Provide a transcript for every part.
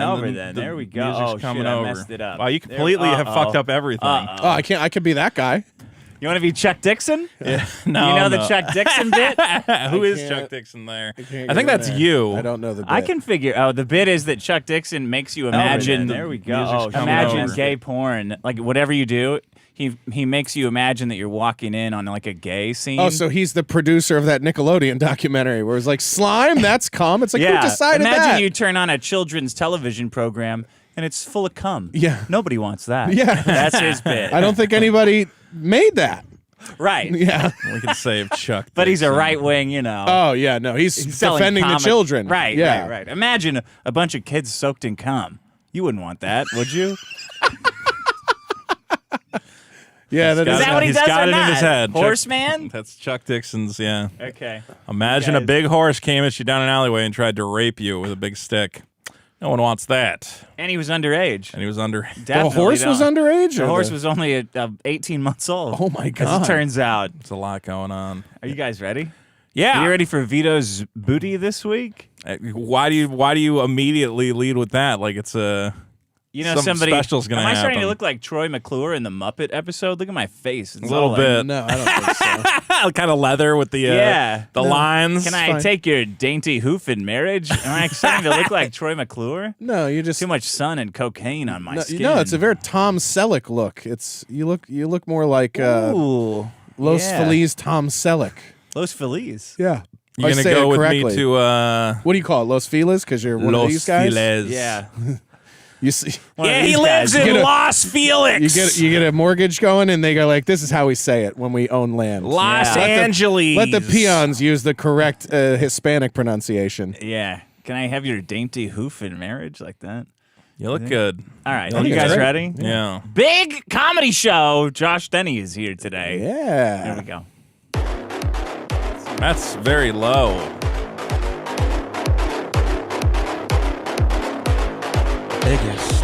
over then. There we go. music's Oh, coming shit, I over. messed it up. Wow, you completely have fucked up everything. Oh, I could be that guy. You want to be Chuck Dixon? Yeah. No, You know the Chuck Dixon bit? Who is can't- Chuck Dixon there? I I think that's you. I don't know the bit. I can figure. Oh, the bit is that Chuck Dixon makes you imagine. then. There we go. Music's Oh, coming imagine over. gay porn. Like whatever you do, he makes you imagine that you're walking in on like a gay scene. Oh, so he's the producer of that Nickelodeon documentary where it's like, slime, that's cum. It's like, yeah. who decided imagine that? you turn on a children's television program and it's full of cum. Yeah. Nobody wants that. Yeah. That's his bit. I don't think anybody made that. Right. Yeah. We can save Chuck. But he's a Dixon. right wing, you know. Oh, yeah, no, he's selling defending the comic- children. Right, yeah. right. Imagine a bunch of kids soaked in cum. You wouldn't want that, would you? Yeah, that He's Is is. that what he He's does got or it in not? his head. Horseman? That's Chuck Dixon's, yeah. Okay. Imagine a guys- big horse came at you down an alleyway and tried to rape you with a big stick. No one wants that. And he was underage. And he was under. The Definitely horse was don't. underage? The or horse was only 18 months old. Oh, my As God. it turns out. There's a lot going on. Are you guys ready? Yeah. Are you ready for Vito's booty this week? Why do you immediately lead with that? Like it's a. You know, Something somebody. special's gonna Am I starting to happen. look like Troy McClure in the Muppet episode? Look at my face. It's A little all bit. No, I don't think so. kind of leather with the Yeah. the lines. Can I fine. take your dainty hoof in marriage? Am I starting to look like Troy McClure? No, you just Too much sun and cocaine on my no, skin. no, it's a very Tom Selleck look. It's you look more like Ooh. Los yeah. Feliz Tom Selleck. Los Feliz. Yeah. You're I gonna say go it with correctly. me to What do you call it? Los Feliz? Because you're one of Los these guys. Feliz. Yeah. You see, One of Yeah, these he lives guys. in Get a- Los Felix. you get a mortgage going, and they go like, "This is how we say it when we own land." Los Yeah. Angeles. Let the peons use the correct Hispanic pronunciation. Yeah. Can I have your dainty hoof in marriage like that? You look good. All right. You Are look you guys great. ready? Yeah. Big comedy show. Josh Denny is here today. There Yeah. we go. That's very low. Biggest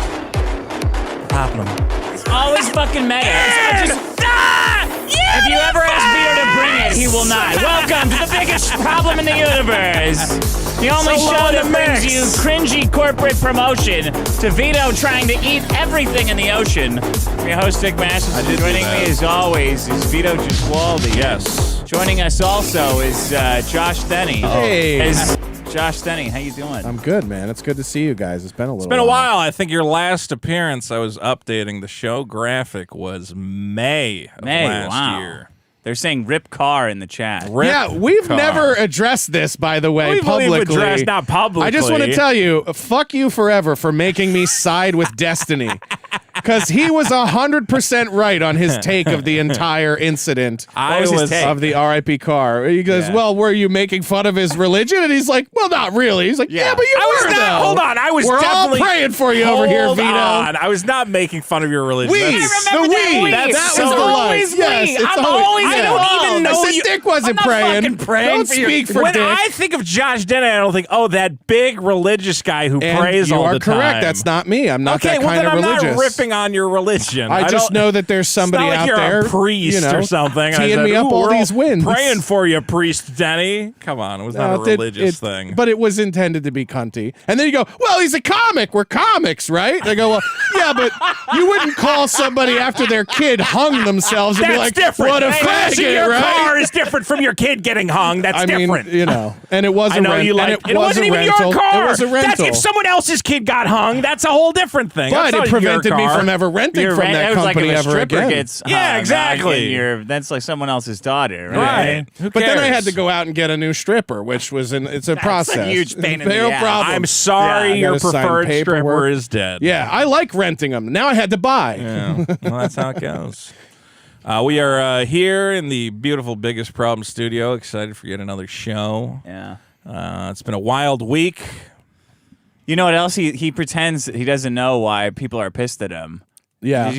problem. It's always fucking meta. If you ever ask Vito to bring it, he will not. Welcome to the biggest problem in the universe. The only So show low in that the brings mix. you cringy corporate promotion to Vito trying to eat everything in the ocean. Your host, Dick Masters, I did do joining that. me as always is Vito Giswaldi. Yes. Joining us also is Josh Denny. Hey. Is Josh Denny, how you doing? I'm good, man. It's good to see you guys. It's been a little. It's been a while. I think your last appearance, I was updating the show graphic, was May of last wow. year. They're saying Rip Carr in the chat. Rip Yeah, we've Carr. never addressed this, by the way, We've publicly. addressed, not publicly. I just want to tell you, fuck you forever for making me side with Destiny. Because he was 100% right on his take of the entire incident I was his was take? of the RIP car. He goes, Yeah. well, were you making fun of his religion? And he's like, well, not really. He's like, yeah, but you I was were, not. though. Hold on. I was We're definitely all praying for you over here, Hold Vito. on. I was not making fun of your religion. We, That's- the we. That's that so- was the line. always we. Yes, it's I'm always. always yeah. I don't even know I said you- Dick wasn't I'm not praying. fucking praying Don't for your- speak for when Dick. I think of Josh Denny, I don't think, oh, that big religious guy who And prays you all are the time. correct. That's not me. I'm not okay, that well kind then of I'm religious. not ripping on your religion. I just don't- know that there's somebody it's not like out you're there, a priest you know, or something. and I teeing said, me up "Ooh, all we're these wins. Praying for you, priest Denny. Come on, it was not a religious thing. But it was intended to be cunty. And then you go, well, he's a comic. We're comics, right? They go, well, yeah, but you wouldn't call somebody after their kid hung themselves and that's be like, different. what a Crashing faggot, your right? car is different from your kid getting hung. That's I different. mean, you know, and it was I a know rent- you like and it was wasn't a even rental. your car. It was a rental. That's if someone else's kid got hung. That's a whole different thing. but That's it not prevented your me car. from ever renting You're from right. that It was like company if a ever stripper again. gets Yeah, hung, exactly. That's like someone else's daughter, right? Right. Who But then I cares? had to go out and get a new stripper, which was it's a process. huge pain in the No ass. problem. I'm sorry, Yeah, your gotta sign preferred stripper paperwork. is dead. Yeah, I like renting them. Now I had to buy. Yeah. Well, that's how it goes. We are here in the beautiful Biggest Problem studio. Excited for yet another show. Yeah. It's been a wild week. You know what else? He pretends he doesn't know why people are pissed at him. Yeah. Did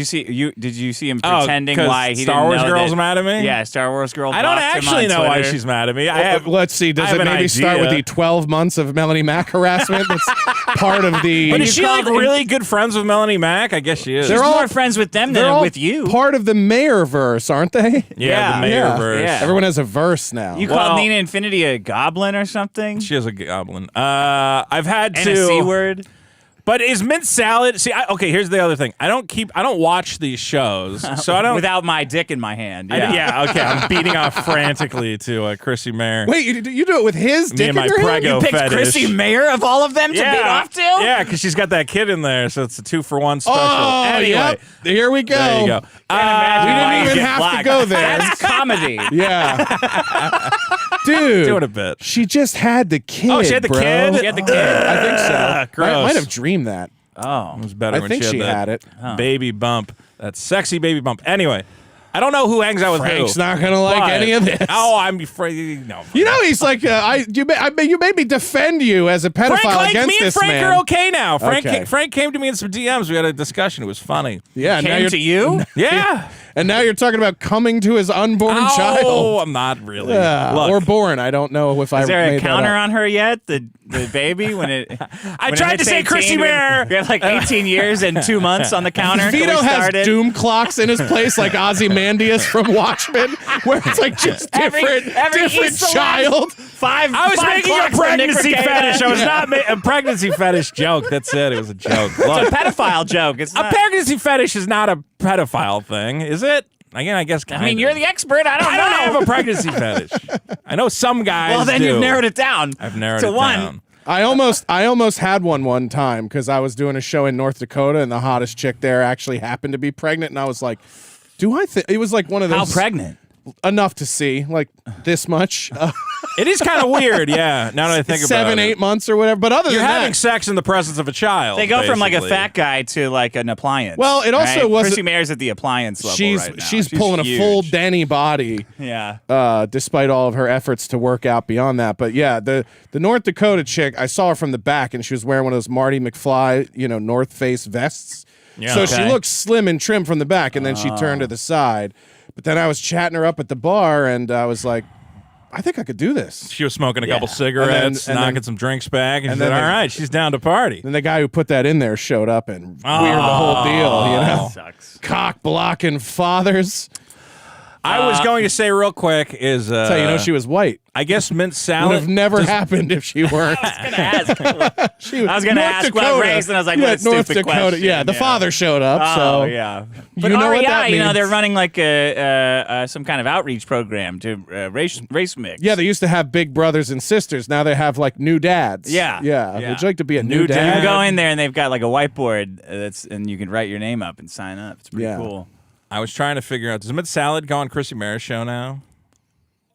you see him Oh, pretending 'cause why he Star didn't Wars know girl's that- mad at me? Yeah, Star Wars girl. I don't blocked him actually on know why Twitter. she's mad at me. I have. Let's see. I Does have it an maybe start with idea. the 12 months of Melanie Mack harassment? That's part of the. But is she like called- really good friends with Melanie Mack? I guess she is. She's They're all- more friends with them They're than all with you. part of the mayor verse, aren't they? yeah, the Yeah. mayor verse. Yeah. Everyone has a verse now. You Well- called Nina Infinity a goblin or something? She is a goblin. I've had And to. a C word? But is mint salad? See, okay. Here's the other thing. I don't watch these shows, so I don't. Without my dick in my hand. Okay. I'm beating off frantically to Chrissy Mayer. Wait, you do it with his dick Me and my in your hand? prego You picked fetish. Chrissy Mayer of all of them to beat off to? Yeah, because she's got that kid in there, so it's a 2-for-1 special. Oh, Anyway, yep. Here we go. there you go. We didn't even have Black. to go there. That's comedy. Yeah. Dude. Doing a bit. She just had the kid, Oh, she had the bro. kid? She had the kid. I think so. Gross. Might have dreamed that. Oh. It was better I when think she she had had that it. baby bump, that sexy baby bump. Anyway, I don't know who hangs out with Frank's who. not gonna like but- any of this. Oh, I'm afraid. No. You know, he's like, you made me defend you as a pedophile Frank, against me and this Frank man. are okay now. Okay. Frank came to me in some DMs. We had a discussion. It was funny. Yeah, now Came you're, to you? Yeah. and now you're talking about coming to his unborn Oh, child. I'm not really. Yeah, Look, or born. I don't know if I Is there made a counter that up. on her yet? The baby when it. I tried to say Chrissy Mayer. We have like 18 years and 2 months on the counter. till we Vito has started. doom clocks in his place like Ozymandias from Watchmen, where it's like just Every different East child. Five. I was five making a clocks from pregnancy Nick fetish. I was Yeah. not a pregnancy fetish joke. That's it. It was a joke. Look, It's a pedophile joke. It's a not. pregnancy fetish is not a pedophile thing, is it? Again, I guess. I mean, you're the expert. I don't I know. don't have a pregnancy fetish. I know some guys. Well, then do. you've narrowed it down. I've narrowed to it one. down. I almost had one time because I was doing a show in North Dakota and the hottest chick there actually happened to be pregnant, and I was like, "Do I think it was like one of those How pregnant? enough to see like this much, It is kind of weird, yeah. Now that I think about 7, it, 8 months or whatever." But other you're than having that, sex in the presence of a child. They go from like a basically. fat guy to like an appliance. Well, it also right? wasn't- Chrissy Mayer's at the appliance level she's right now. she's pulling huge. a full Denny body. Yeah. Despite all of her efforts to work out beyond that. But yeah, the North Dakota chick, I saw her from the back and she was wearing one of those Marty McFly, North Face vests. Yeah. So Okay. she looked slim and trim from the back, and then she turned to the side. But then I was chatting her up at the bar, and I was like, I think I could do this. She was smoking a couple Yeah. cigarettes, And then- knocking some drinks back, and she and said, then all they- right, she's down to party. Then the guy who put that in there showed up and weird the whole deal, Sucks. Cock blocking fathers. I was going to say real quick is That's how you know she was white. I guess mint Would salad have never happened if she weren't. I was I gonna ask what race, and I was like, yeah, what a North stupid Dakota. question. Yeah, the father showed up. Oh, so yeah. But know what REI, that means. they're running like some kind of outreach program to race mix. Yeah, they used to have big brothers and sisters. Now they have like new dads. Yeah. Yeah. Yeah. Would you like to be a new New dad? You dad. can go in there and they've got like a whiteboard and you can write your name up and sign up. It's pretty Yeah. cool. I was trying to figure out, does mint salad go on Chrissy Mayer's show now?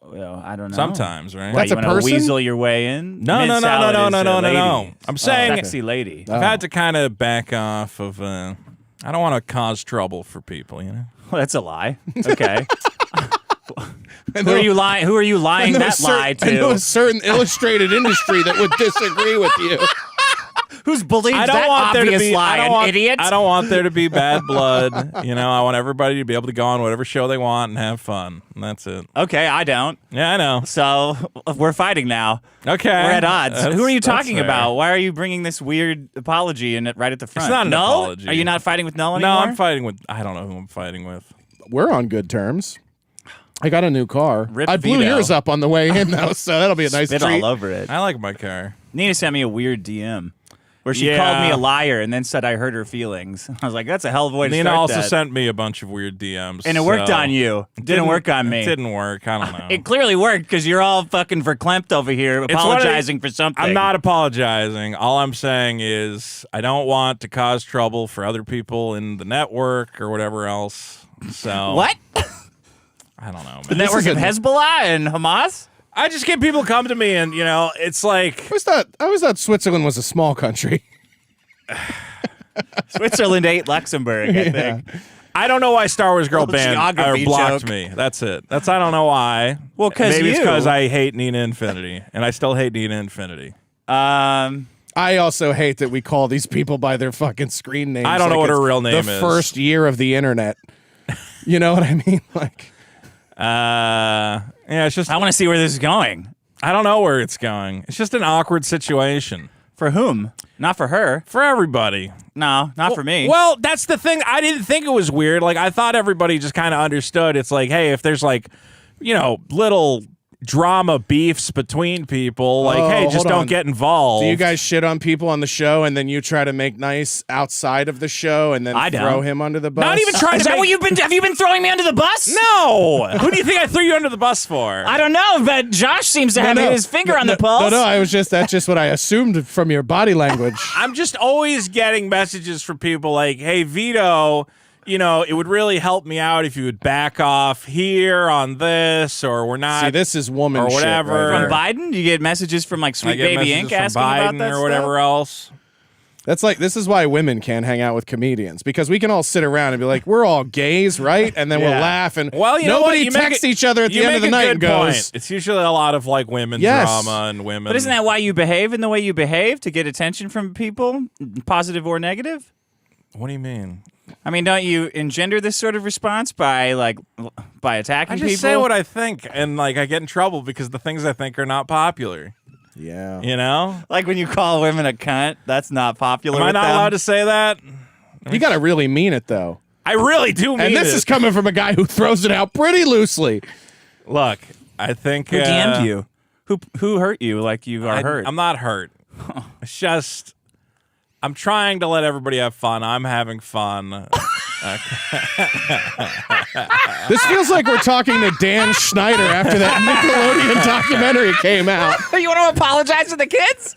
Well, I don't know. Sometimes, right? Why, That's you a wanna person? weasel your way in? No, Mint no, no, salad no, is no, a no, no, lady. no. I'm saying- sexy lady. I've had to kind of back off of, I don't want to cause trouble for people, Well, that's a lie. Okay. And Who are there- you lying? Who are you lying and there that was lie and there to? was certain illustrated industry that would disagree with you. Who's believed I don't that want there to obvious be. lie? I don't An want, idiot. I don't want there to be bad blood. I want everybody to be able to go on whatever show they want and have fun. And that's it. Okay, I don't. Yeah, I know. So we're fighting now. Okay, We're at odds. That's- Who are you that's talking fair. about? Why are you bringing this weird apology in it right at the front? not an Null? apology. Are you not fighting with Null No, anymore? I'm fighting with. I don't know who I'm fighting with. We're on good terms. I got a new car. Rip I blew Vito. yours up on the way in, though, so that'll be a nice Spit treat. all over it. I like my car. Nina sent me a weird DM where she Yeah. called me a liar and then said I hurt her feelings. I was like, that's a hell of a way to Nina start also that. sent me a bunch of weird DMs, And it worked so- on you. Didn't work on me. It didn't work. I don't know. It clearly worked because you're all fucking verklempt over here It's one of apologizing for something. I'm not apologizing. All I'm saying is I don't want to cause trouble for other people in the network or whatever else. So What? I don't know, The man. network of Hezbollah and Hamas? I just get people come to me and it's like I always thought Switzerland was a small country. Switzerland ate Luxembourg, I think. I don't know why Star Wars Girl Little Band geography blocked joke. me. That's it. I don't know why. Well, 'cause maybe it's you. because I hate Nina Infinity, and I still hate Nina Infinity. I also hate that we call these people by their fucking screen names. I don't know what it's her real name the is. first year of the internet. You know what I mean? Like, Yeah, it's just I want to see where this is going. I don't know where it's going. It's just an awkward situation For whom? Not for her. for everybody. No, not for me. Well, that's the thing. I didn't think it was weird. Like I thought everybody just kind of understood. It's like, hey, if there's like, little drama beefs between people. Like, hey, just hold don't on. get involved. Do you guys shit on people on the show and then you try to make nice outside of the show and then I throw don't. him under the bus? Not even trying Is to that make... what you've been? Have you been throwing me under the bus? No. Who do you think I threw you under the bus for? I don't know, but Josh seems to have his finger on the pulse. No, that's just what I assumed from your body language. I'm just always getting messages from people like, hey, Vito, you know, it would really help me out if you would back off here on this, or we're not. See, this is woman or shit whatever. right From here. Biden? You get messages from like I Sweet get Baby messages Inc. from asking Biden about that or whatever else. This is why women can't hang out with comedians, because we can all sit around and be like, we're all gays, right? And then we'll Yeah. laugh and Well, you know what? nobody You make texts a- each other at the you end of the make a night good and goes, point. It's usually a lot of like women Yes. drama and women. But isn't that why you behave in the way you behave, to get attention from people, positive or negative? What do you mean? I mean, don't you engender this sort of response by attacking I people? just say what I think, and like I get in trouble because the things I think are not popular. yeah. You know? Like when you call women a cunt, that's not popular. Am I with not them. allowed to say that? You got to really mean it, though. I really do mean And this it. is coming from a guy who throws it out pretty loosely. Look, I think Who DM'd you? Who hurt you? Like you are hurt? I'm not hurt. It's just I'm trying to let everybody have fun. I'm having fun. This feels like we're talking to Dan Schneider after that Nickelodeon documentary came out. You want to apologize to the kids?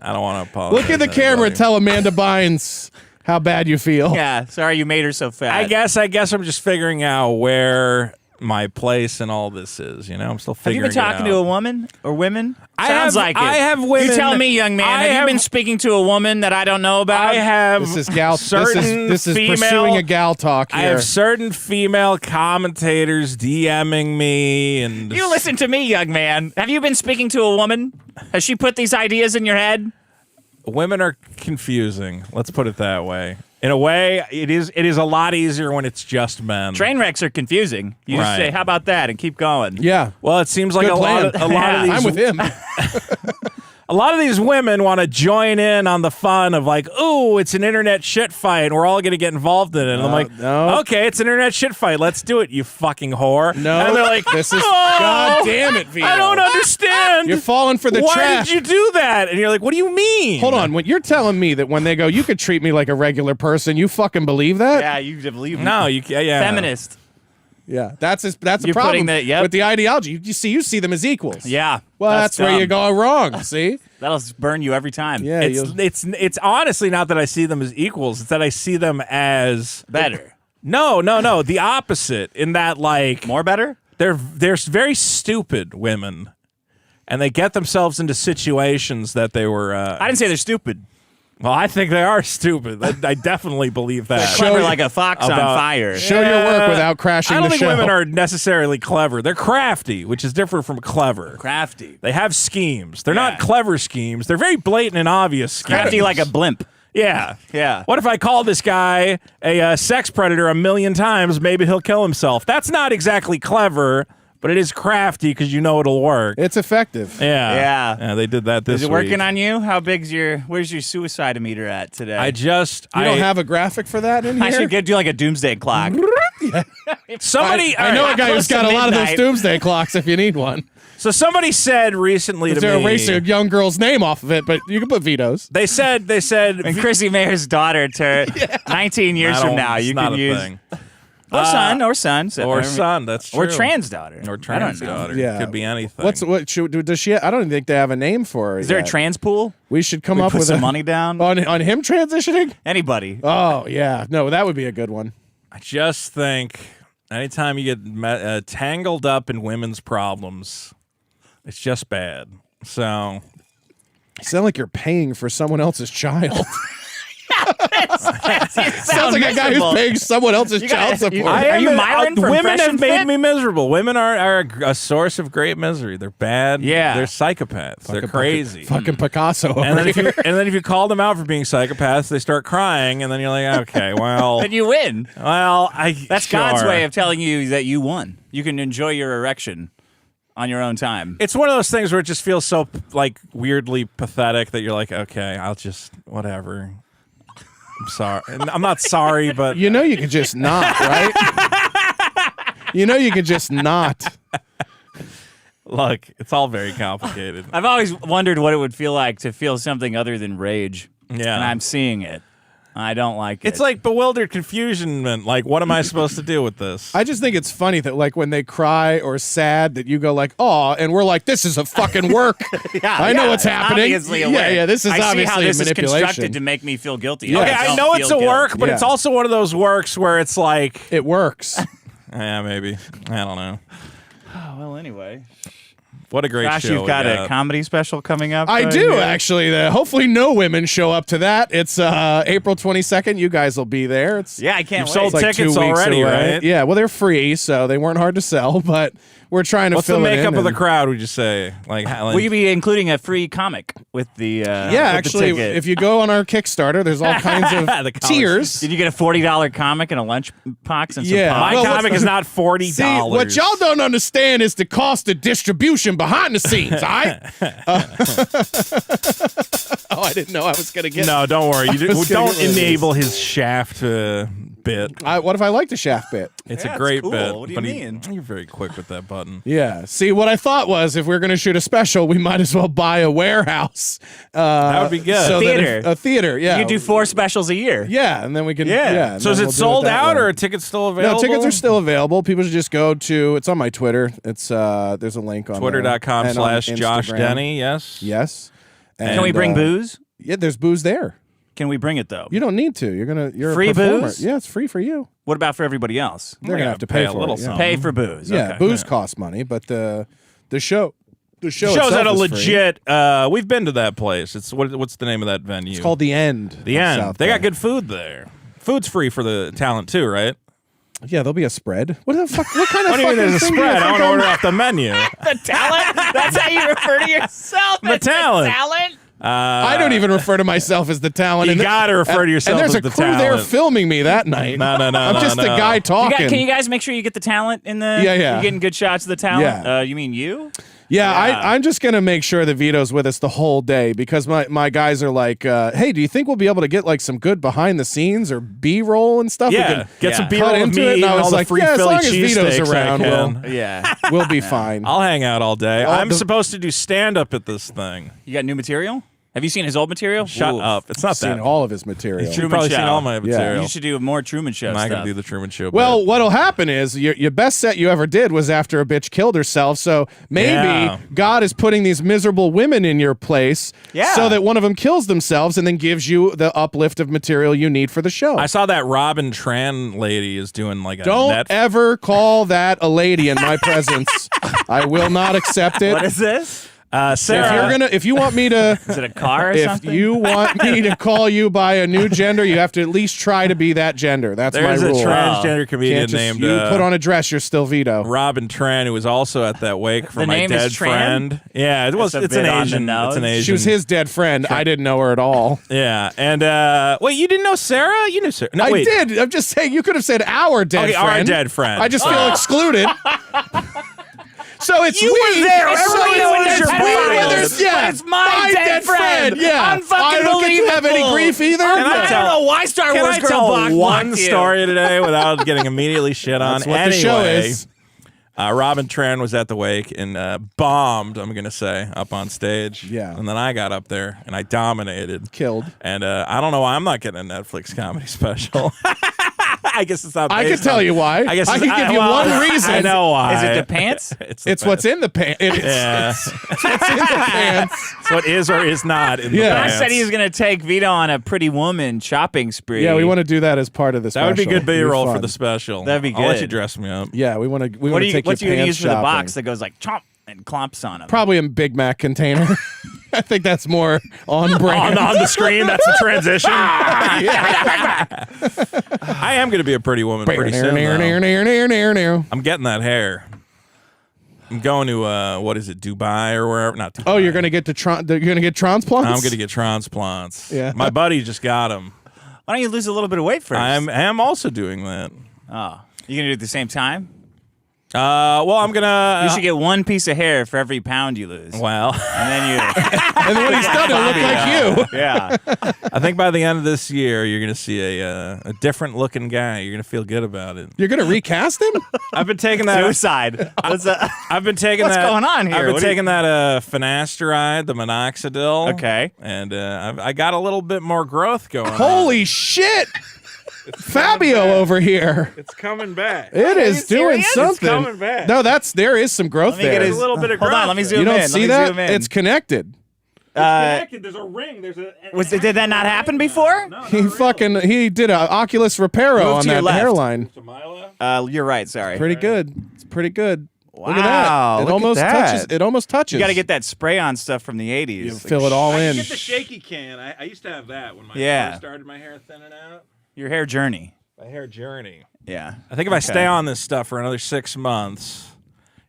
I don't want to apologize. Look at the to camera anybody. and tell Amanda Bynes how bad you feel. Yeah. Sorry, you made her so fat. I guess I'm just figuring out where my place in all this is. You know, I'm still Have you figuring. been talking it to out. a woman or women? I Sounds have- like it. I have women- You tell me, young man. I Have you have- been speaking to a woman that I don't know about? I have This is gal. certain This is female, pursuing a gal talk I here. have certain female commentators DMing me, and You listen to me, young man. Have you been speaking to a woman? Has she put these ideas in your head? women are confusing. Let's put it that way. In a way, it is a lot easier when it's just men. Train wrecks are confusing. You just Right. say, "How about that?" and keep going. Yeah. Well, it seems like Good a lot plan. of these I'm with him. a lot of these women want to join in on the fun of like, ooh, it's an internet shit fight, and we're all going to get involved in it. And I'm like, no. okay, it's an internet shit fight. Let's do it, you fucking whore. No. And they're like, This is oh, God damn it, Vito. I don't understand. You're falling for the Why trap. did you do that? And you're like, what do you mean? Hold on. When you're telling me that when they go, you could treat me like a regular person, you fucking believe that? Yeah, you believe No, you yeah. feminist. Yeah. That's a You're problem putting that- yep. with the ideology. You see them as equals. Yeah. Well, that's where dumb. you go wrong. See? That'll burn you every time. Yeah. It's honestly not that I see them as equals. It's that I see them as Better. no, the opposite. In that, like, More better? they're very stupid women, and they get themselves into situations that they were. I didn't say they're stupid. Well, I think they are stupid. I definitely believe that. Clever you- like a fox on about- fire. Show your work without crashing I don't the think show. women are necessarily clever. They're crafty, which is different from clever. Crafty. They have schemes. They're Yeah. not clever schemes. They're very blatant and obvious schemes. Crafty like a blimp. Yeah. Yeah. What if I call this guy a sex predator 1,000,000 times? Maybe he'll kill himself. That's not exactly clever, but it is crafty because you know it'll work. It's effective. Yeah. Yeah, they did that this Is it week. working on you? How big's where's your suicide meter at today? I just You don't have a graphic for that in I here? should do like a doomsday clock. somebody. I know a guy who's close to got a lot of those midnight. doomsday clocks if you need one. So somebody said recently to They're me. erasing a young girl's name off of it, but you can put Vito's. They said. When Chrissy Mayer's daughter turned 19 years from now, it's you not can a use thing. or son. So- Or son. That's true. or trans daughter. Or I trans don't know. daughter. Yeah. Could be anything. Does she? I don't even think they have a name for her. Is there a yet. trans pool? We should come We up put with some a, money down. on him transitioning. Anybody? Oh yeah, no, that would be a good one. I just think anytime you get tangled up in women's problems, it's just bad. So You sound like you're paying for someone else's child. Sounds like a guy who's paying someone else's child support. Are you Myron from women Fresh have and made Fit? me miserable. Women are a source of great misery. They're bad. Yeah. They're psychopaths. They're crazy. Fucking Picasso. And then, over here. if you call them out for being psychopaths, they start crying, and then you're like, okay, well, Then you win. That's God's sure. way of telling you that you won. You can enjoy your erection on your own time. It's one of those things where it just feels so like weirdly pathetic that you're like, okay, I'll just whatever. I'm sorry. And I'm not sorry, but You know you can just not, right? You know you can just not. Look, it's all very complicated. I've always wondered what it would feel like to feel something other than rage. Yeah. And I'm seeing it. I don't like it. It's like bewildered confusion. Like, what am I supposed to do with this? I just think it's funny that like when they cry or sad that you go like, oh, and we're like, this is a fucking work. I know what's happening. Obviously a work. Yeah, this is I see obviously how this a is manipulation. constructed to make me feel guilty. Yeah. Okay, I know it's a work, but Yeah. it's also one of those works where it's like, It works. yeah, maybe. I don't know. Oh, well, anyway. What a great Josh, show. you've got a comedy special coming up. I do here. actually. Hopefully, no women show up to that. It's April 22nd. You guys will be there. It's Yeah, I can't You've wait. sold like 2 tickets weeks already, away. right? Yeah, well, they're free, so they weren't hard to sell. But we're trying to What's the fill it in makeup of the and- crowd, would you say? Like, Will you be including a free comic with the Yeah, with the actually, ticket? if you go on our Kickstarter, there's all kinds of The college- tiers. Did you get a $40 comic and a lunch box and some Yeah. pop? My Well, comic is not $40. See, what y'all don't understand is the cost of distribution behind the scenes, all right? Oh, I didn't know I was going to get No, don't worry. You was gonna don't get rid of these. enable his shaft bit. What if I like the shaft bit? It's Yeah, a it's great cool. bit. What do you but mean? You're very quick with that button. Yeah. See, what I thought was if we're going to shoot a special, we might as well buy a warehouse. That would be good. So that Theater. if- a theater, yeah. You do 4 specials a year. Yeah, and then we can. Yeah. and So is then it we'll do sold that out way. or are tickets still available? No, tickets are still available. People should just go to. It's on my Twitter. It's there's a link on there. And on Twitter.com/Josh Instagram. Denny. Yes. Yes. Can we And, bring booze? Yeah, there's booze there. Can we bring it though? You don't need to. You're Free a performer. booze? Yeah, it's free for you. What about for everybody else? They're gonna have to pay for a little it. Yeah. something. Pay for booze. Yeah, okay. booze costs money, but the show Show's itself at a is free. legit. We've been to that place. It's what's the name of that venue? It's called The End. The of End. South They got Bay. good food there. Food's free for the talent too, right? Yeah, there'll be a spread. What the fuck? What kind of What do you mean fucking there's a thing do you spread? I think want to I'm- order off the menu. The talent? That's how you refer to yourself? The as talent. talent? I don't even refer to myself as the talent. You And gotta refer to yourself And there's as a the crew there talent. filming me that night. No. I'm just no. the guy talking. Can you guys make sure you get the talent in the? Yeah, yeah. You getting good shots of the talent? Yeah. You mean you? Yeah, Yeah. I'm just gonna make sure that Vito's with us the whole day because my guys are like, hey, do you think we'll be able to get like some good behind the scenes or B-roll and stuff? We Yeah, can get some Yeah. B-roll cut with into me it, and I and was all the like, free yeah, as Philly long as Vito's cheesesteaks I around, can. Yeah. we'll be fine. I'll hang out all day. Well, I'm the- supposed to do stand-up at this thing. You got new material? Have you seen his old material? Shut Oof. up. It's not Seen that. all of his material. You've Truman probably seen Show. all my Yeah. material. You should do more Truman Show I'm not stuff. going to do the Truman Show. Well, bit. what'll happen is your best set you ever did was after a bitch killed herself. So maybe Yeah. God is putting these miserable women in your place Yeah. so that one of them kills themselves and then gives you the uplift of material you need for the show. I saw that Robin Tran lady is doing like a Don't net. ever call that a lady in my presence. I will not accept it. What is this? Sarah, If you want me to Is it a car or if something? you want me to call you by a new gender, you have to at least try to be that gender. That's there's my a rule. transgender comedian Can't just, named you put on a dress, you're still Vito. Robin Tran, who was also at that wake for The my name is dead Tran? friend. Yeah, it was. That's a It's an bit on the Asian. nose. It's an Asian. She was his dead friend. I didn't know her at all. Yeah, and wait, you didn't know Sarah? You knew Sarah? No, I wait. did. I'm just saying you could have said our dead Okay, friend. our dead friend. I just feel excluded. So it's You we. were there. So Everybody it's knows your we, friend. there's- yeah, But it's my dead friend. Yeah, Unfucking I don't get to have any believable. grief either. Can I I tell- don't know why Star Can Wars I girl tell blocked one you. story today without getting immediately shit on? That's what anyway, the show is. Robin Tran was at the wake and bombed, I'm going to say, up on stage. Yeah. And then I got up there and I dominated. Killed. And I don't know why I'm not getting a Netflix comedy special. I guess it's not I based can tell on- you why. I guess I it's- can give you well, one reason. I know why. Is it the pants? It's what's in the pants. Yeah. It's what's in the pants. It's what is or is not in Yeah. the I pants. said he was going to take Vito on a Pretty Woman shopping spree. Yeah, we want to do that as part of the That special. would be good B-roll It'd for fun. the special. That'd be I'll let good. you dress me up. Yeah, we want to. We What want are to you? take What's you your going to pants use for the shopping. box that goes like chomp and clomps on him? Probably a Big Mac container. I think that's more on brand. On the screen, that's the transition. I am going to be a pretty woman pretty soon, though. I'm getting that hair. I'm going to what is it, Dubai or wherever? Not Dubai. Oh, you're gonna get you're gonna get transplants. I'm going to get transplants. Yeah. My buddy just got them. Why don't you lose a little bit of weight first? I am also doing that. Oh, you going to do it at the same time? Well, I'm gonna. You should get one piece of hair for every pound you lose. Well, And then you. And when he's done, he'll look like you. Yeah. I think by the end of this year, you're gonna see a different looking guy. You're gonna feel good about it. You're gonna recast him? I've been taking that. Suicide. I've been taking What's that. going on here? I've been What do you- taking that finasteride, the minoxidil. Okay. And I got a little bit more growth going. on. Holy shit! Fabio over here. It's coming back. It is doing serious? something. It's coming back. No, there is some growth Let me there. get There's his- a little bit of growth. Hold on, let me zoom You in. don't Let see me that? zoom in. It's connected. Connected. There's a ring. Did that not happen before? He did a Oculus Reparo Move on to your that left. hairline. You're right. Sorry. Pretty good. It's pretty good. Look at Wow, that. It look at almost that. touches. It almost touches. You got to get that spray on stuff from the 80s. You fill it all in. Get the shaky can. I used to have that when my Yeah. first started my hair thinning out. Your hair journey. My hair journey. Yeah. I think if I stay on this stuff for another 6 months,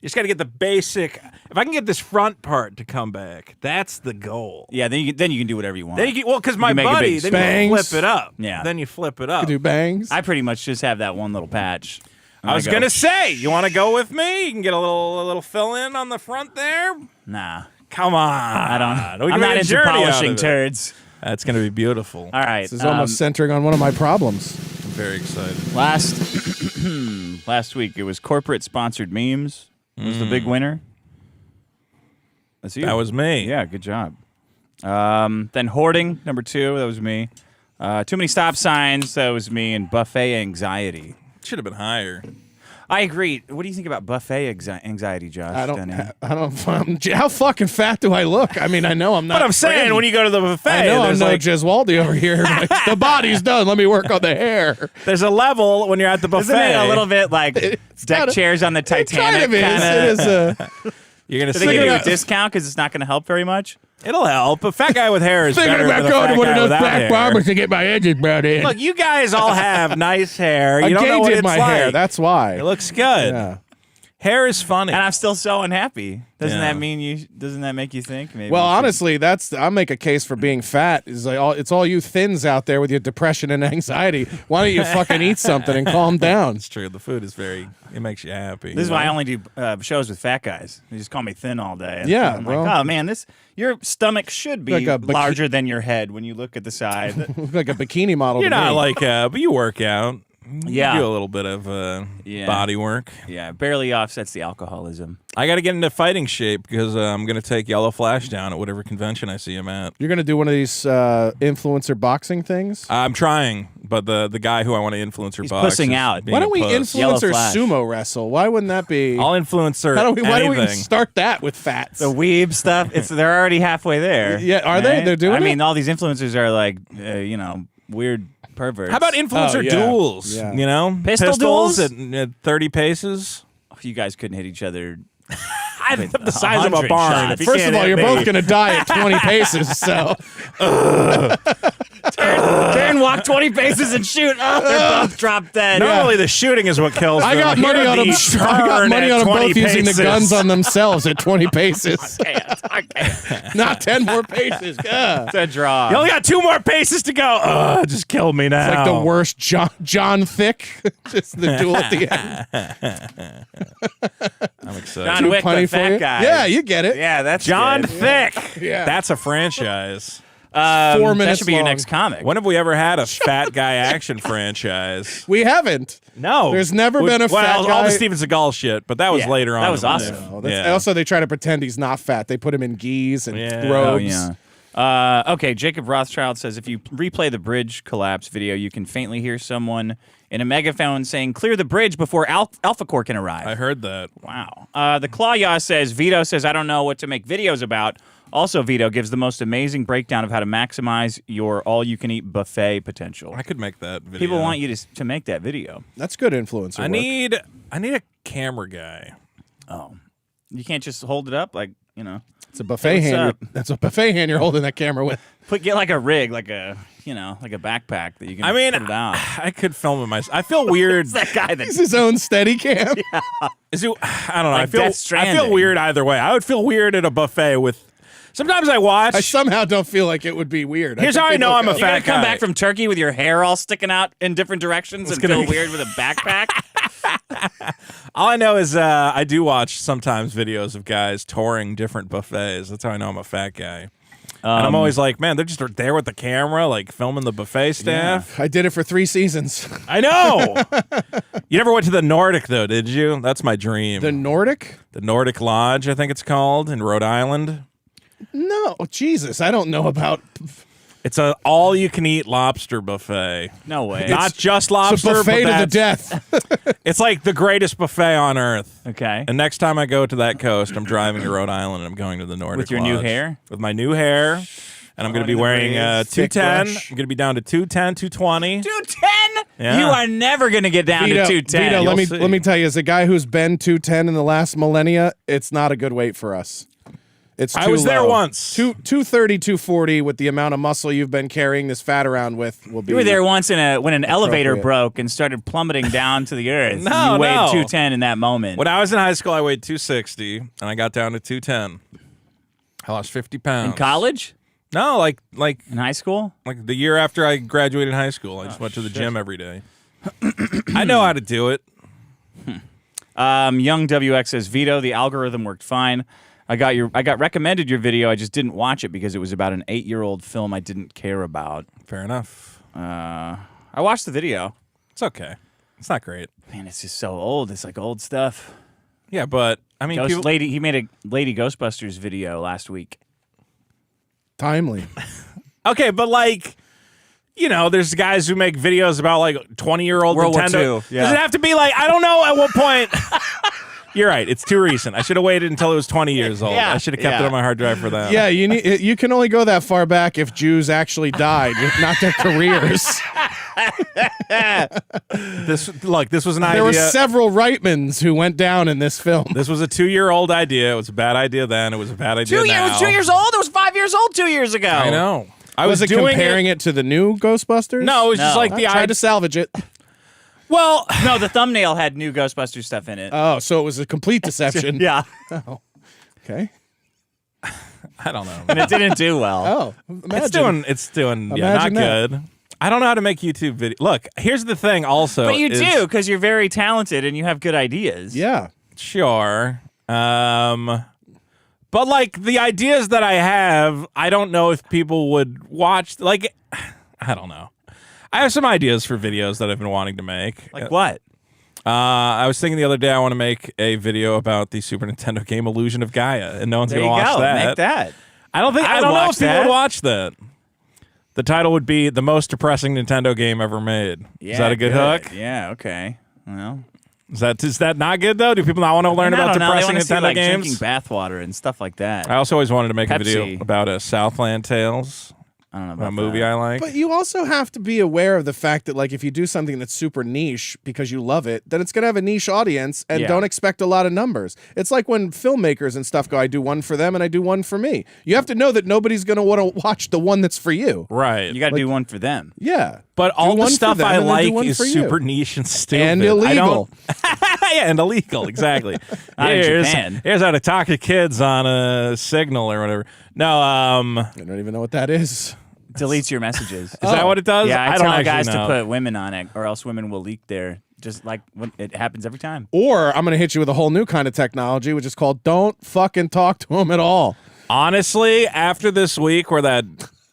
you just got to get the basic. If I can get this front part to come back, that's the goal. Yeah, then you can do whatever you want. Then you get, because my can make a buddy, big then bangs. you flip it up. Yeah. Then you flip it up. do bangs. I pretty much just have that one little patch. I was gonna say, you want to go with me? You can get a little fill in on the front there. Nah. Come on, I don't. We can I'm make not a into journey out polishing of it. turds. That's gonna be beautiful. All right. This is almost centering on one of my problems. I'm very excited. Last week it was corporate sponsored memes. Was the big winner. That's you. That was me. Yeah, good job. Then hoarding, number 2, that was me. Too many stop signs, that was me. And buffet anxiety. Should have been higher. I agree. What do you think about buffet anxiety, Josh? Denny? How fucking fat do I look? I mean, I know I'm not. But I'm saying, when you go to the buffet, I know I'm there's no like Gesualdi over here. Like, the body's done. Let me work on the hair. there's a level when you're at the buffet. Isn't it a little bit like deck kinda- chairs on the It kind Titanic? of is. kinda? It is You're gonna Do they give you a see. discount because it's not going to help very much? It'll help. A fat guy with hair is thinking better about than a going fat to one of guy those without black hair. barbers to get my edges brought in. Look, you guys all have nice hair. You I don't know what did it's my like. hair. That's why. It looks good. Yeah. Hair is funny. And I'm still so unhappy. Doesn't Yeah. that mean you? Doesn't that make you think? Maybe Well, you should- honestly, I'll make a case for being fat. Is like it's all you thins out there with your depression and anxiety. Why don't you fucking eat something and calm down? It's true. The food is it makes you happy. this is why I only do shows with fat guys. They just call me thin all day. And Yeah, I'm well- like, oh man, your stomach should be Like a larger than your head when you look at the side. Like a bikini model. You're to not me. like, but you work out. Yeah. You do a little bit of Yeah. body work. Yeah, barely offsets the alcoholism. I got to get into fighting shape because I'm going to take Yellow Flash down at whatever convention I see him at. You're gonna do one of these influencer boxing things. I'm trying, but the guy who I want to influencer He's box pussing is out. being Why don't a we puss. Yellow influencer Flash. sumo wrestle? Why wouldn't that be? I'll influencer Why don't we anything. start that with fats? The weeb stuff. They're already halfway there. Yeah, are they? right? They're doing I mean, it? all these influencers are like, weird perverts. How about influencer Oh, yeah. duels? Yeah. You know, Pistol pistols duels? at 30 paces. You guys couldn't hit each other. I'd have the size of a 100 barn. shots. If you First can't of all, hit you're me. both gonna die at 20 paces. So Turn, walk 20 paces and shoot. Oh, they're both dropped dead. Normally, the shooting is what kills I them. got Here, money on them. the I got turn money at on them 20 both using the paces. guns on themselves at 20 paces. I can't. Not 10 more paces. Ugh. It's a draw. You only got 2 more paces to go. Just kill me now. It's like the worst John Thick. Just the duel at the end. I'm excited. John Too Wick, punny the for fat you? guy. Yeah, you get it. Yeah, that's John good. Thick. Yeah. That's a franchise. 4 That minutes should be your long. next comic. When have we ever had a fat guy action franchise? We haven't. No. There's never been a fat all guy- the Steven Seagal shit, but that was Yeah, later on. that was in awesome. life. Oh, that's- Yeah. Also, they try to pretend he's not fat. They put him in geese and Yeah. robes. Oh, yeah. Okay, Jacob Rothschild says if you replay the bridge collapse video, you can faintly hear someone in a megaphone saying, "Clear the bridge before Alpha Core can arrive." I heard that. Wow. The Claw Yaw says, Vito says, I don't know what to make videos about. Also, Vito gives the most amazing breakdown of how to maximize your all-you-can-eat buffet potential. I could make that video. People want you to make that video. That's good influencer I work. need a camera guy. Oh. You can't just hold it up like, It's a buffet What's hand. up? That's a buffet hand you're holding that camera with. get like a rig, like a backpack that you can I mean, put it on. I could film it myself. I feel weird. It's that guy It's that his own steady cam. Is it, I don't know. Like Death I feel Stranding. weird either way. I would feel weird at a buffet with. Sometimes I watch. I somehow don't feel like it would be weird. Here's think how I people know I'm go, a You're fat gonna come guy. back from Turkey with your hair all sticking out in different directions and gonna feel be- weird with a backpack? All I know is I do watch sometimes videos of guys touring different buffets. That's how I know I'm a fat guy. And I'm always like, man, they're just there with the camera, like filming the buffet staff. I did it for 3 seasons. I know. You never went to the Nordic, though, did you? That's my dream. The Nordic? The Nordic Lodge, I think it's called, in Rhode Island. No, Jesus, I don't know about. It's a all-you-can-eat lobster buffet. No way. Not just It's a lobster, buffet but to the death. it's like the greatest buffet on earth. Okay. And next time I go to that coast, I'm driving to Rhode Island and I'm going to the Nordic With your new Lodge. hair? With my new hair. And I'm going to be wearing Thick 210. brush. I'm going to be down to 210, 220. 210? Yeah. You are never going to get down Vito, to 210. Vito, You'll let see. me tell you, as a guy who's been 210 in the last millennia, it's not a good weight for us. It's too I was there low. once. 230, 240 with the amount of muscle you've been carrying this fat around with will be. You were there once when an elevator Appropriate. broke and started plummeting down to the earth. No, you weighed no. 210 in that moment. When I was in high school, I weighed 260, and I got down to 210. I lost 50 pounds. In college? No, like In high school? the year after I graduated high school. I just went to the gym every day. I know how to do it. Young WX says, Vito, the algorithm worked fine. I got recommended your video. I just didn't watch it because it was about an 8-year-old film I didn't care about. Fair enough. I watched the video. It's okay. It's not great. Man, it's just so old. It's like old stuff. Yeah, but I mean, people, He made a Lady Ghostbusters video last week. timely. okay, but like, you know, there's guys who make videos about like 20-year-old World War Nintendo. II, yeah. Does it have to be like, I don't know at what point? You're right. It's too recent. I should have waited until it was 20 years old. Yeah, I should have kept it yeah. on my hard drive for that. Yeah, you can only go that far back if Jews actually died, not their careers. This was an idea. There were several Reitmans who went down in this film. This was a 2-year-old idea. It was a bad idea then. It was a bad idea now. 2 years old? It was 5 years old 2 years ago. I know. I Was it doing comparing it to the new Ghostbusters? No, it was just No. like I the tried idea. to salvage it. Well, No, the thumbnail had new Ghostbusters stuff in it. Oh, so it was a complete deception. yeah. Okay. I don't know. And it didn't do well. Oh, imagine. It's doing yeah, not Imagine that. good. I don't know how to make YouTube video. Look, here's the thing also. But you is- do, because you're very talented and you have good ideas. Yeah. Sure. But like the ideas that I have, I don't know if people would watch. Like, I don't know. I have some ideas for videos that I've been wanting to make. Like what? I was thinking the other day I want to make a video about the Super Nintendo game Illusion of Gaia, and no one's There gonna you watch go. that. Make that. I don't think. I I would don't know watch if people that. would watch that. The title would be "The Most Depressing Nintendo Game Ever Made." Yeah, Is that a good hook? Yeah, okay. Well, Is that not good though? Do people not want to learn about I don't know. They depressing wanna see, Nintendo like, games? drinking bathwater and stuff like that. I also always wanted to make a Pepsi. video about Southland Tales, I don't know about a movie that. I like. But you also have to be aware of the fact that, like, if you do something that's super niche because you love it, then it's going to have a niche audience and Yeah. don't expect a lot of numbers. It's like when filmmakers and stuff go, I do one for them and I do one for me. You have to know that nobody's going to want to watch the one that's for you. Right. You got to do one for them. Yeah. But all Do the one for stuff them I and then do like one is for you. super niche and stupid. And I illegal. don't- yeah, and illegal, exactly. Not in Japan. Here's how to talk to kids on a signal or whatever. No, I don't even know what that is. Deletes your messages. is that what it does? Yeah, I don't tell actually guys know. to put women on it, or else women will leak their. Just like it happens every time. Or I'm going to hit you with a whole new kind of technology, which is called don't fucking talk to him at all. Honestly, after this week where that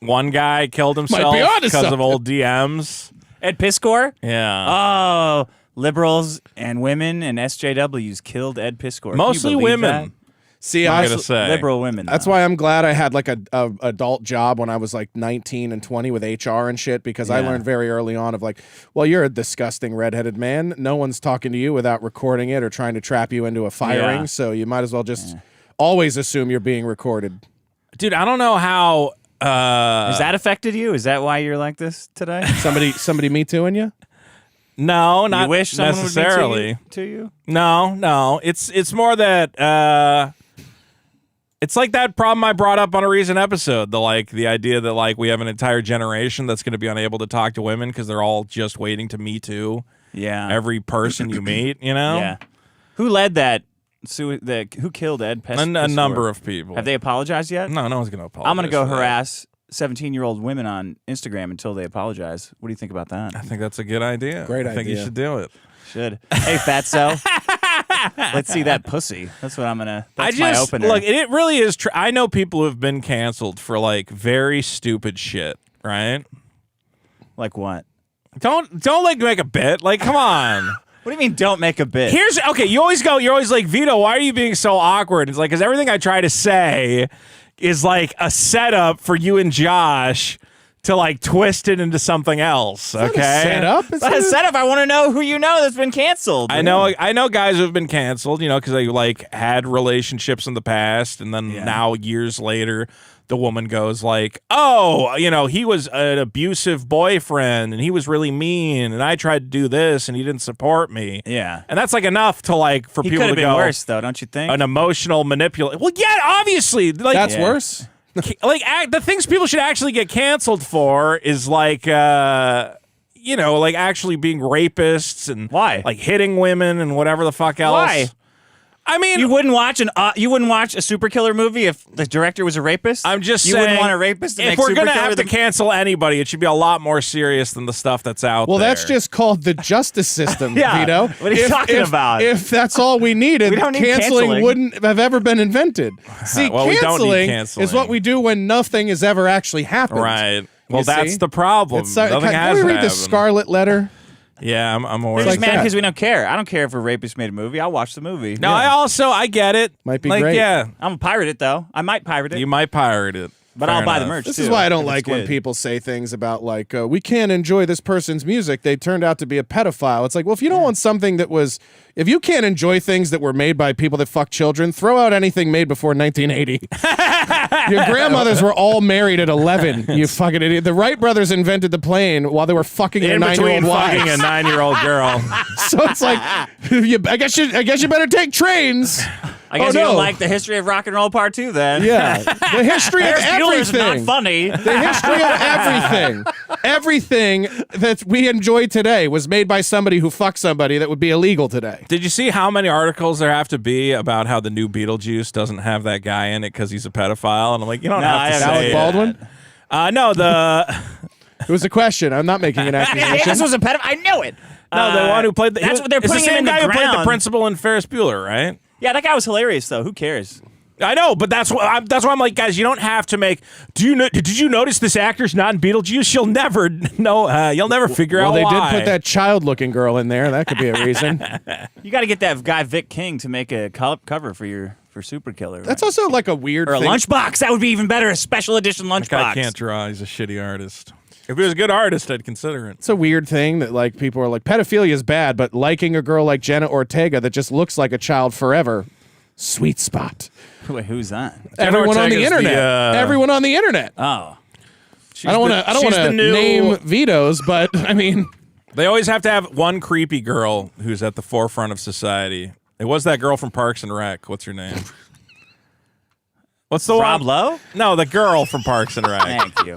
one guy killed himself be onto because of something. old DMs. Ed Piskor? Yeah. Oh, liberals and women and SJWs killed Ed Piskor. Can you Mostly believe women. See, I'm I gonna say. Liberal women. That's though. why I'm glad I had like a adult job when I was like 19 and 20 with HR and shit, because I Yeah. learned very early on of like, well, you're a disgusting redheaded man. No one's talking to you without recording it or trying to trap you into a firing. Yeah. So you might as well just always assume you're being recorded. Dude, I don't know how. Has that affected you? Is that why you're like this today? Somebody me tooing you? No, not you wish someone necessarily. would be to you? No. It's more that it's like that problem I brought up on a recent episode. The idea that like we have an entire generation that's going to be unable to talk to women because they're all just waiting to Me Too Yeah. every person you meet. You know, Yeah. Who led that? Who killed Ed Piskor? a number of people. Have they apologized yet? No one's going to apologize. I'm going to go for that. harass 17-year-old women on Instagram until they apologize. What do you think about that? I think that's a good idea. Great I think you idea. should do it. Should. Hey, fatso. Let's see that pussy. That's what I'm gonna. That's my opener. Look, it really is. I know people who have been canceled for like very stupid shit, right? Like what? Don't like make a bit. Like, come on. What do you mean? Don't make a bit. Here's okay. You're always like, Vito, why are you being so awkward? It's like, because everything I try to say is like a setup for you and Josh to like twist it into something else. Okay, Setup. It's not a setup. I want to know who you know that's been canceled. I know guys who have been canceled, you know, because they like had relationships in the past, and then now years later, the woman goes like, "Oh, you know, he was an abusive boyfriend, and he was really mean, and I tried to do this, and he didn't support me." Yeah, and that's like enough to like for he people to could have go been worse, though, don't you think? An emotional manipulation. Well, yeah, obviously, like That's worse. Like the things people should actually get canceled for is like you know, like actually being rapists and Why? like hitting women and whatever the fuck else. Why? I mean, You wouldn't watch a super killer movie if the director was a rapist? I'm just you saying, wouldn't want a rapist to if make we're super gonna killer have to cancel anybody, it should be a lot more serious than the stuff that's out Well, there. that's just called the justice system, Yeah, Vito. what are you talking about? If that's all we needed, We don't need canceling canceling. wouldn't have ever been invented. See, Well, we don't need canceling canceling. is what we do when nothing has ever actually happened. right. Well, You that's see? the problem. It's, Nothing can has we read the happened. Scarlet Letter? Yeah, I'm aware. They're of just like mad that. because we don't care. I don't care if a rapist made a movie. I'll watch the movie. No, I get it. Might be like, great. Yeah, I'm gonna pirate it though. I might pirate it, you might pirate it. but Fair I'll buy the enough. merch. This too, is why I don't if it's like when good. people say things about like, we can't enjoy this person's music. They turned out to be a pedophile. It's like, well, if you don't want something that was, if you can't enjoy things that were made by people that fuck children, throw out anything made before 1980. Your grandmothers were all married at 11. You fucking idiot. The Wright brothers invented the plane while they were fucking their In 9-year-old between fucking a wives. 9-year-old girl. So it's like, I guess you better take trains. I guess Oh, you no. don't like the history of rock and roll part 2 then. Yeah, the history of Ferris Bueller's not everything. funny. The history of everything. Everything that we enjoy today was made by somebody who fucked somebody that would be illegal today. Did you see how many articles there have to be about how the new Beetlejuice doesn't have that guy in it because he's a pedophile? And I'm like, you don't No, I have to haven't say seen Alec it. Baldwin? No, the It was a question. I'm not making an This accusation. was a pedophile. I knew it. the one who played the. That's what they're it's putting the him same in guy the who played the ground. principal in Ferris Bueller, right? Yeah, that guy was hilarious though. Who cares? I know, but that's why I'm like, guys, you don't have to make. Did you notice this actor's not in Beetlejuice? You'll never know. You'll never figure Well, out they why. did put that child-looking girl in there. That could be a reason. You got to get that guy Vic King to make a cover for Super Killer. Right? That's also like a weird or a thing. lunchbox. That would be even better. A special edition That guy lunchbox. can't draw. He's a shitty artist. If he was a good artist, I'd consider it. It's a weird thing that like people are like, pedophilia is bad, but liking a girl like Jenna Ortega that just looks like a child forever, sweet spot. Wait, who's that? Everyone on the Ortega's internet. Everyone on the internet. Oh, I don't want to name vetoes, but I mean, They always have to have one creepy girl who's at the forefront of society. It was that girl from Parks and Rec. What's her name? What's the Rob one? Lowe. No, the girl from Parks and Rec. Thank you.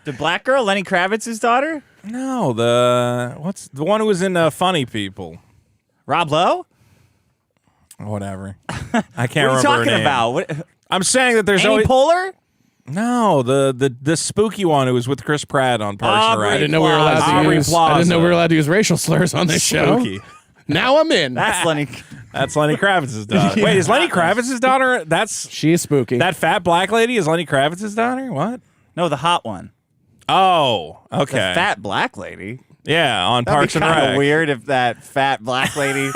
The black girl, Lenny Kravitz's daughter. No, what's the one who was in Funny People? Rob Lowe. Whatever. I can't What are you remember her talking name. about? What, I'm saying that there's Amy always Poehler? no the spooky one who was with Chris Pratt on Parks and Aubrey Rec. I didn't know we were allowed to Aubrey use. Plaza. I didn't know we were allowed to use racial slurs on this show. Spooky. Now I'm in. That's Lenny. That's Lenny Kravitz's daughter. Wait, is Lenny Kravitz's daughter? That's She is spooky. that fat black lady is Lenny Kravitz's daughter? What? No, the hot one. Oh, The okay. fat black lady. Yeah, on That'd Parks be and kind of Rec. weird if that fat black lady.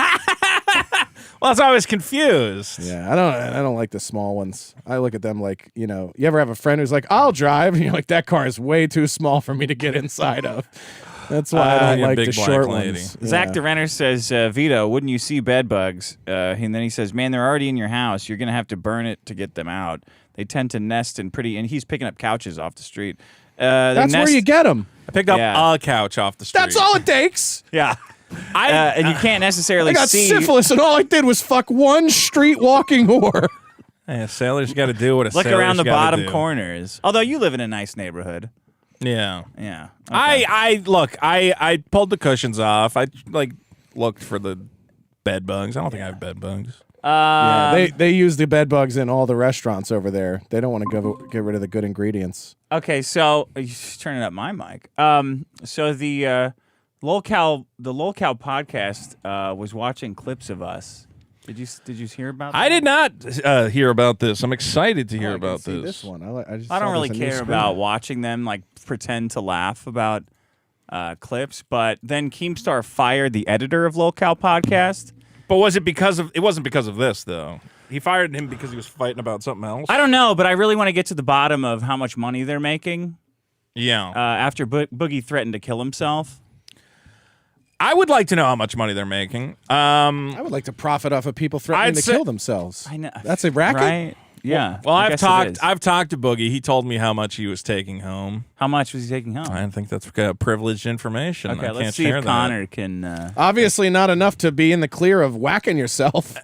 Well, that's why I was confused. Yeah, I don't like the small ones. I look at them like, you know, you ever have a friend who's like, I'll drive, and you're like, that car is way too small for me to get inside of. That's why I don't yeah, like big the black short lady. ones. Zach Yeah. DeRenner says, Vito, wouldn't you see bed bugs? And then he says, man, they're already in your house. You're going to have to burn it to get them out. They tend to nest in and he's picking up couches off the street. That's where you get them. I picked up Yeah. a couch off the street. That's all it takes. Yeah. And you can't necessarily I got see. syphilis, and all I did was fuck one street walking whore. Hey, a sailor's got to do what a Look sailor's around the gotta bottom do. corners. Although you live in a nice neighborhood. Yeah. Yeah. Okay. I pulled the cushions off. I looked for the bed bugs. I don't think I have bed bugs. Yeah, they use the bed bugs in all the restaurants over there. They don't want to get rid of the good ingredients. Okay, so you're turning up my mic. So the Lolcow, the Lolcow podcast was watching clips of us. Did you hear about that? I did not hear about this. I'm excited to hear I can about see this. one. I don't saw really this on your care screen. about watching them like pretend to laugh about clips, but then Keemstar fired the editor of Lolcow podcast. But was it because of? It wasn't because of this though. He fired him because he was fighting about something else. I don't know, but I really want to get to the bottom of how much money they're making. Yeah. After Boogie threatened to kill himself. I would like to know how much money they're making. I would like to profit off of people threatening I'd to say- kill themselves. I know. That's a racket? Right? Yeah. Well, I I've guess it talked. is. I've talked to Boogie. He told me how much he was taking home. How much was he taking home? I think that's privileged information. Okay, I let's can't see share if that. Connor can. Obviously not enough to be in the clear of whacking yourself.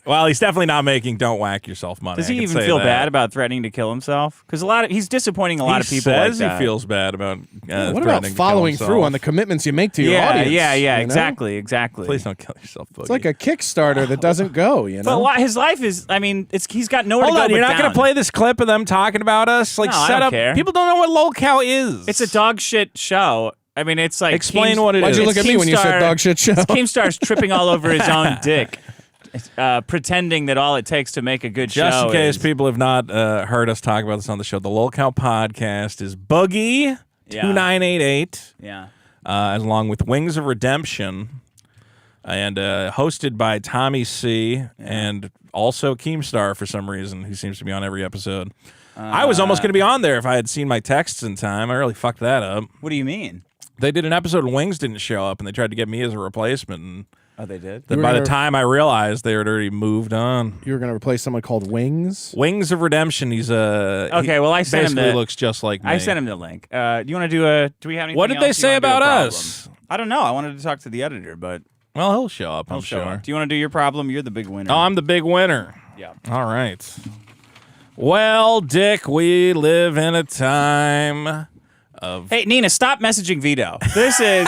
Well, he's definitely not making "don't whack yourself" money. Does I he can even say feel that. bad about threatening to kill himself? Because he's disappointing a lot of people. He says like that. he feels bad about. What about threatening to kill following through himself. on the commitments you make to your Yeah, audience? yeah, you know? exactly. Please don't kill yourself, Boogie. It's like a Kickstarter that doesn't go, you know? But his life is. I mean, he's got nowhere Hold to go. on, you're but not going down. to play this clip of them talking about us? Like, No, I set don't up. care. People don't know what Lolcow is. It's a dog shit show. I mean, it's like Explain what it Why'd is. you look at me when you said dog shit show? Keemstar's tripping all over his own dick, pretending that all it takes to make a good Just show in case is people have not heard us talk about this on the show, the Lolcow podcast is Boogie 2988, yeah. along with Wings of Redemption, and hosted by Tommy C. and also Keemstar for some reason, who seems to be on every episode. I was almost going to be on there if I had seen my texts in time. I really fucked that up. What do you mean? They did an episode and Wings didn't show up, and they tried to get me as a replacement. And Oh, they did. then were by the gonna- time I realized they had already moved on. You were going to replace someone called Wings? Wings of Redemption. He's Okay, well, I sent him basically the. looks just like me. I sent him the link. Do you want to do a? Do we have anything? What did they else you say wanna do a about problem? us? I don't know. I wanted to talk to the editor, but Well, he'll show up. I'm he'll show sure. up. Do you want to do your problem? You're the big winner. Oh, I'm the big winner. yeah. All right. Well, Dick, we live in a time of. Hey, Nina, stop messaging Vito. This is.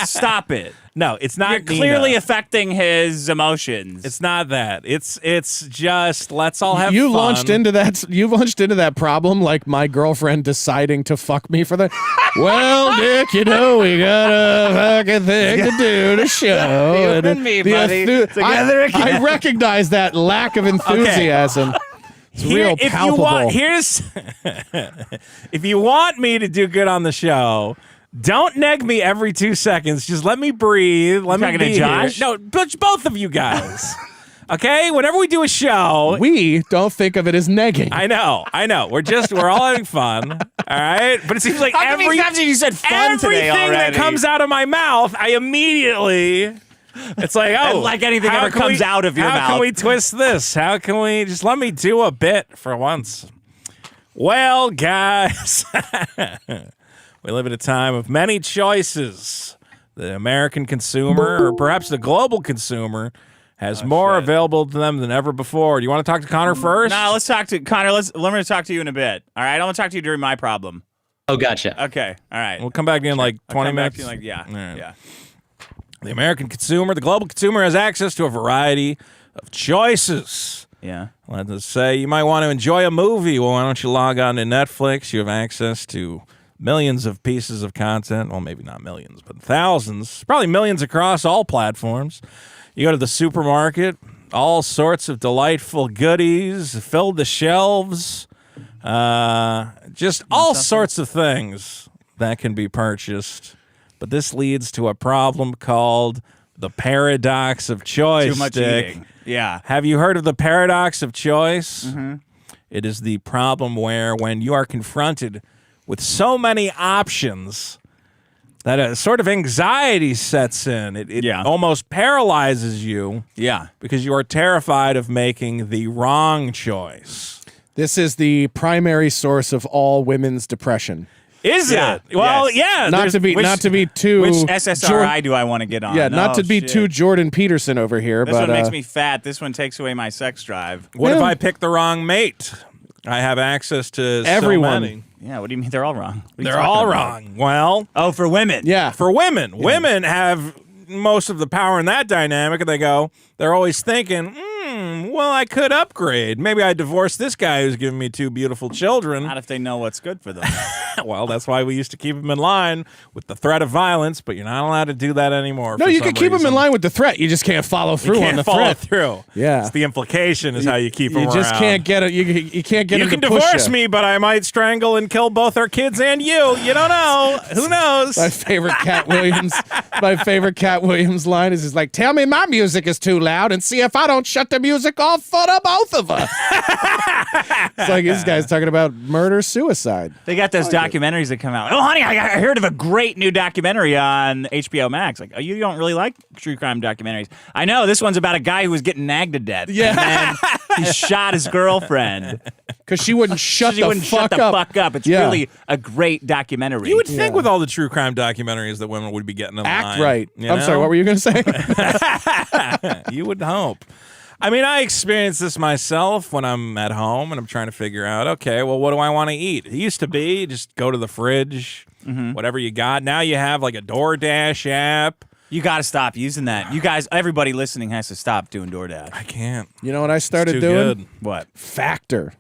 Stop it. No, it's not. You're Nina. clearly affecting his emotions. It's not that. It's just let's all have You fun. launched into that. You launched into that problem like my girlfriend deciding to fuck me for the. Well, Dick, you know we got a fucking thing to do to show. You and me, buddy, together again. I recognize that lack of enthusiasm. It's real if palpable. you want, here's if you want me to do good on the show, don't neg me every 2 seconds. Just let me breathe. Let me talking be to Josh? here. No, but both of you guys. Okay, whenever we do a show, We don't think of it as negging. I know. We're all having fun. All right, but it seems like How come you said fun today everything that already? comes out of my mouth, I immediately. It's like, oh, Like anything how ever can comes out of your How mouth. can we twist this? How can we just let me do a bit for once? Well, guys, we live in a time of many choices. The American consumer, or perhaps the global consumer, has more shit. available to them than ever before. Do you want to talk to Connor first? No, let's talk to Connor. Let me talk to you in a bit. All right, I want to talk to you during my problem. Oh, gotcha. Okay, all right. We'll come back in like I'll 20 come back minutes. to you like, yeah, All right. yeah. The American consumer, the global consumer, has access to a variety of choices. Yeah. Let's say you might want to enjoy a movie. Well, why don't you log on to Netflix? You have access to millions of pieces of content. Well, maybe not millions, but thousands. Probably millions across all platforms. You go to the supermarket, all sorts of delightful goodies filled the shelves. Just all sorts of things that can be purchased. But this leads to a problem called the paradox of choice. Too much Dick. eating. Yeah. Have you heard of the paradox of choice? Mm-hmm. It is the problem where when you are confronted with so many options that a sort of anxiety sets in. It Yeah. almost paralyzes you Yeah. because you are terrified of making the wrong choice. This is the primary source of all women's depression. Is Yeah. it? Well, Yes. yeah. Not there's- to be too. Which SSRI do I want to get on? Yeah, not Oh, to be shit. too Jordan Peterson over here, This but one makes me fat. This one takes away my sex drive. What if Yeah. I pick the wrong mate? I have access to Everyone. So many. Yeah, what do you mean? They're all wrong. What are you They're talking all about? wrong. Well, Oh, for women. yeah. for women have most of the power in that dynamic, and they're always thinking, well, I could upgrade. Maybe I divorce this guy who's giving me 2 beautiful children. Not if they know what's good for them. Well, that's why we used to keep them in line with the threat of violence, but you're not allowed to do that anymore. No, you can keep them in line with the threat. You just can't follow through on the threat. Through. Yeah. It's the implication is how you keep them around. You just can't get it. You can't get You him can to push divorce you. me, but I might strangle and kill both our kids and you. You don't know. Who knows? My favorite Cat Williams. My favorite Cat Williams line is like, "Tell me my music is too loud, and see if I don't shut the music off for the both of us." It's like this guy's talking about murder suicide. They got those documentaries that come out. Oh, honey, I heard of a great new documentary on HBO Max. Like, oh, you don't really like true crime documentaries. I know. This one's about a guy who was getting nagged to death. Yeah. And then he shot his girlfriend. Because she wouldn't shut She the wouldn't fuck shut the up. fuck up. It's really a great documentary. You would think with all the true crime documentaries that women would be getting in Act line. right. You I'm know? sorry, what were you going to say? You would hope. I mean, I experience this myself when I'm at home and I'm trying to figure out, okay, well, what do I want to eat? It used to be just go to the fridge, whatever you got. Now you have like a DoorDash app. You got to stop using that. You guys, everybody listening has to stop doing DoorDash. I can't. You know what I started It's too doing? good. What? Factor.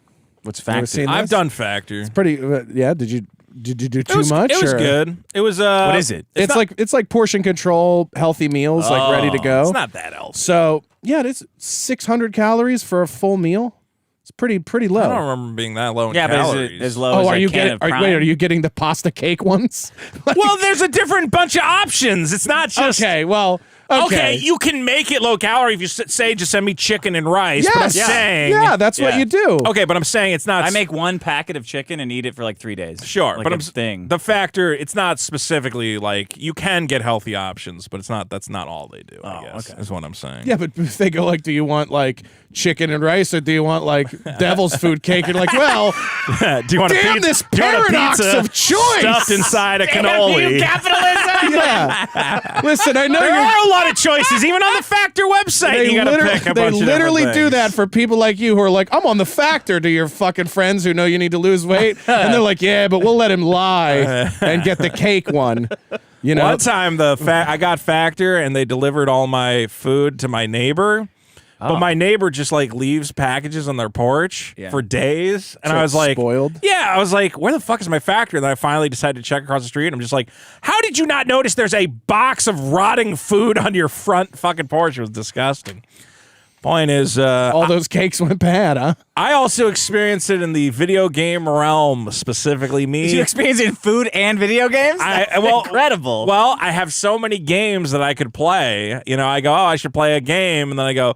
What's Ever Factor? seen I've this? done Factor. Pretty. Yeah. Did you do too much? It was or- good. It was. What is it? It's like portion control, healthy meals, like ready to go. It's not that else. So yeah, it's 600 calories for a full meal. It's pretty low. I don't remember being that low in Yeah, calories. but is it as low as are a you can getting? of Prime? Wait, are you getting the pasta cake ones? Well, there's a different bunch of options. It's not just Okay, well, okay. you can make it low calorie if you say just send me chicken and rice. Yes. But I'm saying, yeah, that's what Yeah. you do. okay, but I'm saying it's not. I make one packet of chicken and eat it for like 3 days. Sure, like but a I'm thing. the Factor. It's not specifically like you can get healthy options, but it's not. That's not all they do. I guess okay. is what I'm saying. Yeah, but if they go like, do you want like chicken and rice, or do you want like devil's food cake? You're like, well, Do you want damn a pizza? this do you want a paradox pizza of choice. stuffed inside a cannoli? Capitalism! Yeah. Listen, I know There you're. are a lot of choices, even on the Factor website. You got to pick a they bunch of literally different do things. that for people like you who are like, I'm on the Factor to your fucking friends who know you need to lose weight. And they're like, yeah, but we'll let him lie and get the cake one. You know? One time, I got Factor, and they delivered all my food to my neighbor. But my neighbor just like leaves packages on their porch for days, and So I was it's like, spoiled? Yeah, I was like, where the fuck is my Factor? And then I finally decided to check across the street, and I'm just like, how did you not notice there's a box of rotting food on your front fucking porch? It was disgusting. Point is, all those cakes went bad, huh? I also experienced it in the video game realm, specifically me. You experiencing food and video games? That's incredible. Well, I have so many games that I could play. You know, I go, oh, I should play a game, and then I go,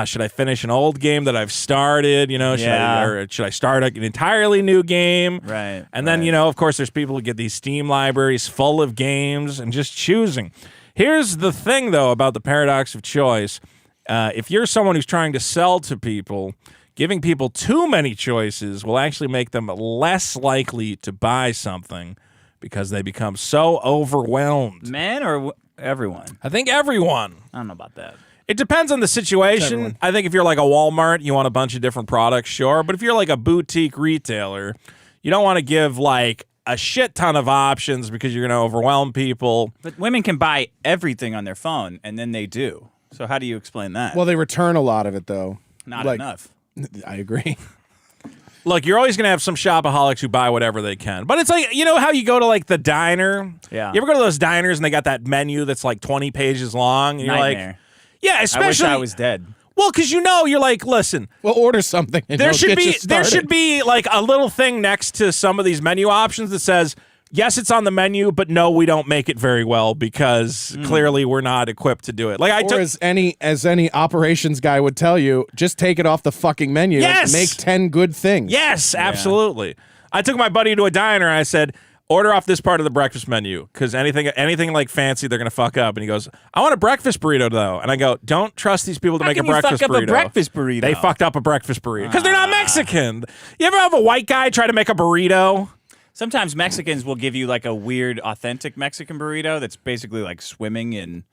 should I finish an old game that I've started? You know, should I start an entirely new game? Right. And then, you know, of course, there's people who get these Steam libraries full of games and just choosing. Here's the thing, though, about the paradox of choice. If you're someone who's trying to sell to people, giving people too many choices will actually make them less likely to buy something because they become so overwhelmed. Men or everyone? I think everyone. I don't know about that. It depends on the situation. I think if you're like a Walmart, you want a bunch of different products, sure. But if you're like a boutique retailer, you don't want to give like a shit ton of options because you're going to overwhelm people. But women can buy everything on their phone, and then they do. So how do you explain that? Well, they return a lot of it, though. Not enough. I agree. Look, you're always going to have some shopaholics who buy whatever they can. But it's like, you know how you go to like the diner? Yeah. You ever go to those diners and they got that menu that's like 20 pages long? And you're Nightmare. like, yeah, I especially. wish I was dead. Well, because you know, you're like, listen, Well, order something. And there it'll should get you be there started. should be like a little thing next to some of these menu options that says, yes, it's on the menu, but no, we don't make it very well because clearly we're not equipped to do it. Like I Or took. as any operations guy would tell you, just take it off the fucking menu. Yes! Make 10 good things. Yes, absolutely. I took my buddy to a diner and I said, order off this part of the breakfast menu because anything like fancy, they're gonna fuck up. And he goes, I want a breakfast burrito though. And I go, don't trust these people to How make a can you breakfast fuck up burrito. a breakfast burrito? They fucked up a breakfast burrito because they're not Mexican. You ever have a white guy try to make a burrito? Sometimes Mexicans will give you like a weird, authentic Mexican burrito that's basically like swimming in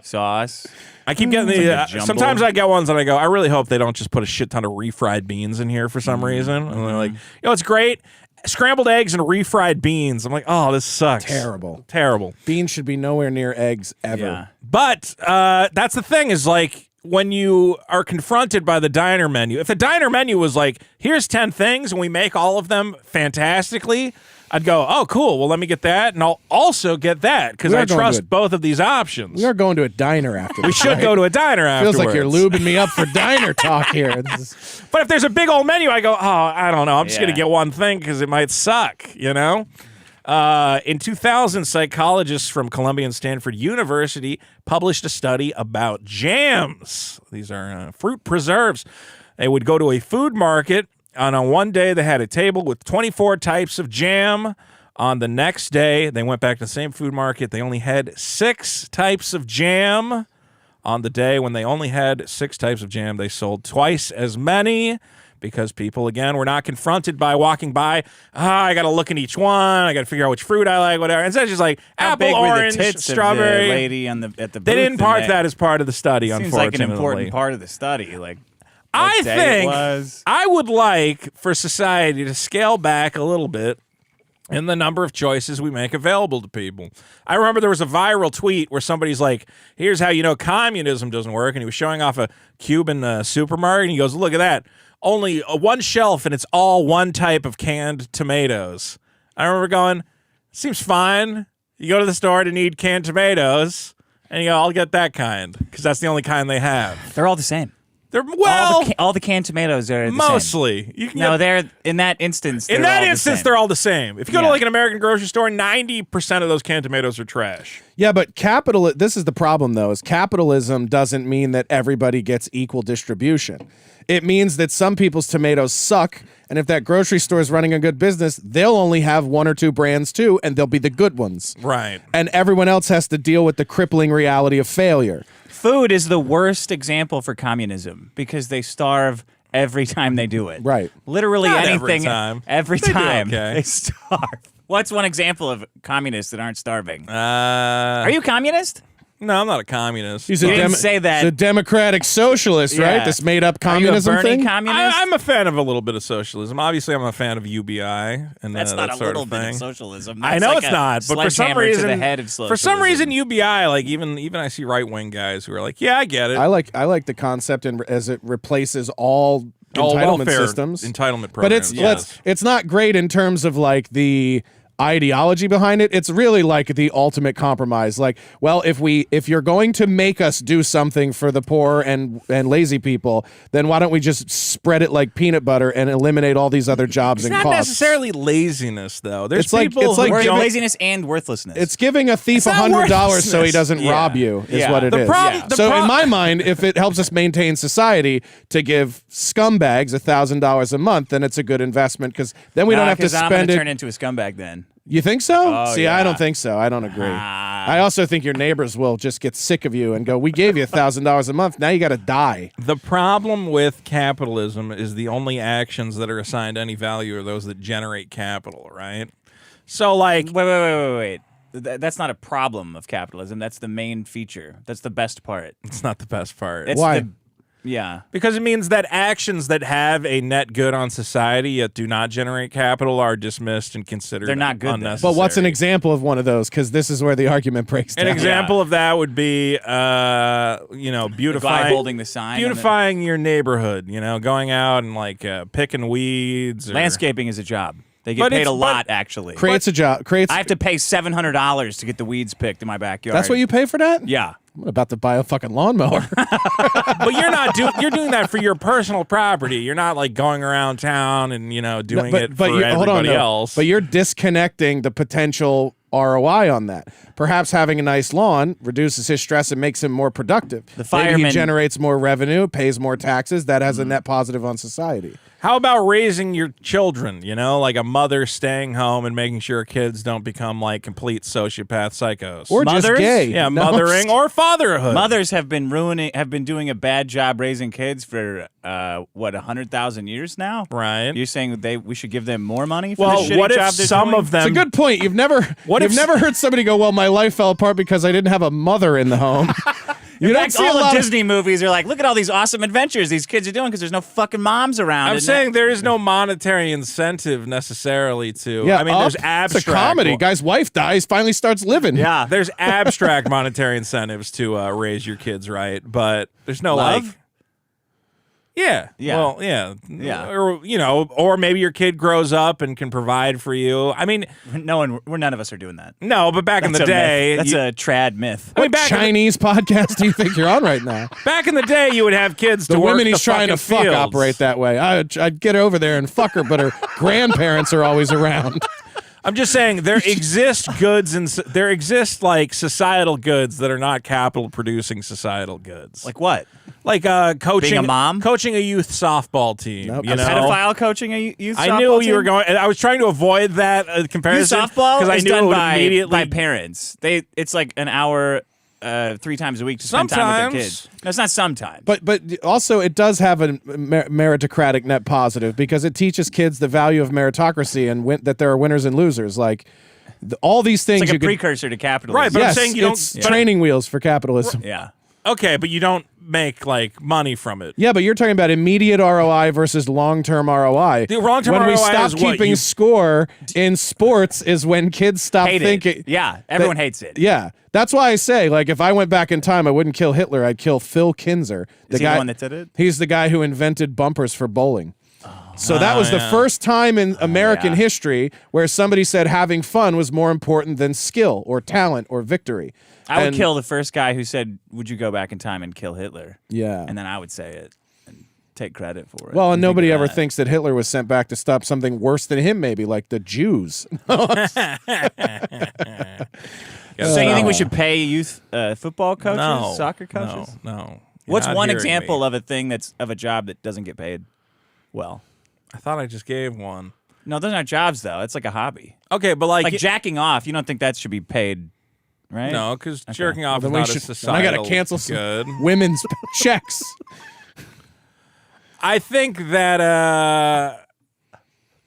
sauce. I keep getting like a jumble. sometimes I get ones and I go, I really hope they don't just put a shit ton of refried beans in here for some reason. And they're like, it's great. Scrambled eggs and refried beans. I'm like, oh, this sucks. Terrible. Terrible. Beans should be nowhere near eggs ever. Yeah. But that's the thing is like when you are confronted by the diner menu, if the diner menu was like, here's 10 things and we make all of them fantastically, I'd go, oh, cool. Well, let me get that, and I'll also get that because I trust both of these options. We are going to a diner after this. We should go to a diner afterwards. Feels like you're lubing me up for diner talk here. But if there's a big old menu, I go, oh, I don't know. I'm just going to get one thing because it might suck, you know? In 2000, psychologists from Columbia and Stanford University published a study about jams. These are fruit preserves. They would go to a food market, and on one day they had a table with 24 types of jam. On the next day, they went back to the same food market. They only had 6 types of jam. On the day when they only had 6 types of jam, they sold twice as many. Because people, again, were not confronted by walking by. I got to look at each one. I got to figure out which fruit I like, whatever. Instead, it's just like How apple, big were orange, the tits strawberry. Of the lady on the at the booth. They didn't part that as part of the study, Seems unfortunately. like an important part of the study. Like, I what day think it was. I would like for society to scale back a little bit in the number of choices we make available to people. I remember there was a viral tweet where somebody's like, here's how you know communism doesn't work. And he was showing off a Cuban supermarket. And he goes, look at that. Only one shelf, and it's all one type of canned tomatoes. I remember going, seems fine. You go to the store to need canned tomatoes, and you go, I'll get that kind, because that's the only kind they have. They're all the same. They're, well, all the canned tomatoes are the mostly. same. You can No, get, they're in that instance. in that instance, they're all the same. If you go to Yeah. like an American grocery store, 90% of those canned tomatoes are trash. Yeah, but this is the problem, though, is capitalism doesn't mean that everybody gets equal distribution. It means that some people's tomatoes suck, and if that grocery store is running a good business, they'll only have 1 or 2 brands, too, and they'll be the good ones. Right. And everyone else has to deal with the crippling reality of failure. Food is the worst example for communism because they starve every time they do it. Right. Literally Not anything. every time. They do time okay. they starve. What's one example of communists that aren't starving? Are Are you communist? No, I'm not a communist. He's You didn't say that. He's a democratic socialist, right? Yeah. This made-up Are you a communism Bernie thing? communist? I'm a fan of a little bit of socialism. Obviously, I'm a fan of UBI and That's that not a sort little of bit thing. of socialism. I That's know like it's a not, but for some sledgehammer to reason, the head of for some socialism. reason, UBI, like even I see right wing guys who are like, yeah, I get it. I like the concept as it replaces all All entitlement welfare systems. entitlement But programs. it's not great in terms of like the ideology behind it. It's really like the ultimate compromise. Like, well, if you're going to make us do something for the poor and lazy people, then why don't we just spread it like peanut butter and eliminate all these other jobs It's and not costs? necessarily laziness, though. There's It's like- people it's like who Or don't- laziness and worthlessness. It's giving a thief It's not $100 so he worthlessness. doesn't Yeah. rob you, is Yeah. what it The is. problem- Yeah. the So prob- in my mind, if it helps us maintain society to give scumbags $1,000 a month, then it's a good investment because then we don't have to 'cause I'm spend gonna it. turn into a scumbag then. You think so? Oh, See, I yeah. don't think so. I don't agree. Ah. I also think your neighbors will just get sick of you and go, "We gave you $1,000 a month. Now you got to die." The problem with capitalism is the only actions that are assigned any value are those that generate capital, right? So, like, Wait. That's not a problem of capitalism. That's the main feature. That's the best part. it's not the best part. It's Why? Yeah. Because it means that actions that have a net good on society yet do not generate capital are dismissed and considered They're not good then. unnecessary. But what's an example of one of those? Because this is where the argument breaks An down. example of that would be, beautifying, holding the sign on the- beautifying your neighborhood. Going out and like picking weeds. Or, Landscaping is a job. They get But paid it's- a lot, actually. Creates a job. I have to pay $700 to get the weeds picked in my backyard. That's what you pay for that? Yeah. I'm about to buy a fucking lawnmower. But you're not doing. You're doing that for your personal property. You're not like going around town and doing it for everybody else. But you're disconnecting the potential ROI on that. Perhaps having a nice lawn reduces his stress and makes him more productive. The Maybe fireman- he generates more revenue, pays more taxes. That has a net positive on society. How about raising your children? Like a mother staying home and making sure kids don't become like complete sociopath psychos. Or just Mothers? gay. yeah, No, mothering or fatherhood. Mothers have been doing a bad job raising kids for 100,000 years now. Right. You're saying we should give them more money for Well, the shitty what if job they're some doing? of them? It's a good point. You've never What if- heard somebody go, "Well, my life fell apart because I didn't have a mother in the home." You In don't fact, see a all lot the of- Disney movies are like, look at all these awesome adventures these kids are doing because there's no fucking moms around. I'm And saying there is no monetary incentive necessarily to. Yeah, I mean, there's abstract. It's a comedy. Guy's wife dies, finally starts living. yeah, There's abstract monetary incentives to raise your kids right, but there's no Love? like. Yeah. Yeah. Well, yeah. Yeah. Or or maybe your kid grows up and can provide for you. I mean, none of us are doing that. no, but back in the That's a day, myth. That's a trad myth. I mean, What Chinese podcast do you think you're on right now? back in the day, you would have kids The to work women the he's trying to fucking fuck fields. operate that way. I'd get over there and fuck her, but her grandparents are always around. I'm just saying there exist goods and there exist like societal goods that are not capital producing societal goods. Like what? Like coaching Being a mom? coaching a youth softball team. Nope. You A know? Pedophile coaching a youth I softball knew you were team? going. And I was trying to avoid that comparison Youth softball because I is knew it done would by immediately. parents. It's like an hour 3 times a week to spend time with their kids. No, it's not sometimes. But also it does have a meritocratic net positive because it teaches kids the value of meritocracy and that there are winners and losers. Like all these things it's like you a could, precursor to capitalism. Right, but I'm yes, saying you don't- it's but- training wheels for capitalism. yeah. Okay, but you don't make like money from it. Yeah, but you're talking about immediate ROI versus long-term ROI. The long-term when we ROI stop is what keeping you- score in sports is when kids stop Hate thinking. it. Yeah, everyone hates it. Yeah, that's why I say, like, if I went back in time, I wouldn't kill Hitler. I'd kill Phil Kinzer, Is he the one that did it? He's the guy who invented bumpers for bowling. So that was the first time in American yeah. history where somebody said having fun was more important than skill or talent or victory. I would And- kill the first guy who said, "Would you go back in time and kill Hitler?" Yeah. And then I would say it and take credit for it. Well, and Think nobody of ever that. thinks that Hitler was sent back to stop something worse than him, maybe like the Jews. So you think we should pay youth football coaches, No, soccer coaches? No. What's You're not one hearing example me. of a thing that's of a job that doesn't get paid well? I thought I just gave one. No, those aren't jobs though. It's like a hobby. Okay, but like, Like jacking off, you don't think that should be paid, right? no, because jerking off Then is we not should- a then societal. I gotta cancel some good. women's checks. I think that.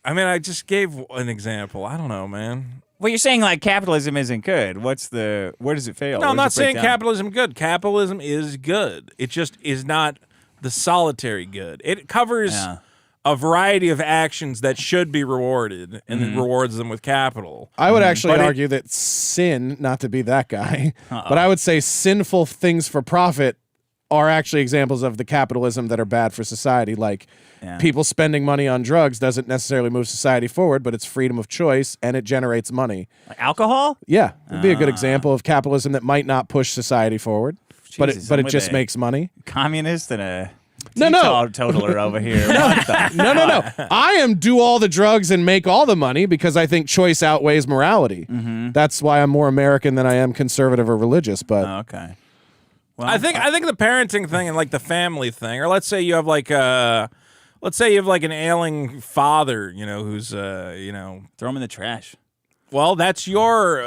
I mean, I just gave an example. I don't know, man. Well, you're saying like capitalism isn't good. Where does it fail? No, I'm Where not does it break saying down? capitalism good. Capitalism is good. It just is not the solitary good. It covers Yeah. a variety of actions that should be rewarded, and Mm-hmm. it rewards them with capital. I would actually But it- argue that sin, not to be that guy, but I would say sinful things for profit are actually examples of the capitalism that are bad for society. Like Yeah. people spending money on drugs doesn't necessarily move society forward, but it's freedom of choice and it generates money. Like alcohol. Yeah, it'd be a good example of capitalism that might not push society forward, but Jesus, it I'm with just it. makes money. Communist and a No. totaler over here. What the No. I am do all the drugs and make all the money because I think choice outweighs morality. That's why I'm more American than I am conservative or religious. But Oh, okay. Well, I think the parenting thing and like the family thing, or let's say you have like an ailing father, who's throw them in the trash. well, that's your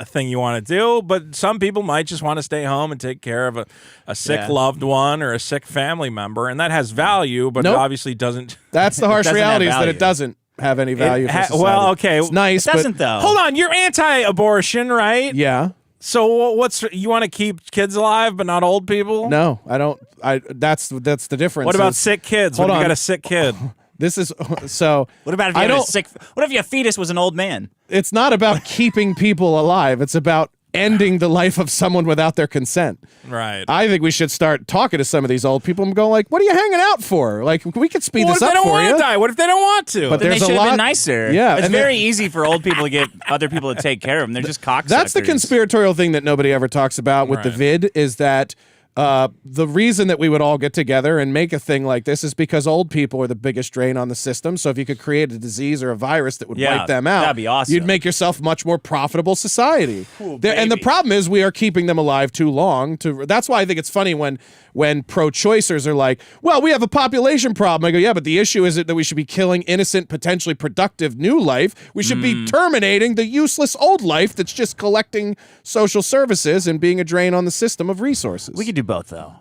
thing you want to do, but some people might just want to stay home and take care of a sick Yeah. loved one or a sick family member, and that has value, but Nope. it obviously doesn't. that's the harsh doesn't have reality is that value. it doesn't have any value. For society. well, okay. it's nice, It doesn't but though. Hold on, you're anti-abortion, right? yeah. So you want to keep kids alive but not old people? No, I don't. That's the difference. What about is- sick kids? Hold What if you on. got a sick kid? This is so. What about if you I had a don't- sick? What if your fetus was an old man? It's not about keeping people alive. It's about ending the life of someone without their consent. Right. I think we should start talking to some of these old people and go like, "What are you hanging out for? Like, we could speed What this if they up don't for want you." to die? What if they don't want to? But Then they there's a should have lot- been nicer. Yeah, it's and very then- easy for old people to get other people to take care of them. They're just cocksuckers. That's the conspiratorial thing that nobody ever talks about with the Right. vid is that the reason that we would all get together and make a thing like this is because old people are the biggest drain on the system. So if you could create a disease or a virus that would Yeah, wipe them out, that'd be awesome. you'd make yourself a much more profitable society. And the baby. problem is we are keeping them alive too long. That's why I think it's funny when pro-choicers are like, well, we have a population problem. I go, yeah, but the issue isn't that we should be killing innocent, potentially productive new life. We should be terminating the useless old life that's just collecting social services and being a drain on the system of resources. We could do both though.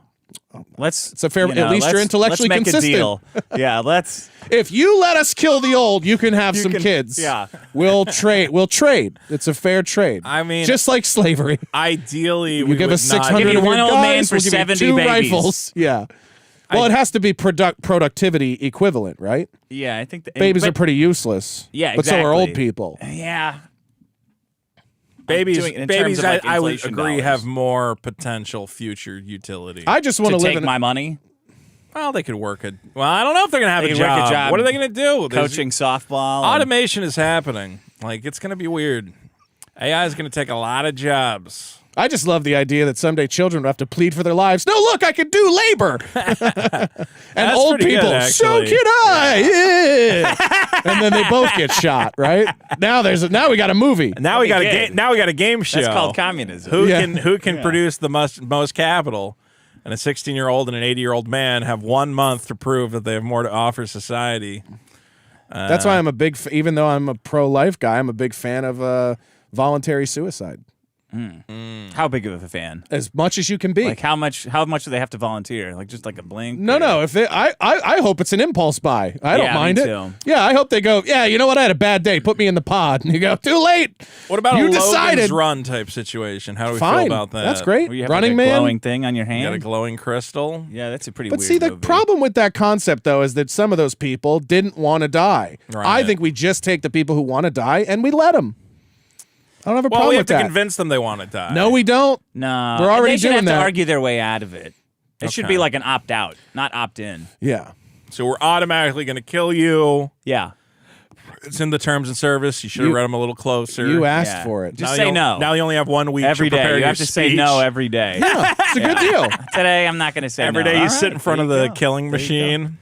It's a fair- at least you're intellectually let's make consistent. A deal. Yeah, let's. If you let us kill the old, you can have some can- kids. Yeah. We'll trade. We'll trade. It's a fair trade. I mean, just like slavery. Ideally, You we give would us 600 Give you of your one old man guys, for we'll give you 70 two babies. rifles. Yeah. Well, it has to be productivity equivalent, right? Yeah, I think Babies are pretty useless. Yeah, but so are old exactly. people. Yeah. Babies, doing it in terms of, like, I would inflation agree, dollars. have more potential future utility. I just want To to live take in. my money, Well, they could work it. Well, I don't know if they're going to have They a could work a job. job What are they going to do? There's- coaching softball. and- Automation is happening. Like, it's going to be weird. AI is going to take a lot of jobs. I just love the idea that someday children would have to plead for their lives. No, look, I can do labor. And That's old pretty good, people, so actually. can I. Yeah. And then they both get shot, right? Now we got a movie. Now we got a good. game. Now we got a game show. That's called communism. Who can produce the most capital? And a 16-year-old and an 80-year-old man have 1 month to prove that they have more to offer society. That's why I'm a big, even though I'm a pro-life guy, I'm a big fan of voluntary suicide. How big of a fan? As much as you can be. Like how much do they have to volunteer? Like just like a blink? No, or- no. If they, I hope it's an impulse buy. I don't Yeah, mind me it. too. Yeah, I hope they go. Yeah, you know what? I had a bad day. Put me in the pod. And you go. Too late. What about You a decided. Logan's Run type situation? How do we Fine. feel about that? That's great. Where you have Running like a man. glowing thing on your You got a hand. glowing crystal. Yeah, that's a pretty But weird see, the movie. problem with that concept, though, is that some of those people didn't want to die. Right. I think we just take the people who want to die and we let them. I don't have a Well, problem we have with to that. convince them they want to die. No, we don't. No, We're already they should doing have that. to argue their way out of it. It should Okay. be like an opt out, not opt in. Yeah. So we're automatically going to kill you. Yeah, It's in the terms and service. You should have You- read them a little closer. You asked Yeah. for it. Just Now say you- no. Now you only have 1 week every to prepare day you your have to say speech. no every day. Yeah, it's a good deal. Today I'm not going to say Every no. day you All sit right, in front of there the you go. killing There you go. machine.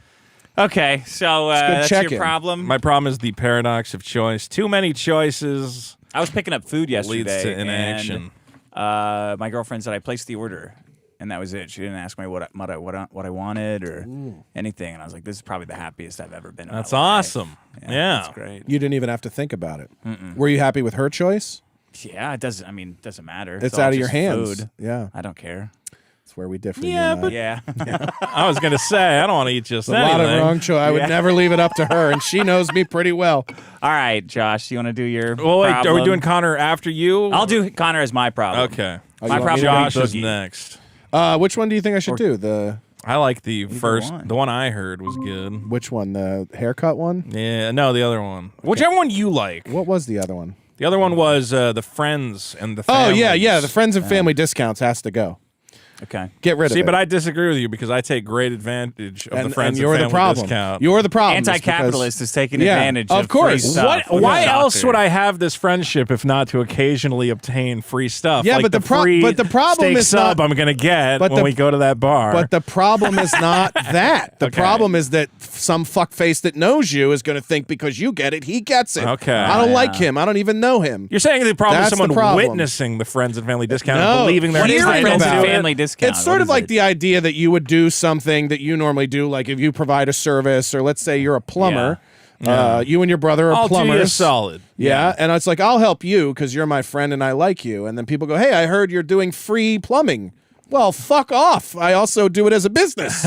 Okay, so good that's check-in. your problem. My problem is the paradox of choice. Too many choices I was picking up food yesterday. leads to inaction. And, my girlfriend said I placed the order, and that was it. She didn't ask me what I wanted or anything, and I was like, "This is probably the happiest I've ever been." in my That's life. awesome. Yeah. that's great. You didn't even have to think about it. Were you happy with her choice? Yeah, it doesn't. I mean, it doesn't matter. It's all out of your just hands. Food. Yeah, I don't care. that's where we differ. Yeah, you and I. Yeah. I was going to say, I don't want to eat just a anything. lot of wrong choice. I would never leave it up to her, and she knows me pretty well. All right, Josh, you want to do your? Well, wait, are we problem? doing Connor after you? I'll do Connor as my problem. Okay. Oh, My you want me problem. to- Josh is Boogie. next. Which one do you think I should do? I like the first. one. The one I heard was good. Which one? The haircut one? Yeah, no, the other one. Whichever one you like. What was the other one? The other one was the friends and the Oh families. yeah. The friends and family discounts has to go. Okay. Get rid of See, it. but I disagree with you because I take great advantage of the and friends you're and the family problem. discount. You're the problem. is Anti-capitalist because- is taking Yeah, advantage of of course. free stuff. What? with Why a else doctor. would I have this friendship if not to occasionally obtain free stuff? Yeah, like but the free but the problem steak is sub not- I'm going to get but when the- we go to that bar. But the problem is not that. The Okay. problem is that some fuckface that knows you is going to think because you get it, he gets it. Okay. I don't Yeah. like him. I don't even know him. You're saying the problem is That's the someone problem. witnessing the friends and family discount No. and believing they're What is entitled friends about and to it? family discount? It's sort What of is like it? the idea that you would do something that you normally do, like if you provide a service, or let's say you're a plumber. You and your brother are I'll do you a plumbers. solid. Yeah, and it's like, I'll help you because you're my friend and I like you. And then people go, hey, I heard you're doing free plumbing. Well, fuck off. I also do it as a business.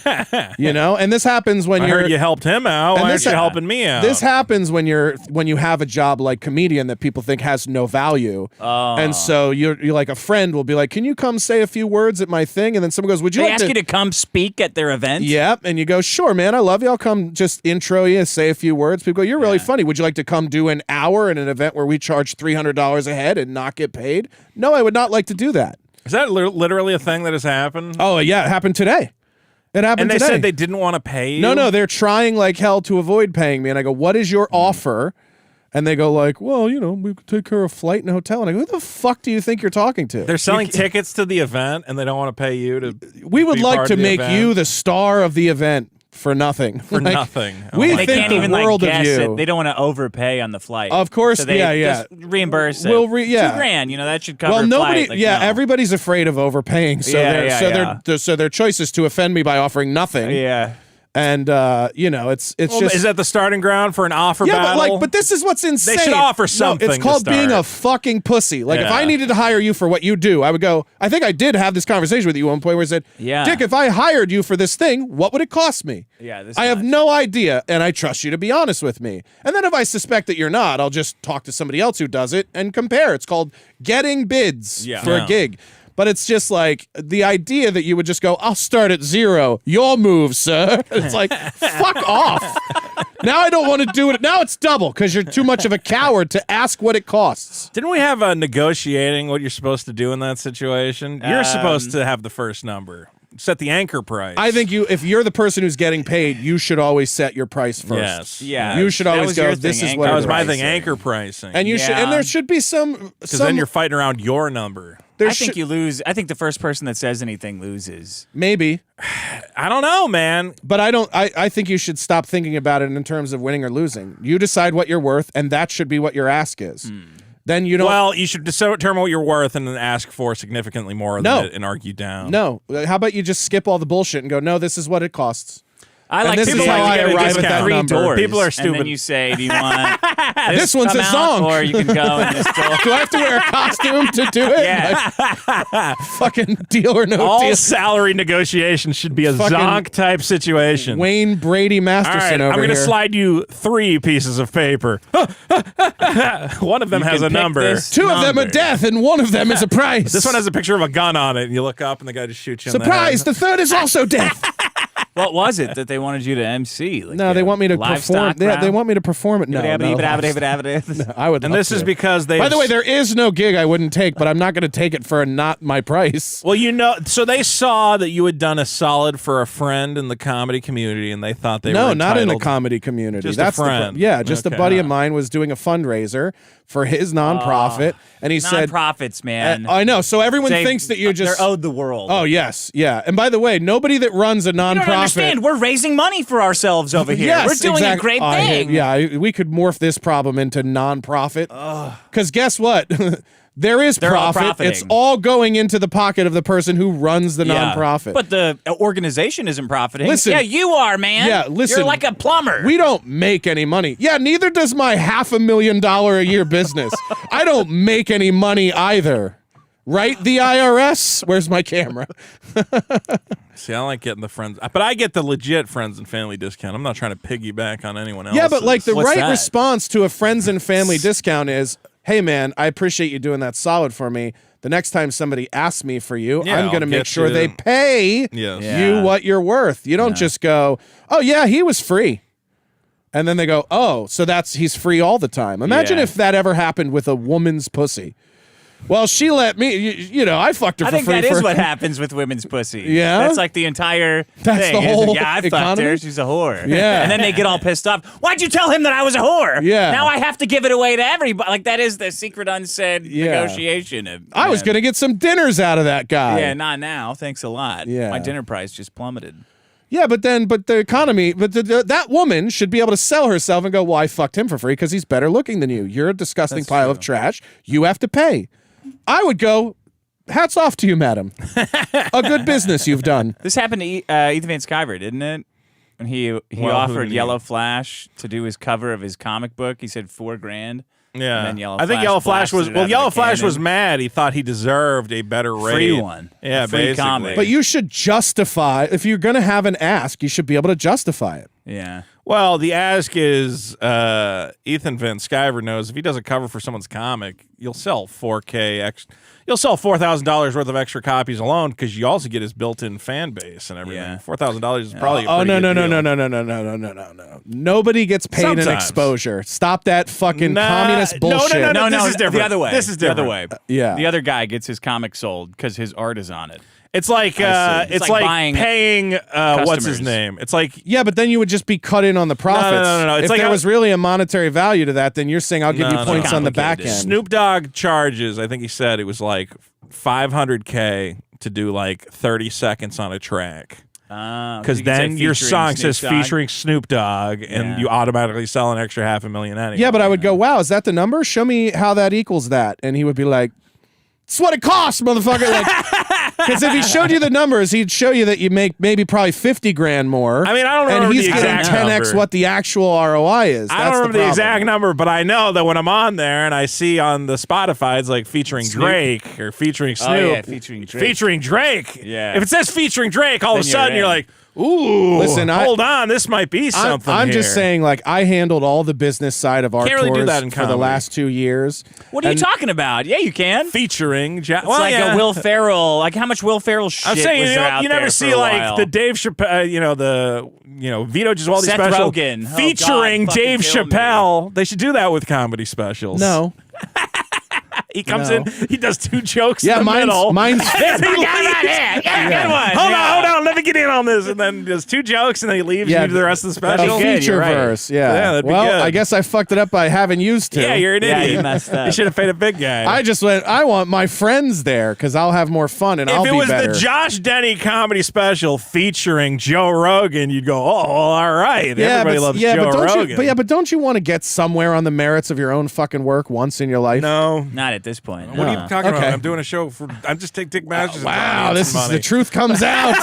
And this happens when I you're heard you helped him out. and Why this aren't you ha- helping me out? This happens when you have a job like comedian that people think has no value. And so you're like, a friend will be like, can you come say a few words at my thing? And then someone goes, would you They like ask you to come speak at their event. Yep. And you go, sure, man, I love you. I'll come just intro you, say a few words. People go, you're really funny. Would you like to come do an hour in an event where we charge $300 a head and not get paid? No, I would not like to do that. Is that literally a thing that has happened? Oh, yeah, it happened today. It happened and they today. said they didn't want to pay you? No, they're trying like hell to avoid paying me. And I go, what is your offer? And they go like, well, we could take care of flight and hotel. And I go, who the fuck do you think you're talking to? They're selling tickets to the event and they don't want to pay you to We would be like part to of the make event? you the star of the event for nothing. For nothing. Oh We my They think can't the even world like of guess you. it. They don't want to overpay on the flight. Of course, so they yeah. just reimburse it. We'll yeah. $2,000. That should cover. Well, nobody. flight. Like, yeah, no. everybody's afraid of overpaying. So Yeah, their choice is to offend me by offering nothing. Yeah. And it's just. Is that the starting ground for an offer battle? But this is what's insane. They should offer something. No, it's called to being start. a fucking pussy. Like if Yeah. I needed to hire you for what you do, I would go. I think I did have this conversation with you at one point where I said, Yeah. Dick, if I hired you for this thing, what would it cost me? Yeah, this I have much. no idea, and I trust you to be honest with me. And then if I suspect that you're not, I'll just talk to somebody else who does it and compare. It's called getting bids for Yeah. a gig. But it's just like the idea that you would just go, I'll start at 0. Your move, sir. It's like, fuck off. Now I don't want to do it. Now it's double because you're too much of a coward to ask what it costs. Didn't we have a negotiating what you're supposed to do in that situation? You're supposed to have the first number. Set the anchor price. I think if you're the person who's getting paid, you should always set your price first. Yes. Yeah. You should That always was go, your this thing, is what That it was is. my thing, pricing. anchor pricing. And you should, and there should be some. Because then you're fighting around your number. I think you lose. I think the first person that says anything loses. Maybe. I don't know, man. But I think you should stop thinking about it in terms of winning or losing. You decide what you're worth, and that should be what your ask is. Then you don't. Well, you should determine what you're worth and then ask for significantly more than it and argue down. No. How about you just skip all the bullshit and go, no, this is what it costs. I like this to is be how like, I you gotta arrive give at that 3 number. doors. People are And stupid. then you say, do you want This one's a amount, song. or you can go in this door. Do I have to wear a costume to do it? Yeah. Like, fucking deal or no All deal. salary negotiations should be a Fucking zonk type situation. Wayne Brady All Masterson right, over I'm going to here. slide you 3 pieces of paper. One of them You has can a pick number. this 2 of them are number. death, and 1 of them is a price. This one has a picture of a gun on it, and you look up, and the guy just shoots you in Surprise! the The 3rd is also death. What was it that they wanted you to MC? Like No, they want me to livestock perform. Yeah, they round? want me to perform it. No, Abba-dabba, no. abba-dabba-dabba-dabba. I would. And love this to. is because they. By the way, there is no gig I wouldn't take, but I'm not going to take it for not my price. Well, so they saw that you had done a solid for a friend in the comedy community, and they thought they were No, not in the entitled- comedy community. Just a That's friend. just Okay. a buddy of mine was doing a fundraiser for his nonprofit, and he said, Non-profits, man. "I know." So everyone They- thinks that you're just. they're owed the world. Oh yes, yeah. And by the way, nobody that runs a you don't nonprofit. understand. We're raising money for ourselves over here. Yes, We're doing a exactly. great I hate- thing. we could morph this problem into nonprofit. Because guess what? There is They're all profit. profiting. It's all going into the pocket of the person who runs the Yeah. nonprofit. But the organization isn't profiting. Listen. Yeah, you are, man. Yeah, listen. You're like a plumber. We don't make any money. Yeah, neither does my $500,000 a year business. I don't make any money either. Right? The IRS? Where's my camera? See, I like getting the friends, but I get the legit friends and family discount. I'm not trying to piggyback on anyone else. Yeah, but like the What's right that? response to a friends and family discount is, hey man, I appreciate you doing that solid for me. The next time somebody asks me for you, Yeah, I'm going to I'll make get sure you- they pay Yes. Yeah. you what you're worth. You don't just go, oh yeah, he was free. And then they go, oh, so he's free all the time. Imagine Yeah. if that ever happened with a woman's pussy. Well, she let me, I fucked her I for think free. that is for what happens with women's pussy. Yeah? That's like the entire That's thing. the isn't it? whole Yeah, I fucked economy? her. She's a whore. Yeah. And then they get all pissed off. Why'd you tell him that I was a whore? Yeah. Now I have to give it away to everybody. Like, that is the secret unsaid Yeah. negotiation. I was going to get some dinners out of that guy. Yeah, not now. Thanks a lot. Yeah. My dinner price just plummeted. Yeah, but the economy, that woman should be able to sell herself and go, well, I fucked him for free because he's better looking than you. You're a disgusting That's pile true. of trash. You have to pay. I would go, hats off to you, madam. A good business you've done. This happened to Ethan Van Sciver, didn't it? When he Well, who offered did he- Yellow Flash to do his cover of his comic book. He said $4,000. Yeah, And then Yellow I think Flash Yellow Flash was blasted it out of Yellow the Flash was cannon. mad. He thought he deserved a better rate. Free one. Yeah, A free basically. comic. But you should justify, if you're going to have an ask, you should be able to justify it. Yeah. Well, the ask is Ethan Van Sciver knows if he does a cover for someone's comic, you'll sell You'll sell $4,000 worth of extra copies alone because you also get his built-in fan base and everything. Yeah. $4,000 is probably. Oh, a no, pretty no, good no, deal. no. Nobody gets paid in Sometimes. exposure. Stop that fucking Nah, communist no, no, bullshit. no, No, this is different. The other way. This is The other different. way. Yeah. The other guy gets his comic sold because his art is on it. It's like I see. it's It's like like buying paying what's his customers. name? It's like Yeah, but then you would just be cut in on the profits. no. It's if like there how- was really a monetary value to that, then you're saying I'll give you No, points on the back complicated. end. Snoop Dogg charges. I think he said it was like $500K to do like 30 seconds on a track. Because then your song says featuring Snoop Dogg, and Yeah. you automatically sell an extra $500,000 anyway. Yeah, but I would go, wow, is that the number? Show me how that equals that. And he would be like, it's what it costs, motherfucker. Like, Because if he showed you the numbers, he'd show you that you make maybe probably 50 grand more. I mean, I don't and remember he's the getting exact 10x number. what the actual ROI is. I don't remember the exact number, but I know that when I'm on there and I see on the Spotify, it's like featuring Snoop. Drake or featuring Snoop. Oh, yeah, featuring Drake. Featuring Drake. Yeah. If it says featuring Drake, all of a Then sudden you're you're in. like, ooh, Listen, hold on, this might be something I'm just here. saying, like, I handled all the business side of our Can't really do tours that in for the comedy. last 2 years. What are you And- talking about? Yeah, you can. Featuring It's like a Will Ferrell. Like how much Will Ferrell shit I'm saying was you, there know, out you never there see for a like while? the Dave Chappelle, Vito Giswaldi Seth special Rogen. Oh, featuring God, fucking Dave kill me. Chappelle. They should do that with comedy specials. No. He comes No. in, he does 2 jokes Yeah, in the middle. mine's Then he leaves. Good one. Hold on, let me get in on this. And then does 2 jokes and then he leaves and you do the rest of the that'd special. be good. feature you're right. verse. Yeah. Yeah, that'd be well, good. I guess I fucked it up by having used to. Yeah, you're an Yeah, idiot. you messed up. You should have paid a big guy. I just went, I want my friends there because I'll have more fun and I'll if it be was better. the Josh Denny comedy special featuring Joe Rogan, you'd go, oh, well, all right. Everybody loves Joe Rogan. But don't you want to get somewhere on the merits of your own fucking work once in your life? No. Not at this point. What are you talking about? Okay. I'm doing a show for. I'm just take Dick Masterson. Wow, this is money. the truth comes out.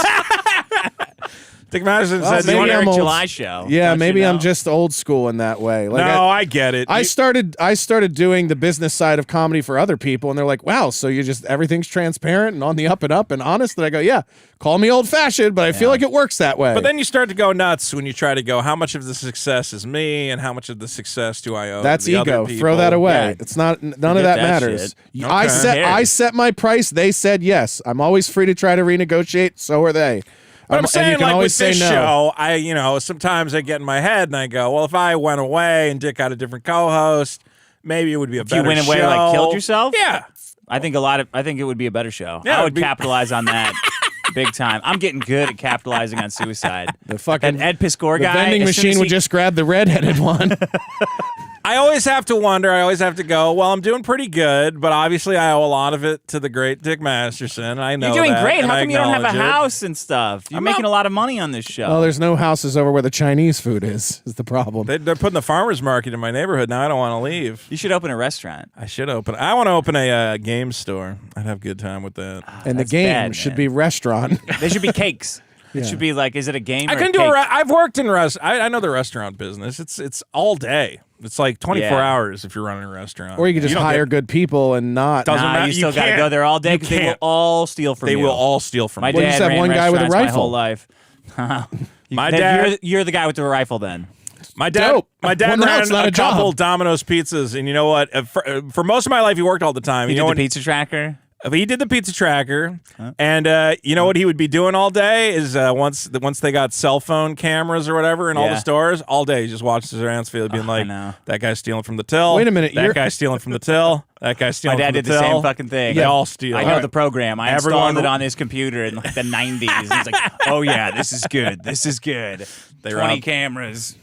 Dick Masterson Well, says, maybe "You want I'm Eric old- July show. Yeah, Don't maybe you I'm know? just old school in that way. Like No, I get it. I You- started doing the business side of comedy for other people, and they're like, "Wow, so you just everything's transparent and on the up and up and honest." And I go, "Yeah, call me old fashioned, but I feel like it works that way." But then you start to go nuts when you try to go, how much of the success is me and how much of the success do I owe that's to the ego. other people? Throw that away. Yeah. It's not none of Forget that that matters. shit. I Okay. I set my price. They said yes. I'm always free to try to renegotiate. So are they. But I'm and saying, you can like, always with say this no. show, sometimes I get in my head and I go, well, if I went away and Dick got a different co-host, maybe it would be a If better you went away, show. like killed yourself? Yeah. I think it would be a better show. Yeah, I it would would be- capitalize on that big time. I'm getting good at capitalizing on suicide. The fucking That Ed Piscor the guy. vending as soon machine as would he- just grab the redheaded one. I always have to wonder. I always have to go, well, I'm doing pretty good, but obviously I owe a lot of it to the great Dick Masterson. I know You're doing that, great. and How I come you don't have a acknowledge it. house and stuff? You're making a lot of money on this show. Well, there's no houses over where the Chinese food is the problem. They're putting the farmer's market in my neighborhood now. I don't want to leave. you should open a restaurant. I should open. I want to open a game store. I'd have a good time with that. And the That's game bad, should man. be restaurant. There should be cakes. Yeah. It should be like, is it a game? I or can a do. cake? I've worked in I know the restaurant business. It's all day. It's like 24 Yeah. hours if you're running a restaurant. Or you could just don't hire get- good people and not. Doesn't Nah, matter. you still got to can't. go there all day You because they will can't. all steal from They you. will all steal from My you. Well, you dad just have ran one guy with a restaurants rifle. my whole life. My Then dad- You're the guy with the rifle then. My dad, Dope. my dad Well, now ran it's not a a job. couple Domino's pizzas, and you know what? For most of my life, he worked all the time. You You know did what? the pizza tracker? He did the pizza tracker, and you know what he would be doing all day is once they got cell phone cameras or whatever in all the Yeah. stores, all day he just watches his hands being like, know. that guy's stealing from the till. Wait a minute, that you're- guy's stealing from the till. That guy's My stealing dad from did the the till. same fucking thing. They all steal. I know the program. I Everyone- installed it on his computer in like the 90s. And it's like, oh yeah, this is good. This is good. They 20 robbed- cameras.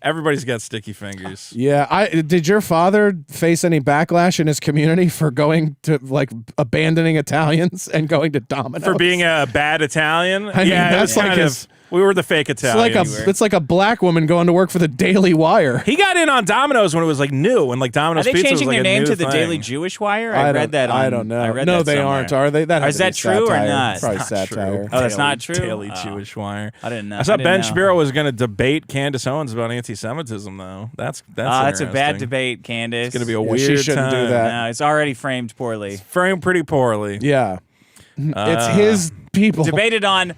Everybody's got sticky fingers. Yeah, did your father face any backlash in his community for going to like abandoning Italians and going to Domino's? For being a bad Italian, I mean, yeah, that's it was like kind his- of. We were the fake it's like Italians. it's like a black woman going to work for the Daily Wire. He got in on Domino's when it was like new, and like Are Domino's they Pizza changing was like their a name new to the thing. Daily Jewish Wire? I read that. I don't know. I read No, that they somewhere. aren't, are they? That Or has is to be that true or satire. not? Probably Not true. satire. Oh, that's not true? Daily Oh. Jewish Wire. I didn't know. I saw I didn't Ben know. Shapiro was going to debate Candace Owens about anti-Semitism, though. That's That's a bad interesting. debate, Candace. It's going to be a Yeah, weird she shouldn't do time. that. No, it's already framed poorly. Framed pretty poorly. Yeah, it's his people. Debated on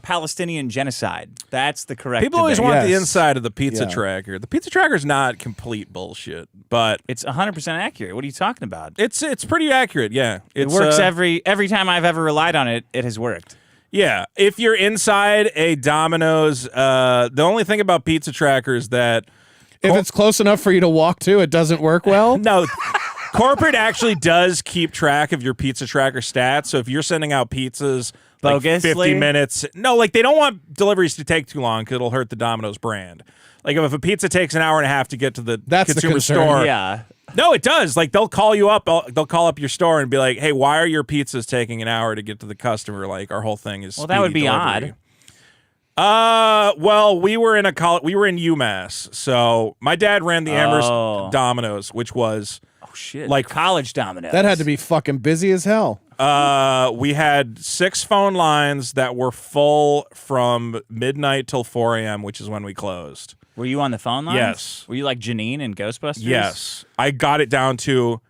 Palestinian genocide. That's the correct People always debate. want the Yes. inside of the pizza Yeah. tracker. The pizza tracker's not complete bullshit, but It's 100% accurate. What are you talking about? it's pretty accurate. Yeah, It works every time I've ever relied on it. It has worked. Yeah, if you're inside a Domino's, the only thing about pizza trackers that If it's close enough for you to walk to, it doesn't work well. no. Corporate actually does keep track of your pizza tracker stats. So if you're sending out pizzas like Bogusly? 50 minutes, no, like they don't want deliveries to take too long because it'll hurt the Domino's brand. Like if a pizza takes an hour and a half to get to the That's the consumer concern. store, Yeah. no, it does. Like they'll call you up, they'll call up your store and be like, "Hey, why are your pizzas taking an hour to get to the customer?" Like our whole thing is Well, that would speedy be delivery. odd. Well, we were in we were in UMass, so my dad ran the Amherst Oh. Domino's, which was Oh shit. Like- college dominoes. That had to be fucking busy as hell. We had 6 phone lines that were full from midnight till 4 a.m., which is when we closed. Were you on the phone lines? Yes. Were you like Janine in Ghostbusters? Yes. I got it down to,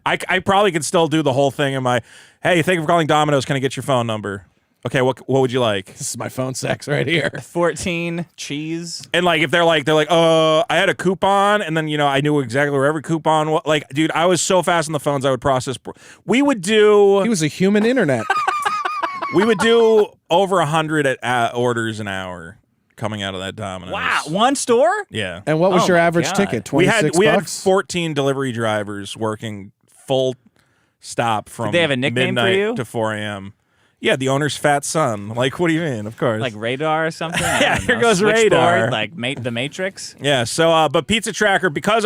I probably could still do the whole thing in my, hey, thank you for calling Domino's. Can I get your phone number? Okay, what would you like? This is my phone sex right here. 14 cheese. And like, if they're like, I had a coupon, and then I knew exactly where every coupon was. Like, dude, I was so fast on the phones, I would process. We would do. He was a human internet. We would do over 100 orders an hour coming out of that Domino's. Wow, one store? Yeah. And what was Oh your my average God. ticket? 26 we had bucks? 14 delivery drivers working full stop from they have a nickname for midnight you? to 4 a.m. Yeah, the owner's fat son. Like, what do you mean? Of course. Like radar or something? Yeah, here goes Switchboard, radar. Like the Matrix? Yeah, so, but Pizza Tracker, because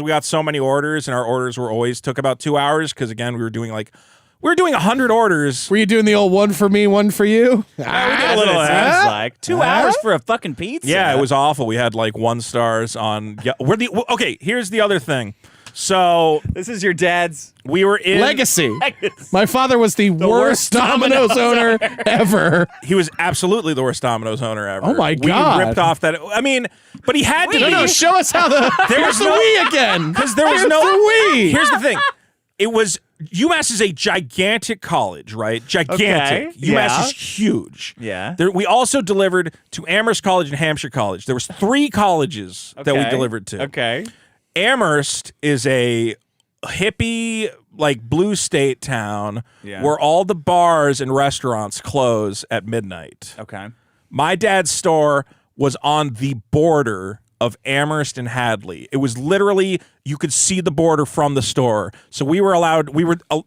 we got so many orders, and our orders took about 2 hours, because again, we were doing 100 orders. Were you doing the old one for me, one for you? we did a That's little what it of that. sounds like. 2 hours for a fucking pizza? Yeah, it was awful. We had like 1 stars on. Yeah, okay, here's the other thing. So This is your dad's we were in Legacy. My father was the worst Domino's owner ever. He was absolutely the worst Domino's owner ever. Oh my God. We ripped off that. I mean, but he had to. No, show us how there's the Wii again. Because there was There's no the Wii. Here's the thing. It was UMass is a gigantic college, right? Gigantic. Okay, UMass yeah. is huge. Yeah. We also delivered to Amherst College and Hampshire College. There was 3 colleges that we Okay. delivered to. Okay. Amherst is a hippie, like blue state town Yeah. where all the bars and restaurants close at midnight. Okay. My dad's store was on the border of Amherst and Hadley. It was literally, you could see the border from the store. So we were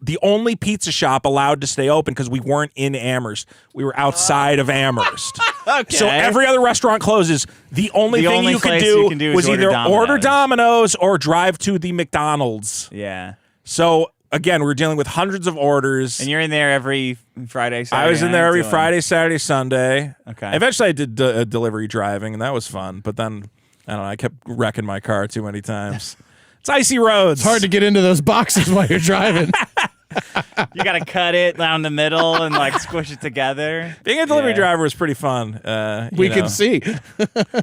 the only pizza shop allowed to stay open because we weren't in Amherst. We were outside of Amherst. Okay. So every other restaurant closes. The only thing only you could place do, you can do is was order either order Domino's. Domino's or drive to the McDonald's. Yeah. So again, we were dealing with hundreds of orders. And you're in there every Friday, Saturday I was in there night every doing- Friday, Saturday, Sunday. Okay. Eventually, I did delivery driving, and that was fun. But then, I don't know, I kept wrecking my car too many times. It's icy roads. It's hard to get into those boxes while you're driving. You got to cut it down the middle and like squish it together. Being a delivery Yeah. driver was pretty fun. We can see.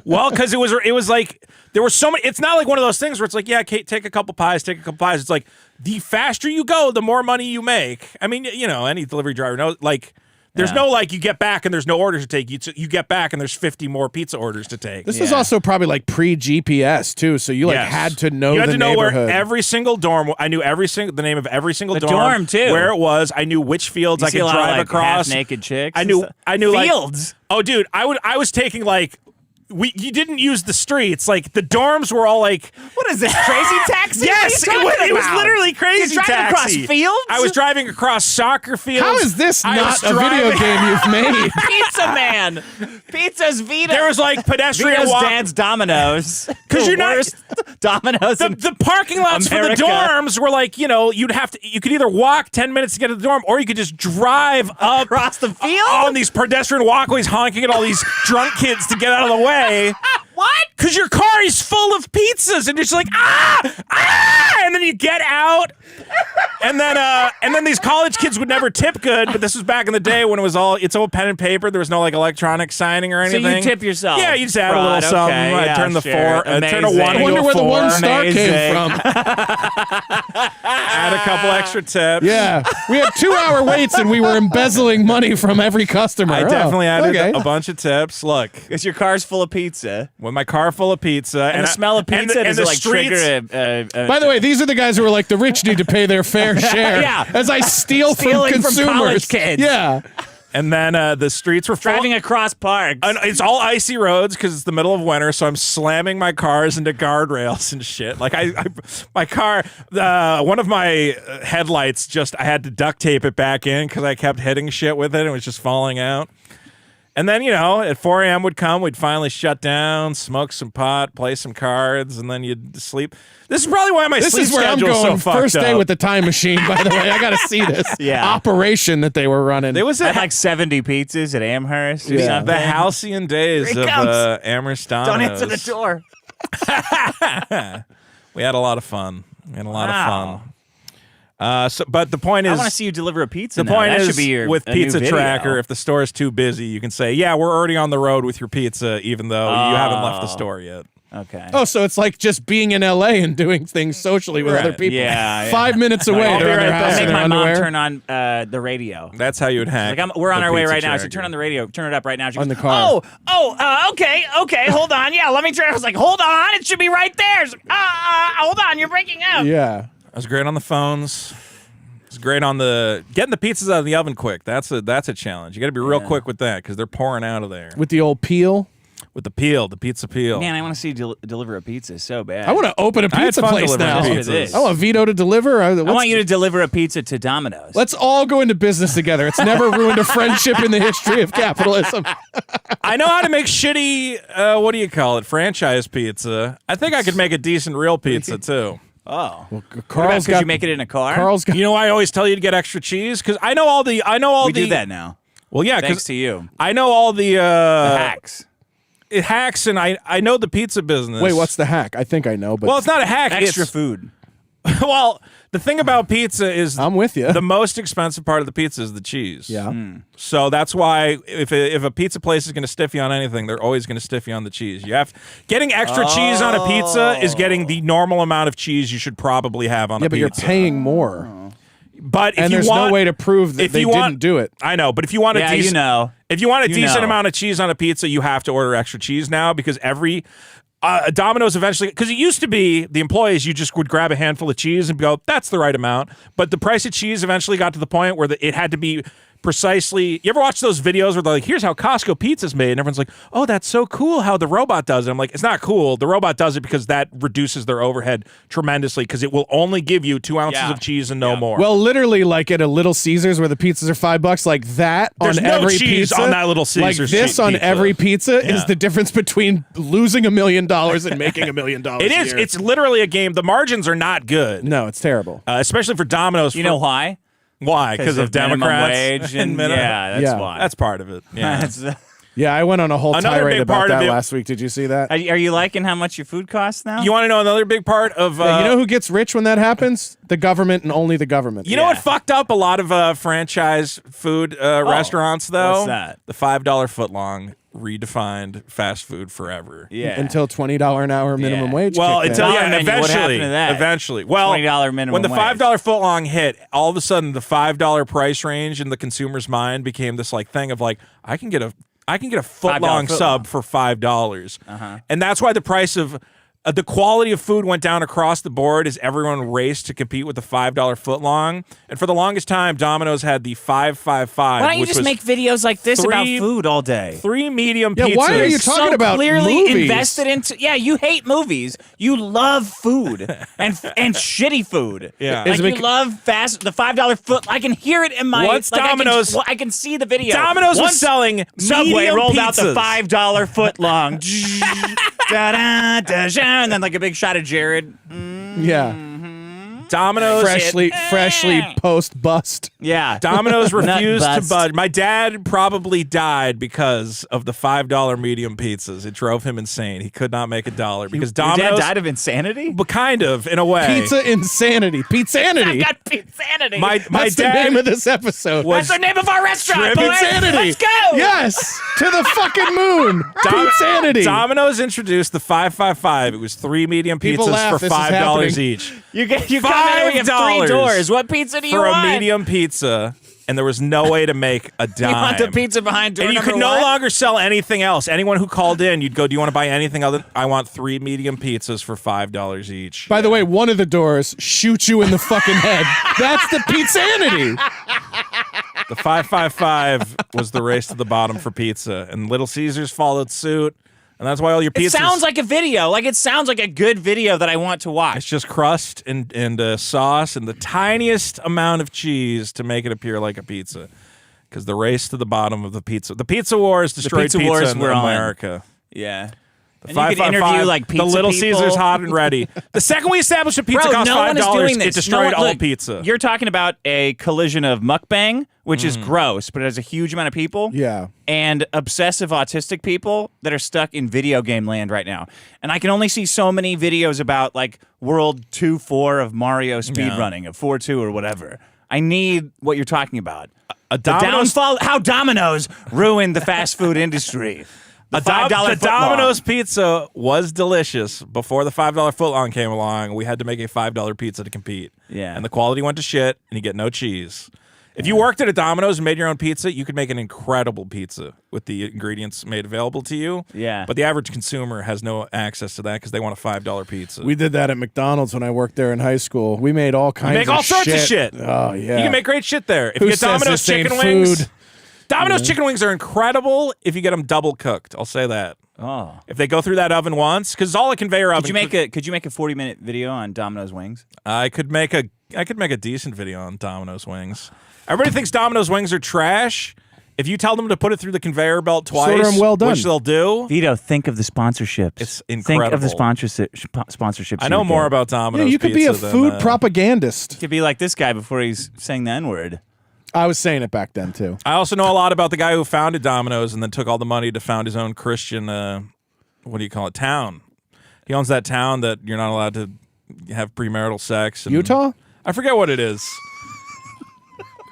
Well, because it was like there were so many. It's not like one of those things where it's like, yeah, Kate, take a couple pies. It's like the faster you go, the more money you make. I mean, any delivery driver knows. Like, there's Yeah. no like you get back and there's no orders to take. You get back and there's 50 more pizza orders to take. This was Yeah. also probably like pre-GPS too, so you Yes. had to know You had the to know neighborhood. where every single dorm. I knew the name of every single The dorm, dorm, too. where it was. I knew which fields You I see could a lot of, drive like, across. half-naked chicks. I and knew. stuff. I knew Fields. Like, oh, dude, I was taking like. You didn't use the streets. Like the dorms were all like. What is this, crazy taxi? Yes, What are you talking it was about? literally crazy. You're driving taxi. across fields? I was driving across soccer fields. How is this I not was a video driving- game you've made? Pizza Man. Pizza's Vito. There was like pedestrian Vito's walk. dad's Domino's. 'Cause The you're not- worst Domino's. The parking lots America. for the dorms were like, you could either walk 10 minutes to get to the dorm, or you could just drive up across the field. on these pedestrian walkways, honking at all these drunk kids to get out of the way. What? Because your car is full of pizzas, and you're just like, and then you get out, and then these college kids would never tip good. But this was back in the day when it's all pen and paper. There was no like electronic signing or So anything. you tip yourself. Yeah, you just add a Fraud, little something. okay, I'd yeah, turn the sure. turn a Amazing. 1 I into wonder a where the 4. 1 star Amazing. came from. Add a couple extra tips. Yeah, we had 2-hour waits and we were embezzling money from every customer. I Oh, definitely added okay. a bunch of tips. Look, Because your car's full of pizza. with my car full of pizza And the smell of pizza does it like trigger a By the way, these are the guys who are like, the rich need to pay their fair share. Yeah. As I steal from Stealing from consumers. college kids. Yeah. and then the streets were full. driving across parks. And it's all icy roads because it's the middle of winter, so I'm slamming my cars into guardrails and shit. Like my car, one of my headlights I had to duct tape it back in because I kept hitting shit with it and it was just falling out. And then, at 4 a.m. would come, we'd finally shut down, smoke some pot, play some cards, and then you'd sleep. This is probably why my This sleep is where I'm schedule's going. so fucked First day up. with the time machine, by the way. I got to see this Yeah. operation that they were running. It was I had like 70 pizzas at Amherst or Yeah. something. the halcyon days Here he of comes. Amherst Don't Domino's. answer the door. We had a lot of fun. We had a lot of Wow. fun. But the point is, I want to see you deliver a pizza. the point that is should be your, with a new Pizza video. Tracker, if the store is too busy, you can say, "Yeah, we're already on the road with your pizza, even though you haven't left the store yet." Okay. Oh, so it's like just being in LA and doing things socially with other people. Yeah, 5 minutes away, I'll be they're in right their back. house in Make their my mom underwear. turn on the radio. That's how you would hack. Like we're on the our way Pizza right now. I said, Tracker. turn on the radio. Turn it up right now. She On goes, the car. Okay, hold on. Yeah, let me try. I was like, hold on. It should be right there. She's like, hold on. You're breaking up. Yeah. I was great on the phones. It's great on the getting the pizzas out of the oven quick. That's a challenge. You got to be real quick with that because they're pouring out of there With the old peel. with the peel, the pizza peel. Man, I want to see you deliver a pizza so bad. I want to open a I had pizza fun place delivering now. pizzas. I want Vito to deliver. I want you to deliver a pizza to Domino's. Let's all go into business together. It's never ruined a friendship in the history of capitalism. I know how to make shitty. What do you call it? Franchise pizza. I think I could make a decent real pizza too. Oh. Carl's Could got. you make it in a car? Carl's got. You know why I always tell you to get extra cheese? Because I know all the. we do that now. Well, yeah, Thanks because to you. I know all the Hacks. it hacks, and I know the pizza business. Wait, what's the hack? I think I know, but Well, it's not a hack. Extra it's, food. Well, the thing about pizza is I'm with you. the most expensive part of the pizza is the cheese. Yeah. So that's why if a pizza place is going to stiff you on anything, they're always going to stiff you on the cheese. You have getting extra cheese on a pizza is getting the normal amount of cheese you should probably have on a Yeah, but pizza. you're paying more. But if And you there's want, no way to prove that if they you didn't want- do it. I know, but if you want Yeah, a decent, you know. if you want a You decent know. amount of cheese on a pizza, you have to order extra cheese now because every Domino's eventually, because it used to be the employees, you just would grab a handful of cheese and go, that's the right amount. But the price of cheese eventually got to the point where it had to be precisely. You ever watch those videos where they're like, here's how Costco pizza's made, and everyone's like, oh, that's so cool how the robot does it. I'm like, it's not cool. The robot does it because that reduces their overhead tremendously because it will only give you 2 ounces Yeah. of cheese and no more. Well, literally, like at a Little Caesars where the pizzas are $5, like that There's on no every cheese pizza. on that Little Caesars like this on pizza. every pizza is Yeah. the difference between losing $1 million and making $1 million. it is. a year. It's literally a game. The margins are not good, No, it's terrible. especially for Domino's. You know why? why? Because of minimum Democrats wage and minimum- yeah, that's Yeah. why. That's part of it. Yeah. That's- Yeah, I went on a whole Another tirade big about part of that it- last week. Did you see that? Are you liking how much your food costs now? You want to know another big part of? Yeah, you know who gets rich when that happens? The government and only the government. You know what fucked up a lot of franchise food restaurants though? what's that? The $5 footlong redefined fast food forever. yeah. Until $20 an hour minimum Yeah. wage. Well, kicked until in. $1 menu, what happened eventually, to that? eventually. Well, $20 minimum when the wage. $5 footlong hit, all of a sudden the $5 price range in the consumer's mind became this like thing of like I can get a footlong sub for $5, and that's why the price of the quality of food went down across the board as everyone raced to compete with the $5 footlong. And for the longest time, Domino's had the 555. Why don't you which just was make videos like this about 3 food all day? 3 medium Yeah, pizzas. why are you talking so about clearly movies? invested into? Yeah, you hate movies. You love food and shitty food. Yeah. like Is it you bec- love the $5 foot. I can hear it in my. Once like Domino's- I can see the video. Domino's was Once selling Subway medium rolled pizzas. out the $5 foot long. And then like a big shot of Jared. Yeah. Domino's Freshly post bust. Yeah. Domino's Nut refused to bust. budge. My dad probably died because of the $5 medium pizzas. It drove him insane. He could not make $1 because Your dad Domino's, died of insanity. but kind of in a way. Pizza insanity. I Pizzaanity. got insanity. My That's the dad name of this episode. was That's the name of our restaurant. boys. Pizzaanity. Let's go. Yes. To the fucking moon. Pizzaanity. Domino's introduced the 555. It was 3 medium People pizzas laugh. for This is $5 happening. each. You come in, we have $5 3 doors. What pizza do you for want? a medium pizza, and there was no way to make a dime. You want the pizza behind door And you number could no one? longer sell anything else. Anyone who called in, you'd go, do you want to buy anything other? I want 3 medium pizzas for $5 each. By the way, one of the doors shoots you in the fucking head. That's the Pizzaanity. The 555 was the race to the bottom for pizza, and Little Caesars followed suit, and that's why all your pizzas. It sounds like a video. Like it sounds like a good video that I want to it's watch. just crust and sauce and the tiniest amount of cheese to make it appear like a pizza. Because the race to the bottom of the pizza wars destroyed pizza pizza wars in were on. America. Yeah. And you can interview like pizza The Little people. Caesars hot and ready. The second we established a pizza Bro, cost no one is doing $5, this. it destroyed all look, pizza. You're talking about a collision of mukbang, which is gross, but it has a huge amount of people. Yeah. And obsessive autistic people that are stuck in video game land right now. And I can only see so many videos about like World 2-4 of Mario speedrunning, of 4-2 or whatever. I need what you're talking about. The downfall, how Domino's ruined the fast food industry. The $5 The footlong. Domino's pizza was delicious before the $5 footlong came along. We had to make a $5 pizza to compete. Yeah. And the quality went to shit, and you get no cheese. If you worked at a Domino's and made your own pizza, you could make an incredible pizza with the ingredients made available to you. Yeah. But the average consumer has no access to that because they want a $5 pizza. We did that at McDonald's when I worked there in high school. We made all kinds make of all sorts of shit. Oh, yeah. You can make great shit there. If Who you get says Domino's this ain't chicken wings, food? Domino's chicken wings are incredible if you get them double cooked. I'll say that. Oh. If they go through that oven once, because it's all a conveyor oven. Could you make a 40-minute video on Domino's wings? I could make a decent video on Domino's wings. Everybody thinks Domino's wings are trash. If you tell them to put it through the conveyor belt twice, Sort of well done. which they'll do, Vito, think of the sponsorships. It's Think of the incredible. sponsorships. I know you more get. about Domino's. Yeah, you could be a pizza food than, propagandist. You could be like this guy before he's saying the N-word. I was saying it back then, too. I also know a lot about the guy who founded Domino's and then took all the money to found his own Christian, what do you call it, town. He owns that town that you're not allowed to have premarital sex. And Utah? I forget what it is.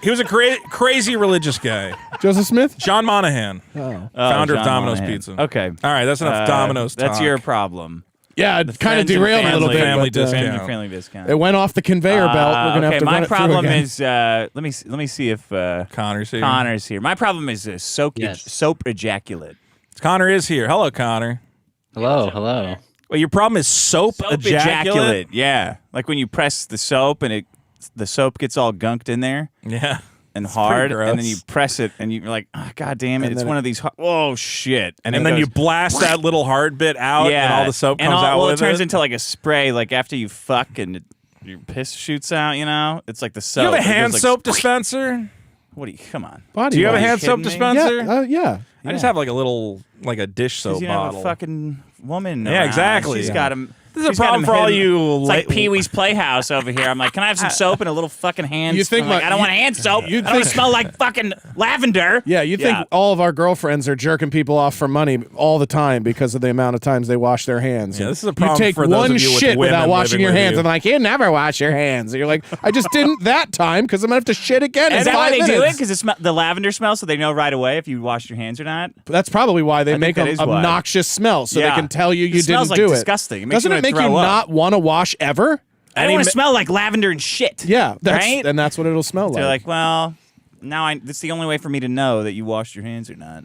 He was a crazy religious guy. Joseph Smith? John Monahan, founder of John Domino's Monahan. Pizza. Okay. All right, that's enough Domino's talk. That's your problem. Yeah, it kind of friends and derailed a little bit. family but, discount. Family friendly discount. It went off the conveyor belt. We're going to have okay, to my run it through problem again. is let me see if Connor's here. Connor's here. My problem is soap ejaculate. Connor is here. Hello, Connor. Hello. Well, your problem is soap ejaculate? Yeah, like when you press the soap and the soap gets all gunked in there Yeah. and pretty hard, and then gross. you press it and you're like, oh, God damn it, And it's then one of these. Oh shit! And it then you goes- blast that little hard bit out, yeah, and all the soap and comes out well, with it turns into like a spray. Like after you fuck and your piss shoots out, you know, it's like the soap. You have a It goes hand like, soap dispenser? What do you? Come on. Body Do you have a wash. hand soap kidding me? dispenser? Yeah. I just have like a little, like a dish soap You have bottle. a fucking woman. Yeah, around. exactly. She's Yeah. got him. This is a problem for all you It's like Pee Wee's Playhouse over here. I'm like, can I have some soap and a little fucking hand? You think I'm like, my- I don't want hand soap. I you'd don't want to think- smell like fucking lavender. Yeah, you think all of our girlfriends are jerking people off for money all the time because of the amount of times they wash their hands. Yeah, And this is a problem You take for those one of you with shit women without washing living your with hands, you. and like, you never wash your hands. And you're like, I just didn't that time because I'm gonna have to shit again. Is in that why 5 they do it? minutes. Because the lavender smell, so they know right away if you washed your hands or not. That's probably why they make that an is why. obnoxious smell, so they Yeah. can tell you It you smells didn't like do disgusting. it. It makes Doesn't you it make wanna you throw up. not want to wash ever? I don't want to smell like lavender and shit. Yeah, that's right? and that's what it'll smell They're like. like, well, now that's the only way for me to know that you washed your hands or not.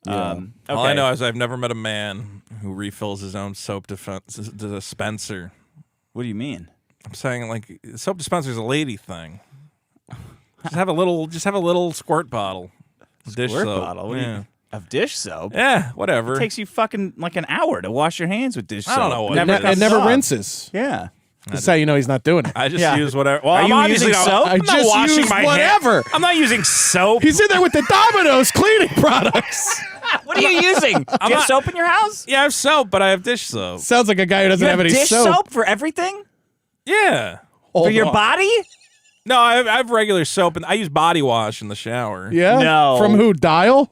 Okay. All I know is I've never met a man who refills his own soap dispenser. What do you mean? I'm saying like soap dispenser is a lady thing. Just have a little squirt bottle. Dish Squirt soap. bottle? What do you- Yeah. Of dish soap? Yeah, whatever. It takes you fucking like an hour to wash your hands with dish soap. I don't know what Never it it is. never comes off. rinses. Yeah. That's how you know he's not doing it. I just Yeah. use whatever. Well, Are I'm you obviously using not- soap? I'm I not just washing used my whatever. hands. I'm not using soap. He's in there with the Domino's cleaning products. What are you using? Do you have not- soap in your house? Yeah, I have soap, but I have dish soap. Sounds like a guy who doesn't You have have any dish soap for everything? Yeah. Hold For your on. body? No, I have regular soap, and I use body wash in the shower. Yeah. No. From who? Dial.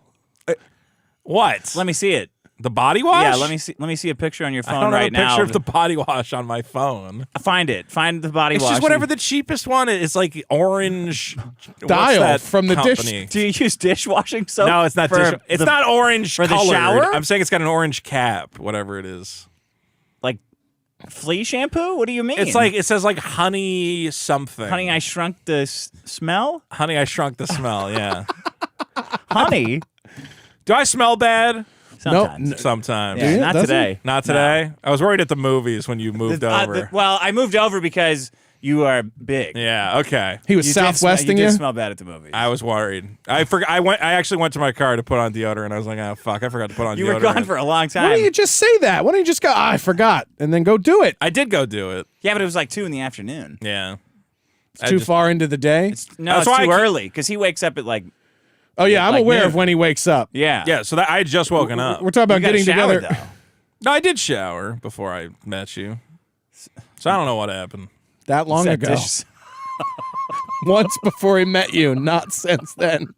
What? Let me see it. The body wash? Yeah, let me see a picture on your I phone don't have right a picture now. of the body wash on my phone. Find it. Find the body It's wash. just whatever the cheapest one is. It's like orange. what's Dial that from the dish- company? Do you use dishwashing soap? No, it's not for dish. It's the- not orange for the colored. shower? I'm saying it's got an orange cap, whatever it is. like flea shampoo? What do you mean? It's like it says like honey something. Honey, I Shrunk the Smell? Honey, I shrunk the smell. Yeah. Honey? Do I smell bad? Sometimes. Sometimes. Yeah, you? not Does today. Not today. I was worried at the movies when you moved over. Well, I moved over because you are big. Yeah. Okay. He was You did southwesting you. you. Did smell bad at the movies. I was worried. I forgot. I actually went to my car to put on deodorant. I was like, oh fuck, I forgot to put on You deodorant. were gone for a long Why time. don't you just say that? Why don't you just go? I forgot, and then go do it. I did go do it. Yeah, but it was like 2 in the afternoon. Yeah. It's too far into the day. No, That's it's why too I keep- early because he wakes up at like Oh yeah, I'm like aware noon. of when he wakes up. yeah. Yeah. So that I had just woken up. We're talking about You gotta getting shower, together. though. No, I did shower before I met you. So I don't know what happened. That long Set ago. dishes. Once before he met you, not since then.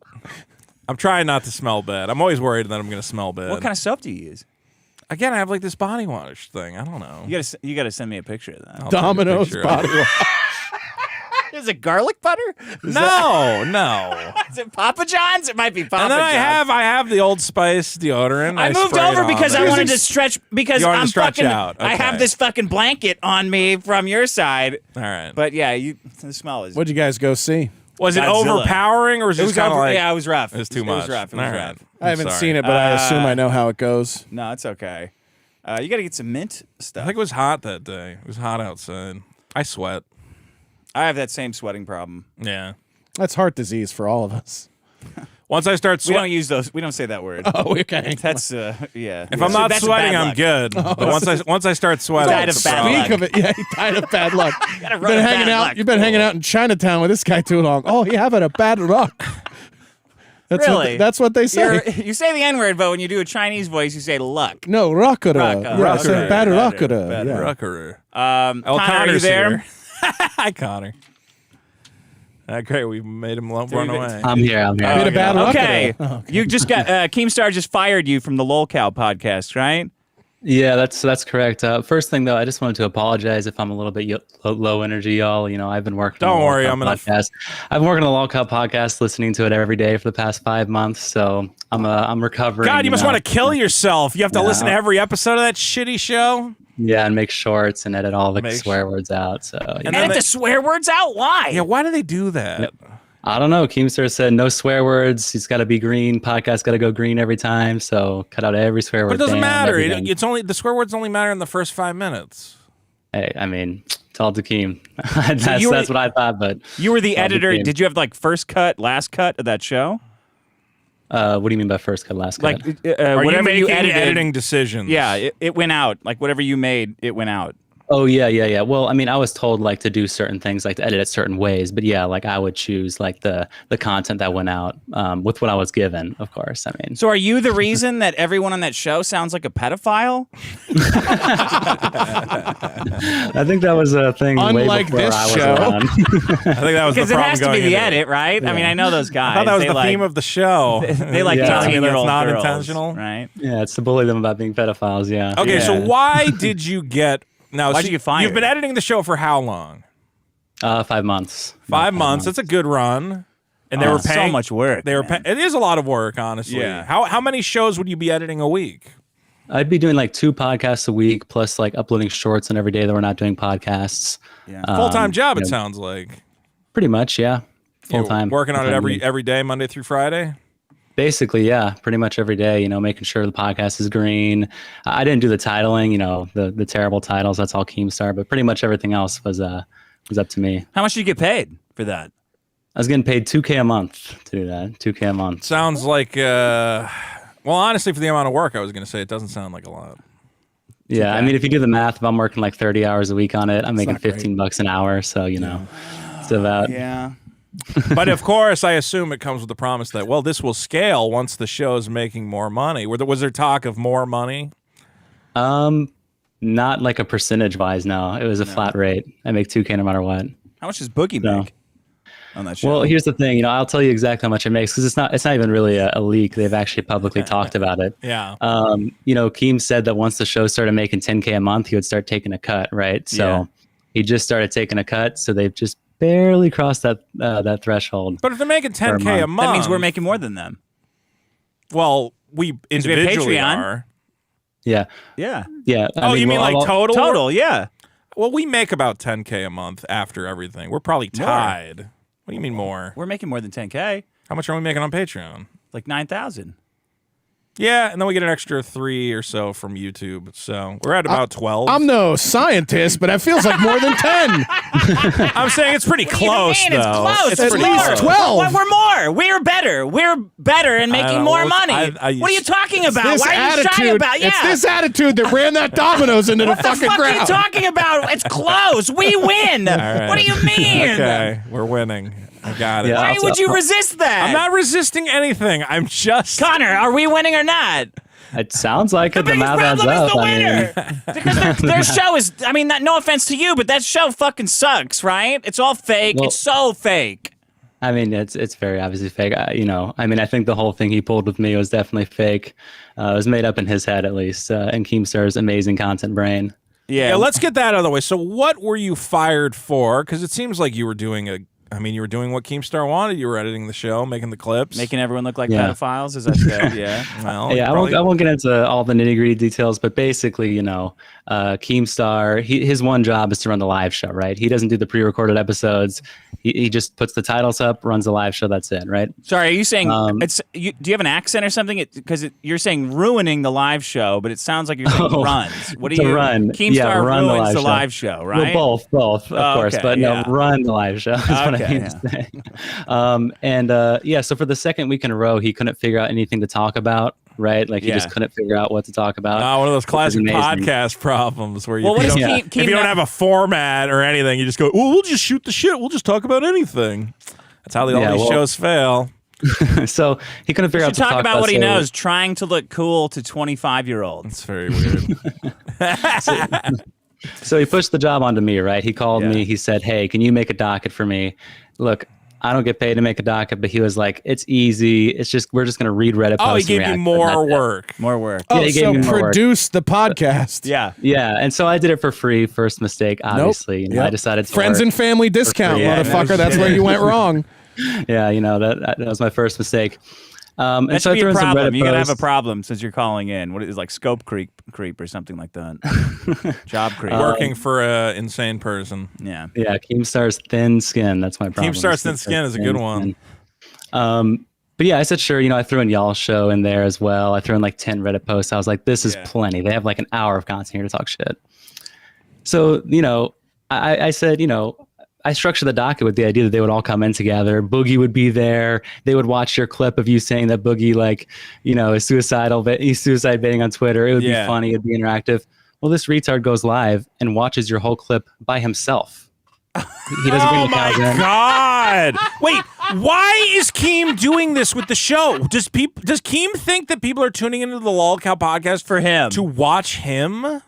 I'm trying not to smell bad. I'm always worried that I'm going to smell bad. What kind of soap do you use? Again, I have like this body wash thing. I don't know. You gotta send me a picture of that. I'll take a Domino's picture of body it. wash. Is it garlic butter? No. Is it Papa John's? It might be Papa And then John's. I have the Old Spice deodorant. I moved spray it over on because there. I wanted to stretch because You wanted to I'm stretch fucking. out. I have Okay. this fucking blanket on me from your side. All right. But yeah, the smell is. What'd you guys go see? Was it Godzilla. overpowering or was it It just was kind of over, like yeah, it was rough. It was too much. It was rough. It was All rough. right. I haven't Sorry. seen it, but I assume I know how it goes. No, it's okay. You got to get some mint I stuff. think it was hot that day. It was hot outside. I sweat. I have that same sweating problem. Yeah. That's heart disease for all of us. Once I start We don't sweating, use those. We don't say that word. Oh, okay. That's yeah. if I'm not That's sweating, bad I'm luck. good. But once I start sweating, Died it's of a bad problem. luck. Speak of it, yeah, he died of bad luck. Gotta You've run been a hanging bad out. luck. You've been hanging out in Chinatown with this guy too long. Oh, you having a bad luck. That's Really? that's what they say. You say the N word, but when you do a Chinese voice, you say luck. No, rockera. Rock- Yeah, I rockera. said bad Better, rockera. better. Yeah. Ruckerer. Connor, are you Connor's there? here. Hi, Connor. Great, we made him run away. I'm here. Bit of bad luck. Okay. You just got Keemstar just fired you from the Lolcow podcast, right? Yeah, that's correct. First thing though, I just wanted to apologize if I'm a little bit low energy, y'all. You know, I've been working. Don't on the worry, Lolcow I'm gonna podcast. I've been working on the Lolcow podcast, listening to it every day for the past 5 months. So I'm recovering. God, you must know. want to kill yourself. You have to Yeah. listen to every episode of that shitty show. Yeah, and make shorts and edit all the Make swear words out. So And yeah. then Edit they- the swear words out. Why? Yeah, why do they do that? I don't know. Keemstar said no swear words. He's got to be green. Podcast got to go green every time. So cut out every swear word. But it doesn't damn, matter. everything. It's only the swear words only matter in the first 5 minutes. Hey, I mean, tell to Keem. you were- that's what I thought. But You were the Well, editor. became- Did you have like first cut, last cut of that show? what do you mean by first cut, last cut? Like Are whatever you making edited, editing decisions? Yeah, it went out. Like whatever you made, it went out. Oh yeah. Well, I mean, I was told like to do certain things, like to edit it certain ways. But yeah, like I would choose like the content that went out with what I was given. Of course, I mean. So are you the reason that everyone on that show sounds like a pedophile? I think that was a thing. Unlike way before this I was show. around. I think that was the Because it problem has to going be the into it. edit, right? I mean, I know those guys. I thought that was They the like, theme of the show. They like Yeah. 18-year-old That's not girls, intentional. right? Yeah, it's to bully them about being pedophiles. Yeah. Okay, so Yeah. why did you get now? Why'd so you get fired? You've been editing the show for how long? 5 months. 5 months. That's a good run. And they were so paying much work. They were. man. It is a lot of work, honestly. Yeah. How many shows would you be editing a week? I'd be doing like 2 podcasts a week, plus like uploading shorts on every day that we're not doing podcasts. Yeah. Full time job. you It know, sounds like Pretty much, yeah. Full You're time. working on it full-time. every day, Monday through Friday. Basically, yeah, pretty much every day, you know, making sure the podcast is green. I didn't do the titling, you know, the terrible titles. That's all Keemstar, but pretty much everything else was up to me. How much did you get paid for that? I was getting paid $2K a month to do that. $2K a month. Sounds like. Well, honestly, for the amount of work, I was going to say it doesn't sound like a lot. Yeah, I mean, if you do the math, if I'm working like 30 hours a week on it, I'm making not great. $15 an hour. So, you know, it's about. Yeah. But of course, I assume it comes with the promise that this will scale once the show's making more money. Was there talk of more money? Not like a percentage wise, no. It was a flat rate. I make $2K no matter what. How much does Boogie No. make on that show? Well, here's the thing, you know, I'll tell you exactly how much it makes because it's not even really a leak. They've actually publicly talked about it. Yeah. You know, Keem said that once the show started making $10K a month, he would start taking a cut, right? So Yeah. he just started taking a cut. So they've just barely crossed that threshold. But if they're making 10K a month. month, that means we're making more than them. Well, we we have individually Patreon. are. Yeah. Yeah. Yeah. Oh, you mean like total? Total, yeah. Well, we make about 10K a month after everything. We're probably tied. What do you mean more? We're making more than 10K. How much are we making on Patreon? Like 9,000. Yeah, and then we get an extra 3 or so from YouTube. So we're at about 12. I'm no scientist, but it feels like more than 10. I'm saying it's pretty close, Man, though. it's close. It's At pretty least close. 12. Well, we're more. We're better. We're better and making don't more know. money. I what are you talking about? This Why are you shy attitude, about? Yeah. it's this attitude that ran that dominoes into the what the fucking fuck are you ground. talking about? It's close. We win. right. What do you mean? Okay, we're winning. I got it. Yeah. Why would you resist that? I'm not resisting anything. I'm just. Connor, are we winning or not? It sounds like it. The biggest math adds problem is up. the I mean, winner. Because their show is, I mean, no offense to you, but that show fucking sucks, right? It's all fake. Well, it's so fake. I mean, it's very obviously fake. I think the whole thing he pulled with me was definitely fake. It was made up in his head, at least, in Keemstar's amazing content brain. Yeah, let's get that out of the way. So what were you fired for? Because it seems like you were doing you were doing what Keemstar wanted. You were editing the show, making the clips. Making everyone look like pedophiles, is that fair? Yeah. Well, Yeah, I won't get into all the nitty-gritty details, but basically, Keemstar, his one job is to run the live show, right? He doesn't do the pre-recorded episodes. He just puts the titles up, runs the live show, that's it, right? Sorry, are you saying do you have an accent or something? Because you're saying ruining the live show, but it sounds like you're saying runs. What do you? Run. Keemstar run ruins the live show, right? Well, both, of course, okay, but no, run the live show is what I mean to say. So for the second week in a row, he couldn't figure out anything to talk about. Right, like he just couldn't figure out what to talk about. One of those classic podcast problems where if you don't have a format or anything, you just go, "Well, we'll just shoot the shit. We'll just talk about anything." That's how all these shows fail. So he couldn't figure out. Talk about what he knows, trying to look cool to 25-year-olds. It's very weird. So he pushed the job onto me, right? He called me. He said, "Hey, can you make a docket for me?" Look, I don't get paid to make a docket, but he was like, "It's easy. It's just we're just gonna read Reddit posts." Oh, he gave you more work. More work. Oh, he gave me more produce the podcast. Yeah, and so I did it for free. First mistake, obviously. I decided to friends and family discount, motherfucker. That's where you went wrong. Yeah, that was my first mistake. That should be a problem. You gotta have a problem since you're calling in. What is like scope creep or something like that? Job creep. Working for an insane person. Yeah. Yeah. Keemstar's thin skin. That's my problem. Keemstar's thin skin is a good one. But yeah, I said sure. I threw in y'all's show in there as well. I threw in like 10 Reddit posts. I was like, this is plenty. They have like an hour of content here to talk shit. So I said, I structured the docket with the idea that they would all come in together. Boogie would be there. They would watch your clip of you saying that Boogie, is he's suicide baiting on Twitter. It would be funny. It'd be interactive. Well, this retard goes live and watches your whole clip by himself. He doesn't bring the cows in. God! Wait, why is Keem doing this with the show? Does Keem think that people are tuning into the Lolcow podcast for him to watch him?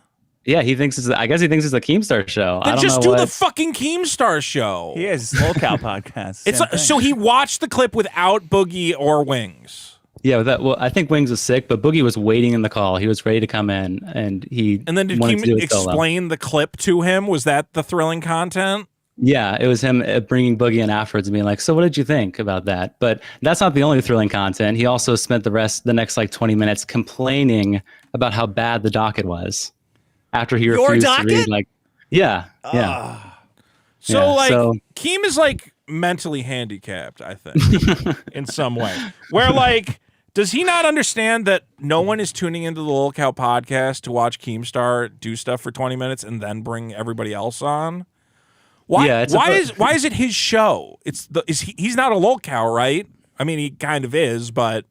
Yeah, I guess he thinks it's a Keemstar show. Then just do the fucking Keemstar show. He is Lolcow podcast. So he watched the clip without Boogie or Wings. Yeah, I think Wings was sick, but Boogie was waiting in the call. He was ready to come in, and then did Keem explain the clip to him? Was that the thrilling content? Yeah, it was him bringing Boogie in afterwards and being like, "So what did you think about that?" But that's not the only thrilling content. He also spent the next 20 minutes complaining about how bad the docket was. After he refused to read, So Keem is mentally handicapped, I think, in some way. Where does he not understand that no one is tuning into the Lolcow podcast to watch Keemstar do stuff for 20 minutes and then bring everybody else on? Why? Yeah, why is it his show? He's not a Lolcow, right? I mean, he kind of is, but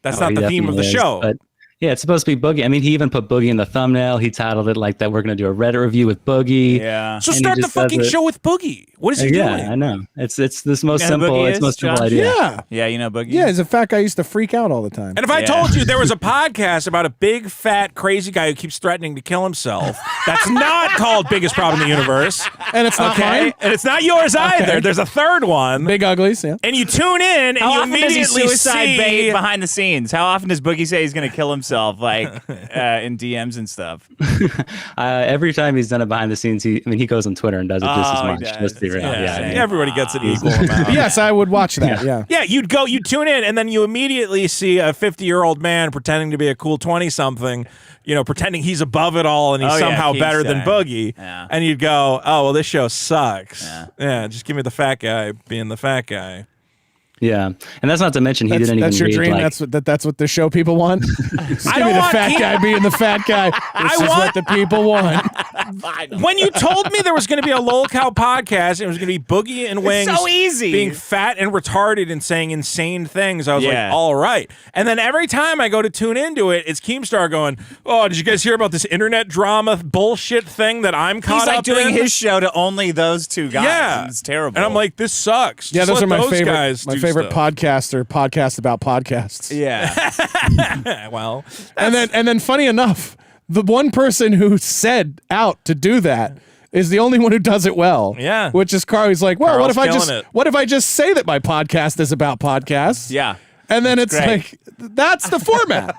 that's not the theme of the show. But yeah, it's supposed to be Boogie. I mean, he even put Boogie in the thumbnail. He titled it like that. We're going to do a Reddit review with Boogie. Yeah. So start the fucking show with Boogie. What is he doing? Yeah, I know. It's this most simple. It's most simple idea. Yeah. Yeah, you know Boogie. Yeah, he's a fat guy. Used to freak out all the time. And if I told you there was a podcast about a big, fat, crazy guy who keeps threatening to kill himself, that's not called Biggest Problem in the Universe. And it's not mine. And it's not yours either. There's a third one. Big Uglies, yeah. And you tune in and you immediately suicide see bait behind the scenes. How often does Boogie say he's going to kill himself, in DMs and stuff? Every time he's done it behind the scenes, he goes on Twitter and does it just as much. Let's be real. Yeah. Everybody gets an equal amount. Yes, I would watch that. Yeah. Yeah, you tune in, and then you immediately see a 50-year-old man pretending to be a cool 20-something, pretending he's above it all and he's somehow better than Boogie. Yeah. And you'd go, oh, well, this show sucks. Yeah, just give me the fat guy being the fat guy. Yeah, and that's not to mention he didn't even That's your read, dream. That's what the show people want. Just give me the fat guy being the fat guy. This is what the people want. When you told me there was going to be a Lolcow podcast and it was going to be Boogie and Wings, so easy, being fat and retarded and saying insane things, I was like, all right. And then every time I go to tune into it, it's Keemstar going, "Oh, did you guys hear about this internet drama bullshit thing that I'm caught up in?" He's doing his show to only those two guys. Yeah, it's terrible. And I'm like, this sucks. Yeah, Just those are let my those favorite. guys My do favorite stuff. podcast about podcasts. Yeah. Well, and then funny enough, the one person who said out to do that is the only one who does it well. Yeah. Which is Carl. He's like, well, Carl's killing it. what if I just say that my podcast is about podcasts? Yeah. And then it's great. like, that's the format.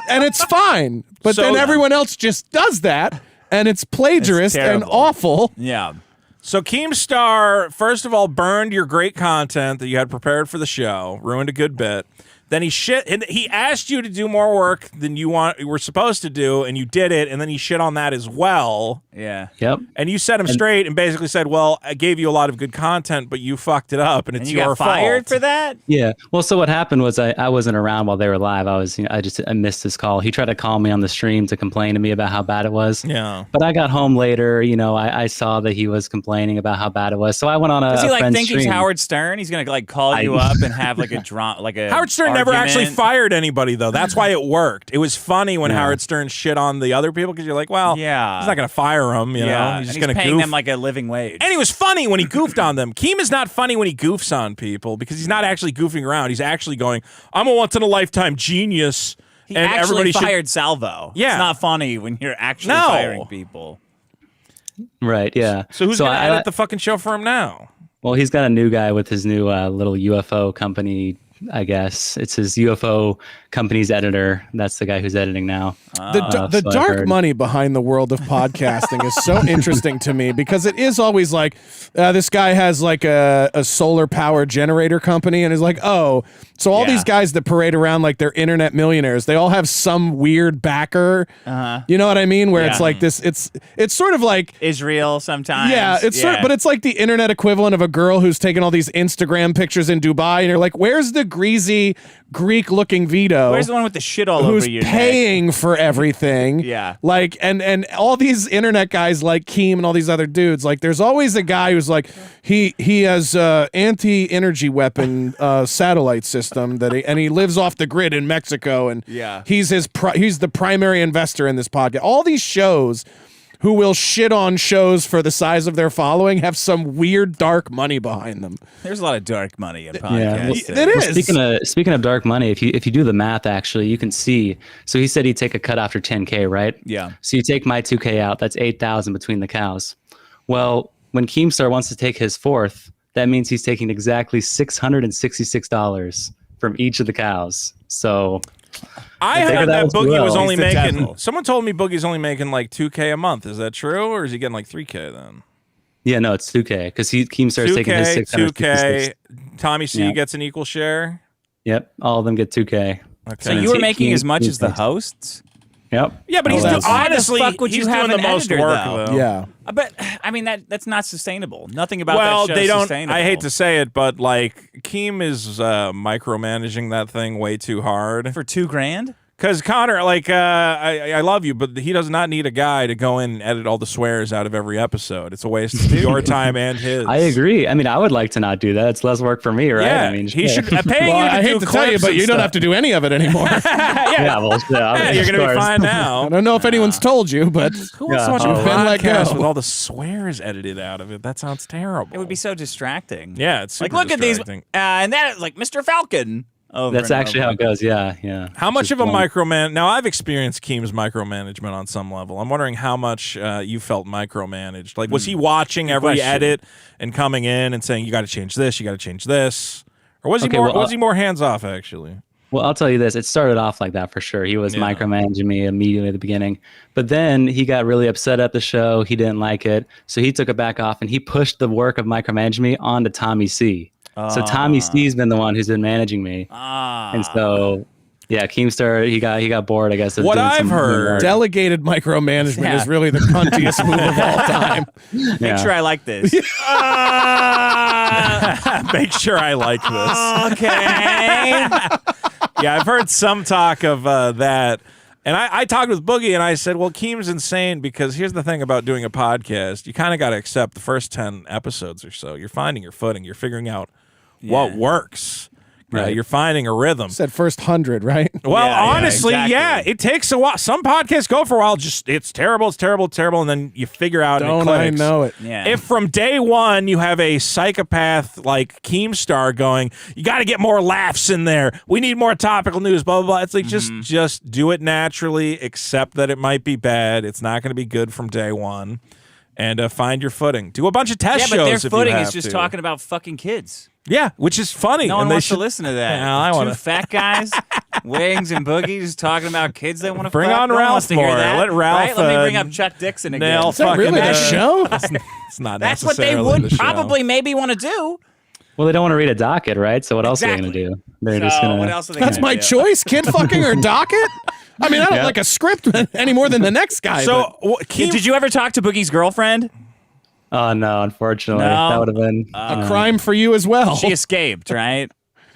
And it's fine. But So then then- everyone else just does that, and it's plagiarist and terrible. awful. Yeah. So Keemstar, first of all, burned your great content that you had prepared for the show, ruined a good bit. Then he asked you to do more work than you were supposed to do, and you did it, and then he shit on that as well. Yeah. Yep. And you set him straight and basically said, well, I gave you a lot of good content, but you fucked it up, and it's And you your got fired fault. for that? Yeah. Well, so what happened was I wasn't around while they were live. I missed his call. He tried to call me on the stream to complain to me about how bad it was. Yeah. But I got home later. I saw that he was complaining about how bad it was. So I went on a Does he like friend's think he's stream. Howard Stern? He's gonna like call you up and have like a Howard Stern never actually argument? fired anybody, though. That's why it worked. It was funny when Yeah. Howard Stern shit on the other people because you're like, well, Yeah. he's not going to fire him, you know? Yeah, He's just and going to paying goof. them like a living wage. And he was funny when he goofed on them. Keem is not funny when he goofs on people because he's not actually goofing around. He's actually going, I'm a once-in-a-lifetime genius. he and actually everybody should... fired Salvo. Yeah. It's not funny when you're actually No. firing people. Right. Yeah. So who's going to I- edit the fucking show for him now? Well, he's got a new guy with his new little UFO company. I guess it's his UFO company's editor. That's the guy who's editing now. The so I've dark heard. money behind the world of podcasting is so interesting to me because it is always like this guy has like a solar power generator company and is like, oh, so all Yeah. these guys that parade around like they're internet millionaires, they all have some weird backer. You know what I mean? Where it's Yeah. like this, it's sort of like, Israel sometimes. yeah, but it's like the internet equivalent of a girl who's taking all these Instagram pictures in Dubai and you're like, where's the greasy Greek-looking Vito? Where's the one with the shit all who's over your neck? paying for everything? Yeah. Like, and all these internet guys like Keem and all these other dudes, like there's always a guy who's like, he has anti-energy weapon satellite system and he lives off the grid in Mexico and Yeah. he's the primary investor in this podcast. All these shows who will shit on shows for the size of their following have some weird dark money behind them. There's a lot of dark money in Yeah, podcasts. It is. Speaking of dark money, if you do the math, actually, you can see. So he said he'd take a cut after 10K, right? Yeah. So you take my 2K out, that's 8,000 between the cows. Well, when Keemstar wants to take his fourth, that means he's taking exactly $666 from each of the cows. So I figured heard that that was Boogie well. was only He's the making. devil. Someone told me Boogie's only making like 2K a month. Is that true, or is he getting like 3K then? yeah, no, it's 2K because Keemstar is taking his 2K, 666. 2K. Tommy C Yeah. gets an equal share. Yep, all of them get 2K. Okay. So you were making as much as the hosts? Yep. Yeah, but he's Oh, doing, that's- Why the honestly, fuck would he's you have doing the an most editor, work though? though. Yeah. But I mean that's not sustainable. Nothing about Well, that show they is don't. sustainable. I hate to say it, but like Keem is micromanaging that thing way too hard. for $2,000. Because Connor, like, I love you, but he does not need a guy to go in and edit all the swears out of every episode. It's a waste of your time and his. I agree. I mean, I would like to not do that. It's less work for me, right? Yeah, I mean, he shit. should paying Well, you to I do hate to tell you, clips but and you don't stuff. have to do any of it anymore. yeah, well, Yeah, you're gonna be of course. fine I now. don't know if anyone's told you, but Who wants to Yeah. watch a You've been let podcast go. with all the swears edited out of it? That sounds terrible. It would be so distracting. Yeah, it's like super look at these, distracting. and that is like Mr. Falcon. Over That's and actually over. how it goes. Yeah, yeah. How much Just of a one. microman? Now, I've experienced Keem's micromanagement on some level. I'm wondering how much you felt micromanaged. Like, was he watching every question. edit and coming in and saying, "You got to change this. You got to change this," or was Okay, he more? well, was he more hands off? Actually, Well, I'll tell you this. It started off like that for sure. He was Yeah. micromanaging me immediately at the beginning. But then he got really upset at the show. He didn't like it. So he took it back off and he pushed the work of micromanaging me onto Tommy C. So Tommy C's been the one who's been managing me. And so, yeah, Keemstar, he got bored, I guess. Of What doing I've some heard- work. delegated micromanagement Yeah. is really the cuntiest move of all time. Make Yeah. sure I like this. make sure I like this. Okay. Yeah, I've heard some talk of that. And I talked with Boogie and I said, well, Keem's insane because here's the thing about doing a podcast. You kind of got to accept the first 10 episodes or so. You're finding your footing. You're figuring out what works. You're finding a rhythm. Said first 100, right? Well, Yeah, honestly, exactly. it takes a while. Some podcasts go for a while, just it's terrible, and then you figure out and it Don't I clicks. know it? Yeah. If from day one you have a psychopath like Keemstar going, you got to get more laughs in there. We need more topical news, blah, blah, blah. It's like, just do it naturally, accept that it might be bad. It's not going to be good from day one. And find your footing. Do a bunch of test Yeah, but their shows if footing you is have just to. talking about fucking kids. Yeah, which is funny. No one and they wants should to listen to that. Yeah, I Two wanna- fat guys, Wings and Boogie, just talking about kids they want to Bring fuck. on No one Ralph wants to hear more. that. Let Ralph, Right? Let me bring up Chuck Dixon again. nail Is that really fucking, the show? It's not That's what they necessarily would the show. probably maybe want to do. Well, they don't want to read a docket, right? So what else are they Exactly. going to do? They're So just going what to. else are they That's gonna my do? choice. Kid fucking or docket? I mean, I don't like a script any more than the next guy. So, Did you ever talk to Boogie's girlfriend? Oh no, unfortunately, No. that would have been. a crime for you as well. She escaped, right?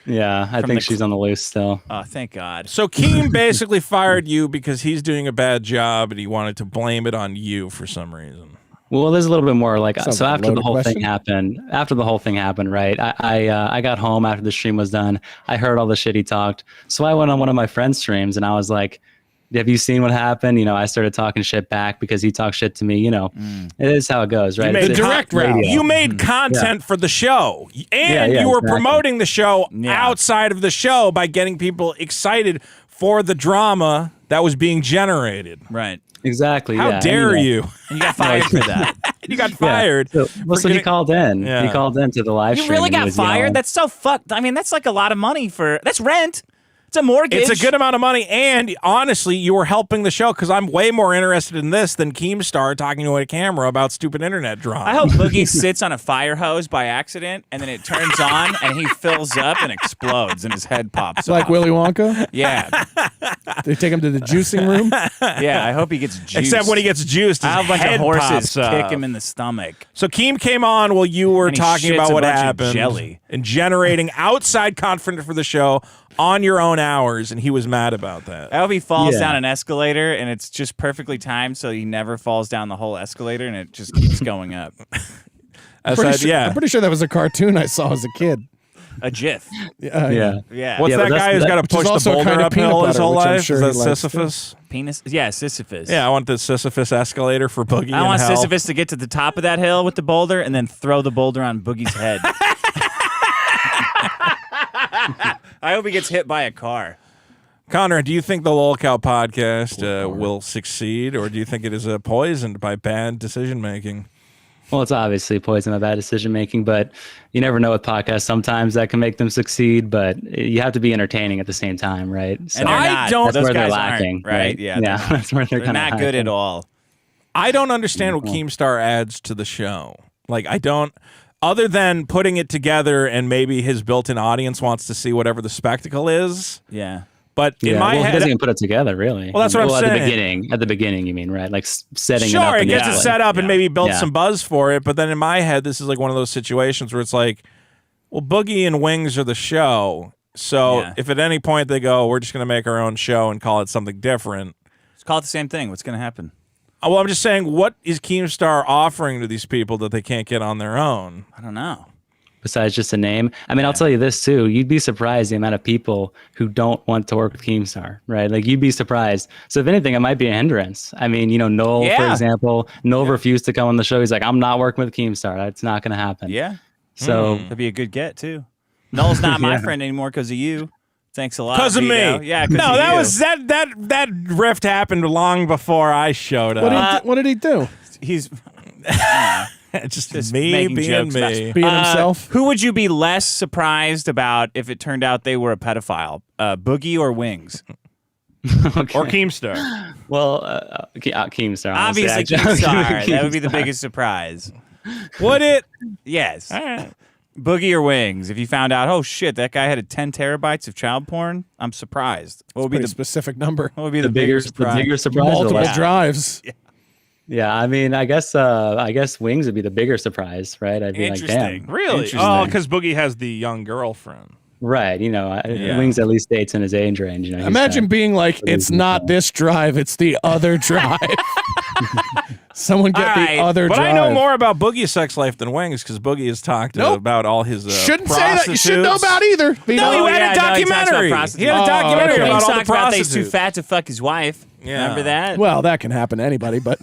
Yeah, I think she's on the loose still. Oh, thank God. So Keem basically fired you because he's doing a bad job and he wanted to blame it on you for some reason. Well, there's a little bit more like Sounds so like a after the loaded whole question. thing happened. After the whole thing happened, right? I got home after the stream was done. I heard all the shit he talked. So I went on one of my friend's streams and I was like, "Have you seen what happened?" You know, I started talking shit back because he talked shit to me. You know, it is how it goes, right? made the direct route. radio. You made content for the show, and yeah, you were exactly. promoting the show Yeah. outside of the show by getting people excited for the drama that was being generated. Right. Exactly. How yeah. dare And, you? And you got fired for that. You got yeah. fired. So, well, so he getting- called in. Yeah. He called in to the live You stream. really and he got was fired? yelling. That's so fucked. I mean, that's like a lot of money for. That's rent. It's a mortgage. It's a good amount of money, and honestly, you were helping the show because I'm way more interested in this than Keemstar talking to a camera about stupid internet drama. I hope Boogie sits on a fire hose by accident, and then it turns on, and he fills up and explodes, and his head pops It's like off. Willy Wonka. Yeah, They take him to the juicing room. yeah. I hope he gets juiced. Except when he gets juiced, his I have a bunch head of horses pops up. kick him in the stomach. So Keem came on while you were And he talking shits about a what bunch of happened jelly. and generating outside confidence for the show on your own hours, and he was mad about that. I hope he falls Yeah. down an escalator, and it's just perfectly timed, so he never falls down the whole escalator, and it just keeps going up. I Pretty said, sure, yeah. I'm pretty sure that was a cartoon I saw as a kid. A GIF. Yeah. Yeah. What's Yeah, that but that's- guy who's got to which is push the also boulder kind of uphill peanut his butter, whole which I'm life? sure Is he that likes. Sisyphus? Penis? Yeah, Sisyphus. Yeah, I want the Sisyphus escalator for Boogie. I in want hell. Sisyphus to get to the top of that hill with the boulder and then throw the boulder on Boogie's head. I hope he gets hit by a car. Connor, do you think the Lolcow podcast will succeed, or do you think it is poisoned by bad decision making? Well, it's obviously poison by bad decision making, but you never know with podcasts. Sometimes that can make them succeed, but you have to be entertaining at the same time, right? So And they're I not. don't- that's Those where they're guys lacking, aren't, right? Yeah, they're not. that's where they're They're kind of not good at all. I don't understand what Keemstar adds to the show. Like, I don't, other than putting it together and maybe his built-in audience wants to see whatever the spectacle is. Yeah. But in Yeah, my well, he head, doesn't even put it together, really. Well, that's what I'm at saying. the beginning. At the beginning, you mean, right? Like setting it up. sure, it and gets it like- set up and Yeah. maybe build Yeah. some buzz for it. But then in my head, this is like one of those situations where it's like, well, Boogie and Wings are the show. So Yeah. if at any point they go, we're just going to make our own show and call it something different. Just call it the same thing. What's going to happen? Well, I'm just saying, what is Keemstar offering to these people that they can't get on their own? I don't know. Besides just a name. I mean, I'll tell you this too. You'd be surprised the amount of people who don't want to work with Keemstar, right? Like you'd be surprised. So if anything, it might be a hindrance. I mean, Noel, for Yeah. example, Noel refused to come on the show. He's like, I'm not working with Keemstar. That's not going to happen. Yeah. So That'd be a good get, too. Noel's not my Yeah. friend anymore because of you. Thanks a lot. Because of Vito. me. Yeah, 'cause No, of that you. was that rift happened long before I showed up. What did he do? He's just making me being jokes about- me. Being himself? Who would you be less surprised about if it turned out they were a pedophile? Boogie or Wings? okay. Or Keemstar. Well, Keemstar. honestly. Obviously, Actually, Keemstar. That would be the Keemstar. biggest surprise. Would it? Yes. All right. Boogie or Wings? If you found out, oh shit, that guy had 10 terabytes of child porn, I'm surprised. What would be Pretty the specific number. what would be The bigger surprise. or Multiple less? drives. Yeah, I mean, I guess Wings would be the bigger surprise, right? I'd be like, Interesting. damn. Really? Interesting. Oh, because Boogie has the young girlfriend. Right, Yeah. Wings at least dates in his age range. He's Imagine got- being like, it's not this drive, it's the other drive. Someone get the right, other But drive. I know more about Boogie's sex life than Wings because Boogie has talked about all his Shouldn't say that. You should know about either. No, he had a documentary. He had a documentary about all the talked about that he's too prostitutes. fat to fuck his wife. Yeah. Remember that? Well, that can happen to anybody, but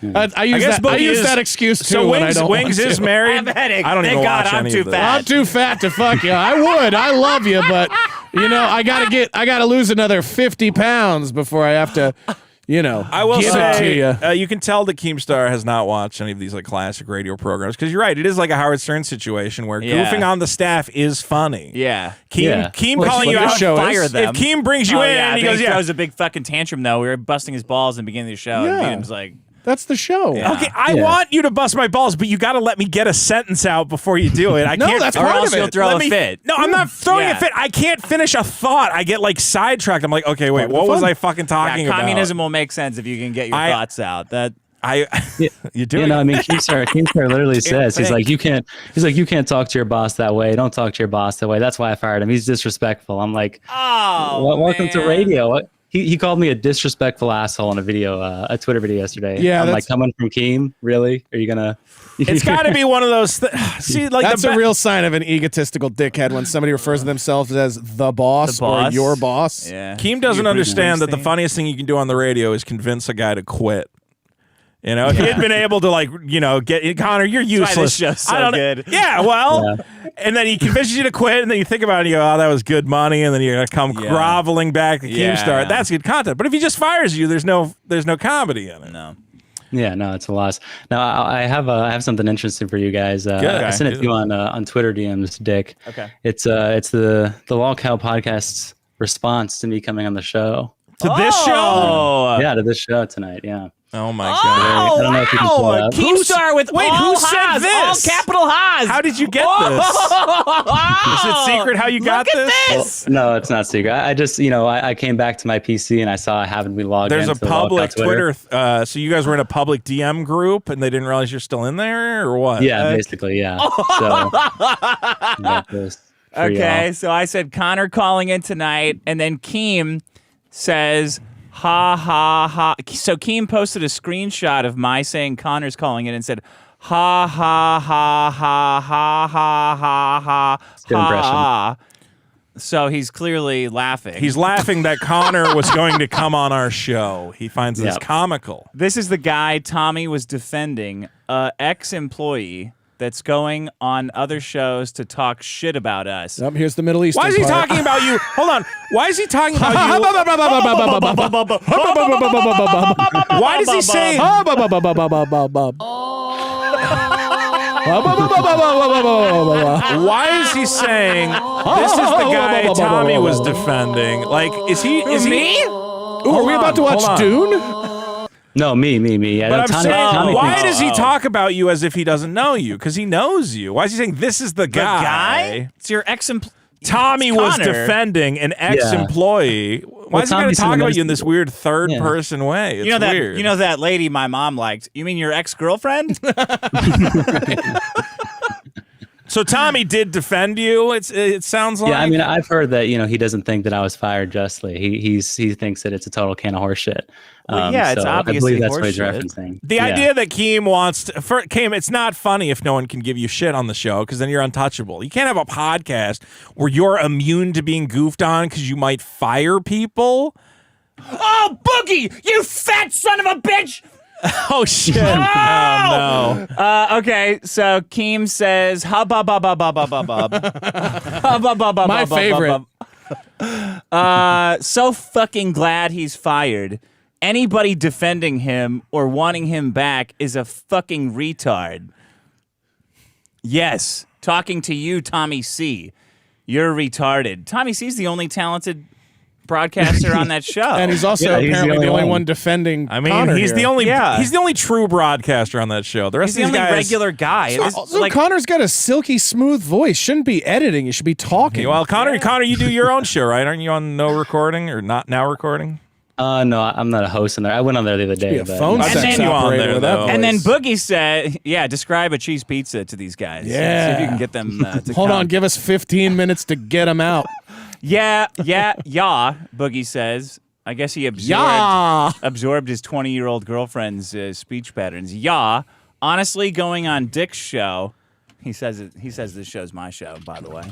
I use guess that. I Boogie use is- that excuse too So when I don't Wings want is to. married. I have a headache. I don't Thank even God watch I'm any too of this. fat. I'm too fat to fuck you. I would. I love you, but I gotta lose another 50 pounds before I have to, I will give it to say, you. you can tell that Keemstar has not watched any of these like classic radio programs because you're right. It is like a Howard Stern situation where Yeah. goofing on the staff is funny. Yeah. Keem Well, calling what you this out. show Fire is. them. If Keem brings you in, yeah, he goes, he yeah. throws a big fucking tantrum though. We were busting his balls in the beginning of the show. Yeah. And Venom's like, That's the show. Yeah. Okay, I want you to bust my balls, but you got to let me get a sentence out before you do it. I No, can't. that's or part else of it. you'll throw Let a me- fit. No, I'm not throwing Yeah. a fit. I can't finish a thought. I get like sidetracked. I'm like, okay, wait, Part of what the was fun. I fucking talking Yeah, about? communism will make sense if you can get your I- thoughts out. That You do. I mean, Keemstar literally says he's like, you can't talk to your boss that way. Don't talk to your boss that way. That's why I fired him. He's disrespectful. I'm like, welcome to radio. What? He called me a disrespectful asshole in a Twitter video yesterday. Yeah, I'm that's- like, coming from Keem, really? Are you gonna? It's got to be one of those. See, like That's a real sign of an egotistical dickhead when somebody refers to themselves as the boss, The boss. or your boss. yeah. Keem doesn't You're understand that the Bruce funniest thing you can do on the radio is convince a guy to quit. If he had been able to get Connor, you're why useless. this show's so I don't good. Yeah, well, and then he convinces you to quit, and then you think about it, and you go, "Oh, that was good money," and then you're gonna come Yeah. groveling back to Yeah. Keemstar. That's good content. But if he just fires you, there's no comedy in it. No. Yeah, no, it's a loss. Now I have something interesting for you guys. I sent it to you on Twitter DMs, Dick. Okay. Oh. It's the Lolcow podcast's response to me coming on the show. To this show? Oh, Yeah, to this show tonight. Yeah. Oh my Oh, god! I don't know if you can pull it up. Keemstar with Wait, all who said Haas, this? all capital Haas. How did you get this? Is it secret how you got Look at this? this. No, it's not secret. I just, I came back to my PC and I saw I haven't been logged There's in. a public Twitter. So you guys were in a public DM group, and they didn't realize you're still in there, or what? Yeah, basically, yeah. So, got this for Okay, y'all. so I said Connor calling in tonight, and then Keem says, ha, ha, ha. So Keem posted a screenshot of my saying Connor's calling in and said, ha, ha, ha, ha, ha, ha, ha, ha, good impression. ha. So he's clearly laughing. He's laughing that Connor was going to come on our show. He finds this Yep. comical. This is the guy Tommy was defending, ex-employee that's going on other shows to talk shit about us. Yep, here's the Middle Eastern Why is he part. talking about you? Hold on. Why is he talking about you? Why does he say? Why is he saying this is the guy Tommy was defending? Like, is he? Ooh, are we about to watch Dune? No, me. Yeah, But I'm Tommy- saying, Tommy why thinks- does he talk about you as if he doesn't know you? Because he knows you. Why is he saying this is the The guy? guy? It's your ex-employee. Tommy was Connor. defending an ex-employee. Why is he going Tommy's to talk in the about you in nice- this weird third-person way? It's You know that weird. you know that lady my mom liked. You mean your ex-girlfriend? So Tommy did defend you. It sounds like. Yeah, I mean, I've heard that he doesn't think that I was fired justly. He thinks that it's a total can of horseshit. Well, yeah, it's so obviously I believe that's what he's horseshit. referencing. The Yeah. idea that Keem wants to, Keem, it's not funny if no one can give you shit on the show because then you're untouchable. You can't have a podcast where you're immune to being goofed on because you might fire people. Oh, Boogie, you fat son of a bitch! Oh shit! Oh no! Okay, so Keem says, hub, hub, hub, hub, hub, hub, hub, hub. Hub, hub, hub, hub, My hub, hub, favorite. hub. So fucking glad he's fired. Anybody defending him or wanting him back is a fucking retard. Yes, talking to you, Tommy C. You're retarded. Tommy C's the only talented broadcaster on that show. And he's also Yeah, he's the apparently the only only one. one defending I mean, Connor he's here. the only. Yeah. He's the only true broadcaster on that show. The rest He's of the these only guys. regular guy. This- Also, like, Connor's got a silky smooth voice. Shouldn't be editing. You should be talking. Well, Connor, you do your own show, right? Aren't you on no recording or not now recording? No, I'm not a host on there. I went on there the other day. be a but- phone I've sex seen you on operator there, with that though. voice. and then Boogie said, yeah, describe a cheese pizza to these guys. See if you can get them to Hold come. on, give us 15 minutes to get him out. Yeah, Boogie says. I guess he absorbed his 20-year-old girlfriend's speech patterns. Yeah. Honestly, going on Dick's show, he says this show's my show, by the way.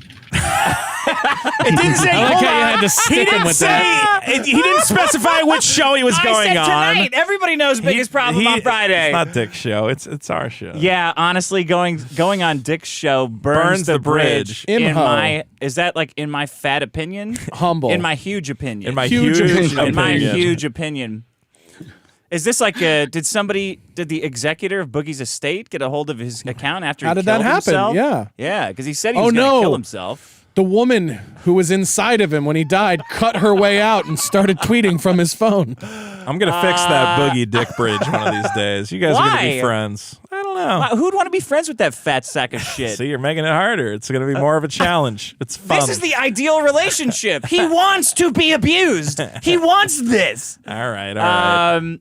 It didn't say. I like how you had to stick him with that. He didn't specify which show he was going I said on. Tonight. Everybody knows Biggest Problem on Friday. It's not Dick's show. It's our show. Yeah, honestly, going on Dick's show burns the bridge. In my fat opinion? Humble. In my huge opinion. In my Huge huge opinion. In my opinion. huge opinion. Is this like did the executor of Boogie's estate get a hold of his account after How he did that killed happen? himself? Yeah. Yeah, because he said he was going to kill himself. The woman who was inside of him when he died cut her way out and started tweeting from his phone. I'm gonna fix that Boogie Dick bridge one of these days. You guys are gonna be Why? friends. I don't know. Wow, who'd want to be friends with that fat sack of shit? See, you're making it harder. It's gonna be more of a challenge. It's fun. This is the ideal relationship. He wants to be abused. He wants this. All right.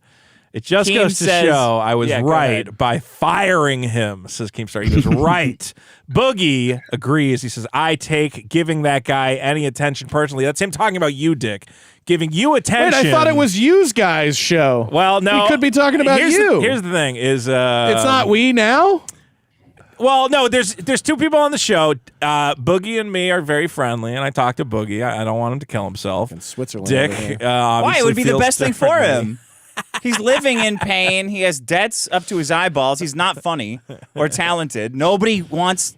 It just Keem goes to says- show I was Yeah, go right ahead. by firing him, says Keemstar. He goes, right. Boogie agrees. He says, I take giving that guy any attention personally. That's him talking about you, Dick. Giving you attention. Wait, I thought it was you's guys' show. Well, no. He could be talking about you. Here's the thing is... It's not we now? Well, no, there's two people on the show. Boogie and me are very friendly, and I talk to Boogie. I don't want him to kill himself. In Switzerland. over here. Dick, Why? It would be the best thing for differently. him. He's living in pain. He has debts up to his eyeballs. He's not funny or talented. Nobody wants...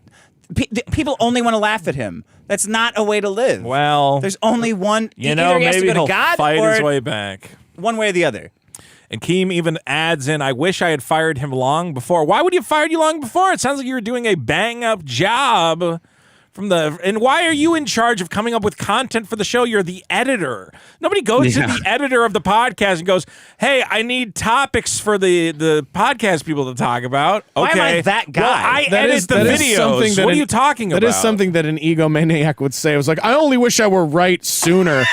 people only want to laugh at him. That's not a way to live. Well, There's only one... you know, either he has to maybe go to he'll God fight or his way back. one way or the other. And Keem even adds in, I wish I had fired him long before. Why would he have fired you long before? It sounds like you were doing a bang-up job. And why are you in charge of coming up with content for the show? You're the editor. Nobody goes to the editor of the podcast and goes, hey, I need topics for the podcast people to talk about. Why Okay. am I that guy? Well, I That edit is- the that is videos. something that What are an- you talking about? That is something that an egomaniac would say. It was like, I only wish I were right sooner.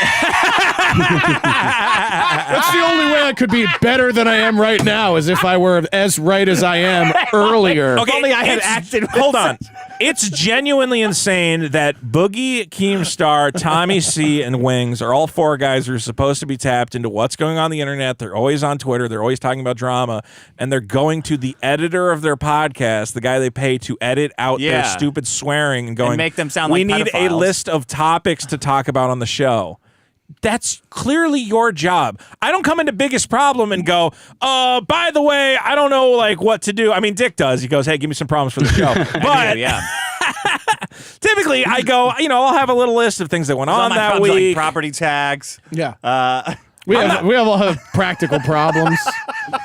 That's the only way I could be better than I am right now, is if I were as right as I am earlier. Okay, only I had it's- acted with Hold on. It's genuinely insane that Boogie, Keemstar, Tommy C, and Wings are all four guys who are supposed to be tapped into what's going on the internet. They're always on Twitter. They're always talking about drama. And they're going to the editor of their podcast, the guy they pay to edit out their Yeah. stupid swearing and going, And make them sound we like need a pedophiles." list of topics to talk about on the show. That's clearly your job. I don't come into Biggest Problem and go, by the way, I don't know what to do. I mean, Dick does. He goes, hey, give me some problems for the show. But yeah. typically I go, I'll have a little list of things that went on All my that problems are, week. like property tax. Yeah. We have a lot of practical problems.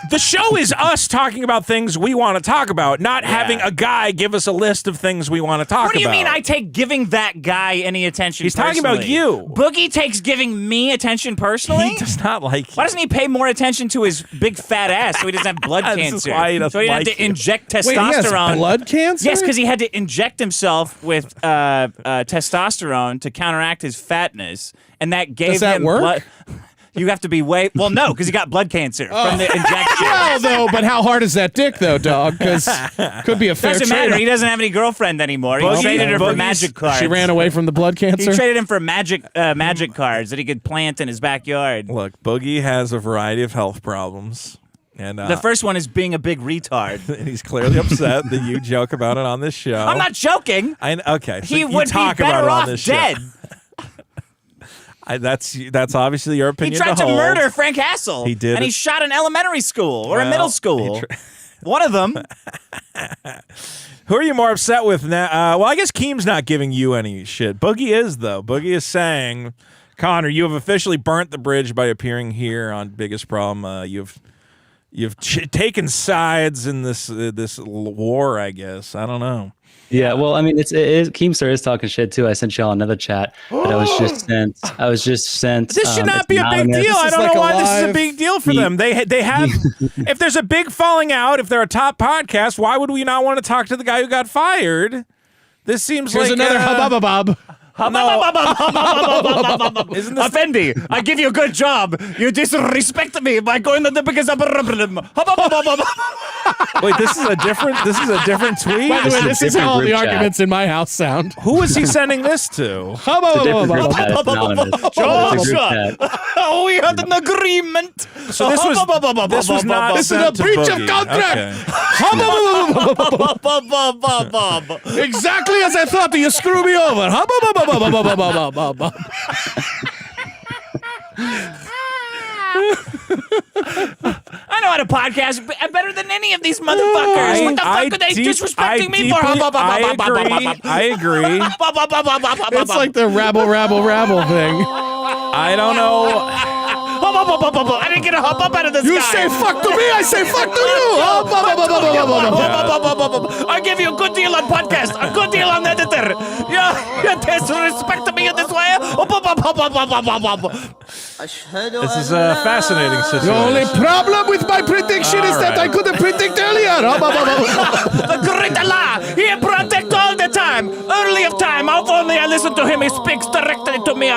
The show is us talking about things we want to talk about, not having a guy give us a list of things we want to talk about. What do you mean I take giving that guy any attention He's talking about personally? you. Boogie takes giving me attention personally? He does not like you. Why doesn't he pay more attention to his big fat ass so he doesn't have blood This is cancer? why he doesn't so he didn't like have to you. inject Wait, he has testosterone. blood cancer? Yes, because he had to inject himself with testosterone to counteract his fatness, and that gave Does that him work? blood. You have to be no, because he got blood cancer from the injection. Well, though, but how hard is that dick, though, dog? Because could be a fair Doesn't matter. trade. He doesn't have any girlfriend anymore. He traded her for magic cards. She ran away from the blood cancer. He traded him for magic cards that he could plant in his backyard. Look, Boogie has a variety of health problems. And The first one is being a big retard. and he's clearly upset that you joke about it on this show. I'm not joking. Okay. So He you would be talk about better it on off this show. dead. That's obviously your He opinion. tried to hold. murder Frank Hassel. He did And he it. shot an elementary school or a Well, middle school. One of them. Who are you more upset with now? Well, I guess Keem's not giving you any shit. Boogie is, though. Boogie is saying, Connor, you have officially burnt the bridge by appearing here on Biggest Problem. You've taken sides in this war, I guess. I don't know. Yeah, well, I mean, it is Keemstar is talking shit too. I sent y'all another chat that I was just sent. This should not it's be a big anonymous. deal. I is don't like know a why this is a live- big deal for them. They have if there's a big falling out, if they're a top podcast, why would we not want to talk to the guy who got fired? This seems Here's like another hubba-bob. Effendi, I give you a good job. You disrespect me by going to the biggest problem. Wait, this is a different tweet. By the way, this is different how all the group chat. arguments in my house sound. Who is he sending this to? It's a different group chat. It's anonymous. It's a group Joshua, chat. we had an agreement. So this was not This is a sent to breach of Boogie. contract. Okay. Exactly as I thought. You screw me over. I know how to podcast better than any of these motherfuckers. What the fuck are they disrespecting me for? I agree. It's like the rabble thing. I don't know. I didn't get a hop up out of this You guy. say fuck to me, I say fuck to you. I give you a good deal on podcast, a good deal on editor. You disrespect me in this way. This is a fascinating situation. The only problem with my prediction is that I couldn't predict earlier. The great Allah, He protect all the time. Early of time, how only I listen to Him, He speaks directly to me.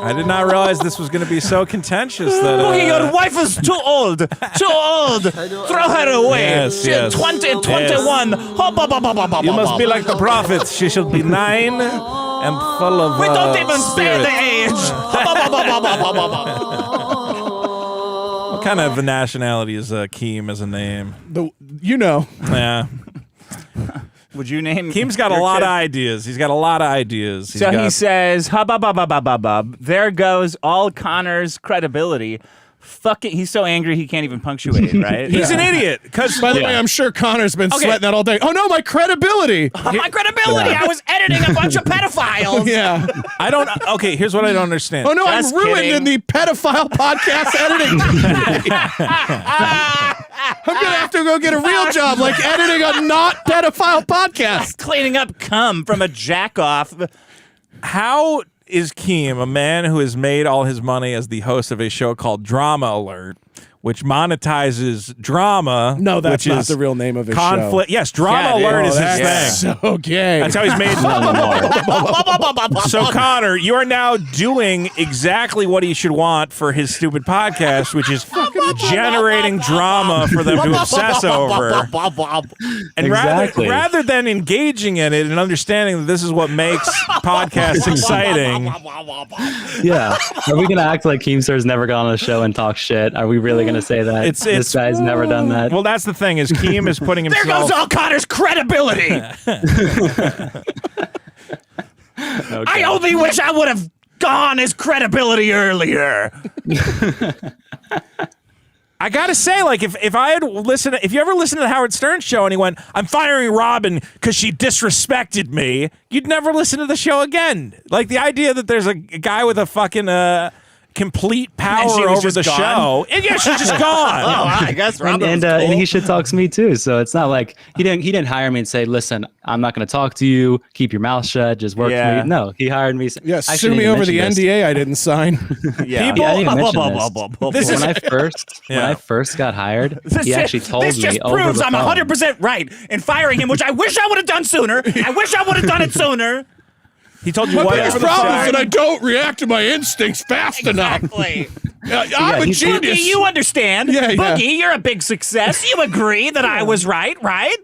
I did not realize this was going to be so contentious. That Boogie, your wife is too old. Too old. Throw her away. Yes, yes. 20, 21. you must be like the prophets. She should be 9 and full of. We don't even spare spirit. the age. What kind of nationality is Keem as a name? Yeah. Would you name Keem's got a lot of ideas. He's got a lot of ideas. So he says, hub, there goes all Connor's credibility. Fuck it. He's so angry he can't even punctuate it, right? He's an idiot. Because By the way, I'm sure Connor's been sweating that all day. Oh no, my credibility. My credibility. I was editing a bunch of pedophiles. Yeah. I don't. Okay, here's what I don't understand. Oh no, Just I'm ruined kidding. in the pedophile podcast editing. I'm gonna have to go get a real job, like editing a not pedophile podcast. Cleaning up cum from a jack off. How is Keem, a man who has made all his money as the host of a show called Drama Alert, which monetizes drama? No, that's which not is the real name of his conflict. show. Yes, Drama Yeah, dude. Alert is his That's thing. so gay. That's how he's made. So Connor, you are now doing exactly what he should want for his stupid podcast, which is generating drama for them to obsess over. And Exactly. rather than engaging in it and understanding that this is what makes podcasts exciting, Yeah. Are we gonna act like Keemstar's never gone on a show and talk shit? Are we really gonna say that this guy's never done that? well, that's the thing is Keem is putting There himself. goes all Connor's credibility. I only wish I would have gone his credibility earlier. I gotta say, like, if I had listened, if you ever listened to the Howard Stern show and he went, "I'm firing Robin because she disrespected me," you'd never listen to the show again. Like the idea that there's a guy with a fucking complete power she was over just the gone? show. And yeah, she's just gone. Oh, I guess and, Robin's and he cool. shit talks me too. So it's not like he didn't hire me and say, "Listen, I'm not going to talk to you. Keep your mouth shut. Just work Yeah. for me." No, he hired me. Yeah, I sue shouldn't me even over the mention NDA I didn't sign. Yeah. People- I didn't mention This this. is- When I first got hired, he actually told this me just over proves the I'm phone. 100% right in firing him, which I wish I would have done sooner. I wish I would have done it sooner. He told you My what biggest over the problem is phone? that I don't react to my instincts fast enough. Exactly. I'm a he's- genius. Boogie, you understand. Yeah, yeah. Boogie, you're a big success. You agree that I was right?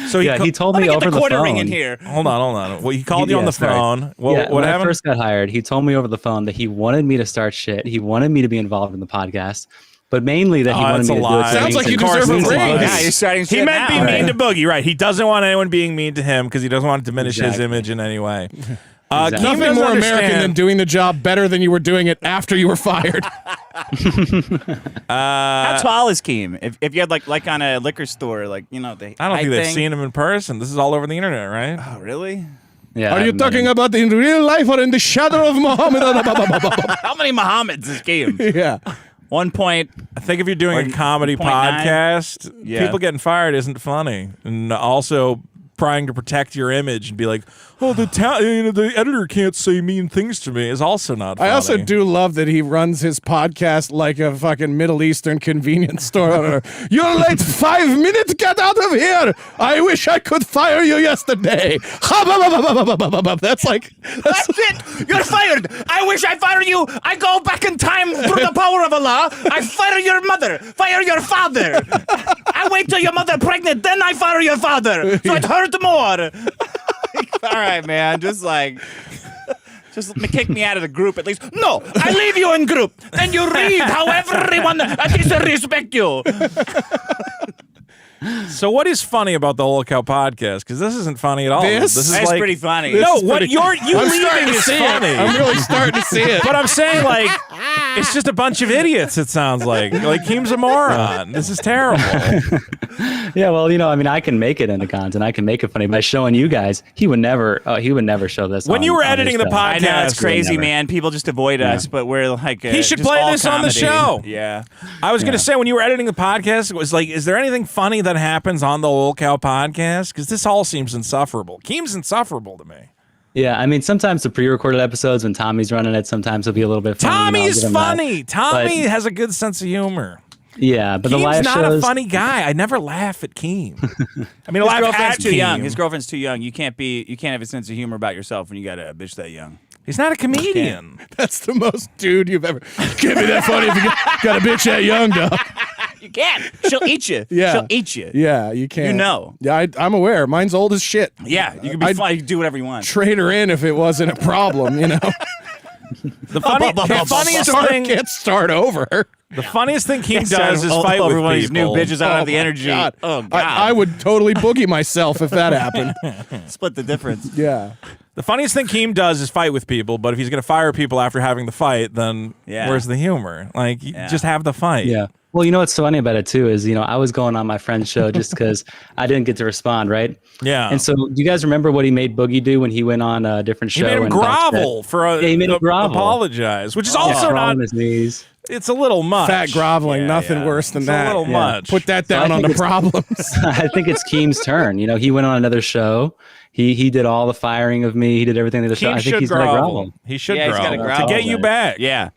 So Yeah, he told Let me me get over the the quarter phone. ring in here. Hold on. Well, he called you on the sorry. phone. Well, Yeah, what when I happened? first got hired, he told me over the phone that he wanted me to start shit. He wanted me to be involved in the podcast, but mainly that he wanted that's me a to do lie. it. so Sounds he like can you convince deserve a me to raise. do it. Yeah, you're starting He shit meant be now. mean to Boogie, right? He doesn't want anyone being mean to him because he doesn't want to diminish his Exactly. image in any way. Exactly. Keem Nothing doesn't more understand- American than doing the job better than you were doing it after you were fired. How tall is Keem? If you had like on a liquor store, like the I don't think height they've thing? seen him in person. This is all over the internet, right? Oh, really? Yeah, Are I you haven't met talking him. about in real life or in the shadow of Muhammad? How many Mohammeds is Keem? Yeah. 1 point. I think if you're doing Or a comedy 0.9. podcast, Yeah. people getting fired isn't funny. And also, trying to protect your image and be like, oh, the editor can't say mean things to me is also not funny. I also do love that he runs his podcast like a fucking Middle Eastern convenience store owner. You're late 5 minutes. Get out of here. I wish I could fire you yesterday. That's it. You're fired. I wish I fired you. I go back in time through the power of Allah. I fire your mother. Fire your father. I wait till your mother pregnant, then I fire your father. So it hurt more. All right, man. Just kick me out of the group at least. No, I leave you in group. Then you read how everyone disrespect you. So what is funny about the Lolcow podcast? Because this isn't funny at all. This is That's like, pretty funny. No, is what pretty- you I'm leaving starting to is see funny. it. I'm really starting to see it. But I'm saying, like, it's just a bunch of idiots, it sounds like. Like, Keem's a moron. This is terrible. Yeah, well, I mean, I can make it into content. I can make it funny. By showing you guys, he would never show this. When you were editing the I podcast, know, it's crazy, never. man. People just avoid us, but we're like... He should just play all this on the comedy. show. Yeah. I was going to say, when you were editing the podcast, it was like, is there anything funny that happens on the Lolcow podcast? Because this all seems insufferable. Keem's insufferable to me. Yeah, I mean, sometimes the pre-recorded episodes when Tommy's running it, sometimes it'll be a little bit funny. Tommy's funny. Tommy But- has a good sense of humor. Yeah, but the Keem's live not shows, a funny guy. I never laugh at Keem. I mean, I His laugh girlfriend's at too young. Keem. His girlfriend's too young. You can't have a sense of humor about yourself when you got a bitch that young. He's not a comedian. That's the most dude you've ever. Can't be that funny if you got a bitch that young, dog. You can't. She'll eat you. Yeah. She'll eat you. Yeah, you can't. You know. Yeah, I'm aware. Mine's old as shit. Yeah, you can be fine. You can do whatever you want. Trade her in if it wasn't a problem, The funniest thing, Can't start over. the funniest thing Keem does is fight over with one of these new people. bitches out of the my energy. God. Oh, God. I would totally boogie myself if that happened. Split the difference. Yeah. The funniest thing Keem does is fight with people, but if he's going to fire people after having the fight, then where's the humor? Like, just have the fight. Yeah. Well, what's funny about it too is, I was going on my friend's show just because I didn't get to respond, right? Yeah. And so, do you guys remember what he made Boogie do when he went on a different He show? made him and talked grovel shit? for a, Yeah, he made him grovel. apologize, which is Yeah, also crawl not. on his knees. It's a little much. Fat groveling, Yeah, nothing yeah. worse than It's that. a little Yeah. much. Put that So I down on think the it's- problems. I think it's Keem's turn. He went on another show. He did all the firing of me. He did everything to the show. Keem I think should he's gonna grovel. grovel. He should Yeah, he's gotta grovel to grovel. get you back. Yeah.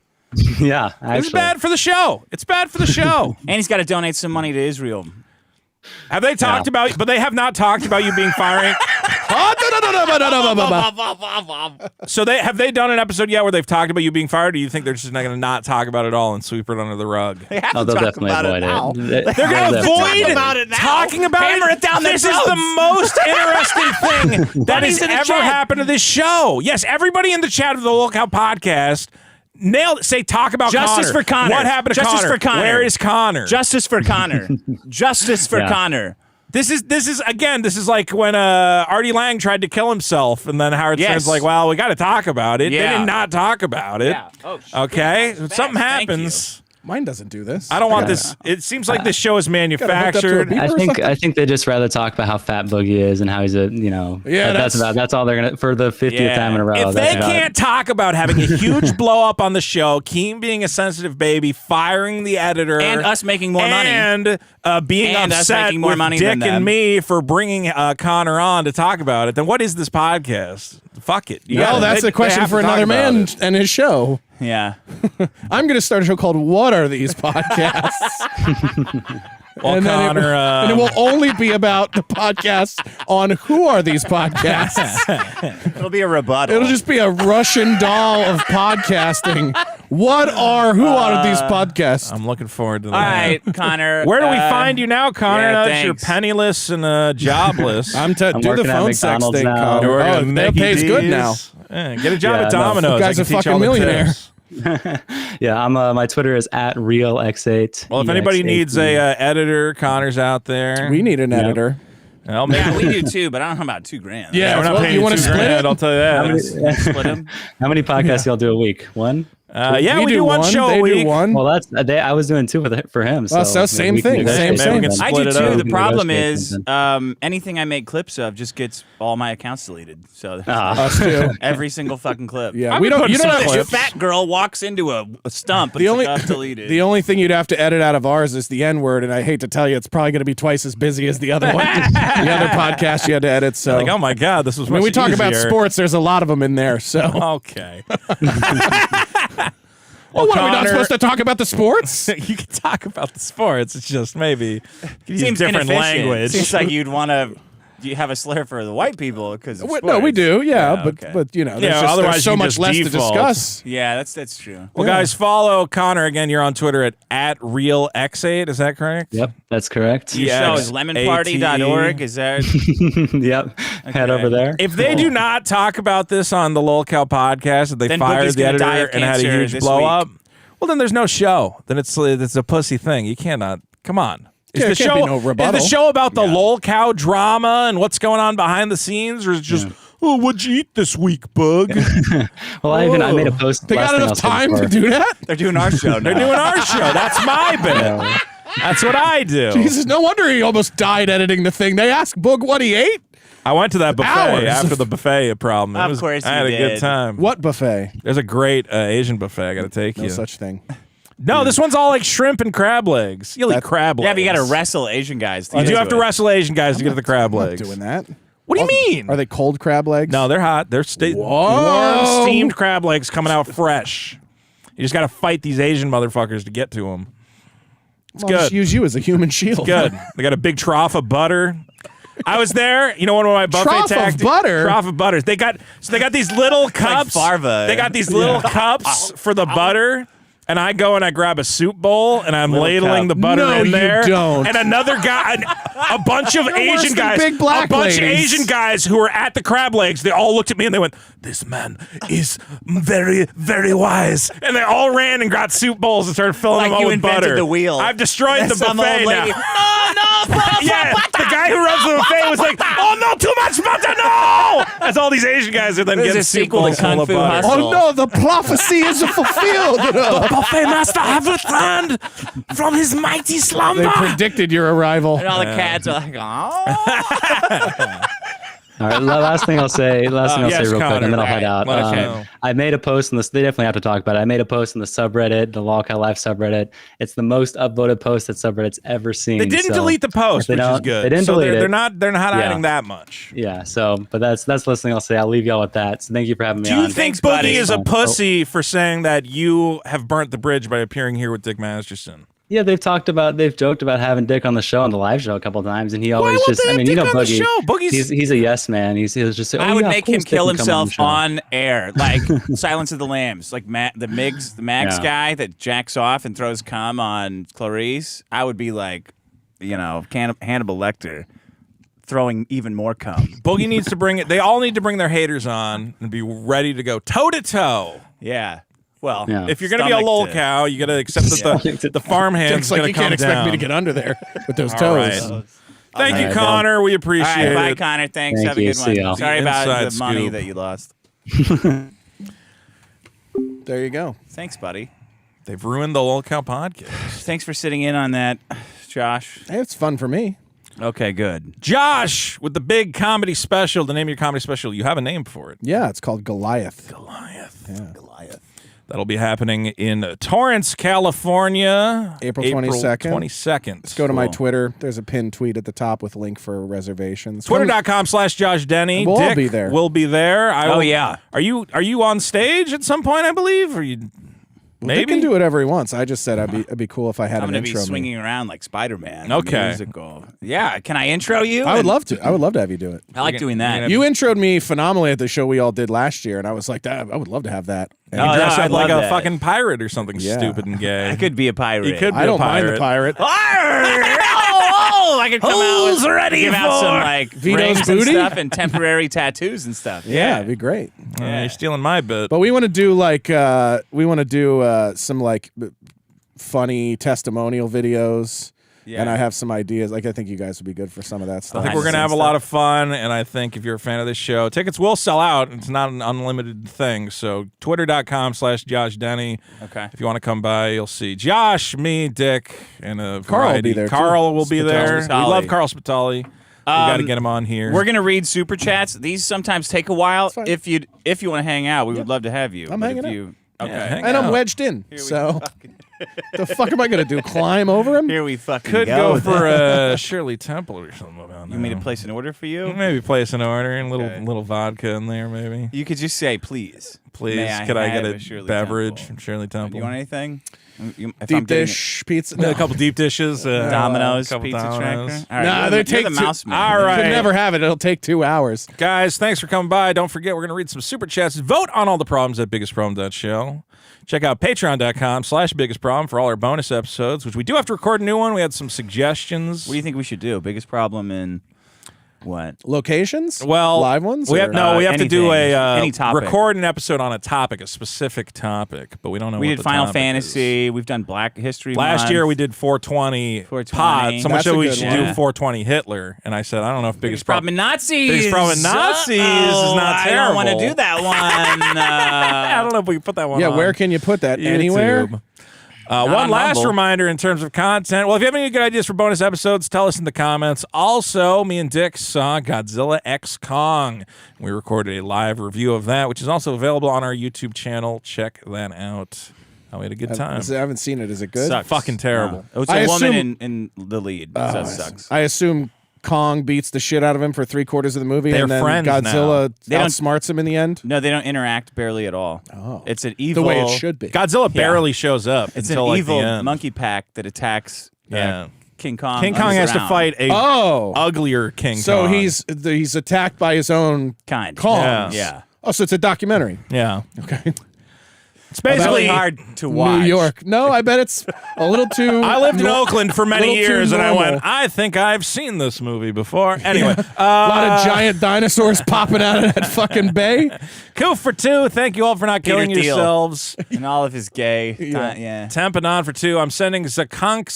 Yeah, actually. It's bad for the show. It's bad for the show. And he's got to donate some money to Israel. Have they talked about? But they have not talked about you being firing. So they done an episode yet where they've talked about you being fired? Or do you think they're just not going to not talk about it all and sweep it under the rug? They have Oh, to they'll talk definitely about avoid it now. it. They're going to avoid about it now. talking about Hammer it down their This is throats. the most interesting thing that has Buddies in the ever chat. happened to this show. Yes, everybody in the chat of the Lolcow podcast nailed it. Say talk about Justice Connor. for Connor. What happened to Justice Connor? for Connor. Where is Connor? Justice for Connor. Justice for Yeah. Connor. This is like when Artie Lang tried to kill himself, and then Howard Yes. Stern's like, "Well, we got to talk about it." Yeah. They did not talk about it. Yeah. Oh, shit. Okay, That's something fast. Thank happens. Mine doesn't do this. I don't want this. It seems like this show is hooked up to a manufactured. beat. I or think something? they just rather talk about how fat Boogie is and how he's a Yeah, that's all they're gonna for the 50th Yeah. time in a row. If they can't talk about having a huge blow up on the show, Keem being a sensitive baby, firing the editor, And us making more money. and being And us upset making more with money Dick than them. and me for bringing Connor on to talk about it, then what is this podcast? Fuck it. You No, gotta- that's they- a question they have for to talk another about man it. and his show. Yeah. I'm going to start a show called What Are These Podcasts? Well, and, then Connor, and it will only be about the podcasts on Who Are These Podcasts? It'll be a rebuttal. It'll just be a Russian doll of podcasting. Who are these podcasts? I'm looking forward to that. All right, Connor. Where do we find you now, Connor? yeah, Now that you're thanks. penniless and jobless. I'm do the working at phone sex McDonald's thing, now. Connor. You're working Oh, at that Mickey pays good D's. now. Yeah, get a job Yeah, at no. Domino's. Guy's I a can teach fucking all the millionaire. tips. Yeah, I'm my Twitter is @realx8. Well, if anybody needs a editor, Connor's out there. We need an editor. Well, maybe Yeah, we do too, but I don't know about $2,000. Yeah, we're not well, paying you you wanna $2,000, split it? I'll tell you that. Split him. How many podcasts y'all do a week? One? Yeah, we do one show they a week. do one. Well, I was doing two for him. So, so same we can thing, negotiate same. then. I Split do it too. up. The We can problem negotiate is then. anything I make clips of just gets all my accounts deleted. So Us too. every single fucking clip. Yeah, I've we been don't. You putting don't some have Your clips. fat girl walks into a stump. And The only- deleted. The only thing you'd have to edit out of ours is the N-word, and I hate to tell you, it's probably going to be twice as busy as the other one. The other podcast you had to edit. So, Like, oh my God, this was when much we talk about easier. sports, there's a lot of them in there. So, Okay. well, what, are we not Connor- supposed to talk about the sports? You can talk about the sports. It's just maybe use Seems different inefficient. language. Seems like you'd want to. You have a slur for the white people because No, we do. Yeah, okay. but you know, Yeah, there's otherwise there's so you much just less default. to discuss. Yeah, that's true. Well, guys, follow Connor again. You're on Twitter at RealX8. Is that correct? Yep, that's correct. Your show is lemonparty.org. Is that? Yep. Head over there. If they do not talk about this on the Lolcow podcast, if they Then fired Boogie's the gonna die editor of and had a cancer huge this blow week. up, well, then there's no show. Then it's a pussy thing. You cannot. Come on. Is Yeah, the it can't show be no rebuttal. Is the show about the Lolcow drama and what's going on behind the scenes, or is it just oh, what'd you eat this week, Bug? Well, I made a post. They got last thing enough I'll say time to before- do that? They're doing our show now. They're doing our show. That's my bit. That's what I do. Jesus, no wonder he almost died editing the thing. They asked Boog what he ate. I went to that buffet Hours. after the buffet problem. Of course I had you a good did. time. What buffet? There's a great Asian buffet. I got to take No you. such thing. No, this one's all like shrimp and crab legs. You'll eat crab legs. Yeah, but you got to wrestle Asian guys. To You get do to have to it. wrestle Asian guys to get to the crab I'm not legs. doing that. What do you mean? Are they cold crab legs? No, they're hot. They're warm, steamed crab legs coming out fresh. You just got to fight these Asian motherfuckers to get to them. It's I'll just good. use you as a human shield. Good. They got a big trough of butter. I was there. You know, one of my buffet Trough of tactics. butter? Trough of butter. They got these little cups. Farva. They got these little cups for the butter. And I go and I grab a soup bowl and I'm Little ladling cup. the butter No, in you there. don't. And another guy, a bunch of You're worse Asian than guys, big black a bunch of ladies. Asian guys who were at the crab legs. They all looked at me and they went, "This man is very, very wise." And they all ran and got soup bowls and started filling Like them all you with invented butter. the wheel. I've destroyed That's the some buffet old lady. now. No, Yeah, the guy who runs the buffet was like, "Oh no, too much butter, no!" As all these Asian guys are then This is getting a soup sequel to bowls full Kung of Fu butter. Hustle. Oh no, the prophecy is fulfilled. Buffet master have returned from his mighty They slumber. predicted your arrival. And all the cats are like, oh. All right, last thing I'll say real yes, quick, Connor. and then I'll All head right, out. let us know. I made a post in this. They definitely have to talk about it. I made a post in the subreddit, the Lolcow Life subreddit. It's the most upvoted post that subreddit's ever seen. They didn't so delete the post, if they which is don't- good. They didn't so delete it. they're not hiding Yeah. that much. Yeah. So, but that's the last thing I'll say. I'll leave y'all with that. So thank you for having me Do you on. think Thanks, Boogie buddy. is a Oh, pussy for saying that you have burnt the bridge by appearing here with Dick Masterson? Yeah, they've joked about having Dick on the show, on the live show a couple of times, and he always won't just, they I have mean, you Dick know, on the Boogie. show? Boogie's- He's a yes man. He'll just say, I oh, would yeah, make of him course kill Dick can come himself the show. on air, like Silence of the Lambs, like the Mags Yeah. guy that jacks off and throws cum on Clarice. I would be like, Hannibal Lecter throwing even more cum. Boogie needs to bring it. They all need to bring their haters on and be ready to go toe to toe. Yeah. Well, Yeah. If you're going to be a Stomach to- lolcow, you got to accept that the farmhand's It's like going you to come can't expect down. me to get under there with those All toes. right. Thank you, right, Connor. We All appreciate right, bye, it. Connor. Thanks. Thank Have a you. good See one. y'all. Sorry The about inside the money scoop. that you lost. There you go. Thanks, buddy. They've ruined the Lolcow podcast. Thanks for sitting in on that, Josh. Hey, it's fun for me. Okay, good. Josh with the big comedy special. The name of your comedy special. You have a name for it. Yeah, it's called Goliath. Goliath. Goliath. That'll be happening in Torrance, California. April 22nd. 22nd. Let's go to my Twitter. There's a pinned tweet at the top with a link for reservations. Twitter.com/Josh Denny. We'll all Dick be there. Will be there. Oh, yeah. Are you on stage at some point? I believe. Or you? They Maybe can do whatever he wants. I just said it'd be cool if I had I'm an going to intro. be me. swinging around like Spider-Man. Okay. Musical. Yeah. Can I intro you? I would love to. I would love to have you do it. I like doing that. You introed me phenomenally at the show we all did last year, and I was like, I would love to have that. And Oh, dress I up like love a that. fucking pirate or something Yeah. stupid and gay. I could be a pirate. You could be I don't a pirate. mind the pirate. I could come out Who's with, ready give out some for like Vito's rings and booty? stuff and temporary tattoos and stuff. Yeah, it'd be great. You're stealing my bit. But we want to do some like funny testimonial videos. and I have some ideas. Like, I think you guys would be good for some of that stuff. I think we're going to have a lot of fun, and I think if you're a fan of this show, tickets will sell out. It's not an unlimited thing. So twitter.com/JoshDenny. Okay. If you want to come by, you'll see Josh, me, Dick, and a Carl will variety. be there, too. Carl will be there. We Spitali. love Carl Spitali. We got to get him on here. We're gonna read super chats. These sometimes take a while. fine. If you want to hang out, we would love to have you. I'm But hanging if out. you, Okay. Yeah, hang And I'm out. wedged in. So the fuck am I going to do? Climb over him? Here we fucking Could go. go for Shirley Temple or something. You mean to place an order for you? Maybe place an order and Okay. little vodka in there, maybe. You could just say, please. Please, May could I have get a Shirley beverage Temple? from Shirley Temple? You want anything? If I'm Deep getting dish pizza? A couple deep dishes. Domino's couple Pizza Domino's. Tracker. All right, Nah, you're they the- take you're the two- mouse man. All You right. can never have it. It'll take 2 hours. Guys, thanks for coming by. Don't forget, we're going to read some super chats. Vote on all the problems at biggestproblem.show. Check out patreon.com/biggestproblem for all our bonus episodes, which we do have to record a new one. We had some suggestions. What do you think we should do? Biggest problem in what? Locations? Well, live ones? We have, or- no, we have to do anything. a Any topic. record an episode on a topic, a specific topic, but we don't know. We what did the Final topic Fantasy. is. We've done Black History Last Month. year we did 420 pod. Someone That's said a we good should one. do 420 Hitler, and I said I don't know if Biggest problem in Nazis. Biggest problem in Nazis is not I don't want to terrible. do that one. I don't know if we can put that one. Yeah, on where can you put that? YouTube. Anywhere? One on last Rumble. reminder in terms of content. Well, if you have any good ideas for bonus episodes, tell us in the comments. Also, me and Dick saw Godzilla X Kong. We recorded a live review of that, which is also available on our YouTube channel. Check that out. We had a good time. I haven't seen it. Is it good? Sucks. Fucking terrible. It's I a woman assume- in the lead. So that sucks. I assume Kong beats the shit out of him for 3/4 of the movie, They're and then friends Godzilla now. They don't- outsmarts him in the end. No, they don't interact barely at all. Oh. It's an The evil. way it should be. Godzilla barely shows up It's until an like evil the end. monkey pack that attacks Yeah. King Kong. King Kong has to underground. fight a Oh, uglier King so Kong. he's attacked by his own Kind. Kongs. Yeah. Oh, so it's a documentary. Yeah. Okay. It's It's really basically hard to watch. New York. No, I bet it's a little too. I lived in Oakland for many little too years, and I normal. went, I think I've seen this movie before. Anyway, a lot of giant dinosaurs popping out of that fucking bay. Coup for 2. Thank you all for not killing Peter Thiel. yourselves. And all of his gay. Yeah. Tempanon for 2. I'm sending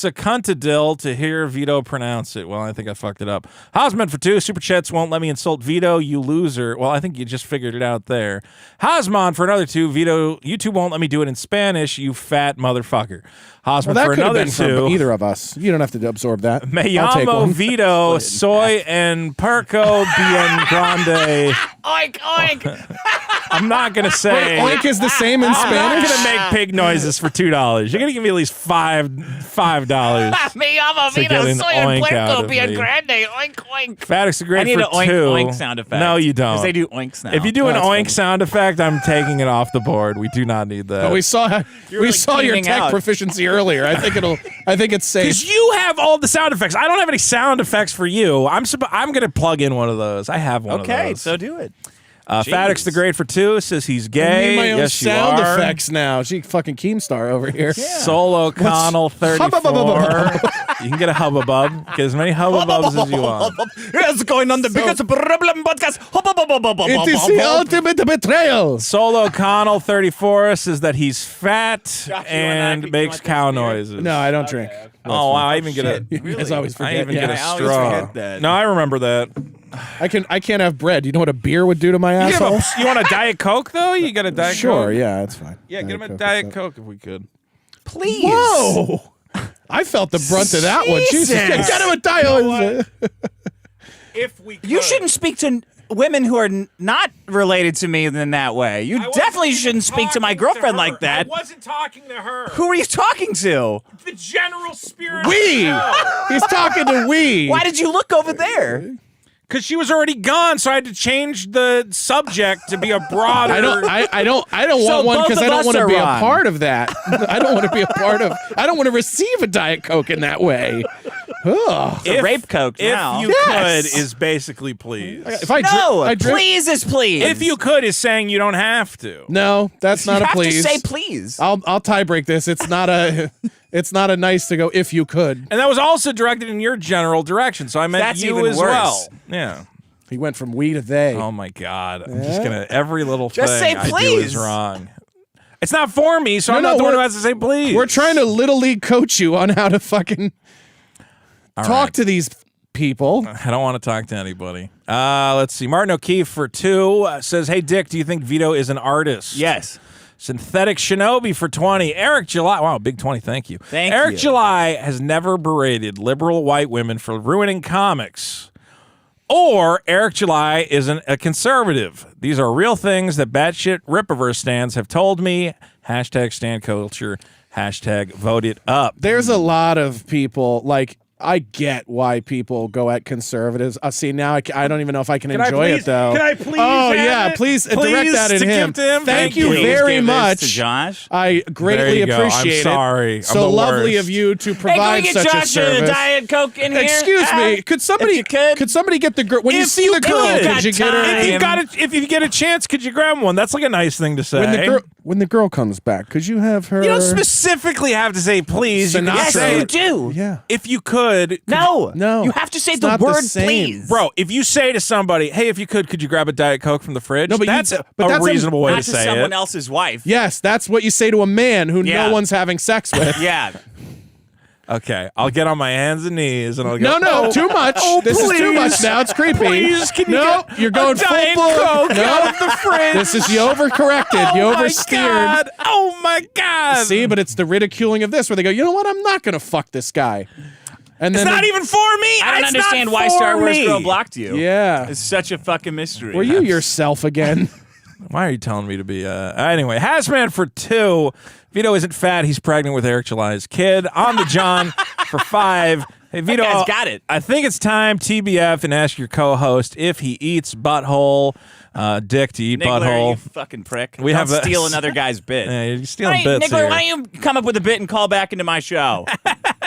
Zakuntadil to hear Vito pronounce it. Well, I think I fucked it up. Hosman for 2. Super chats won't let me insult Vito, you loser. Well, I think you just figured it out there. Hosman for another 2. Vito, YouTube won't let me do it in Spanish, you fat motherfucker. Hosman Well, that for could have another been 2. from either of us. You don't have to absorb that. Me I'll take llamo one. Vito, soy en perco bien grande. Oink, oink. I'm not going to say. Oink is the same in I'm not Spanish. going to make pig noises for $2. You're going to give me at least $5. Me llamo To get Vito, an soy un oink out puerco of bien me. grande. Oink, oink. Faddic's a great I need for an oink, 2. oink sound effect. No, you don't. Because they do oinks now. If you do an That's oink funny. sound effect, I'm taking it off the board. We do not need that. But we saw really your keening tech out. proficiency earlier. I think it's safe. Because you have all the sound effects. I don't have any sound effects for you. I'm going to plug in one of those. I have one of Okay, those. so do it. Faddic's the great for 2 says he's I gay. need my own Yes, sound you are. effects now. She fucking Keemstar over here. Solo Connell 34. You can get a hubbub. Get as many hubbubs as you want. It's going on the biggest problem podcast. It is the ultimate betrayal. Solo Connell 34 says that he's fat want and that? makes You want cow this beer? noises. No, I don't drink. Oh, wow. I even get a. You guys always I forget. even Yeah. get a I always straw. forget that. No, I remember that. I can't have bread. You know what a beer would do to my You, asshole? you want a Diet Coke, though? You got a Diet Coke? Sure, yeah, that's fine. Yeah, get him a Coke, Diet what's up? Coke if we could. Please. Whoa! I felt the brunt of that one. Jesus, Jesus. get him a Diet. If we could. You shouldn't speak to women who are not related to me in that way. You definitely shouldn't speak to my girlfriend like that. wasn't talking to her. Who are you talking to? The general spirit. We. He's talking to we. Why did you look over there? Because she was already gone, so I had to change the subject to be a broader. I don't So want one both because of I don't us want to are be wrong. a part of that. I don't want to be a part of. I don't want to receive a Diet Coke in that way. Ugh. It's a rape coke If now. you Yes. could is basically please. If I no, I drink, please is please. If you could is saying you don't have to. no, that's you not a have please. to say please. I'll tie break this. It's not a. It's not a nice to go. If you could, And that was also directed in your general direction, so I meant That's you even as worse. well. Yeah. he went from we to they. Oh my God. I'm just gonna every little Just thing say I do please. is wrong. It's not for me, so I'm No, not the one who we're- has to say please. We're trying to little league coach you on how to fucking. Talk to these people. I don't want to talk to anybody. Let's see. Martin O'Keefe for 2 says, "Hey Dick, do you think Vito is an artist?" Yes. Synthetic Shinobi for 20. Eric July. Wow, big 20. Thank you. Eric you. July has never berated liberal white women for ruining comics. Or Eric July isn't a conservative. These are real things that batshit Rippaverse stands have told me. Hashtag stand culture. Hashtag vote it up. There's a lot of people, like, I get why people go at conservatives. See, now I don't even know if I can enjoy it, though. Can I please Oh, have yeah, it? please direct that at to him. give to him? Thank you Please very give this much. to Josh. I There greatly you go. appreciate it. I'm sorry. I'm So the lovely worst. of you to Hey, provide can we get such a Josh service. a Diet Coke in here? Excuse me. Could somebody if you could somebody get the girl when you If see you the girl? could. Could you get her? If you get a chance, could you grab one? That's like a nice thing to say. When the girl comes back, could you have her? You don't specifically have to say please. You can Sinatra. Yes, say you it. do. Yeah. If you could, No. No. You have to say It's the not the word same. please. bro. If you say to somebody, "Hey, if you could you grab a Diet Coke from the fridge?" No, but that's you- a but that's a- reasonable way Not to to say someone it. else's wife. Yes, that's what you say to a man who Yeah. no one's having sex with. Yeah. Okay, I'll get on my hands and knees and I'll go. No, too much. This is too please. much now. It's creepy. Please, can you no, get you're going a full Diet blown. Coke No, out of the fridge? this is you overcorrected. You Oh my oversteered. God. Oh my God! See, but it's the ridiculing of this where they go, you know what? I'm not going to fuck this guy. And It's then not even for me. I don't It's not understand why for Star Wars me. Girl blocked you. Yeah. It's such a fucking mystery. Were you yourself again? Why are you telling me to be? Anyway, Hazman for 2. Vito isn't fat. He's pregnant with Eric July's kid. On the John for 5. Hey Vito, guy's got it. I think it's time TBF and ask your co-host if he eats butthole. Dick to eat Niggler, butthole. you fucking prick. We Don't have a- steal another guy's bit. Yeah, you're stealing Niggler, bits here. why don't you come up with a bit and call back into my show?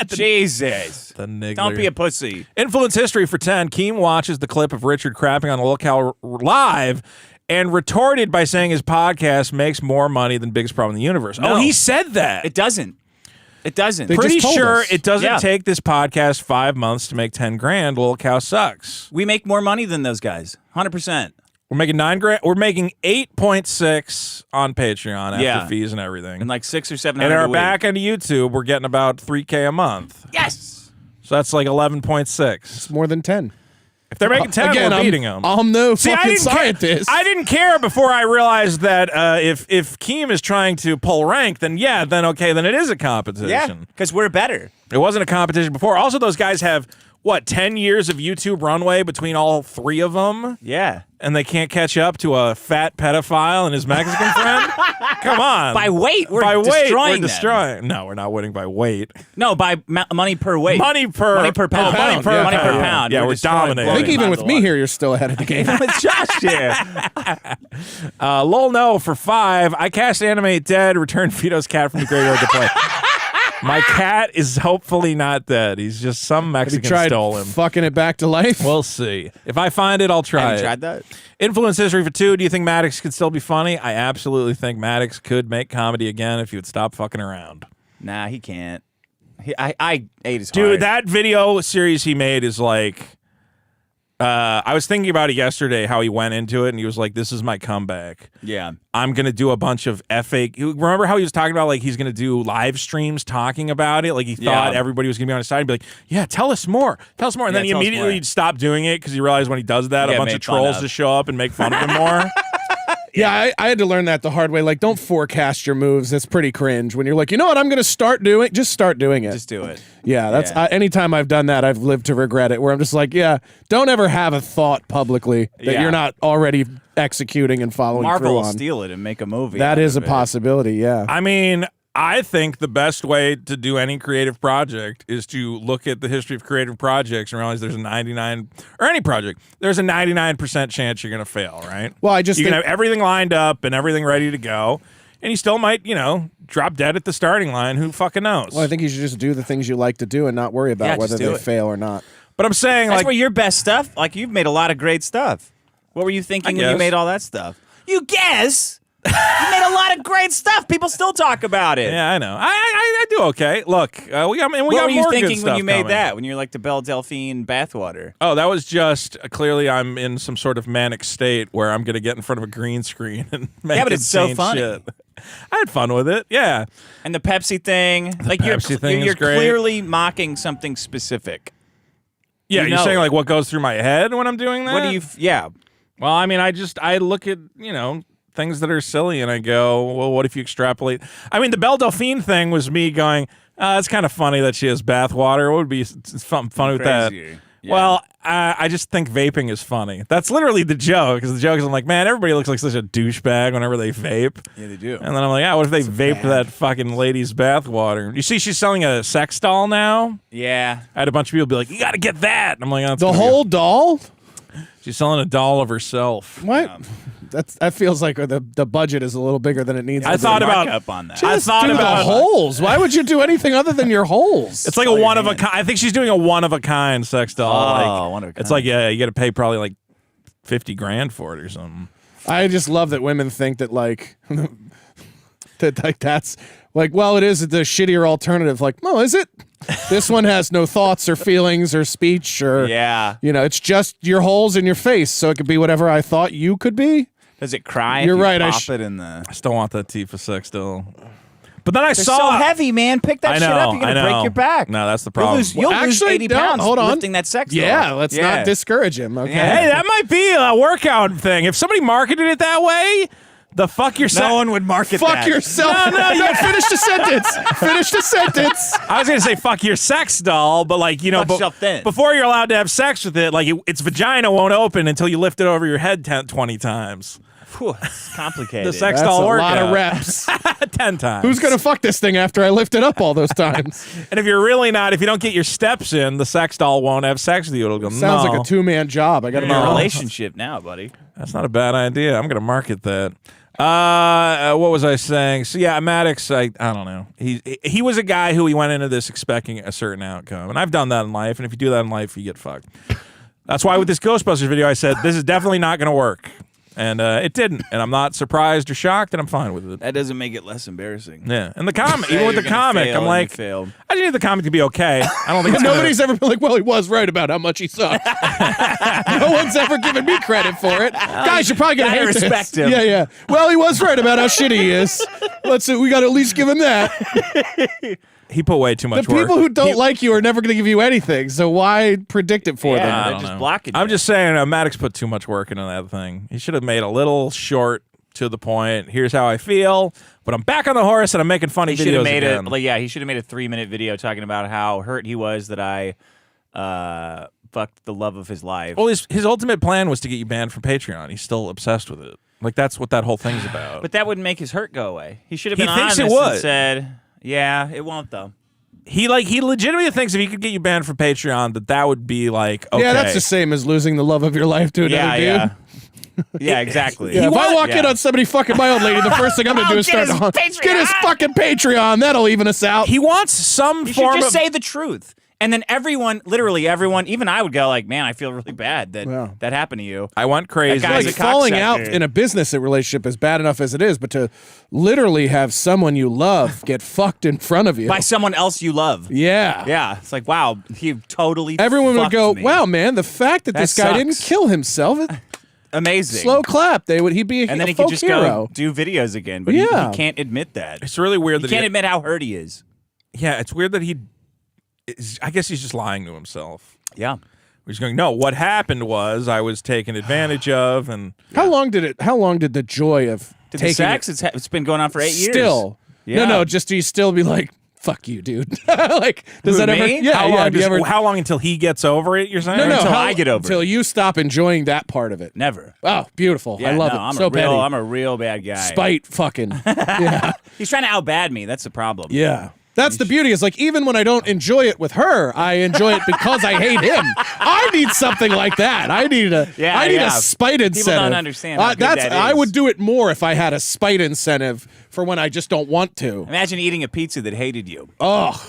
Jesus. The niggler. Don't be a pussy. Influence history for 10. Keem watches the clip of Richard crapping on Lolcow live and retorted by saying his podcast makes more money than Biggest Problem in the Universe. No. Oh, he said that. It doesn't. It doesn't. They Pretty just told sure us. it doesn't Yeah. take this podcast 5 months to make 10 grand. Lolcow sucks. We make more money than those guys. 100%. We're making 9 grand. We're making 8.6 on Patreon after Yeah. fees and everything. And like 600 or 700 And our a week. back end of YouTube, we're getting about 3K a month. Yes. So that's like 11.6. It's more than 10. If they're making 10, Again, we're beating them. I'm no See, fucking scientist. I didn't care before I realized that if Keem is trying to pull rank, then okay, then it is a competition. Yeah, because we're better. It wasn't a competition before. Also, those guys have, 10 years of YouTube runway between all 3 of them? Yeah. And they can't catch up to a fat pedophile and his Mexican friend? Come on. By weight, we're by weight, destroying we're them. destroying. No, we're not winning by weight. No, by money per weight. Money per Money per pound. Oh, money per money per pound. pound. Yeah, we're destroying dominating. I think blowing even them with out me of the here, you're still ahead of the game. water. With Josh here. Lol no for 5. I cast Animate Dead, return Vito's cat from the graveyard to play. My cat is hopefully not dead. He's just some Have you Mexican tried stole him. fucking it back to life? We'll see. If I find it, I'll try Have it. you tried that? Influence history for 2. Do you think Maddox could still be funny? I absolutely think Maddox could make comedy again if he would stop fucking around. Nah, he can't. I ate his Dude, heart. that video series he made is like... I was thinking about it yesterday, how he went into it, and he was like, this is my comeback. Yeah. I'm going to do a bunch of FAQ. Remember how he was talking about, like, he's going to do live streams talking about it? Like, he thought everybody was going to be on his side and be like, yeah, tell us more. Tell us more. And then he tell us immediately more. stopped doing it because he realized when he does that, a Yeah, bunch of made fun trolls of. just show up and make fun of him more. Yeah, I had to learn that the hard way. Like, don't forecast your moves. It's pretty cringe when you're like, you know what, I'm going to start doing. Just start doing it. Just do it. Yeah, that's Yeah. anytime I've done that, I've lived to regret it. Where I'm just like, yeah, don't ever have a thought publicly that Yeah. you're not already executing and following Marvel through will on. steal it and make a movie. That out is a of it. possibility. Yeah. I mean, I think the best way to do any creative project is to look at the history of creative projects and realize there's a 99, or any project, there's a 99% chance you're going to fail, right? Well, I just you can think- have everything lined up and everything ready to go, and you still might, drop dead at the starting line. Who fucking knows? Well, I think you should just do the things you like to do and not worry about Yeah, whether just do they it. fail or not. But I'm saying, That's like, where your best stuff. Like, you've made a lot of great stuff. What were you thinking when you guess. made all that stuff? You guess. You made a lot of great stuff. People still talk about it. yeah, I know. I do okay. Look, we got What more were you good thinking when stuff you made coming. that? When you're like the Belle Delphine bathwater? Oh, that was just clearly I'm in some sort of manic state where I'm going to get in front of a green screen and make Yeah, but it's so insane funny. shit. I had fun with it. Yeah. And the Pepsi thing. Like Pepsi thing is you're great. clearly mocking something specific. Yeah, You you're know saying it. like what goes through my head when I'm doing that? What do you? Yeah. Well, I mean, I look at, things that are silly and I go, well, what if you extrapolate? I mean, the Belle Delphine thing was me going, it's kind of funny that she has bath water. What would be fun with that? Crazier. Yeah. Well, I just think vaping is funny. That's literally the joke, because the joke is I'm like, man, everybody looks like such a douchebag whenever they vape. Yeah, they do. And then I'm like, what if they vaped that fucking lady's bath water? You see she's selling a sex doll now? Yeah. I had a bunch of people be like, you got to get that. And I'm like, The whole doll? she's selling a doll of herself. What? That feels like the budget is a little bigger than it needs to I be. thought about Markup on that. I Just thought do about the holes. Why would you do anything other than your holes? It's like a one of a kind. I think she's doing a one of a kind sex doll. Oh, one of a It's kind. like, yeah, you got to pay probably like $50,000 for it or something. I just love that women think that like that's like, well, it is the shittier alternative. Like, no, is it? This one has no thoughts or feelings or speech or Yeah. it's just your holes in your face, so it could be whatever I thought you could be. Does it cry? You're if you right, I Pop sh- it in the. I still want that Tifa sex doll. But then I They're saw so heavy, man. Pick that I shit know, up. You're I gonna know. break your back. No, that's the You'll problem. lose, you'll lose Actually, 80 don't. pounds Hold on. lifting that sex doll. Yeah, let's not discourage him. Okay. Yeah. Hey, that might be a workout thing. If somebody marketed it that way, the fuck yourself. No one would market Fuck that. yourself. No, you finish the sentence. Finish the sentence. I was gonna say fuck your sex doll, but like Fuck yourself then. before you're allowed to have sex with it, like its vagina won't open until you lift it over your head 20 times. Whew, it's complicated. The sex That's doll a workout. lot of reps. 10 times. Who's gonna fuck this thing after I lift it up all those times? And if you don't get your steps in, the sex doll won't have sex with you. It'll go. Sounds no, like a two-man job. I gotta You're in be a honest. relationship now, buddy. That's not a bad idea. I'm gonna market that. What was I saying? So yeah, Maddox. I don't know. He was a guy who he went into this expecting a certain outcome, and I've done that in life. And if you do that in life, you get fucked. That's why with this Ghostbusters video, I said this is definitely not gonna work. And it didn't, and I'm not surprised or shocked, and I'm fine with it. That doesn't make it less embarrassing. Yeah, and the comic, even Yeah, with the you're gonna comic, fail I'm and like, you failed. I just need the comic to be okay. I don't think it's Nobody's ever been like, well, he was right about how much he sucks. No one's ever given me credit for it. Guys, you're probably gonna gotta hate respect this. him. Yeah. Well, he was right about how shitty he is. We got to at least give him that. He put way too much The work. people who don't like you are never going to give you anything, so why predict it for Yeah, them? I they're don't just know. blocking I'm you. just saying, Maddox put too much work into that thing. He should have made a little short, to the point. Here's how I feel, but I'm back on the horse and I'm making funny He should have videos made again. he should have made a 3-minute video talking about how hurt he was that I fucked the love of his life. Well, his ultimate plan was to get you banned from Patreon. He's still obsessed with it. Like that's what that whole thing's about. But that wouldn't make his hurt go away. He should have He been thinks honest it would. and said, "Yeah, it won't though." He legitimately thinks if he could get you banned from Patreon, that would be like okay. Yeah, that's the same as losing the love of your life to another dude. Yeah. Yeah, exactly. Yeah, if I walk in yeah. on somebody fucking my old lady, the first thing I'm going to do is get start his get his fucking Patreon. That'll even us out. He wants some You should form just of. say the truth. And then everyone, literally everyone, even I would go like, man, I feel really bad that Yeah. that happened to you. I went crazy. That guy's Like a falling cocksucker. out in a business relationship is bad enough as it is, but to literally have someone you love get fucked in front of you. By someone else you love. Yeah. Yeah. It's like, wow, he totally Everyone would fucked go, me. wow, man, the fact that this guy didn't sucks. kill himself, Amazing. slow clap. He'd be and then a he could folk just hero. go do videos again. But he Yeah. can't admit that. It's really weird He that can't admit how hurt he is. Yeah, it's weird that I guess he's just lying to himself. Yeah. He's going, no, what happened was I was taken advantage of, and How long did the joy of Did the taking sex? it It's been going on for 8 years. still? Yeah. No, just do you still be like, fuck you, dude? Like, does Who, that ever? me? Yeah, how yeah. long? do you ever? How long until he gets over it? You're saying? No, until how- I get over until it. you stop enjoying that part of it. Never. Oh, beautiful! Yeah, I love no, it. I'm So petty. I'm a real bad guy. Spite, fucking. Yeah, He's trying to outbad me. That's the problem. yeah. That's the beauty. Is like even when I don't enjoy it with her, I enjoy it because I hate him. I need something like that. I need a spite incentive. People don't understand how good that I is. would do it more if I had a spite incentive for when I just don't want to. Imagine eating a pizza that hated you. Oh,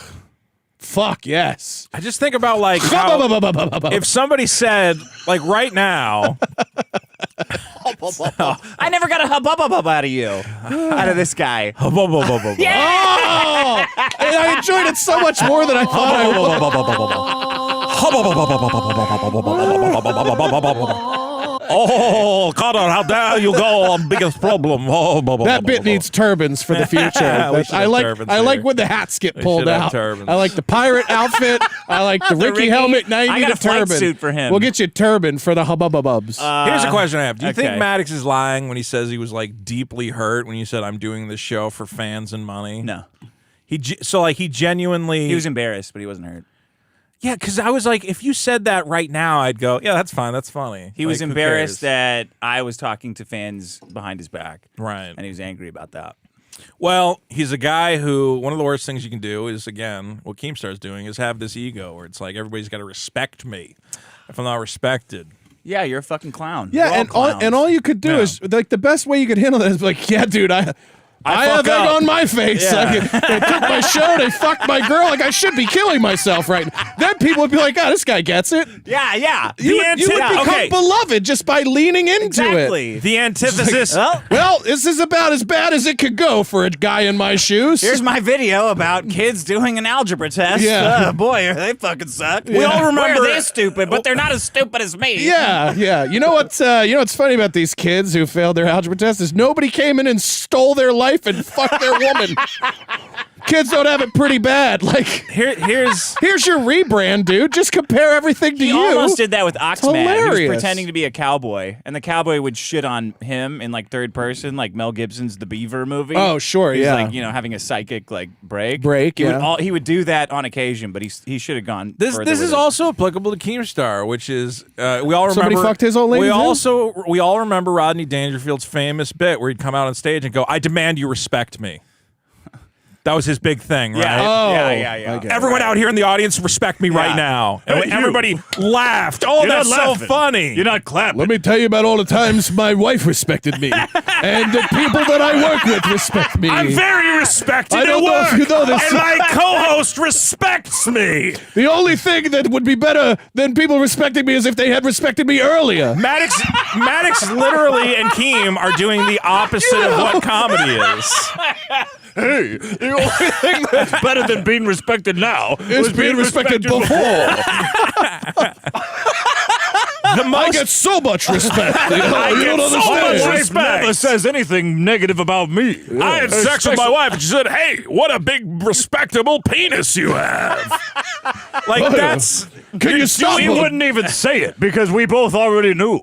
fuck yes. I just think about like how, if somebody said like right now, I never got a hub out of you. Out of this guy. Oh, and I enjoyed it so much more than I thought I would. Oh, Connor, how dare you go on biggest problem? Oh, That bit needs turbans for the future. I like when the hats get pulled out. I like the pirate outfit. I like the Ricky helmet. Now you I need got a a flight turban. suit for him. We'll get you a turban for the hubbububs. Here's a question I have. Do you think okay. Maddox is lying when he says he was like deeply hurt when you said I'm doing this show for fans and money? No. He genuinely He was embarrassed, but he wasn't hurt. Yeah, because I was like, if you said that right now, I'd go, yeah, that's fine, that's funny. He was Like, who embarrassed cares? that I was talking to fans behind his back. Right. And he was angry about that. Well, he's a guy who, one of the worst things you can do is, again, what Keemstar's doing is have this ego where it's like, everybody's got to respect me if I'm not respected. Yeah, you're a fucking clown. Yeah, We're all and clowns. all you could do is like the best way you could handle that is like, yeah, dude, I have egg on my face. Yeah. Like, they took my show. They fucked my girl. Like I should be killing myself right now. Then people would be like, "Oh, this guy gets it." Yeah, yeah. You would become beloved just by leaning into Exactly. The antithesis. Well, Well, this is about as bad as it could go for a guy in my shoes. here's my video about kids doing an algebra test. Yeah. Boy, they fucking suck. We all remember- They're stupid, but they're not as stupid as me. yeah. You know what's funny about these kids who failed their algebra test is nobody came in and stole their life and fucked their woman. Kids don't have it pretty bad. Like Here's your rebrand, dude. Just compare everything to He you. almost did that with Oxman. He was hilarious. pretending to be a cowboy, and the cowboy would shit on him in like third person, like Mel Gibson's The Beaver movie. Oh, sure, He's yeah. like, having a psychic like break. He would do that on occasion, but he should have gone. This further this with is it. also applicable to Keemstar, which is we all remember Somebody fucked his old lady, we we all remember Rodney Dangerfield's famous bit where he'd come out on stage and go, "I demand you respect me." That was his big thing, right? Yeah, Oh, yeah. I get it. Everyone out here in the audience, respect me right now. And Hey, you. everybody laughed. Oh, You're that's not so laughing. funny. You're not clapping. Let me tell you about all the times my wife respected me, and the people that I work with respect me. I'm very respected I don't at know if work, you know this. and my co-host respects me. The only thing that would be better than people respecting me is if they had respected me earlier. Maddox literally and Keem are doing the opposite of what comedy is. Hey, the only thing that's better than being respected now Is being respected before. I get so much respect. You don't understand. My wife never says anything negative about me. I had sex with my wife, and she said, "Hey, what a big, respectable penis you have." Like that's Can you stop? We wouldn't even say it because we both already knew.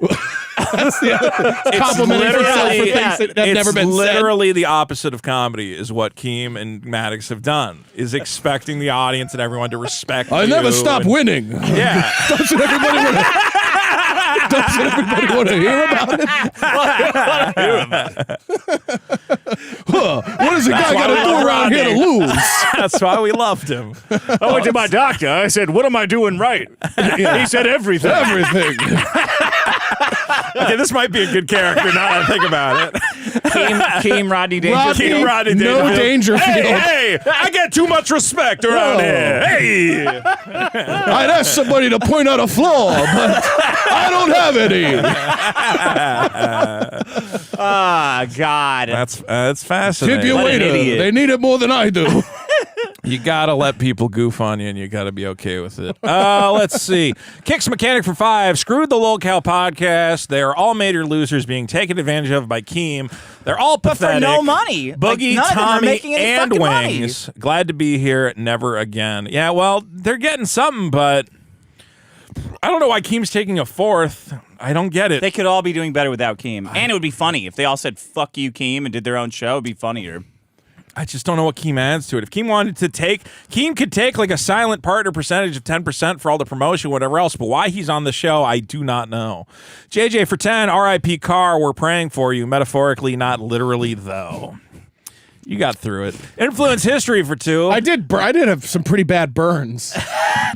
Complimenting yourself for things that have never been said. literally the opposite of comedy is what Keem and Maddox have done, is expecting the audience and everyone to respect I you never stop and- winning. Yeah. Doesn't everybody want to? Doesn't everybody want to hear about it? Huh, what does a guy got to do around here to lose? That's why we loved him. I went to my doctor. I said, "What am I doing right?" He said, "Everything." Everything. Okay, this might be a good character now that I think about it. Keem Rodney Dangerfield. Keem Rodney No Dangerfield. Dangerfield. Hey, I get too much respect around Oh. here. Hey. I'd ask somebody to point out a flaw, but I don't have any. Ah, God. That's fascinating. Tip your What an waiter. idiot. They need it more than I do. You gotta let people goof on you, and you gotta be okay with it. Let's see. Kicks Mechanic for 5. Screwed the Lolcow podcast. They are all major losers being taken advantage of by Keem. They're all But for pathetic. no money. Boogie, Like, none of them are Tommy, making any and fucking money. Wings. Glad to be here. Never again. Yeah, well, they're getting something, but I don't know why Keem's taking a 4th. I don't get it. They could all be doing better without Keem. And it would be funny. If they all said, "Fuck you, Keem," and did their own show, it'd be funnier. I just don't know what Keem adds to it. If Keem wanted to Keem could take like a silent partner percentage of 10% for all the promotion, whatever else, but why he's on the show, I do not know. JJ for 10, RIP Carr, we're praying for you, metaphorically, not literally, though. You got through it. Influence History for 2. I did have some pretty bad burns.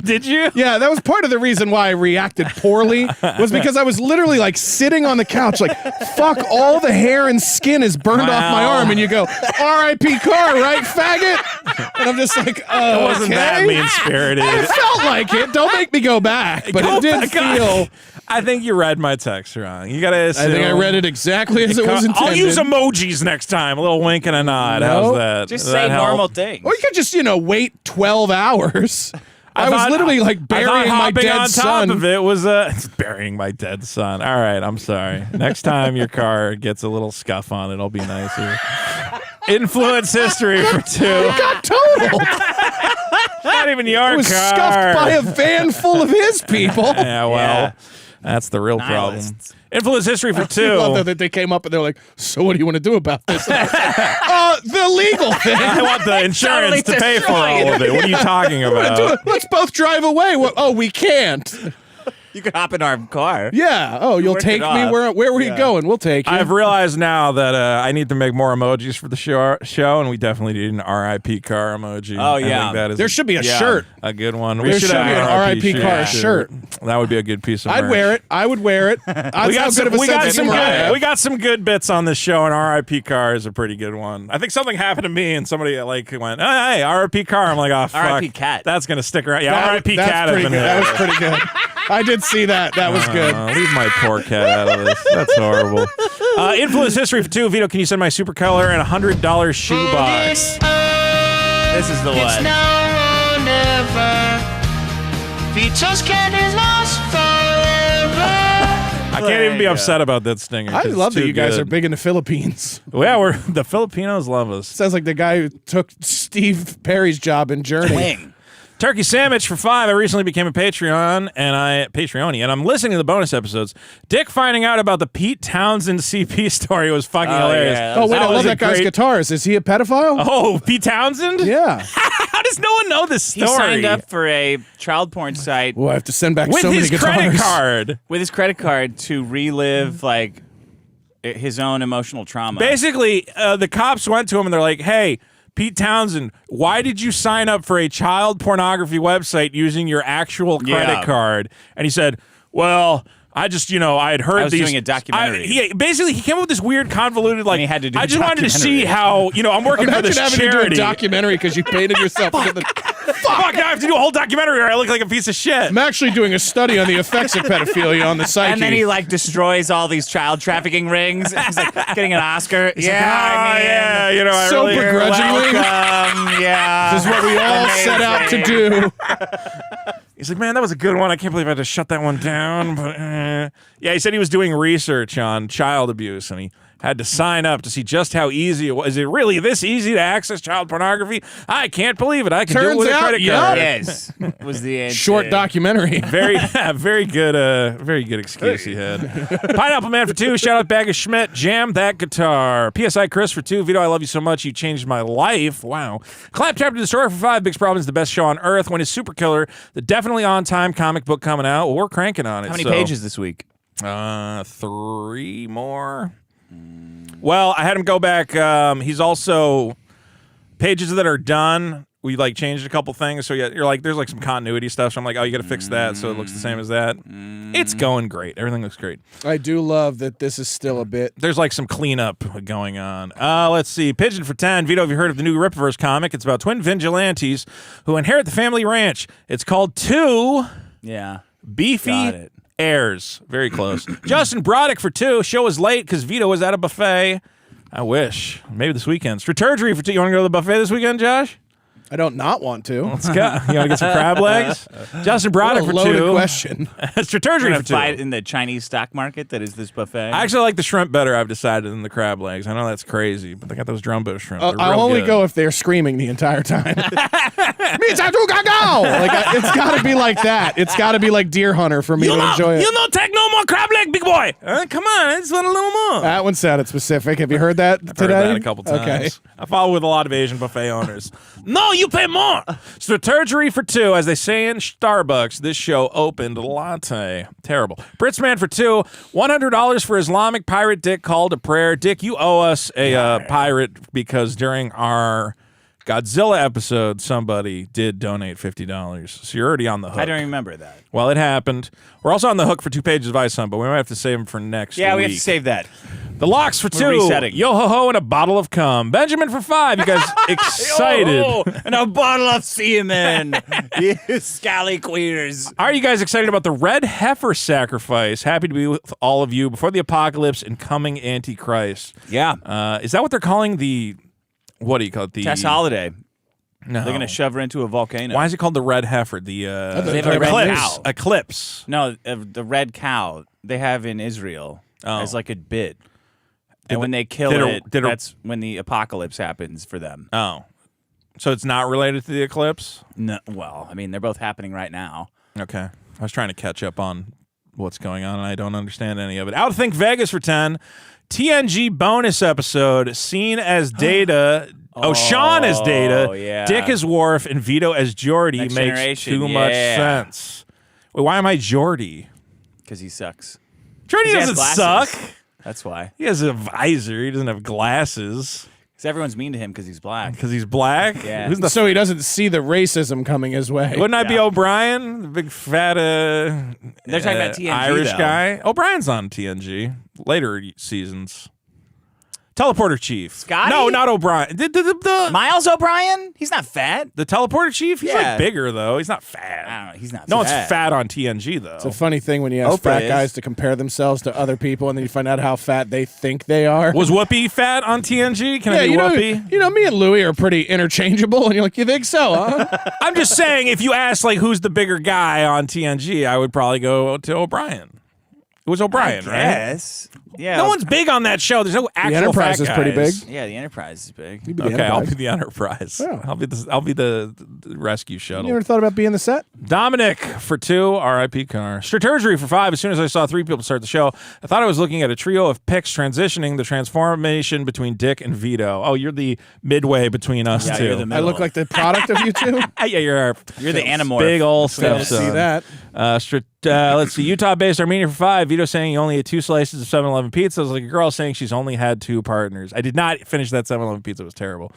Did you? Yeah, that was part of the reason why I reacted poorly, was because I was literally like sitting on the couch like, fuck, all the hair and skin is burned off my arm, and you go, R.I.P. Carr, right, faggot? And I'm just like, oh, It wasn't that mean-spirited. It felt like it. Don't make me go back, but it did feel. I think you read my text wrong. You gotta assume. I think I read it exactly as it was intended. I'll use emojis next time. A little wink and a nod. How's that? Just Does say that help? normal things. Or you could just, wait 12 hours. I was literally like I burying thought my hopping dead on son. top of it was it's burying my dead son. All right, I'm sorry. Next time your car gets a little scuff on it, it'll be nicer. Influence history for 2. Got totaled. Not even your It was car. scuffed by a van full of his people. Yeah, well, Yeah. that's the real problem. Nihilists. Influence history for I love 2. that they came up and they're like, "So what do you want to do about this?" And I was like, the legal thing. I want the insurance Totally to pay for all of it. What are you talking about? Let's both drive away. Oh, we can't. You could hop in our car. Yeah. Oh, you'll Work take it me. off. Where were you going? We'll take you. I've realized now that I need to make more emojis for the show, and we definitely need an RIP car emoji. Oh, I yeah. think that is There should be a shirt. a good one. There should be an RIP car shirt. That would be a good piece of I'd merch. wear it. I would wear it. We got, some good bits on this show, and RIP car is a pretty good one. I think something happened to me, and somebody like went, "Hey, RIP car." I'm like, "Oh fuck, RIP cat. That's gonna stick around." Yeah, RIP that's cat. pretty good. That was pretty good. I did see that. That was good. Leave my poor cat out of this. That's horrible. Influence history for 2. Vito, can you send my super color and $100 shoebox? This is the one. Vito's cat is lost forever. I can't even be upset about that stinger. I 'cause it's love that too you guys good. are big in the Philippines. Yeah, the Filipinos love us. Sounds like the guy who took Steve Perry's job in Journey. Wing. Turkey Sandwich for 5. I recently became a Patreon and I'm listening to the bonus episodes. Dick finding out about the Pete Townsend CP story was fucking hilarious. yeah. Oh wait, I was love a that guy's great- guitars. Is he a pedophile? Oh, Pete Townsend? Yeah. How does no one know this He story? signed up for a child porn site Well, I have to send back with so many his guitars. credit card. with his credit card to relive like his own emotional trauma. Basically, the cops went to him and they're like, "Hey, Pete Townsend, why did you sign up for a child pornography website using your actual credit Yeah. card?" And he said, "Well, I just, I had heard I was these." doing a documentary. Basically, he came up with this weird, convoluted, like, he had to do I a just wanted to see documentary. how, I'm working for Imagine this having charity. to do a documentary because you painted yourself. into the- Fuck, now I have to do a whole documentary or I look like a piece of shit. I'm actually doing a study on the effects of pedophilia on the psyche. and then he like destroys all these child trafficking rings. He's like getting an Oscar. He's like, "Hi, man. I So really begrudgingly. Welcome. Yeah. This is what we all set out to do. He's like, "Man, that was a good one. I can't believe I had to shut that one down." But yeah, he said he was doing research on child abuse, and he had to sign up to see just how easy it was. Is it really this easy to access child pornography? I can't believe it. I can do it Turns with a out, credit yeah. card. Yes. Was the answer. Short documentary. Very good excuse he had. Pineapple Man for 2. Shout out Bag of Schmidt. Jam that guitar. PSI Chris for 2. Vito, I love you so much. You changed my life. Wow. Claptrap to Destroyer for 5. Big's Problem is the best show on earth. When is Super Killer? The definitely on time comic book coming out. Well, we're cranking on it. How many pages this week? 3 more. Well, I had him go back. He's also pages that are done. We like changed a couple things, so you're like, there's like some continuity stuff. So I'm like, oh, you got to fix that so it looks the same as that. It's going great. Everything looks great. I do love that this is still a bit. There's like some cleanup going on. Let's see. Pigeon for 10. Vito, have you heard of the new Ripverse comic? It's about twin vigilantes who inherit the family ranch. It's called Two Yeah. Beefy Got it. Heirs. Very close. Justin Broddick for 2. Show was late because Vito was at a buffet. I wish. Maybe this weekend. Strategery for 2. You want to go to the buffet this weekend, Josh? I don't not want to. Let's go. You want to get some crab legs? Justin What a Broddick for loaded 2. question. Strategery Gonna for 2. fight in the Chinese stock market that is this buffet. I actually like the shrimp better, I've decided, than the crab legs. I know that's crazy, but they got those Drumbo shrimp. They're I'll real only good. go if they're screaming the entire time. It's got to be like that. It's got to be like Deer Hunter for me to enjoy it. You don't take no more crab leg, big boy. Come on, I just want a little more. That one sounded specific. Have you heard that I've today? heard that a couple times. Okay. I follow with a lot of Asian buffet owners. No, you pay more. Strategery for 2, as they say in Starbucks. This show opened latte. Terrible. Britzman for 2. $100 for Islamic pirate Dick called a prayer. Dick, you owe us a pirate because during our Godzilla episode, somebody did donate $50. So you're already on the hook. I don't remember that. Well, it happened. We're also on the hook for 2 pages of Ice Hunt, but we might have to save them for next week. Yeah, we have to save that. The Locks for 2. resetting. Yo ho ho and a bottle of cum. Benjamin for 5. You guys excited? Oh, and a bottle of semen. You scally queers. Are you guys excited about the red heifer sacrifice? Happy to be with all of you before the apocalypse and coming Antichrist. Yeah. Is that what they're calling the? What do you call it? The Tess Holiday. No. They're gonna shove her into a volcano. Why is it called the red heifer? They have a red eclipse. cow. Eclipse. No, the red cow they have in Israel as like a bit. And when they kill it, that's when the apocalypse happens for them. Oh. So it's not related to the eclipse? No, well, I mean, they're both happening right now. Okay. I was trying to catch up on what's going on, and I don't understand any of it. Outthink Vegas for 10. TNG bonus episode, Scene as Data. Sean as Data, yeah. Dick as Worf, and Vito as Geordi Next makes Generation, too much sense. Wait, why am I Geordi? Because he sucks. Geordi He has doesn't glasses. suck. That's why. He has a visor. He doesn't have glasses. Because everyone's mean to him because he's black. Because he's black? Yeah. Who's the So he doesn't see the racism coming his way. Wouldn't I be O'Brien? The big fat They're talking about TNG, Irish though. guy? O'Brien's on TNG. Later seasons. Teleporter Chief. Scotty? No, not O'Brien. The Miles O'Brien? He's not fat. Teleporter Chief? He's Yeah. like bigger, though. He's not fat. I don't know. He's not No fat. one's fat on TNG, though. It's a funny thing when you ask Oprah fat is. guys to compare themselves to other people, and then you find out how fat they think they are. Was Whoopi fat on TNG? Can I be Whoopi? you know, me and Louie are pretty interchangeable, and you're like, you think so, huh? I'm just saying, if you ask, like, who's the bigger guy on TNG, I would probably go to O'Brien. It was O'Brien, right? Yes. Yeah. No one's big on that show. There's no actual Enterprise fat is pretty guys. big. Yeah, the Enterprise is big. You'd be the Okay, I'll Enterprise. be the Enterprise. Yeah. I'll be the rescue shuttle. You ever thought about being the set? Dominic for 2, R.I.P. Car. Strategery for 5. As soon as I saw 3 people start the show, I thought I was looking at a trio of pics transitioning the transformation between Dick and Vito. Oh, you're the midway between us Yeah, two. you're the I middle. look like the product of you two. Yeah, you're You're the Animorph. big old Between us. stepson. See that? Let's see. Utah-based Armenia for 5. Vito saying he only ate 2 slices of 7-Eleven pizza. It was like a girl saying she's only had 2 partners. I did not finish that 7-Eleven pizza. It was terrible.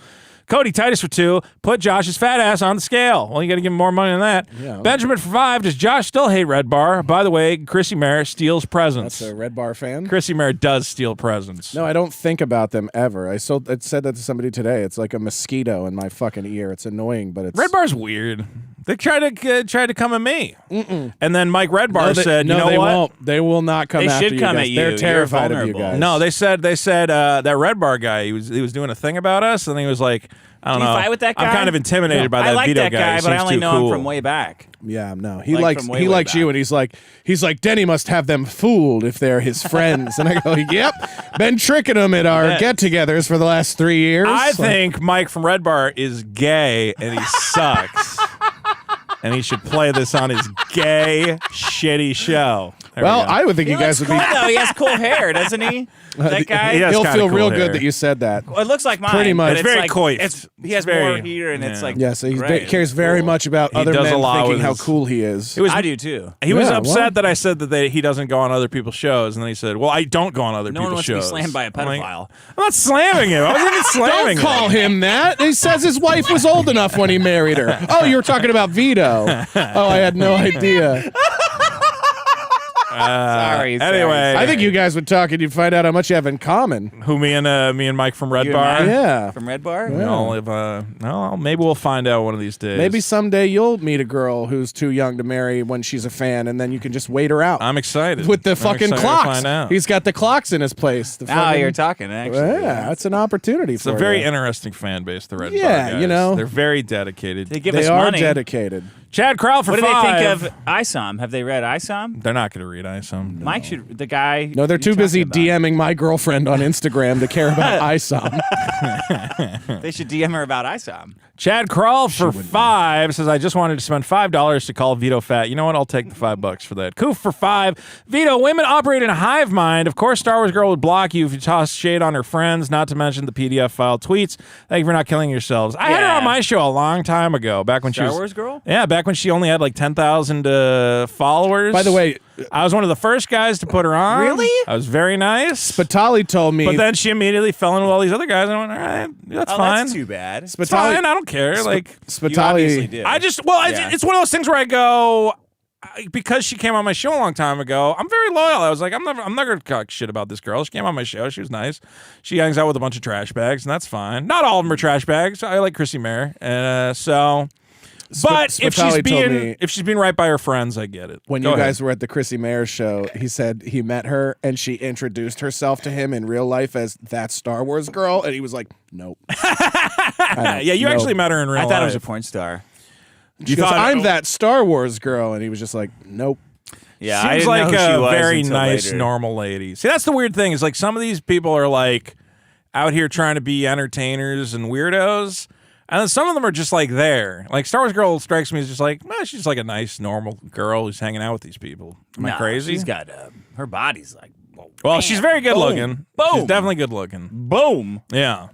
Cody Titus for 2. Put Josh's fat ass on the scale. Well, you got to give him more money than that. Yeah. Benjamin for 5. Does Josh still hate Red Bar? By the way, Chrissy Mare steals presents. That's a Red Bar fan. Chrissy Mare does steal presents. No, I don't think about them ever. I said that to somebody today. It's like a mosquito in my fucking ear. It's annoying, but it's Red Bar's weird. They tried to come at me, and then Mike Red Bar said, no, "You know they what? won't. They will not come They after should you come guys. at you. They're You're terrified of you vulnerable. guys. No, they said that Red Bar guy. He was doing a thing about us, and he was like, I don't Do you know. fight with that I'm guy? kind of intimidated by I that like Vito that guy, He but I seems only too know cool. him from way back. Yeah, no. He Like likes from way, he way likes you, back. and he's like Denny must have them fooled if they're his friends. And I go, yep, been tricking them at our Yes. get-togethers for the last 3 years. I think Mike from Red Bar is gay, and he sucks. And he should play this on his gay, shitty show. There we Well, go. I would think He you guys looks would cool, be. though. He has cool hair, doesn't he? That guy? He does He'll kinda feel cool real hair. good that you said that. Well, it looks like mine. Pretty much. but It's it's very like, coiffed. He has It's very- more here, and it's yeah. like Yeah, so he great. cares very Cool. much about He other does men a lot thinking with how his- cool he is. I do too. He was Yeah, upset well. that I said that he doesn't go on other people's shows, and then he said, "Well, I don't go on other No one people's wants to be shows." slammed by a I'm like, pedophile. I'm not slamming him. I wasn't even slamming Don't call him that. He says his wife was old enough when he married her. Oh, you were talking about Vito. Oh, I had no idea. Sorry. Anyway, I think you guys would talk and you'd find out how much you have in common. Who me and Mike from Red You and Bar. Mike? Yeah. From Red Bar. We all live, well, maybe we'll find out one of these days. Maybe someday you'll meet a girl who's too young to marry when she's a fan, and then you can just wait her out. I'm excited with the I'm fucking excited to clocks. Find out. He's got the clocks in his place. The Now fucking- you're talking, actually. Yeah, that's an opportunity It's for a very you. interesting fan base, the Red Bar Yeah, guys. you know. They're very dedicated. They give They us are money. dedicated. Chad Crowell for What do 5. they think of ISOM? Have they read ISOM? They're not going to read ISOM. Mike should. The guy. No, they're you're too busy talking about. DMing my girlfriend on Instagram to care about ISOM. They should DM her about ISOM. Chad Crawl for 5 says, I just wanted to spend $5 to call Vito fat. You know what? I'll take the $5 for that. Koof for 5. Vito, women operate in a hive mind. Of course, Star Wars Girl would block you if you toss shade on her friends, not to mention the PDF file tweets. Thank you for not killing yourselves. I had her Yeah. on my show a long time ago, back when she Star was... Wars Girl? Yeah, back when she only had like 10,000 followers. By the way, I was one of the first guys to put her on. Really? I was very nice. Spitali told me. But then she immediately fell in with all these other guys. And I went, all right, that's Oh, fine. that's too bad. It's fine. I don't care. Like, You obviously Spitali. do. I just, well, Yeah. it's one of those things where I go, because she came on my show a long time ago, I'm very loyal. I was like, I'm not going to talk shit about this girl. She came on my show. She was nice. She hangs out with a bunch of trash bags, and that's fine. Not all of them are trash bags. I like Chrissy Mare. So But if she's Spitali told me being right by her friends, I get it. when Go you ahead. guys were at the Chrissy Mayer show, he said he met her and she introduced herself to him in real life as that Star Wars girl, and he was like, "Nope." Yeah, you actually met her in real I life. thought it was a porn star. She goes, "I'm that Star Wars girl," and he was just like, "Nope." Yeah, I Seems didn't like know who she a was very until nice, later. normal lady. See, that's the weird thing is like some of these people are like out here trying to be entertainers and weirdos, and then some of them are just like there. Like Star Wars girl strikes me as just like, she's like a nice, normal girl who's hanging out with these people. Am I Nah, crazy? She's got her body's like. well, she's very good Boom. looking. Boom. She's definitely good looking. Boom. Yeah.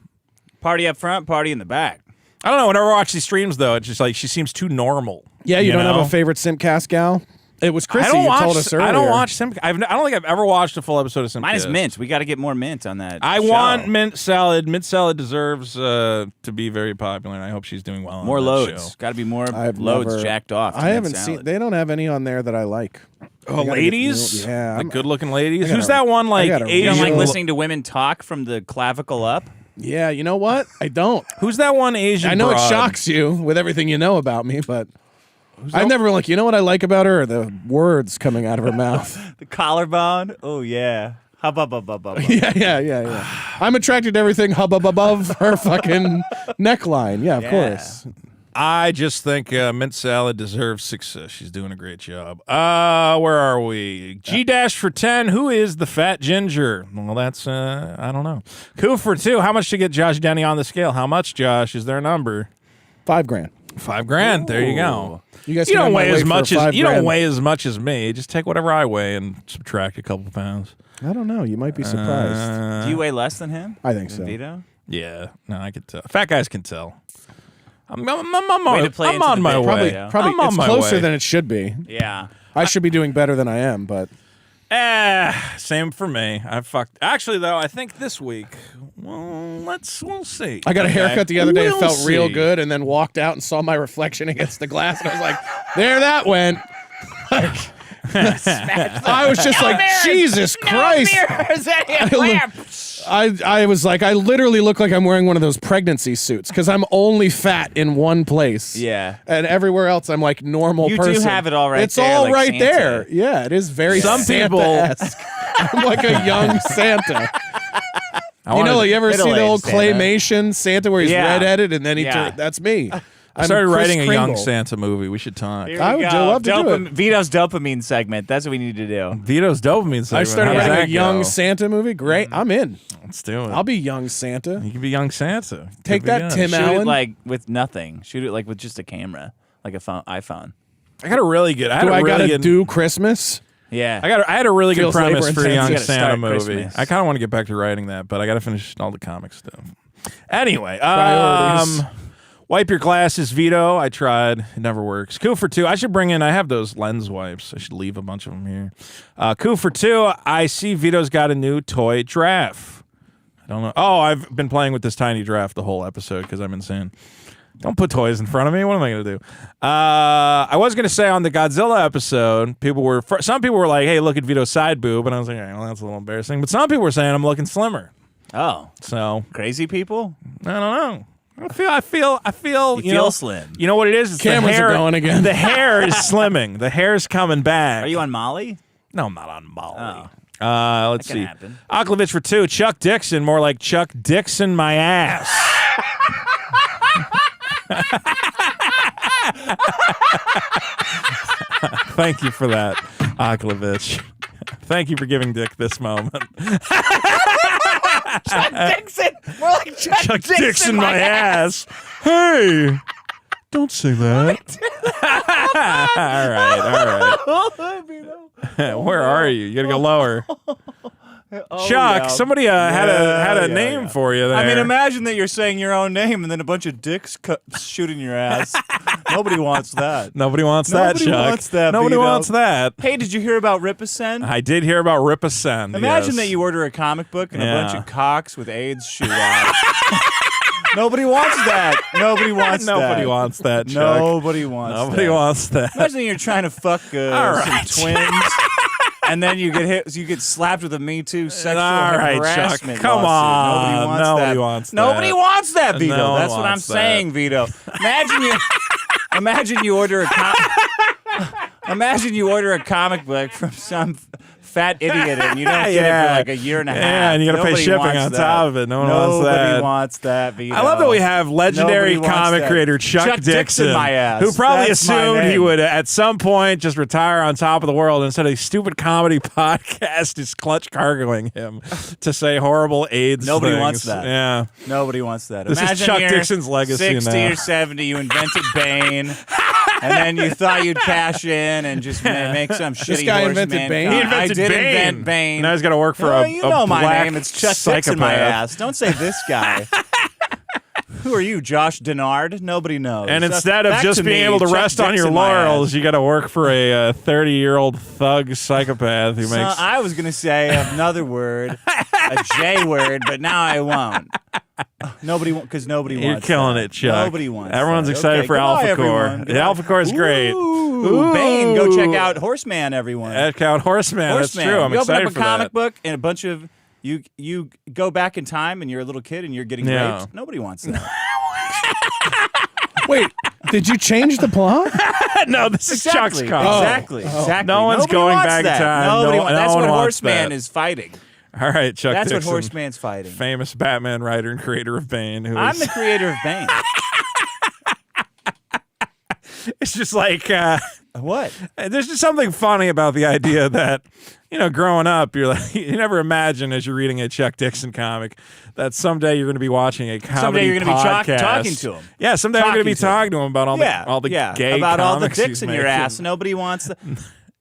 Party up front, party in the back. I don't know. Whenever I watch these streams, though, it's just like she seems too normal. Yeah, you don't know? have a favorite Simcast gal? It was Chrissy. I don't You watch. told us earlier. I don't watch Sim. I don't think I've ever watched a full episode of Sim. Mine is mint. We got to get more mint on that. I show. want mint salad. Mint salad deserves to be very popular, and I hope she's doing well. on more that loads. show. Got to be more I've loads never- jacked off. to I mint haven't salad. seen. They don't have any on there that I like. Oh, gotta get ladies, new- yeah, the I'm- good-looking ladies. gotta- Who's that one? Like gotta You don't Asian. like listening to women talk from the clavicle up? Yeah, you know what? I don't. Who's that one Asian? I know broad? it shocks you with everything you know about me, but I've never been like, you know what I like about her? Are the words coming out of her mouth. The collarbone? Oh, yeah. Hubba, bubba, bubba. Yeah. I'm attracted to everything hubbub above her fucking neckline. Yeah, of Yeah. course. I just think mint salad deserves success. She's doing a great job. Where are we? G dash for 10. Who is the fat ginger? Well, that's I don't know. Coup for 2. How much to get Josh Denny on the scale? How much, Josh? Is there a number? $5,000. $5,000. There you go. You guys You can don't have my weigh as weight for much as $5,000. me. Just take whatever I weigh and subtract a couple pounds. I don't know. You might be surprised. Do you weigh less than him? I think so. Vito? Yeah, no, I can tell. Fat guys can tell. I'm Way on, to play I'm into on the my bit, way. yeah. Probably I'm on it's my closer way. than it should be. Yeah. I should be doing better than I am, but Same for me. I fucked. Actually, though, I think this week. Well, we'll see. I got a haircut the other day. We'll It felt real see. good, and then walked out and saw my reflection against the glass, and I was like, "There, that went." I was just like, "Jesus Christ!" I was like, I literally look like I'm wearing one of those pregnancy suits because I'm only fat in one place. Yeah. And everywhere else, I'm like normal You person. do have it all right It's there, all like right Santa. there. Yeah, it is very Some people- Santa-esque. I'm like a young Santa. You know, like you ever see the middle-aged old Santa. claymation Santa where he's Yeah. redheaded and then he Yeah. that's me. I started Chris writing a young Kringle. Santa movie. We should talk. Here I we would go. love to do it. Vito's dopamine segment. That's what we need to do. Vito's dopamine segment. I started How does writing a that young go? Santa movie. Great, I'm in. Let's do it. I'll be young Santa. You can be young Santa. Take Could be that, good. Tim Shoot Allen. it like with nothing. Shoot it like with just a camera, like a iPhone. I got a really good. I had Do a I really gotta good. do Christmas? Yeah. I had a really good Feels premise for a labor-intensive. young You gotta Santa start movie. Christmas. I kind of want to get back to writing that, but I got to finish all the comic stuff. Anyway, Priorities. wipe your glasses, Vito. I tried. It never works. Coup for 2. I should bring in. I have those lens wipes. I should leave a bunch of them here. Coup for 2. I see Vito's got a new toy giraffe. I don't know. Oh, I've been playing with this tiny giraffe the whole episode because I'm insane. Don't put toys in front of me. What am I going to do? I was going to say on the Godzilla episode, some people were like, "Hey, look at Vito's side boob," and I was like, "Well, that's a little embarrassing." But some people were saying I'm looking slimmer. Oh, So crazy people. I don't know. I feel. You know, feel slim. You know what it is? It's Cameras the hair, are going again. The hair is slimming. The hair's coming back. Are you on Molly? No, I'm not on Molly. Let's That can see. happen. Aklovich for 2. Chuck Dixon, more like Chuck Dixon my ass. Thank you for that, Aklovich. Thank you for giving Dick this moment. Dixon. More like Chuck Dixon my ass. Hey, don't say that. all right. Where are you? You gotta go lower. Chuck, yeah. somebody had a name for you there. I mean, imagine that you're saying your own name and then a bunch of dicks shooting your ass. Nobody wants that. Nobody wants that, Nobody Chuck. wants that, Nobody Vito. wants that. Hey, did you hear about Ripacen? I did hear about Ripacen. Imagine yes. that you order a comic book and a Yeah. bunch of cocks with AIDS shoot out. Nobody wants that. Nobody wants that. Nobody wants that, Chuck. Nobody wants Nobody that. wants that. Imagine that you're trying to fuck All right. some twins. And then you get hit. You get slapped with a Me Too sexual All right, Chuck. harassment Come lawsuit. on. Nobody wants that. Nobody wants that, Vito. No one That's what I'm wants that. saying, Vito. imagine you order a imagine you order a comic book from some fat idiot and you don't get it for like a year and a half. Yeah, and you got to pay Nobody shipping wants on that. top of it. No one wants that. Nobody wants that. Vito. I love that we have legendary Nobody wants comic that. creator Chuck Dixon, my ass. who probably That's my assumed he name. would at some point just retire on top of the world instead of a stupid comedy podcast is clutch cargoing him to say horrible AIDS Nobody things. wants that. Yeah. Nobody wants that. This is Imagine Chuck you're Dixon's legacy 60 now. or 70, you invented Bane. And then you thought you'd cash in and just make some shitty guy horseman invented Bane? comic. He invented I did Bane. invent Bane. Now he's got to work for No, a you know my black name. It's Chuck psychopath. Dixon, my ass. Don't say this guy. Who are you, Josh Denard? Nobody knows. And instead of Back just to being me, able to Chuck rest on your Dixon, my laurels, ass. you got to work for a 30-year-old thug psychopath who So makes. I was going to say another word, a J word, but now I won't. Nobody wants You're wants killing that. it, Chuck. Nobody wants Everyone's that. excited Okay, for goodbye, Alpha Core. everyone. The Alpha Core is great. Ooh, Bane, go check out Horseman, everyone. Check out Horseman. That's Horseman. true. I'm you excited open up for a comic that. book and a bunch of you go back in time and you're a little kid and you're getting Yeah. raped. Nobody wants that. Wait, did you change the plot? No, this is Chuck's Exactly. comic. Exactly. Exactly. No one's Nobody going wants back in that. time. Nobody No- wants. no That's one what wants Horseman that. is fighting. All right, Chuck That's Dixon, what Horseman's fighting. famous Batman writer and creator of Bane. Who I'm is, the creator of Bane. it's just like What? there's just something funny about the idea that growing up, you're like you never imagine as you're reading a Chuck Dixon comic that someday you're going to be watching a comedy Someday you're going to be podcast. talking to him. Yeah, someday I'm going to be Talking talking to him about all the gay about all the comics dicks he's in your making. ass. Nobody wants.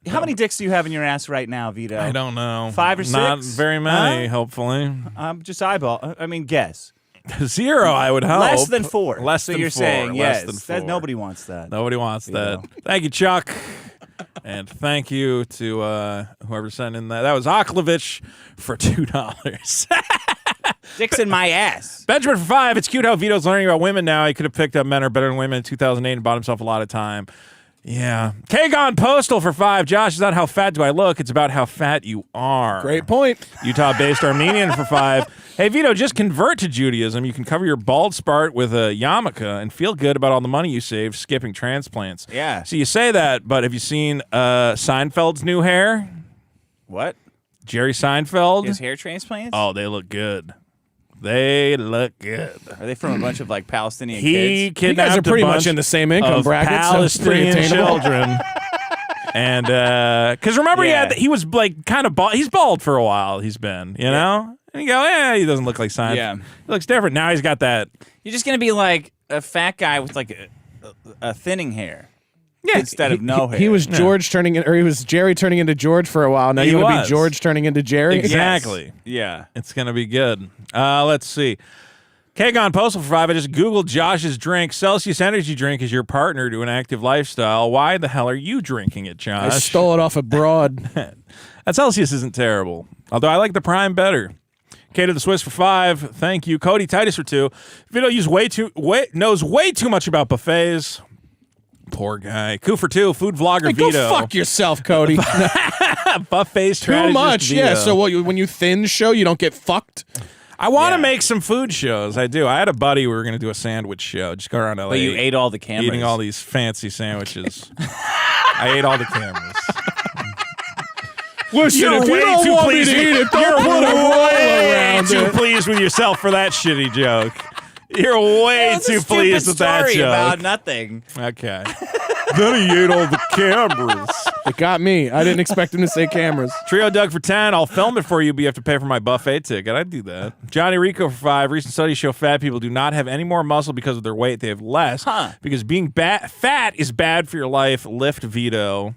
How many dicks do you have in your ass right now, Vito? I don't know. 5 or 6? Not very many, Huh? hopefully. Just eyeball. I mean, guess. 0, I would hope. Less than 4. Less so than you're 4. saying Less yes. than That 4. nobody wants that. Nobody wants Vito. that. Thank you, Chuck. And thank you to whoever sent in that. That was Aklovich for $2. Dicks in my ass. Benjamin for 5. It's cute how Vito's learning about women now. He could have picked up Men Are Better Than Women in 2008 and bought himself a lot of time. Yeah. Kagon Postal for 5. Josh, it's not how fat do I look. It's about how fat you are. Great point. Utah-based Armenian for 5. Hey, Vito, just convert to Judaism. You can cover your bald spot with a yarmulke and feel good about all the money you saved skipping transplants. Yeah. So you say that, but have you seen Seinfeld's new hair? What? Jerry Seinfeld? His hair transplants? Oh, they look good. They look good. Are they from a bunch of like Palestinian He kids? You kidnapped guys are pretty a much bunch in the same income of bracket, so it's pretty Palestinian attainable. children. And because remember, Yeah. he was like kind of bald. He's bald for a while. He's been, you know. And you go, he doesn't look like Seinfeld. Yeah. He looks different now. He's got that. You're just gonna be like a fat guy with like a thinning hair. Yeah, Instead of no hair. He was George turning in, or he was Jerry turning into George for a while. Now He you want to was. be George turning into Jerry? Exactly. Yeah. It's gonna be good. Let's see. Kagon Postal for 5. I just Googled Josh's drink. Celsius Energy Drink is your partner to an active lifestyle. Why the hell are you drinking it, I Josh? stole it off a broad. That Celsius isn't terrible. Although I like the Prime better. K to the Swiss for 5. Thank you. Cody Titus for 2. Vito knows way too much about buffets. Poor guy. Coup for 2. Food vlogger Hey, Vito. go fuck yourself, Cody. Buffet strategist Too much, Vito. yeah. So when you thin show, you don't get fucked. I want to Yeah. make some food shows. I do. I had a buddy. We were going to do a sandwich show. Just go around LA. But you ate all the cameras. eating all these fancy sandwiches. I ate all the cameras. Listen, You're if you way don't too want me pleased. to eat it, You're don't put a roll way around too it. pleased with yourself for that shitty joke. You're way That's a too stupid pleased with that story joke. about nothing. Okay. Then he ate all the cameras. It got me. I didn't expect him to say cameras. Trio Doug for 10. I'll film it for you, but you have to pay for my buffet ticket. I'd do that. Johnny Rico for 5. Recent studies show fat people do not have any more muscle because of their weight. They have less. Because being fat is bad for your life. Lift Vito.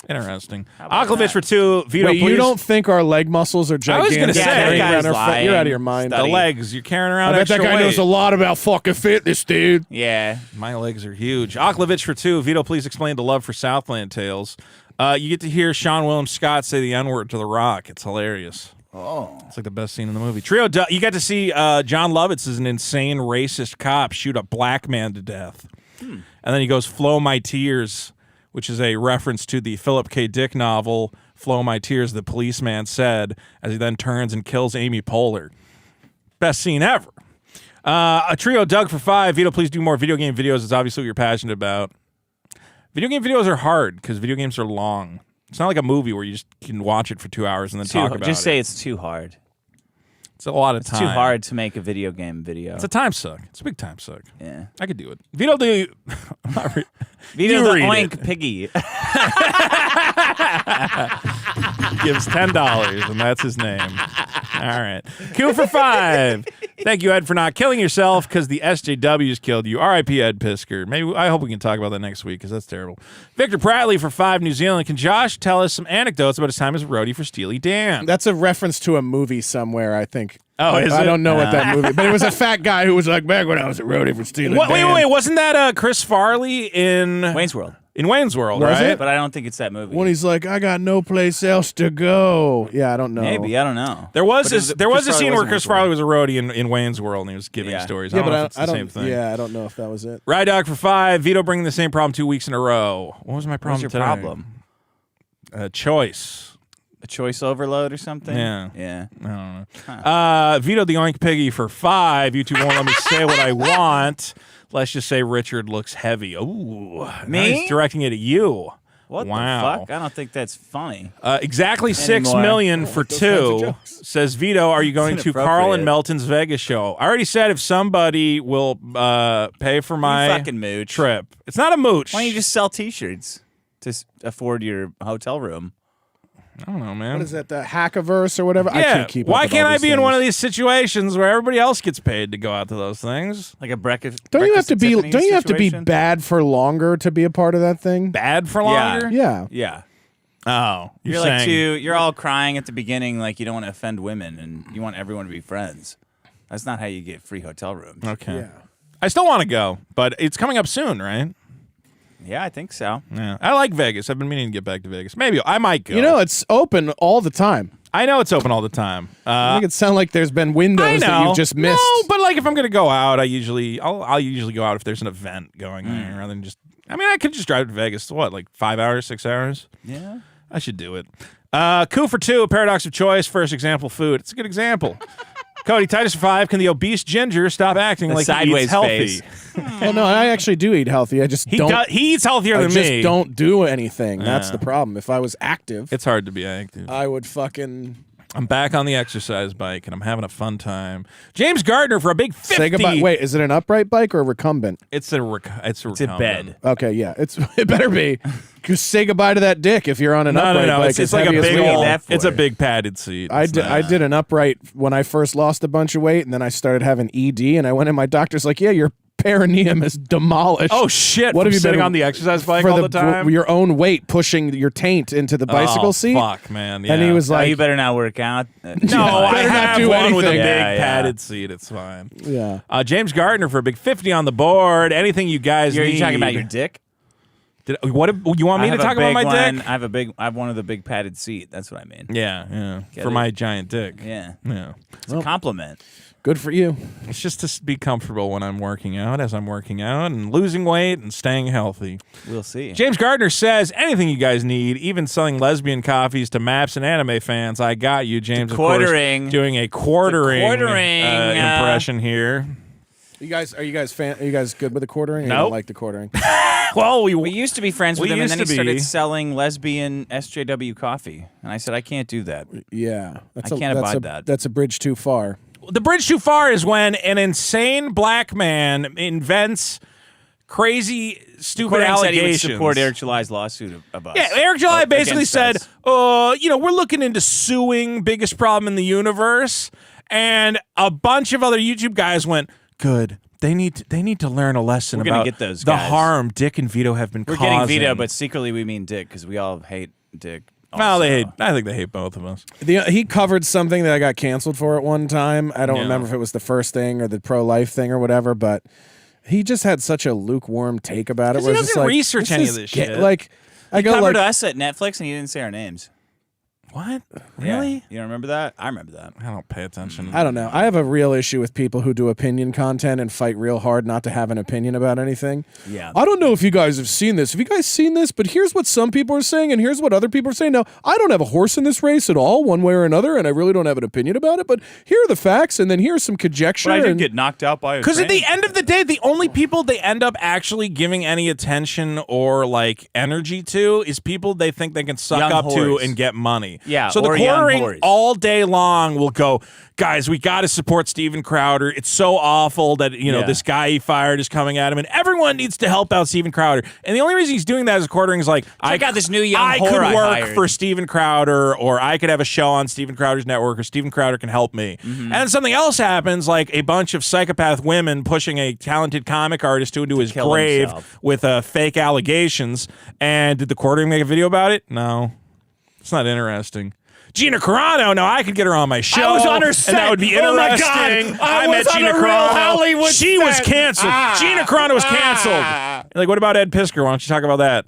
Interesting. Aklovich for 2. Vito, Wait, please. you don't think our leg muscles are I was gigantic? gonna say, carrying that around guy's our fat? lying. You're out of your mind. The legs. You're carrying I around bet extra that guy weight. knows a lot about fucking fitness, dude. Yeah. My legs are huge. Aklovich for 2. Vito, please explain the love for Southland Tales. You get to hear Sean William Scott say the N-word to The Rock. It's hilarious. Oh. It's like the best scene in the movie. Trio, you got to see John Lovitz as an insane racist cop shoot a black man to death. And then he goes, "Flow My Tears," which is a reference to the Philip K. Dick novel, "Flow My Tears," the policeman said, as he then turns and kills Amy Poehler. Best scene ever. A Trio Doug for 5. Vito, please do more video game videos. It's obviously what you're passionate about. Video game videos are hard because video games are long. It's not like a movie where you just can watch it for 2 hours and then talk about it. Just say it's too hard. It's a lot of It's time. too hard to make a video game video. It's a time suck. It's a big time suck. Yeah. I could do it. Vito the Vito the read Oink it. Piggy. gives $10, and that's his name. All right. Q for 5. Thank you, Ed, for not killing yourself because the SJWs killed you. R.I.P. Ed Pisker. I hope we can talk about that next week because that's terrible. Victor Pratley for 5, New Zealand. Can Josh tell us some anecdotes about his time as a roadie for Steely Dan? That's a reference to a movie somewhere, I think. Oh, is I it? don't know what that movie, but it was a fat guy who was like, back when I was a roadie for Steely Dan. Wait. Wasn't that Chris Farley in Wayne's World. In Wayne's World, Was right? it? But I don't think it's that movie. When he's like, I got no place else to go. Yeah, I don't know. Maybe, I don't know. There was But there was a Chris scene Farley where in Chris Wayne's World. Farley was a roadie in Wayne's World and he was giving Yeah. stories. Yeah, I don't know but if it's the same thing. Yeah, I don't know if that was it. Ride Dog for 5. Vito bringing the same problem 2 weeks in a row. What was my problem What's your today? problem? Choice. A choice overload or something? Yeah. Yeah. I don't know. Vito the Oink Piggy for 5. You two won't let me say what I want. Let's just say Richard looks heavy. Ooh. Me? Nice, directing it at you. What Wow. the fuck? I don't think that's funny. Exactly 6 Anymore. million for those kinds of 2. jokes. Says Vito, are you going to Carl inappropriate. and Melton's Vegas show? I already said if somebody will pay for my fucking mooch. trip. It's not a mooch. Why don't you just sell T-shirts to afford your hotel room? I don't know, man. What is that, the Hackaverse or whatever? I Yeah. can't keep up Why with can't all I these be in things. one of these situations where everybody else gets paid to go out to those things? Like a breakfast. Don't you have to be? Tiffany's Don't you have to be situation? bad for longer to be a part of that thing? Bad for longer? Yeah. Yeah. Oh, You're like you're all crying at the beginning, like you don't want to offend women and you want everyone to be friends. That's not how you get free hotel rooms. Okay. Yeah. I still want to go, but it's coming up soon, right? Yeah, I think so. Yeah. I like Vegas. I've been meaning to get back to Vegas. Maybe I might go. You know, it's open all the time. I know it's open all the time. I make it sound like there's been windows that you've just missed. No, but like if I'm gonna go out, I'll usually go out if there's an event going there rather than just. I mean, I could just drive to Vegas. What, like 5 hours, 6 hours? Yeah. I should do it. Coup for 2. Paradox of choice. First example, food. It's a good example. Cody, Titus for 5. Can the obese ginger stop acting The like he sideways eats healthy? face. Oh no, I actually do eat healthy. I just don't. He eats healthier I than just me. don't do anything. That's the problem. If I was active, It's hard to be active. I would fucking I'm back on the exercise bike and I'm having a fun time. James Gardner for a big 50. say goodbye. Wait, is it an upright bike or a recumbent? It's a recumbent. bed. Okay, yeah, it better be. Just say goodbye to that dick if you're on an upright No. bike. It's like a heavy as big we old- are. that for? It's a big padded seat. I It's did, not- I did an upright when I first lost a bunch of weight, and then I started having ED, and I went in. My doctor's like, "Yeah, your perineum is demolished." Oh shit! What From have you sitting been on the exercise bike for all the time? your own weight pushing your taint into the bicycle Oh, seat? Fuck, man. Yeah. And he was Oh, like, you better not work out. No, I better not have do one with a big anything. Yeah, yeah. padded seat. It's fine. "Yeah." James Gardner for a big 50 on the board. Anything you guys You're need? you talking about your dick? What you want me I to have a talk about big my one. dick? I have one of the big padded seat. That's what I mean. Yeah. Get For it? my giant dick. Yeah. Yeah. It's a compliment. Good for you. It's just to be comfortable when I'm working out, as I'm working out, and losing weight and staying healthy. We'll see. James Gardner says, anything you guys need, even selling lesbian coffees to maps and anime fans, I got you, James. Of course, quartering. doing a quartering, quartering, impression here. Are you guys good with the quartering? Or you Nope. don't like the quartering? Well, We used to be friends with We him, and used then he to be. started selling lesbian SJW coffee. And I said, I can't do that. Yeah, I can't abide that. That's a bridge too far. the bridge too far is when an insane black man invents crazy, stupid Quartering said he would allegations. support Eric July's lawsuit of us. Yeah, Eric July Oh, basically against said, us. we're looking into suing biggest problem in the universe, and a bunch of other YouTube guys went, good. They need to learn a lesson We're gonna about get those the guys. harm Dick and Vito have been We're causing. getting Vito, but secretly we mean Dick because we all hate Dick. Well, also. I think they hate both of us. He covered something that I got canceled for at one time. I don't Yeah. remember if it was the first thing or the pro-life thing or whatever, but he just had such a lukewarm take about it. 'Cause Where he it's just doesn't like, research any is of this shit. Like, I He go covered like, us at Netflix and he didn't say our names. What? Really? Yeah. You don't remember that? I remember that. I don't pay attention. I don't know. I have a real issue with people who do opinion content and fight real hard not to have an opinion about anything. Yeah. I don't know if you guys have seen this. Have you guys seen this? But here's what some people are saying, and here's what other people are saying. Now, I don't have a horse in this race at all, one way or another, and I really don't have an opinion about it. But here are the facts, and then here's some conjecture. But I did and get knocked out by a Because at train. the end of the day, the only people they end up actually giving any attention or like energy to is people they think they can suck Young up to whores. and get money. Yeah, So the or young quartering whores. all day long will go, guys, we got to support Steven Crowder. It's so awful that Yeah. this guy he fired is coming at him, and everyone needs to help out Steven Crowder. And the only reason he's doing that is quartering is like, Check out this new young I whore could I work hired. for Steven Crowder, or I could have a show on Steven Crowder's network, or Steven Crowder can help me. Mm-hmm. And then something else happens, like a bunch of psychopath women pushing a talented comic artist into his kill grave himself. with fake allegations. And did the quartering make a video about it? No. It's not interesting. Gina Carano, now I could get her on my show. I was on her and set. that would be Oh my interesting. God. I was met on Gina a real Carano. Hollywood She was set. canceled. Gina Carano was canceled. Like, what about Ed Piskor? Why don't you talk about that?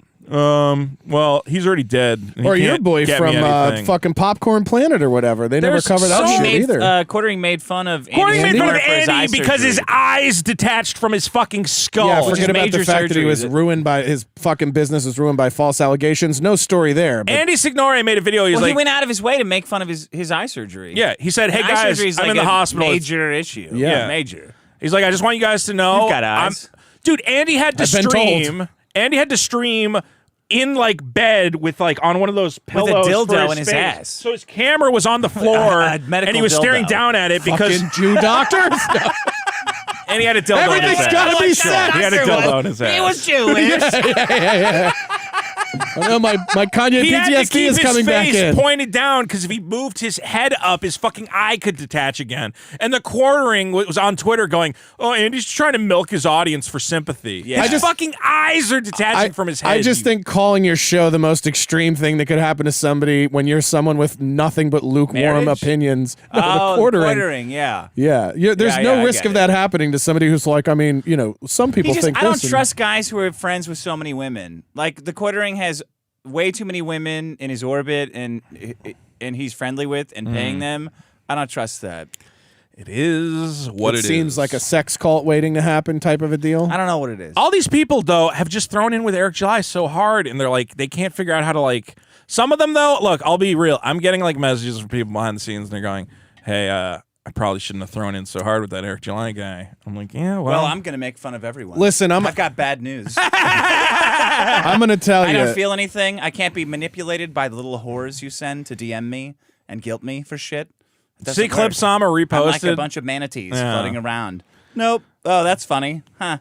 Well, he's already dead. He or your can't boy get me from anything. fucking Popcorn Planet or whatever. They There's never covered that so shit many- either. Quartering made fun of Quartering Andy made fun of Samberg for his eye Andy because his surgery. eyes detached from his fucking skull. Yeah, which forget is about the major fact that he surgery, was is it? ruined by his fucking business was ruined by false allegations. No story there. But Andy Signore made a video. He's Well, like, he went out of his way to make fun of his eye surgery. yeah, he said, hey Eye guys, surgery is I'm like in the a hospital. Major issue. Yeah. Major. He's like, I just want you guys to know. You've got eyes. Dude, Andy had to I've been stream. Andy had to stream in like bed with like on one of those pillows dildo for in his face. ass. So his camera was on the floor A medical and he was staring dildo. down at it because fucking Jew doctors. and he had a dildo in his Everything's ass. gotta be Sure. said. He had a dildo in his ass. He was Jewish. I know my Kanye He had to PTSD keep is his coming back face in. pointed down because if he moved his head up, his fucking eye could detach again. And the quartering was on Twitter going, "Oh, Andy's trying to milk his audience for sympathy. Yeah. His fucking eyes are detaching from his head." I just think calling your show the most extreme thing that could happen to somebody when you're someone with nothing but lukewarm Marriage? opinions. No, Oh, the quartering. quartering, yeah. Yeah, there's Yeah, no yeah, I risk get of it. that happening to somebody who's like, I mean, some people think I don't this and- trust guys who are friends with so many women. Like the quartering has way too many women in his orbit, and he's friendly with and paying them. I don't trust that. it is what it is. seems like a sex cult waiting to happen type of a deal. I don't know what it is. All these people though have just thrown in with Eric July so hard, and they're like they can't figure out how to like. Some of them though, look, I'll be real. I'm getting like messages from people behind the scenes, and they're going, "Hey, I probably shouldn't have thrown in so hard with that Eric July guy." I'm like, yeah, Well, I'm gonna make fun of everyone. Listen, I've got bad news. I'm going to tell I you. don't feel anything. I can't be manipulated by the little whores you send to DM me and guilt me for shit. It doesn't see clip work. Sama reposted. I'm like a bunch of manatees Yeah. floating around. Nope. Oh, that's funny. Huh.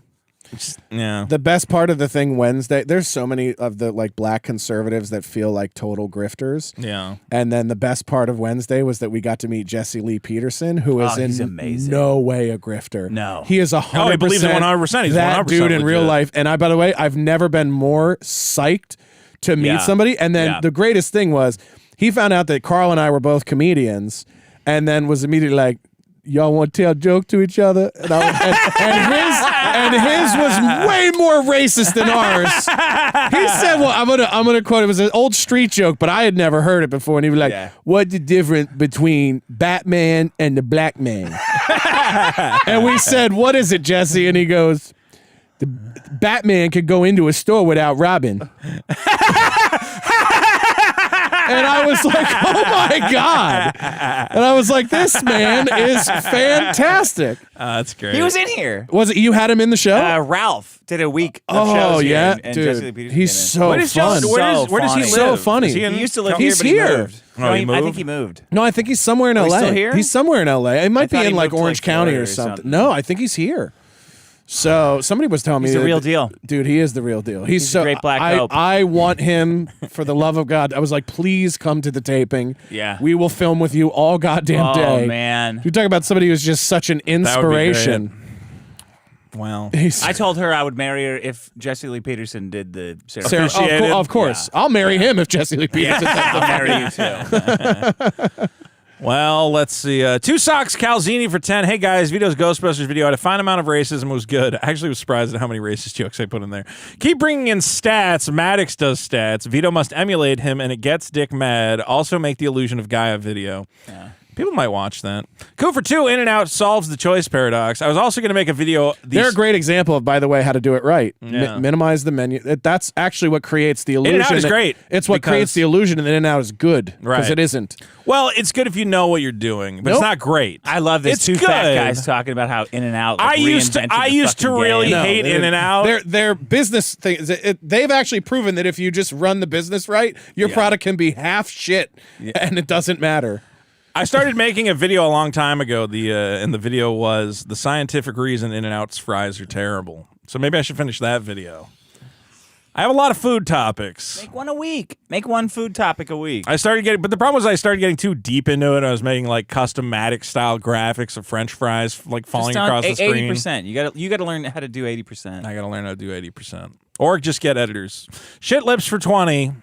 Yeah. The best part of the thing Wednesday, there's so many of the like black conservatives that feel like total grifters. Yeah. And then the best part of Wednesday was that we got to meet Jesse Lee Peterson, who is he's in amazing. no way a grifter. No. He is 100%. he believes it 100%. He's that 100% dude in real legit. life. And by the way, I've never been more psyched to meet Yeah. somebody. And then Yeah. the greatest thing was he found out that Carl and I were both comedians and then was immediately like, y'all want to tell a joke to each other? And, and his was way more racist than ours. He said, well, I'm gonna quote, it was an old street joke, but I had never heard it before. And he was like, Yeah. what's the difference between Batman and the black man? And we said, what is it, Jesse? And he goes, the Batman could go into a store without robbing. And I was like, oh my God. And I was like, this man is fantastic. That's great. He was in here. Was it you had him in the show? Ralph did a week of oh, shows here, yeah. and Jesse Lee Dude, Peterson he's came in. so Where does fun. Jesse- where does he live? So funny. Is he He used to live He's here, but here. he moved. Oh, No, he I moved? think he moved. No, I think he's somewhere in Oh, LA. he's still here? He's somewhere in LA. It might be thought he in like moved to, Orange like, County Florida or or something. something. No, I think he's here. So somebody was telling me He's the that- real deal. Dude, he is the real deal. He's a so great black I, hope. I want him for the love of God. I was like, please come to the taping. Yeah. We will film with you all goddamn Oh, day. man. You talk about somebody who's just such an That would be inspiration. Wow. He's I told her I would marry her if Jesse Lee Peterson did the ceremony. Sarah, Appreciated. of course. I'll marry him if Jesse Lee Peterson. I'll marry you too. Well, let's see. Two Socks Calzini for 10. Hey, guys, Vito's Ghostbusters video had a fine amount of racism. It was good. I actually was surprised at how many racist jokes I put in there. Keep bringing in stats. Maddox does stats. Vito must emulate him, and it gets Dick mad. Also make the illusion of Gaia video. Yeah. People might watch that. Coup for 2, In-N-Out solves the choice paradox. I was also going to make a video. They're a great example of, by the way, how to do it right. Yeah. Minimize the menu. That's actually what creates the illusion. In-N-Out is great. It's what creates the illusion, and In-N-Out is good. Right. Because it isn't. Well, it's good if you know what you're doing, but it's not great. I love this. It's Two good. fat guys talking about how In-N-Out. Like, I used to really hate In-N-Out. Their business things. They've actually proven that if you just run the business right, your product can be half shit, and it doesn't matter. I started making a video a long time ago. And the video was the scientific reason In-N-Out's fries are terrible. So maybe I should finish that video. I have a lot of food topics. Make one a week. Make one food topic a week. But the problem was I started getting too deep into it. I was making like custom-matic style graphics of French fries like falling across the screen. 80%. You got to learn how to do 80%. I got to learn how to do 80%, or just get editors. Shit lips for 20.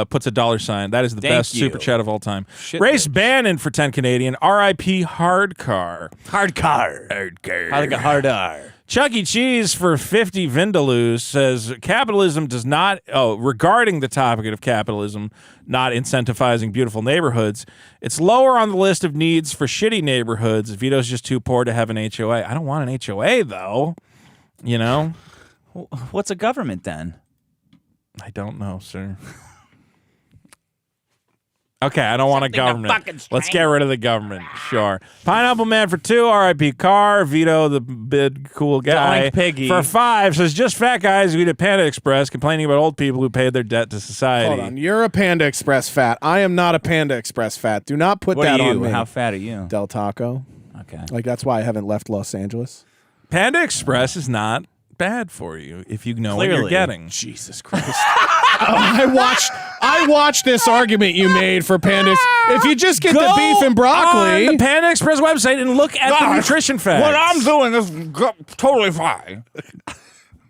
Puts a $. That is the best super chat of all time. Race Bannon for 10 Canadian. R.I.P. Hardcar. Hardar. Chuck E. Cheese for 50 Vindaloo says capitalism does not. Regarding the topic of capitalism not incentivizing beautiful neighborhoods, it's lower on the list of needs for shitty neighborhoods. Vito's just too poor to have an HOA. I don't want an HOA though. You know. What's a government then? I don't know, sir. Okay, I don't want a government. Let's get rid of the government. Sure. Pineapple Man for 2, R.I.P. Carr. Vito, the big cool guy. Piggy. For 5, says just fat guys who eat at Panda Express complaining about old people who paid their debt to society. Hold on. You're a Panda Express fat. I am not a Panda Express fat. Do not put that on me. How fat are you? Del Taco. Okay. Like, that's why I haven't left Los Angeles. Panda Express is not bad for you if you know what you're getting. Jesus Christ. I watched this argument you made for pandas. If you just get the beef and broccoli, on the Panda Express website and look at the nutrition facts. What I'm doing is totally fine.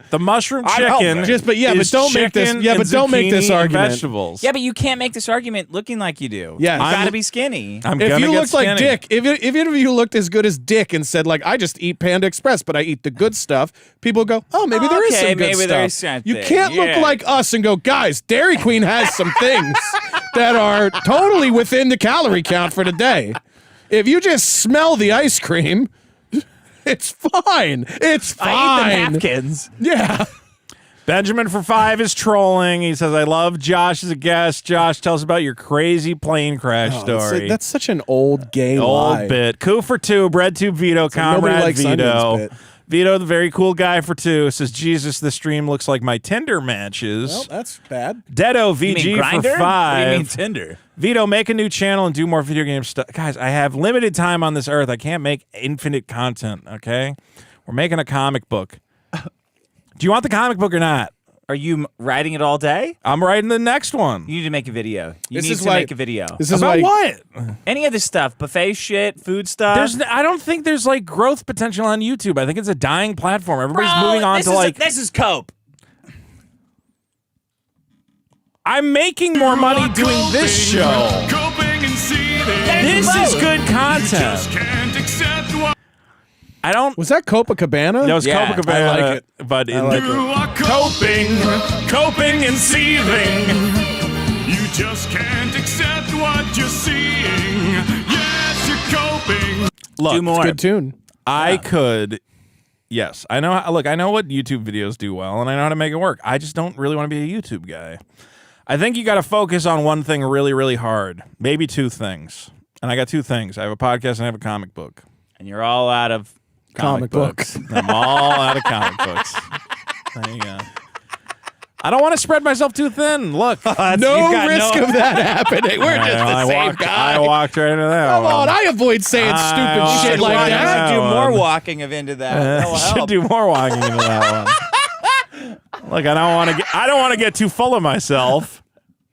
The mushroom chicken. but don't make this. Yeah, but don't make this argument. Vegetables. Yeah, but you can't make this argument looking like you do. Yeah, you gotta be skinny. If you looked like Dick, if any of you looked as good as Dick and said like, I just eat Panda Express, but I eat the good stuff, people go, oh, maybe there is some good stuff. There is something. You can't look like us and go, guys, Dairy Queen has some things that are totally within the calorie count for the day. If you just smell the ice cream, it's fine. It's fine. I eat the napkins. Yeah. Benjamin for 5 is trolling. He says, I love Josh as a guest. Josh, tell us about your crazy plane crash story. That's such an old gay old lie. bit. Coup for 2, BreadTube Vito, Comrade Vito. Vito, the very cool guy for 2, says, Jesus, the stream looks like my Tinder matches. Well, that's bad. Deado VG for 5. What do you mean Tinder? Vito, make a new channel and do more video game stuff. Guys, I have limited time on this earth. I can't make infinite content, okay? We're making a comic book. Do you want the comic book or not? Are you writing it all day? I'm writing the next one. You need to make a video. You This need is to why- make a video. This is About why what? Any of this stuff, buffet shit, food stuff. I don't think there's like growth potential on YouTube. I think it's a dying platform. Everybody's moving on to like. This is cope. I'm making more money doing this show. Coping and seething. This is good content. Can't accept what I don't. Was that Copacabana? That was Yeah, Copacabana. I like it. But in like the, you are coping and seething. You just can't accept what you're seeing. Yes, you're coping. look, Do more. Good tune. I could. Yes, I know. Look, I know what YouTube videos do well, and I know how to make it work. I just don't really want to be a YouTube guy. I think you got to focus on one thing really, really hard. Maybe 2 things. And I got 2 things. I have a podcast and I have a comic book. And you're all out of Comic books. I'm all out of comic books. There you go. I don't want to spread myself too thin. Look. No risk of that happening. We're just the same guy. I walked right into that. Come on, I avoid saying stupid walked shit like right that. into do that more one. walking of into that. That'll I should help. do more walking into that one. Look, I don't want to get too full of myself.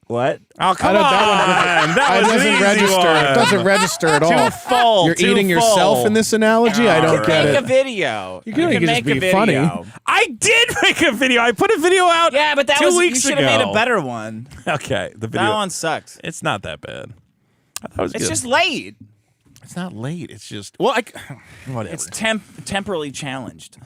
What? Oh, come on. That was an doesn't easy register. one. It doesn't register at all. Too full. You're too eating full. yourself in this analogy? I don't get Make a it. video. You can make it make just a be funny. video. I did make a video. I put a video out Yeah, but that 2 was you weeks should ago. have made a better one. Okay, the video. That one sucks. It's not that bad. That was It's good. just late. It's not late. It's just whatever. It's temporally challenged.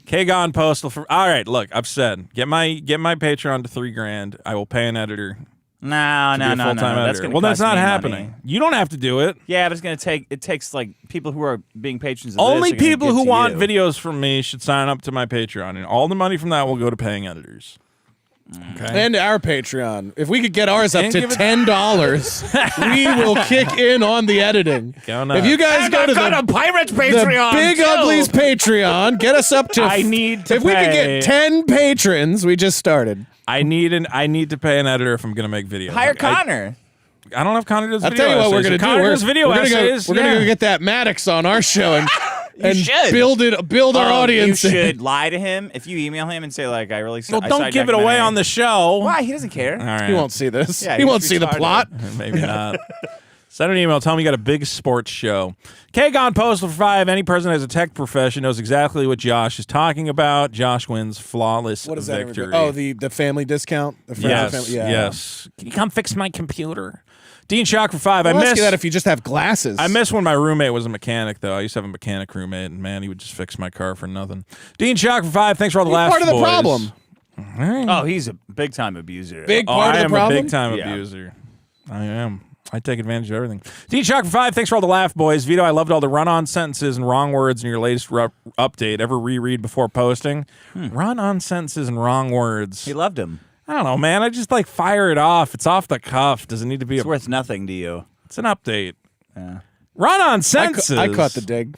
Kagon Postal for all right. Look, I've said get my Patreon to $3,000. I will pay an editor. No. That's gonna that's cost not me happening. money. You don't have to do it. Yeah, but it takes like people who are being patrons of Only this are gonna people get who to want you. videos from me should sign up to my Patreon, and all the money from that will go to paying editors. Okay. And our Patreon. If we could get ours up And to give it- $10, we will kick in on the editing. Go nuts. If you guys go to the Pirates the Patreon. Big too. Uglies Patreon, get us up to. I need to If we could pay- get 10 patrons, we just started. I need to pay an editor if I'm going to make videos. Hire Like, Connor. I don't know if Connor does I'll video tell you what we're essays. gonna If do. Connor does video we're gonna essays. go get that Maddox on our show and should. build our audience. You should lie to him if you email him and say like, I really. Well, don't give it away on the show. Why? He doesn't care. All right. He won't see this. Yeah, he he's won't see the retarded. plot. Maybe not. Send an email. Tell me you got a big sports show. Kagon Postal for 5. Any person who has a tech profession knows exactly what Josh is talking about. Josh wins flawless What is that? victory. Oh, the family discount. The friends yes, and family. Yeah. yes. Can you come fix my computer? Dean Shock for 5. I'll I ask miss you that if you just have glasses. I miss when my roommate was a mechanic, though. I used to have a mechanic roommate, and man, he would just fix my car for nothing. Dean Shock for 5. Thanks for all the You're laughs, part of the boys. problem. Oh, he's a big time abuser. Big Oh, part I of am the problem. a big time Yeah. abuser. I am. I take advantage of everything. Dean Shock for 5. Thanks for all the laugh, boys. Vito, I loved all the run-on sentences and wrong words in your latest update. Ever reread before posting? Run-on sentences and wrong words. He loved him. I don't know, man. I just like fire it off. It's off the cuff. Does it need to be It's worth nothing to you. It's an update. Run-on sentences. I caught the dig.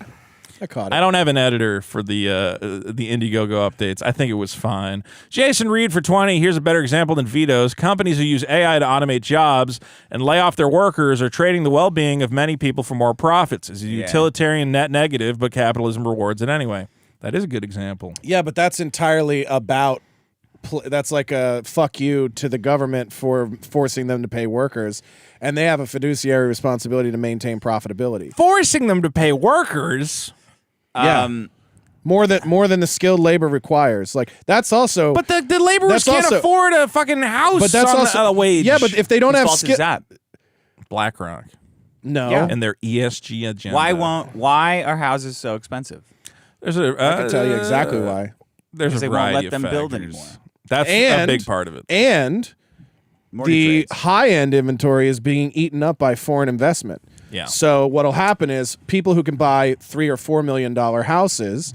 I caught it. I don't have an editor for the Indiegogo updates. I think it was fine. Jason Reed for 20. Here's a better example than Vito's. Companies who use AI to automate jobs and lay off their workers are trading the well-being of many people for more profits. It's a utilitarian net negative, but capitalism rewards it anyway. That is a good example. Yeah, but that's entirely about. That's like a fuck you to the government for forcing them to pay workers, and they have a fiduciary responsibility to maintain profitability. Forcing them to pay workers. Yeah. More than the skilled labor requires. Like that's also. But the laborers That's can't also- afford a fucking house but that's on also a wage. Yeah, but if they don't Whose have fault is skill, that? BlackRock no. Yeah. and their ESG agenda. Why are houses so expensive? There's a, I can tell you exactly why. There's a Because they won't variety let them of build factors. anymore. That's a And- big part of it. And Mortgage the rates. high-end inventory is being eaten up by foreign investment. Yeah. So what'll happen is people who can buy $3 or $4 million houses,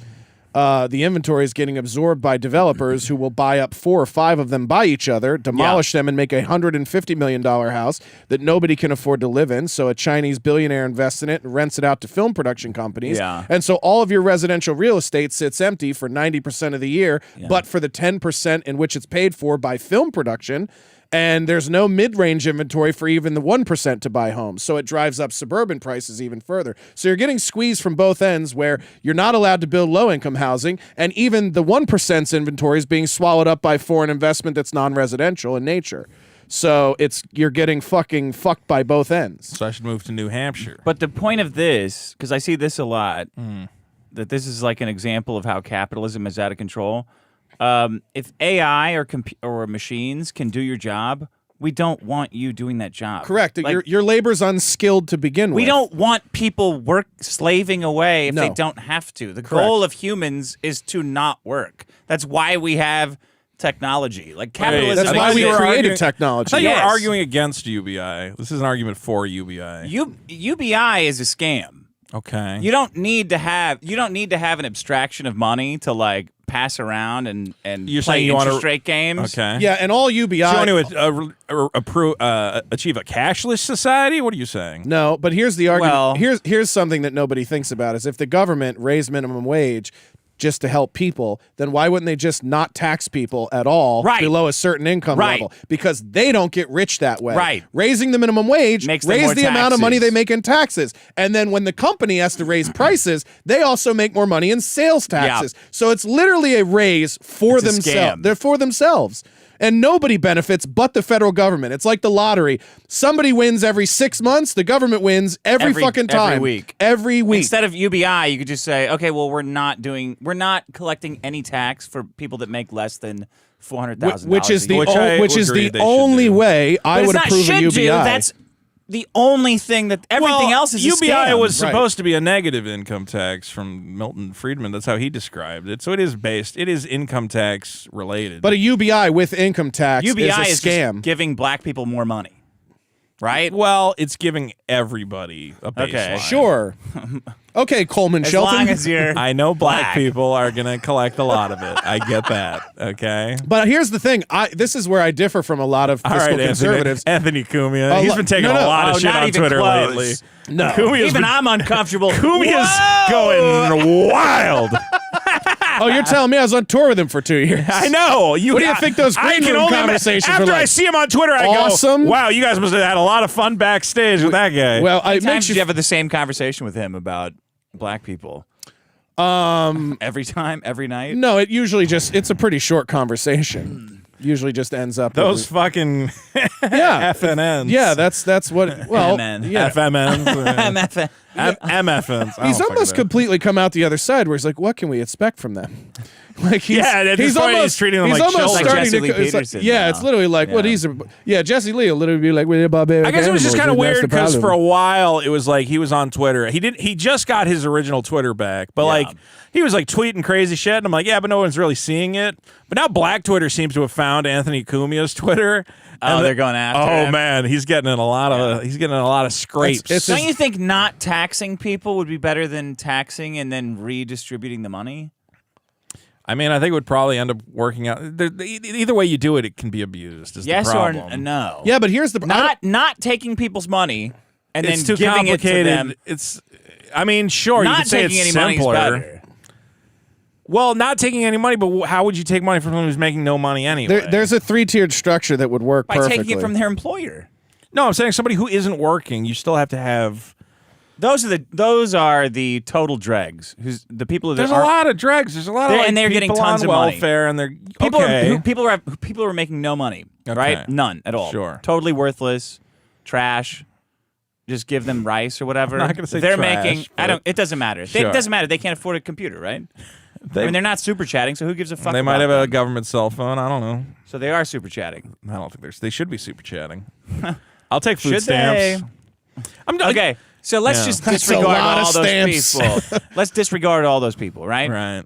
the inventory is getting absorbed by developers who will buy up 4 or 5 of them by each other, demolish them, and make a $150 million house that nobody can afford to live in. So a Chinese billionaire invests in it and rents it out to film production companies. Yeah. And so all of your residential real estate sits empty for 90% of the year, but for the 10% in which it's paid for by film production. And there's no mid-range inventory for even the 1% to buy homes. So it drives up suburban prices even further. So you're getting squeezed from both ends where you're not allowed to build low-income housing, and even the 1%'s inventory is being swallowed up by foreign investment that's non-residential in nature. So you're getting fucking fucked by both ends. So I should move to New Hampshire. But the point of this, because I see this a lot, that this is like an example of how capitalism is out of control. If AI or machines can do your job, we don't want you doing that job. Correct. Like, Your labor's unskilled to begin with. we don't want people slaving away if they No. don't have to. The Correct. goal of humans is to not work. That's why we have technology. Like capitalism. That's why we you were created arguing- I technology. thought you were Yes. arguing against UBI. This is an argument for UBI. UBI is a scam. Okay. You don't need to have an abstraction of money to like pass around and You're play saying you want interest to rate games. Okay. Yeah, and all UBI. So you want to achieve a cashless society? What are you saying? No, but here's the argument. Well- here's something that nobody thinks about is if the government raised minimum wage just to help people, then why wouldn't they just not tax people at all Right. below a certain income Right. level? Because they don't get rich that way. Right. Raising the minimum wage Makes them raise more the amount of money taxes. they make in taxes. And then when the company has to raise prices, they also make more money in sales taxes. So it's literally a raise for It's a themselves. scam. They're for themselves. And nobody benefits but the federal government. It's like the lottery. Somebody wins every 6 months. The government wins every fucking time. every week. Every week. Instead of UBI, you could just say, okay, well, we're not collecting any tax for people that make less than $400,000. which is the Which I which is agree the they should only do. way I But would it's not approve a should UBI. do. the only thing that everything else is UBI a scam. was Right. supposed to be a negative income tax from Milton Friedman. That's how he described it. So it is income tax related. But a UBI with income tax UBI is a is scam. just giving black people more money, right? well, it's giving everybody a baseline. Okay. Sure. Okay, Coleman As Shelton. long as you're I know black Black. people are going to collect a lot of it. I get that. Okay. But here's the thing. This is where I differ from a lot of All fiscal right, conservatives. Anthony Cumia. He's been taking no, a no. lot Oh, of shit not on even Twitter close. lately. No. Cumia's even I'm uncomfortable. Cumia's Whoa! going wild. Oh, you're telling me I was on tour with him for 2 years. I know. What do you think those I green can room only conversations After were I like? see him on Twitter, I Awesome. go, wow, you guys must have had a lot of fun backstage with that guy. Well, How many it times makes did you. you have the same conversation with him about black people? Every time, every night. No, it usually it's a pretty short conversation. Usually just ends up Those with, fucking yeah, FNNs. yeah. That's what. Well, MN. yeah. FMNs. MFN. MFNs. I He's don't almost fucking know. completely come out the other side, where he's like, "What can we expect from them?" Like he's, Yeah, at this point, he's treating them like almost children. starting Like Jesse Lee to. It's like, Peterson yeah, it's now. literally like what Yeah. Jesse Lee will literally be like, "We're barbaric I guess it was just kind of animals, weird and that's because the for a problem." while it was like he was on Twitter. He just got his original Twitter back, but like he was like tweeting crazy shit, and I'm like, yeah, but no one's really seeing it. But now Black Twitter seems to have found Anthony Cumia's Twitter. Oh, and they're going after Oh him. man, he's getting in a lot of scrapes. It's Don't you think not taxing people would be better than taxing and then redistributing the money? I mean, I think it would probably end up working out. Either way you do it, it can be abused. Is Yes the or problem. no? Yeah, but here's the Not taking people's money and It's then too giving it to complicated. them. It's. I mean, sure, you Not could say taking it's any money is simpler. better. Well, not taking any money, but how would you take money from someone who's making no money anyway? there's a 3-tiered structure that would work By perfectly. taking it from their employer. No, I'm saying somebody who isn't working, you still have to have. Those are the total dregs. Who's the people that There's are a lot of dregs. There's a lot of They're- like, and they're getting people tons on of money. welfare, and they're people okay. people are making no money, Okay. right? None at all. Sure. Totally worthless, trash. Just give them rice or whatever. I'm not gonna say they're trash, making. but- It doesn't matter. Sure. It doesn't matter. They can't afford a computer, right? I mean, they're not super chatting, so who gives a fuck? They might about have a them? government cell phone. I don't know. So they are super chatting. I don't think they should be super chatting. I'll take food Should stamps. they? Okay, so let's Yeah. just That's a disregard lot of all those stamps. people. Let's disregard all those people, right? Right.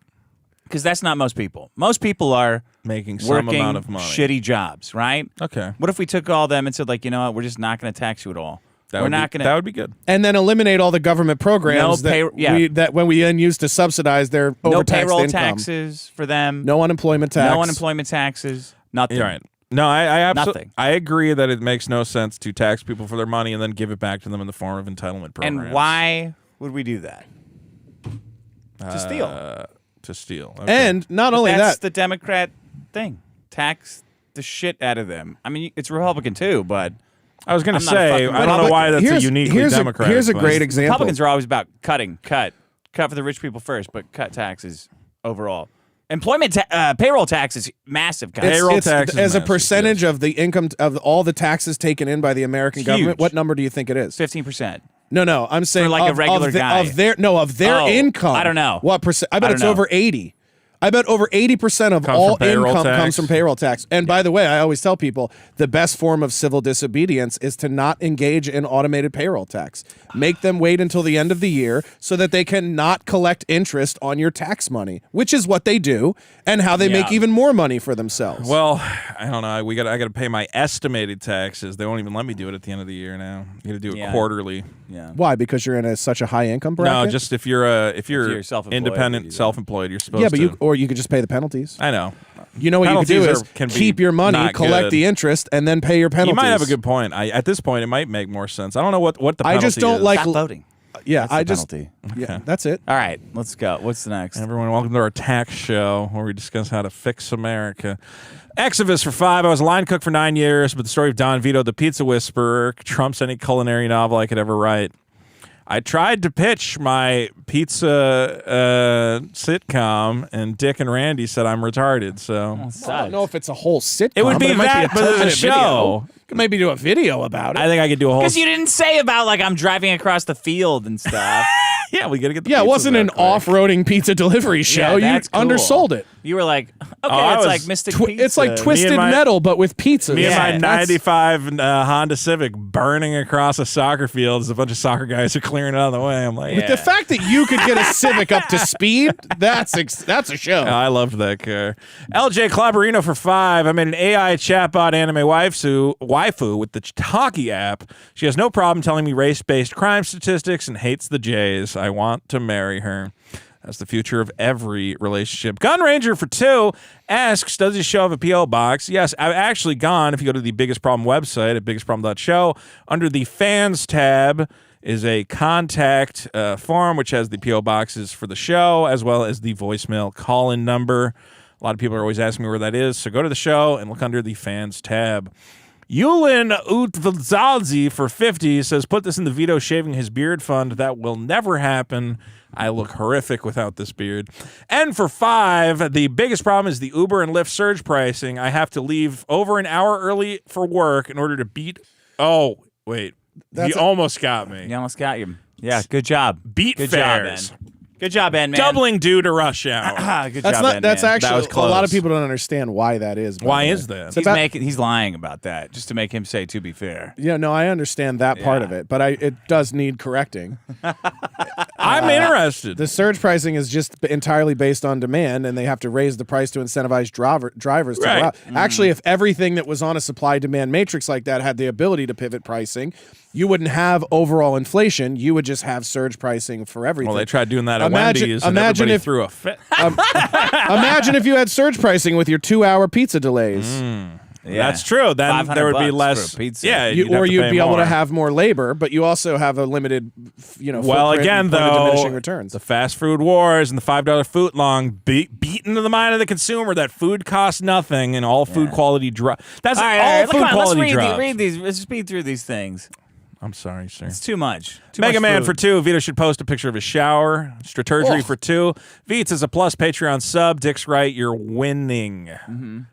Because that's not most people. Most people are Making some working amount of money. shitty jobs, right? Okay. What if we took all them and said, like, you know what, we're just not going to tax you at all. That we're not going to. That would be good. and then eliminate all the government programs No pay- yeah. that when we then use to subsidize their No overtaxed payroll income. taxes for them. No unemployment tax. No unemployment taxes. Nothing. You're right. No, I absolutely. Nothing. I agree that it makes no sense to tax people for their money and then give it back to them in the form of entitlement programs. And why would we do that? To steal. To steal. Okay. And not only That's that, the Democrat thing. Tax the shit out of them. I mean, it's Republican too, but I was going to I'm not a say, fucking I don't know why that's a here's- uniquely here's Democratic. Here's a but- great example. Republicans are always about cut for the rich people first, but cut taxes overall. Employment payroll tax is massive, guys. Payroll It's tax is as a massive, percentage of the income of all the taxes taken in by the American government. huge. What number do you think it is? 15%. No, I'm saying like a of, regular of the, guy. of their Oh, income. I don't know. What percent? I bet I it's don't know. over 80. I bet over 80% of Comes all from payroll income tax? comes from payroll tax. And by the way, I always tell people the best form of civil disobedience is to not engage in automated payroll tax. Make them wait until the end of the year so that they can not collect interest on your tax money, which is what they do and how they Yeah. make even more money for themselves. Well, I don't know. I got to pay my estimated taxes. They won't even let me do it at the end of the year now. You got to do it Yeah. quarterly. Yeah. Why? Because you're in such a high income bracket? No, just if you're you're self-employed, independent, you do that. self-employed, you're supposed yeah, but to. or you could just pay the penalties. I know. You know what you could do Penalties is can be keep your money, not collect good. the interest, and then pay your penalties. You might have a good point. At this point, it might make more sense. I don't know what the I penalty just don't is. like. Stop voting. Yeah, That's I the just. penalty. Yeah, that's it. All right, let's go. What's the next? Everyone, welcome to our tax show where we discuss how to fix America. Exodus for 5. I was a line cook for 9 years, but the story of Don Vito, the pizza whisperer, trumps any culinary novel I could ever write. I tried to pitch my pizza sitcom, and Dick and Randy said I'm retarded. So I don't know if it's a whole sitcom. it would be but it might that, be but it's a 10-minute show. video. Could maybe do a video about it. I think I could do a whole. Because you didn't say about like I'm driving across the field and stuff. Yeah, we gotta get. The Yeah, it pizzas wasn't out an quick. off-roading pizza delivery show. Yeah, that's you cool. undersold it. You were like, okay, I it's was like Mystic Pizza. It's like Twisted Metal, but with pizzas. Me Yeah, and my '95 Honda Civic burning across a soccer field as a bunch of soccer guys are clearing it out of the way. I'm like, The fact that you could get a Civic up to speed, that's a show. I loved that car. LJ Clabarino for 5. I made an AI chatbot anime waifu with the Talkie app. She has no problem telling me race-based crime statistics and hates the Jays. I want to marry her. That's the future of every relationship. Gun Ranger for 2 asks, does this show have a P.O. box? Yes, I've actually gone. If you go to the Biggest Problem website at biggestproblem.show, under the fans tab is a contact form, which has the P.O. boxes for the show, as well as the voicemail call-in number. A lot of people are always asking me where that is, so go to the show and look under the fans tab. Yulin Utvazalzi for 50 says, put this in the Vito shaving his beard fund. That will never happen. I look horrific without this beard. And for 5, the biggest problem is the Uber and Lyft surge pricing. I have to leave over an hour early for work in order to beat... Oh, wait. You almost got me. You almost got you. Yeah, good job. Beat good fares. Job, man. Good job, man. Doubling due to rush hour. Good That's job, not. Ben, That's man. actually That was a lot of close. people don't understand why that is. by Why the way. is that? It's He's lying about that just to make him say, to be fair. Yeah, no, I understand that part Yeah. of it, but it does need correcting. I'm interested. The surge pricing is just entirely based on demand, and they have to raise the price to incentivize drivers to Right. go out. Actually, if everything that was on a supply-demand matrix like that had the ability to pivot pricing, you wouldn't have overall inflation. You would just have surge pricing for everything. Well, they tried doing that at Imagine- Wendy's, and imagine everybody if- threw a fit. Imagine if you had surge pricing with your 2-hour pizza delays. Yeah. That's true. Then there would be $500 less for a pizza. Yeah, You'd have to be pay able more. to have more labor, but you also have a limited, Well, footprint again, and though, diminishing returns. the fast food wars and the $5 foot long beat into the mind of the consumer that food costs nothing and all food quality drops. That's All right, all food come on, quality let's drops. read these. Let's speed through these things. I'm sorry, sir. It's too much. Too Mega much Man food. for 2. Vito should post a picture of his shower. Straturgery for 2. Veets is a plus Patreon sub. Dick's right. You're winning.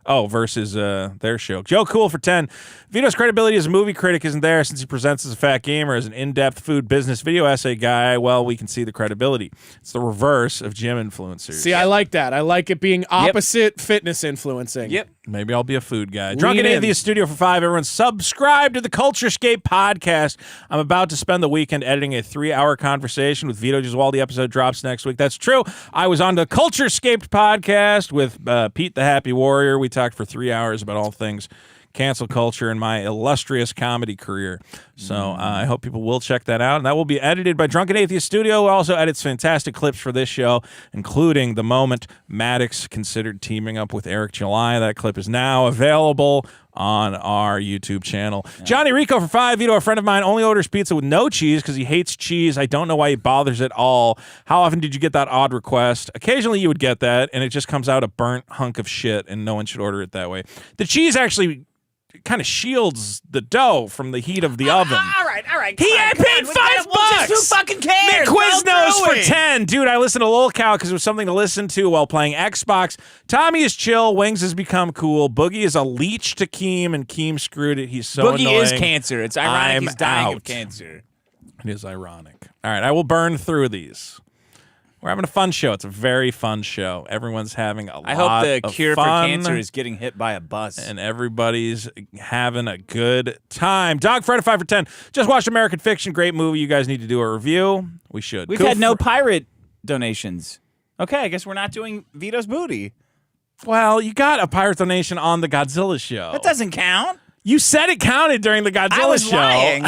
Oh, versus their show. Joe Cool for 10. Vito's credibility as a movie critic isn't there since he presents as a fat gamer. As an in-depth food business video essay guy, well, we can see the credibility. It's the reverse of gym influencers. See, I like that. I like it being opposite fitness influencing. Yep. Maybe I'll be a food guy. Drunken in. Atheist Studio for 5. Everyone subscribe to the Culturescape podcast. I'm about to spend the weekend editing a 3-hour conversation with Vito Gesualdi. The episode drops next week. That's true. I was on the Culturescape podcast with Pete the Happy Warrior. We talked for 3 hours about all things cancel culture and my illustrious comedy career. So I hope people will check that out. And that will be edited by Drunken Atheist Studio, who also edits fantastic clips for this show, including the moment Maddox considered teaming up with Eric July. That clip is now available on our YouTube channel. Johnny Rico for 5. Vito, a friend of mine, only orders pizza with no cheese because he hates cheese. I don't know why he bothers at all. How often did you get that odd request? Occasionally you would get that, and it just comes out a burnt hunk of shit, and no one should order it that way. The cheese actually kind of shields the dough from the heat of the oven. All right. He had paid $5. Who fucking cares? Quiznos for 10. Dude, I listened to Lolcow because it was something to listen to while playing Xbox. Tommy is chill. Wings has become cool. Boogie is a leech to Keem, and Keem screwed it. He's so Boogie annoying. is cancer. It's ironic I'm he's dying out. of cancer. It is ironic. All right, I will burn through these. We're having a fun show. It's a very fun show. Everyone's having a lot I hope the of cure for fun, cancer is getting hit by a bus. and everybody's having a good time. Dog Fred 5 for 10. Just watched American Fiction. Great movie. You guys need to do a review. We should. We've Cool had no for- pirate donations. Okay, I guess we're not doing Vito's booty. Well, you got a pirate donation on the Godzilla show. That doesn't count. You said it counted during the Godzilla I was show. lying.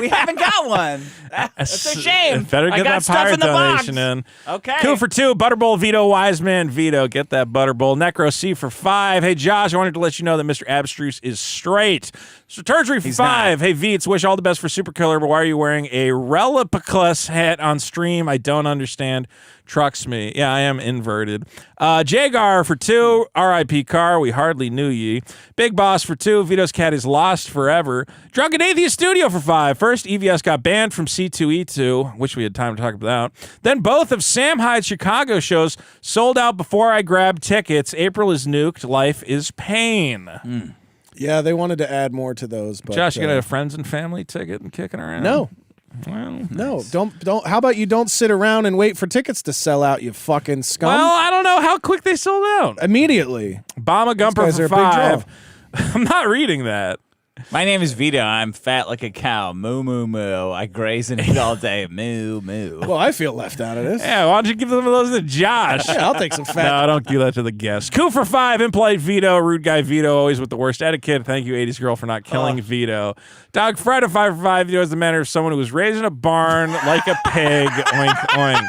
We haven't got one. That's a shame. Better I get got that stuff pirate in the donation box. in. Okay. Coup for 2, Butterbowl Vito, Wiseman Vito. Get that Butterbowl. Necro C for 5. Hey, Josh, I wanted to let you know that Mr. Abstruse is straight. Straturgery for 5. Hey, Veets, wish all the best for Super Killer, but why are you wearing a Relipiclus hat on stream? I don't understand. Trucks me. Yeah, I am inverted. Jagar for 2. R.I.P. Car. We hardly knew ye. Big Boss for 2. Vito's cat is lost forever. Drunken Atheist Studio for 5. First, EVS got banned from C2E2. Wish we had time to talk about that. Then both of Sam Hyde's Chicago shows sold out before I grabbed tickets. April is nuked. Life is pain. Yeah, they wanted to add more to those. But, Josh, you got a friends and family ticket and kicking around? No. Well, No, don't. How about you don't sit around and wait for tickets to sell out, you fucking scum? well, I don't know how quick they sold out. Immediately. Bomba Gumper guys are for a big 5. I'm not reading that. My name is Vito. I'm fat like a cow. Moo, moo, moo. I graze and eat all day. Moo, moo. Well, I feel left out of this. Yeah, why don't you give some of those to Josh? Yeah, I'll take some fat. No, don't do that to the guests. Coup for 5, impolite Vito, rude guy Vito, always with the worst etiquette. Thank you, 80s girl, for not killing Vito. Dog Fred, a 5 for 5. Vito is the manner of someone who was raised in a barn like a pig. Oink, oink.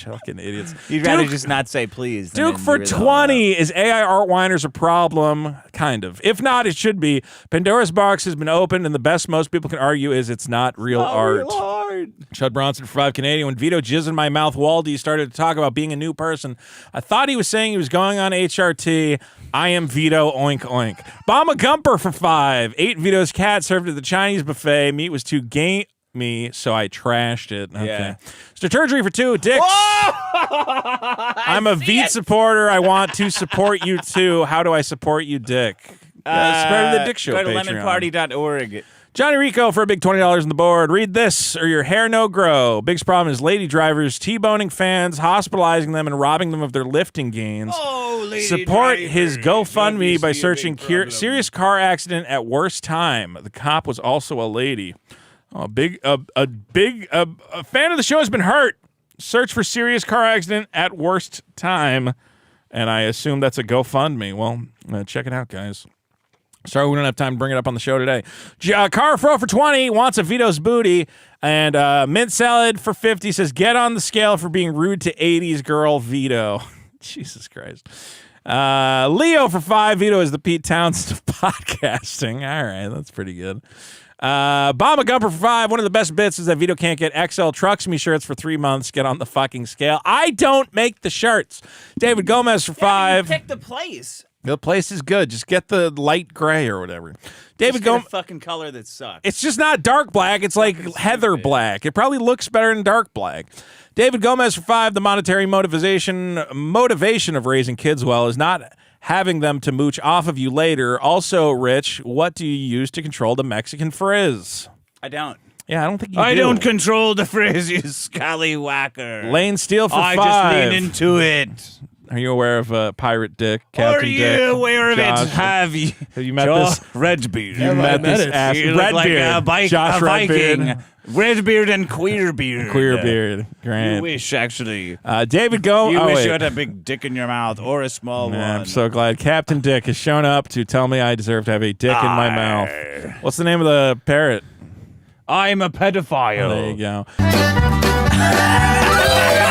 Fucking idiots. You'd rather just not say please. than Duke for endure it all 20. Is AI art whiners a problem? Kind of. If not, it should be. Pandora's box has been opened, and the best most people can argue is it's not real art. Chud Bronson for 5 Canadian. When Vito jizzed in my mouth, Waldy started to talk about being a new person. I thought he was saying he was going on HRT. I am Vito, oink, oink. Bomba Gumper for 5. 8 Vito's cat served at the Chinese buffet. Meat was too gamey, so I trashed it. Okay. Yeah. Strategy for 2. Dicks. I'm a Veet supporter. I want to support you too. How do I support you, Dick? Spread the Dick Show Go to Patreon. lemonparty.org. Johnny Rico for a big $20 on the board. Read this or your hair no grow. Big's problem is lady drivers T-boning fans, hospitalizing them, and robbing them of their lifting gains. Oh, lady Support drivers. his GoFundMe by Obviously a searching big problem. serious car accident at worst time. The cop was also a lady. Oh, a fan of the show has been hurt. Search for serious car accident at worst time. And I assume that's a GoFundMe. Well, check it out, guys. Sorry we don't have time to bring it up on the show today. Carfro for 20 wants a Vito's booty. And Mint Salad for 50 says, get on the scale for being rude to 80s girl Vito. Jesus Christ. Leo for 5. Vito is the Pete Townsend of podcasting. All right, that's pretty good. Bomba Gumper for 5. One of the best bits is that Vito can't get XL Trucks Me shirts for 3 months. Get on the fucking scale. I don't make the shirts. David Gomez for 5. Pick the place. The place is good. Just get the light gray or whatever. David Just get a Gomez. fucking color that sucks. It's just not dark black. It's like heather black. It probably looks better than dark black. David Gomez for 5. The monetary motivation of raising kids well is not having them to mooch off of you later. Also, Rich, what do you use to control the Mexican frizz? I don't. Yeah, I don't think you I do. don't control the frizz, you scallywhacker. Lane Steele for 5. I just lean into it. Are you aware of Pirate Dick, Captain Are you Dick? aware of Josh? it? Have you met this? Redbeard? You met this ass. You look like Redbeard. a Josh Viking. Redbeard. Redbeard and Queerbeard. Queerbeard. Great. You wish, actually. David Go. You oh, wish wait. you had a big dick in your mouth or a small one. I'm so glad Captain Dick has shown up to tell me I deserve to have a dick in my mouth. What's the name of the parrot? I'm a pedophile. There you go.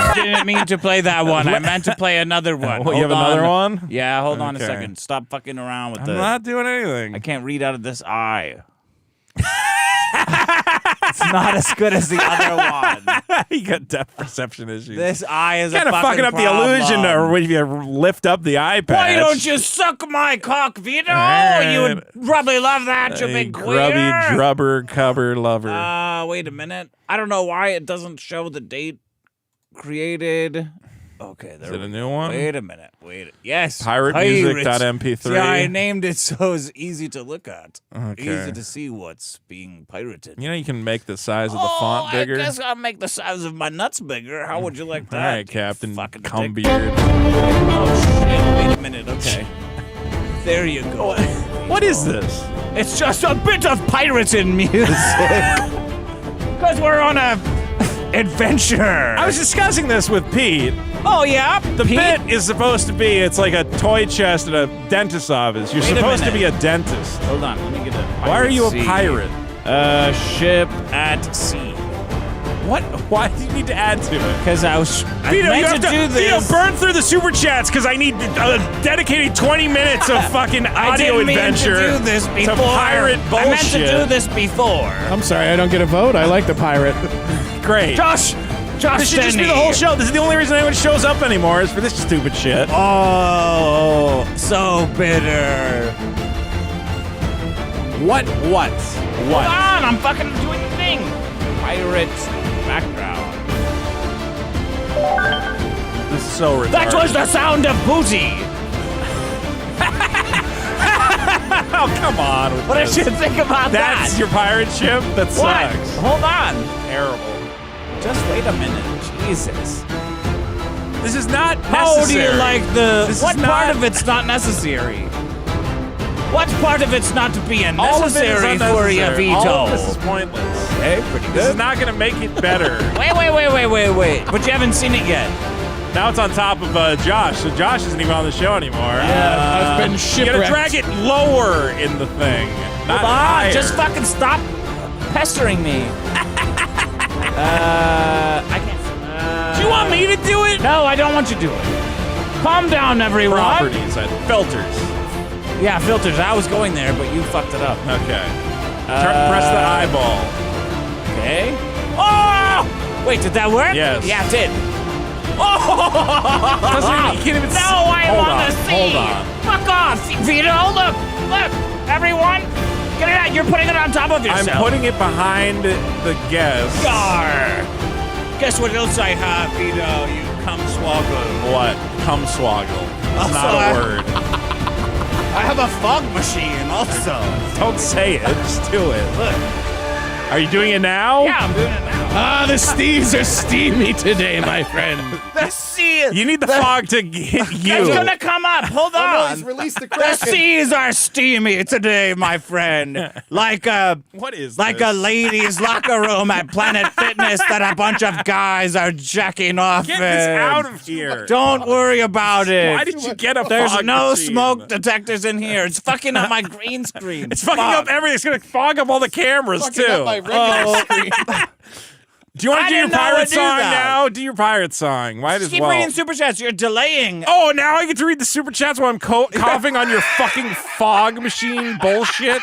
I didn't mean to play that one. I meant to play another one. What, you have another one? Yeah, hold on a Okay. second. Stop fucking around with I'm the... not doing anything. I can't read out of this eye. It's not as good as the other one. You got depth perception issues. This eye is kind of fucking up the illusion or when you lift up the eye patch. Why don't you suck my cock, Vito? Alright. You would probably love that, you big grubby queer. drubber cupboard lover. Wait a minute. I don't know why it doesn't show the date created. Okay, there. Is it a new one? Wait a minute. Wait. Yes. Piratemusic.mp3. See, I named it so it's easy to look at. Okay. Easy to see what's being pirated. You know you can make the size of the font bigger. I guess I'll make the size of my nuts bigger. How would you like that? All right, Captain Fucking Cumbeard. Oh, shit. Wait a minute. Okay. There you go. What is this? It's just a bit of pirating music. Because we're on a adventure. I was discussing this with Pete. Oh, yeah? The bit is supposed to be, it's like a toy chest at a dentist's office. You're Wait a supposed to minute. be a dentist. Hold on, let me get a pirate. Why are you a sea. pirate? Ship at sea. What? Why do you need to add to it? Because I was Vito, meant you have to do Vito, this. burn through the super chats because I need a dedicated 20 minutes of fucking I audio didn't mean adventure to do this before. to pirate bullshit. I meant to do this before. I'm sorry, I don't get a vote. I like the pirate. Great. Josh This should just be the whole show. This is the only reason anyone shows up anymore is for this stupid shit. Oh, so bitter. What? Hold on, I'm fucking doing the thing. Pirate background. This is so retarded. That was the sound of booty. Oh, come on. With What this. did you think about That's that? your pirate ship? That What? sucks. Hold on. Terrible. Just wait a minute. Jesus. This is not How do you necessary. like the... This is What part not- of it's not necessary? What part of it's not being All of it is necessary for you, unnecessary. Vito? All of this is pointless. Okay, pretty This is good. not going to make it better. Wait. But you haven't seen it yet. Now it's on top of Josh, so Josh isn't even on the show anymore. I've been You shipwrecked. gotta drag it lower in the thing. Not higher. Just fucking stop pestering me. I can't. Do you want me to do it? No, I don't want you to do it. Calm down, everyone. Properties, filters. Yeah, filters. I was going there, but you fucked it up. Okay. Press the eyeball. Okay. Oh! Wait, did that work? Yes. Yeah, it did. You can't even No, I am Hold on on, the sea. hold on. Fuck off, Vito. Look, everyone. Get it out. You're putting it on top of yourself. I'm putting it behind the guest. Yar. Guess what else I have, Vito? You cum swoggle. What? Cum swoggle. It's not Also, a word. I have a fog machine also. Don't say it. Just do it. Look. Are you doing it now? Yeah, I'm doing it now. Ah, the steves are steamy today, my friend. The sea. You need the fog to hit It's you. gonna come up. Hold on. released the The seas are steamy today, my friend. Like a What is like this? a ladies' locker room at Planet Fitness that a bunch of guys are jacking off Get in. this out of here. Don't worry about it. Why did you get a There's fog no machine? smoke detectors in here. It's fucking up my green screen. It's fucking up everything. It's gonna fog up all the cameras too. Do you want I to do your didn't know pirate to do song that. now? Do your pirate song. Might as Keep well. reading super chats. You're delaying. Oh, now I get to read the super chats while I'm coughing on your fucking fog machine bullshit.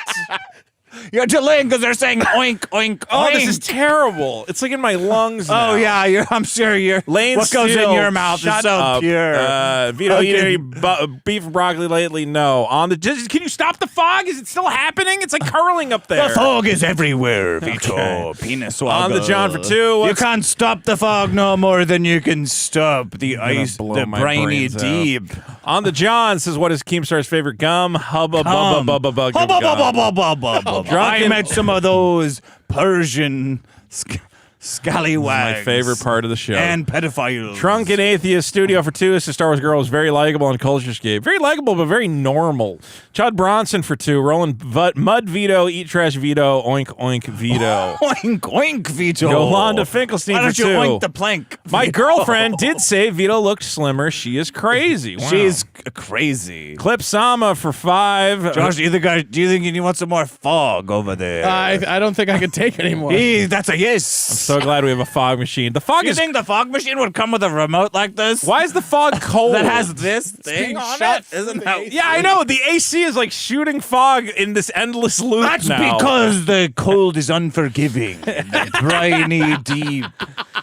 You're delaying because they're saying oink, oink, oink. Oh, this is terrible. It's like in my lungs now. Oh yeah, I'm sure you're. Lane what goes Steele, in your mouth shut is so up. pure. Vito, Okay. eat any beef and broccoli lately? No. Can you stop the fog? Is it still happening? It's like curling up there. The fog is everywhere, Vito. Penis swaggle. On the John for two. You can't stop the fog no more than you can stop the ice, blow the my briny brains out. deep. On the John says, what is Keemstar's favorite gum? Hubba Come. bubba bubba bubba Hubba, gum. bubba, bubba, bubba. I Drunken- met some of those Persian scallywags. My favorite part of the show. And pedophiles. Drunken Atheist Studio for two says Star Wars Girl was very likable and culturescape. Very likable, but very normal. Chud Bronson for two. Roland Mud Vito, Eat Trash Vito, Oink Oink Vito. Oink, oink, Vito. Yolanda Finkelstein Why don't for you two. oink the plank? My Vito? girlfriend did say Vito looked slimmer. She is crazy. Wow. She's crazy. Clip Sama for five. Josh, do you think you want some more fog over there? I don't think I can take anymore. That's a yes. So glad we have a fog machine. The fog You is. think the fog machine would come with a remote like this? Why is the fog cold? That has this thing being on shut it? through Isn't the that? AC. Yeah, I know. The AC is like shooting fog in this endless loop That's now. because the cold is unforgiving. The briny deep.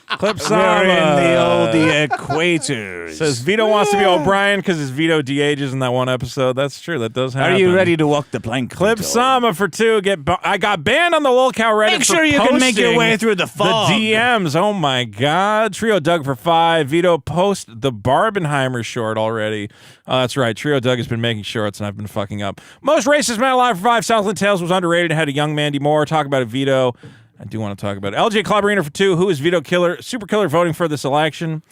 Clip We're in the Sama equator. says Vito wants to be O'Brien because his Vito de-ages in that one episode. That's true. That does happen. Are you ready to walk the plank? Clip Vito? Sama for two. I got banned on the Lolcow Reddit. Make for sure you can make your posting way through the fog. The DMs. Oh my God. Trio Doug for five. Vito post the Barbenheimer short already. Oh, that's right. Trio Doug has been making shorts and I've been fucking up. Most racist man alive for five. Southland Tales was underrated and had a young Mandy Moore. Talk about it, Vito. I do want to talk about it. LJ Clubberina for two. Who is Vito Killer? Super Killer voting for this election?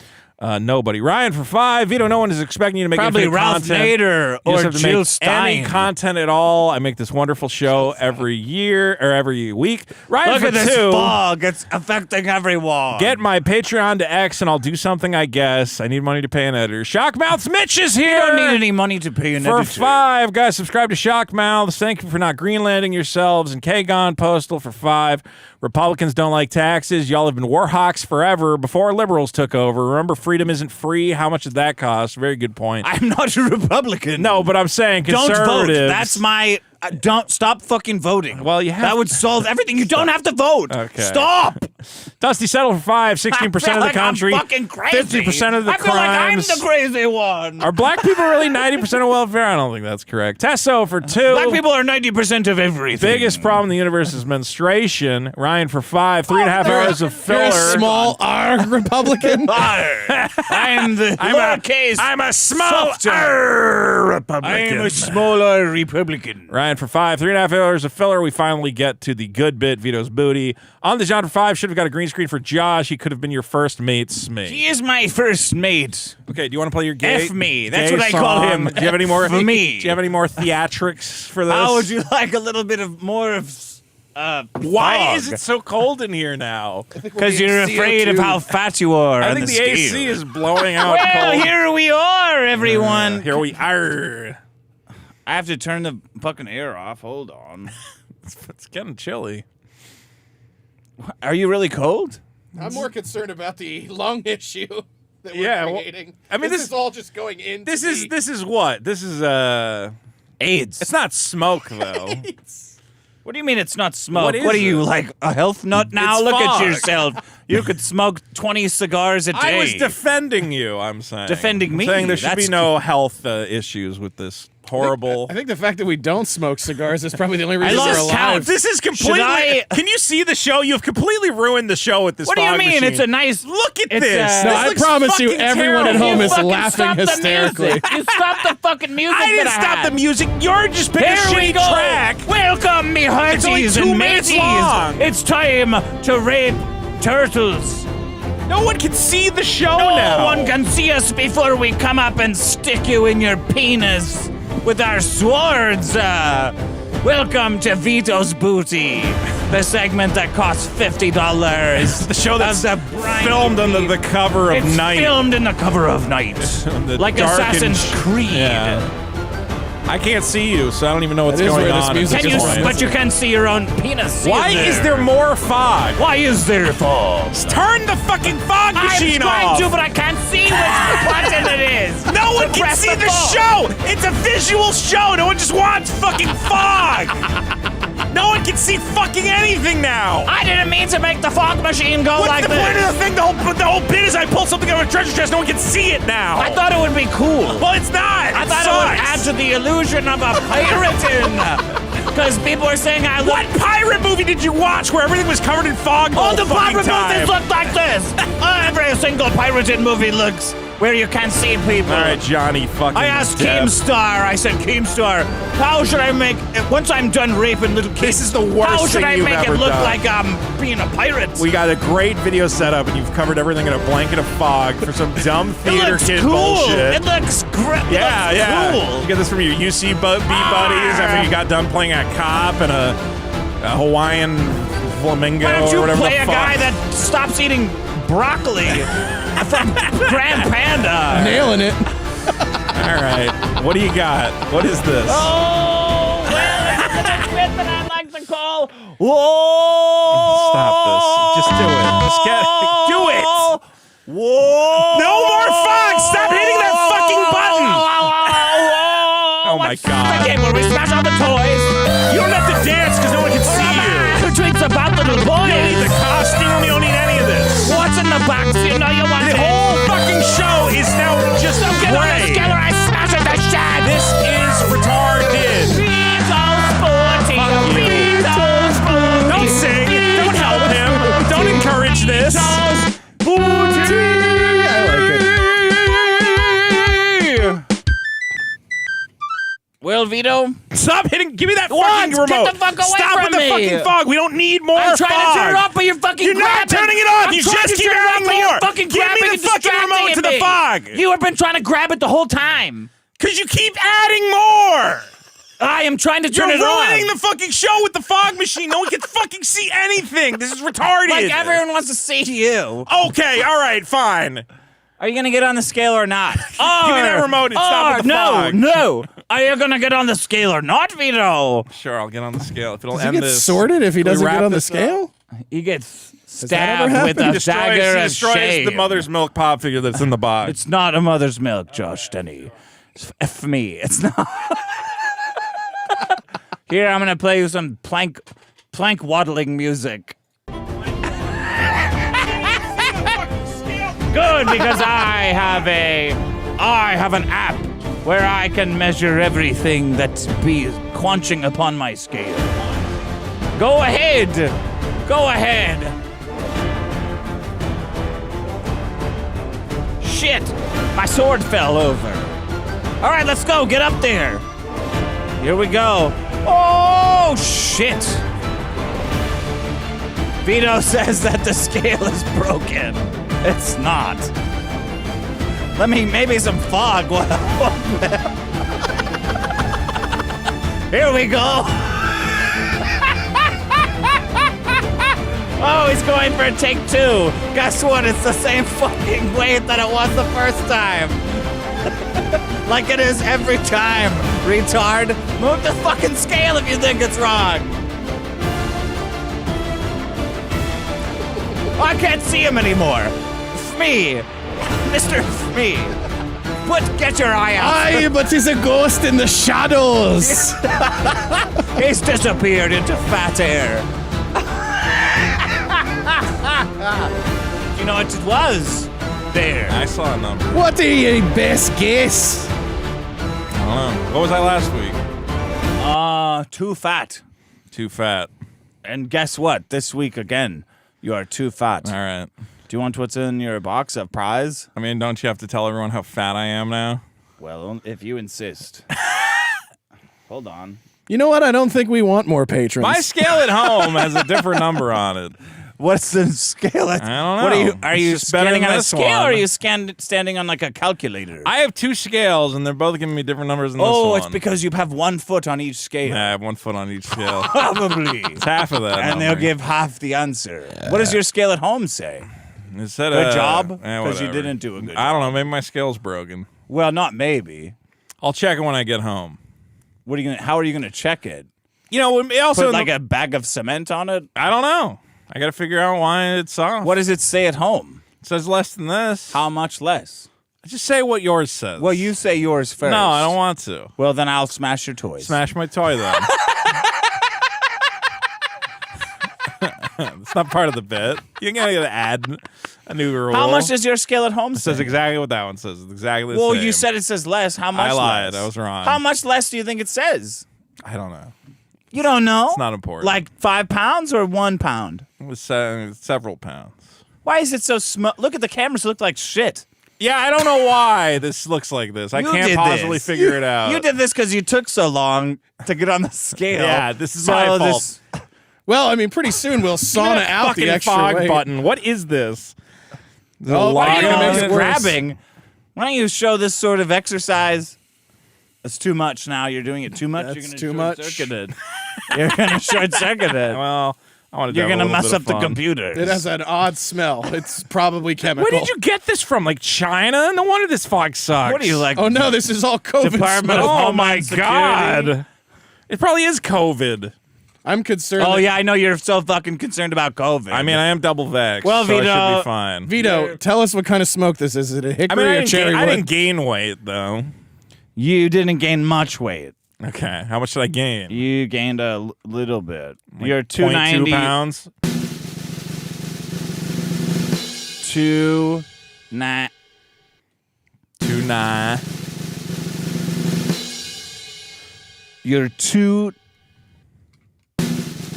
Nobody. Ryan for five. Vito, no one is expecting you to make Probably any Ralph content. Nader You just or have to Jill make Stein. any content at all. I make this wonderful show every year or every week. Ryan Look for at this two. fog. It's affecting everyone. Get my Patreon to X and I'll do something, I guess. I need money to pay an editor. Shockmouth's Mitch is here. You don't need any money to pay an For editor. five, guys, subscribe to Shockmouths. Thank you for not Greenlanding yourselves. And Kagon Postal for five. Republicans don't like taxes. Y'all have been warhawks forever before liberals took over. Remember, freedom isn't free. How much did that cost? Very good point. I'm not a Republican. No, but I'm saying Don't conservatives. vote. That's my. Don't stop fucking voting. Well, you have that would solve everything. You don't have to vote. Okay. Stop. Dusty settled for 5, 16% of the country. I'm fucking crazy. 50% of the I feel like I'm crimes. the crazy one. Are black people really 90% of welfare? I don't think that's correct. Tesso for 2. Black people are 90% of everything. Biggest problem in the universe is menstruation. Ryan for 5, 3.5 hours of You're a filler. small R Republican. I'm the lowercase. I'm a small softer. Republican. I am a smaller Republican. Ryan for 5, 3.5 hours of filler. We finally get to the good bit, Vito's booty. On the John for 5, should have got a green screen for Josh. He could have been your first mate, Smee. He is my first mate. Okay, do you want to play your gay? F me. That's gay what I call song? him. Do you have any more? For me. Do you have any more theatrics for this? How would you like a little bit of more of Why is it so cold in here now? Because you're afraid of how fat you are. I on think the scale. AC is blowing out Well, cold. here we are, everyone. Here we are. I have to turn the fucking air off. Hold on. It's getting chilly. Are you really cold? I'm more concerned about the lung issue that we're Yeah, well, creating. I mean, this is all just going in. This is what? This is AIDS. It's not smoke though. What do you mean it's not smoke? What is What are you, it? like a health nut now? It's Look fog. at yourself. You could smoke 20 cigars a day. I was defending you. I'm saying Defending I'm me? saying there should That's be no health issues with this horrible. I think the fact that we don't smoke cigars is probably the only reason lost we're alive. count. This is completely. I- Can you see the show? You've completely ruined the show with this. What do you fog mean? machine. It's a nice. Look at it's, this. No, This I looks promise you, fucking everyone at terrible. home is fucking laughing stop hysterically. The music. You stop the fucking music. I didn't that stop had. the music. You're just picking a Here we shitty go. track. Welcome, me only hearties 2 and minutes mateys. long. It's time to rape turtles. No one can see the show No now. one can see us before we come up and stick you in your penis with our swords. Welcome to Vito's Booty, the segment that costs $50. The show that's Of the briny filmed under the cover of It's night. filmed in the cover of night, The like darkened Assassin's Creed. Yeah. I can't see you, so I don't even know what's That is going where this on. music Can you? is from. But you can see your own penis. Why is there more fog? Why is there fog? Turn the fucking fog machine I'm trying off. to, but I can't see which button it is. No one can Press see the fog. show. It's a visual show. No one just wants fucking fog. No one can see fucking anything now. I didn't mean to make the fog machine go What's like the this. point of the thing? The whole bit is I pull something out of a treasure chest. No one can see it now. I thought it would be cool. Well, it's not. I thought it would add to the illusion of a pirate. Because people are saying I look. What pirate movie did you watch where everything was covered in fog All the fucking pirate time? movies look like this. Every single pirated movie looks where you can't see people. All right, Johnny, fucking. I asked Depp. Keemstar, I said, Keemstar, how should I make, once I'm done raping little kids, This is the worst how should thing I you've make it ever look done. like I'm being a pirate? We got a great video setup, and you've covered everything in a blanket of fog for some dumb It theater looks kid cool. bullshit. It looks great. Yeah, yeah. Cool. You get this from your UC buddies after you got done playing a cop and a Hawaiian flamingo Why don't you or whatever play the a fuck. guy that stops eating broccoli from Grand Panda? Nailing it. All right. What do you got? What is this? Oh, well, it's a bit that I like to call. Whoa! Stop this. Just do it. Just do it. Whoa! No more fog! Stop hitting that fucking button! Oh my God. The game where we smash all the toys. You don't have to dance because no one can see you. Who tweets about little boys? You don't need the costume. You don't need any of this. What's in the box? You know you want The it. whole fucking show is now just So get on the gray. scale or I smash it to shit. This is retarded. Vito Sporty. Fuck you. Vito Sporty. Don't sing. Don't help him. Don't encourage this. Well, Vito, Stop hitting. Give me that What? fucking Get remote. the fuck away Stop from with me. the fucking fog. We don't need more I'm fog. trying to turn it off, but you're fucking You're not grabbing. turning it off. I'm You trying just to keep turn it off, adding but you're more. fucking Give me grabbing the and fucking remote to the distracting fog. me. You have been trying to grab it the whole time. Because you keep adding more. I am trying to turn You're it ruining off. the fucking show with the fog machine. No one can fucking see anything. This is retarded. Like everyone wants to see you. Okay, all right, fine. Are you gonna get on the scale or not? Give me that remote and stop with the fog. No. Are you gonna get on the scale or not, Vito? Sure, I'll get on the scale. If it'll Does he end get this. sorted if he Can we doesn't wrap get on the this up? scale? He gets that ever stabbed happen? with He a destroys, dagger he of destroys shame. the mother's milk pop figure that's in the box. It's not a mother's milk, Josh Denny. It's F me. It's not. Here, I'm gonna play you some plank waddling music. Good, because I have an app where I can measure everything that be quenching upon my scale. Go ahead. Go ahead. Shit, my sword fell over. All right, let's go. Get up there. Here we go. Oh, shit. Vito says that the scale is broken. It's not. Maybe some fog. Here we go. Oh, he's going for a take 2. Guess what? It's the same fucking weight that it was the first time. Like it is every time, retard. Move the fucking scale if you think it's wrong. I can't see him anymore. Fmee. Mr. Fmee. Get your eye out. Aye, but he's a ghost in the shadows. He's disappeared into fat air. You know what it was? There. I saw a number. What are your best guess? I don't know. What was I last week? Too fat. Too fat. And guess what? This week again, you are too fat. All right. Do you want what's in your box of prize? I mean, don't you have to tell everyone how fat I am now? Well, if you insist. Hold on. You know what? I don't think we want more patrons. My scale at home has a different number on it. What's the scale? I don't know. What are you It's just better standing than on a this scale, one. or are you standing on like a calculator? I have 2 scales, and they're both giving me different numbers than this one. Oh, it's because you have 1 foot on each scale. Yeah, I have 1 foot on each scale. Probably. It's half of that. And number. they'll give half the answer. What does your scale at home say? It said, Good job? Because Because you didn't do a good job. I don't know. Maybe my scale's broken. Well, not maybe. I'll check it when I get home. What are you gonna? How are you gonna check it? You know, it also Put like a bag of cement on it? I don't know. I got to figure out why it's off. What does it say at home? It says less than this. How much less? Just say what yours says. Well, you say yours first. No, I don't want to. Well, then I'll smash your toys. Smash my toy then. It's not part of the bit. You're going to add a new rule. How much does your scale at home It says say? exactly what that one says. It's exactly the Well, same. you said it says less. How much I lied. less? I was wrong. How much less do you think it says? I don't know. You don't know? It's not important. Like 5 pounds or 1 pound? It was several pounds. Why is it so small? Look at the cameras look like shit. Yeah, I don't know why this looks like this. I You can't did possibly this. figure it out. You did this because you took so long to get on the scale. Yeah, this is my fault. Well, I mean, pretty soon we'll sauna out fucking the extra fog weight. button. What is this? Oh, Why why are are you you gonna make it worse? grabbing? Why don't you show this sort of exercise? It's too much now. You're doing it too much. That's You're gonna too much. short-circuit it. You're going to short-circuit it. Well, I want to. You're going to mess up the computer. It has an odd smell. It's probably chemical. Where did you get this from? Like China? No wonder this fog sucks. What are you like? Oh no, this is all COVID Department smoke. of Oh my Homeland Security? God! It probably is COVID. I'm concerned. Oh that- yeah, I know you're so fucking concerned about COVID. I mean, I am double vaxxed. Well, so I Vito- should be fine. Vito, tell us what kind of smoke this is. Is it a I hickory mean, or cherry I wood? didn't gain weight though. you didn't gain much weight. Okay, how much did I gain? You gained a little bit. You're 0.2 290 pounds. 2.9. 2.9. You're 2.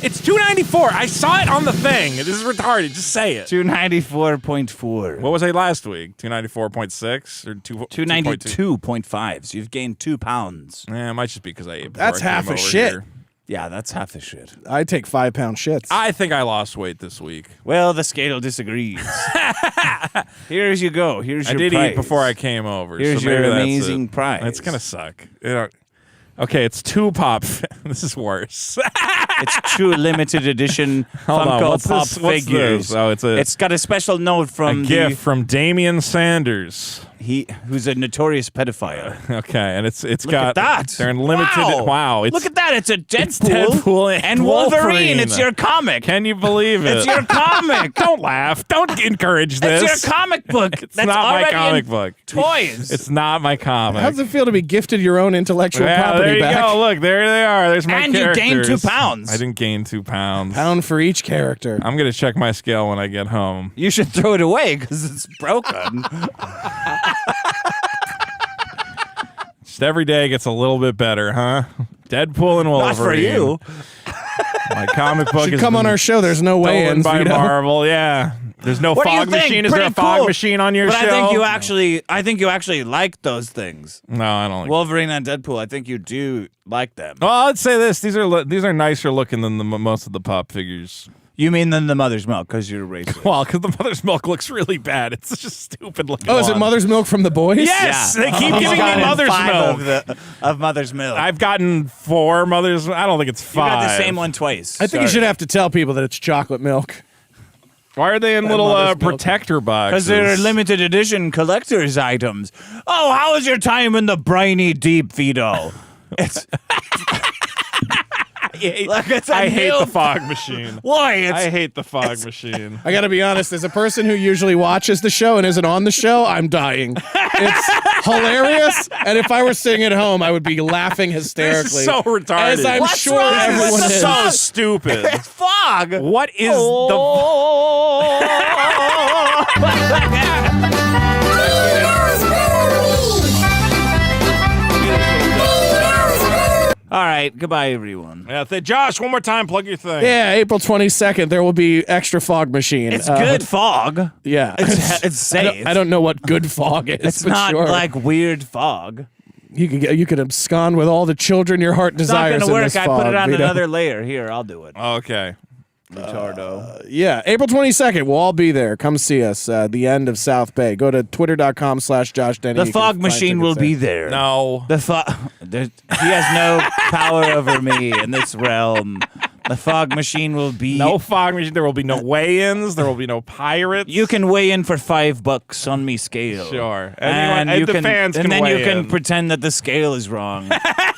It's 294. I saw it on the thing. This is retarded. Just say it. 294.4. What was I last week? 294.6 or 292.5. So you've gained 2 pounds. Yeah, it might just be because I ate. Before That's I came half a over shit. here. Yeah, that's half the shit. I take 5-pound shits. I think I lost weight this week. Well, the scale disagrees. Here's you go. Here's I your did prize. eat before I came over. Here's so your maybe that's amazing it. prize. That's gonna suck. Okay, it's 2 pop. This is worse. It's 2 limited edition Hold on, Funko what's Pop this? What's figures. this? Oh, it's It's got a special note a from gift from Damian Sanders. who's a notorious pedophile. Okay, and it's Look got at that. They're in limited. Wow, Look at that. It's a Deadpool, Deadpool and Wolverine. Wolverine. It's your comic. Can you believe it? It's your comic. Don't laugh. Don't encourage this. It's your comic book. It's That's not my already comic in book. Toys. It's not my comic. How does it feel to be gifted your own intellectual Yeah, property there you back? go. Look, there they are. There's my And you characters. gained 2 pounds. I didn't gain 2 pounds. Pound for each character. I'm gonna check my scale when I get home. You should throw it away because it's broken. Just every day gets a little bit better, huh? Deadpool and Wolverine. Not for you. My comic book Should is come on our show. There's no way stolen in by Marvel. Yeah. There's no What do you fog think? machine. Is there a Pretty fog cool. machine on your But show? I think you actually like those things. No, I don't like. Wolverine and Deadpool. I think you do like them. Well, I'd say this: these are nicer looking than most of the pop figures. You mean than the Mother's Milk because you're racist. Well, because the Mother's Milk looks really bad. It's such a stupid looking. Oh, is it one. Mother's Milk from the boys? Yes, Yeah. they keep He's giving me gotten Mother's 5 Milk. of Mother's Milk. I've gotten 4 Mother's. I don't think it's 5. You got the same one twice. I think you should have to tell people that it's chocolate milk. Why are they in little Mother's Milk. protector boxes? Because they're limited edition collector's items. Oh, how was your time in the briny deep, Vito? It's like it's a I hate the milk- fog machine. Why? It's I hate the fog machine. I gotta be honest, as a person who usually watches the show and isn't on the show, I'm dying. It's hilarious, and if I were sitting at home, I would be laughing hysterically. This is so retarded. As I'm What's sure wrong? everyone What's is. so stupid. it's fog. What is All right, goodbye, everyone. Josh, one more time, plug your thing. Yeah, April 22nd, there will be extra fog machine. It's good fog. Yeah. It's safe. I don't know what good fog is. It's but not sure. like weird fog. You could abscond with all the children your heart It's not desires. gonna in work. this I fog, put it on Vito. another layer. Here, I'll do it. Okay. Retardo. Yeah, April 22nd, we'll all be there. Come see us. The end of South Bay. Go to twitter.com/Josh Denny. The You can fog find machine will tickets be there. there. No. The fog. He has no power over me in this realm. The fog machine will be. No fog machine. There will be no weigh-ins. There will be no pirates. You can weigh in for $5 on me scale. Sure. And Anyone, you the can, fans and can then you weigh can in. pretend that the scale is wrong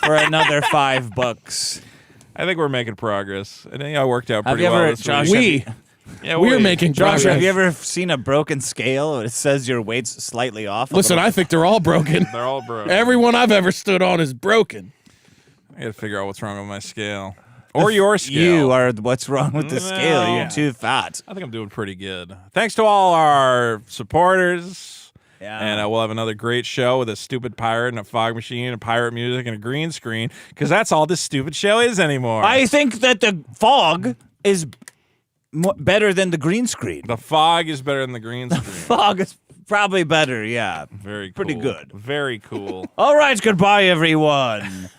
for another $5. I think we're making progress. I think I worked out Have pretty you well ever, this Josh? week. have you- We're making Josh, progress. have you ever seen a broken scale where it says your weight's slightly off? Listen, I think they're all broken. They're all broke. Everyone I've ever stood on is broken. I gotta figure out what's wrong with my scale. Or your scale. You are what's wrong with the scale. No. You're too fat. I think I'm doing pretty good. Thanks to all our supporters. Yeah. And we'll have another great show with a stupid pirate and a fog machine and pirate music and a green screen because that's all this stupid show is anymore. I think that the fog is better than the green screen. The fog is better than the green screen. Fog is probably better, yeah. Very cool. Pretty good. Very cool. All right, goodbye, everyone.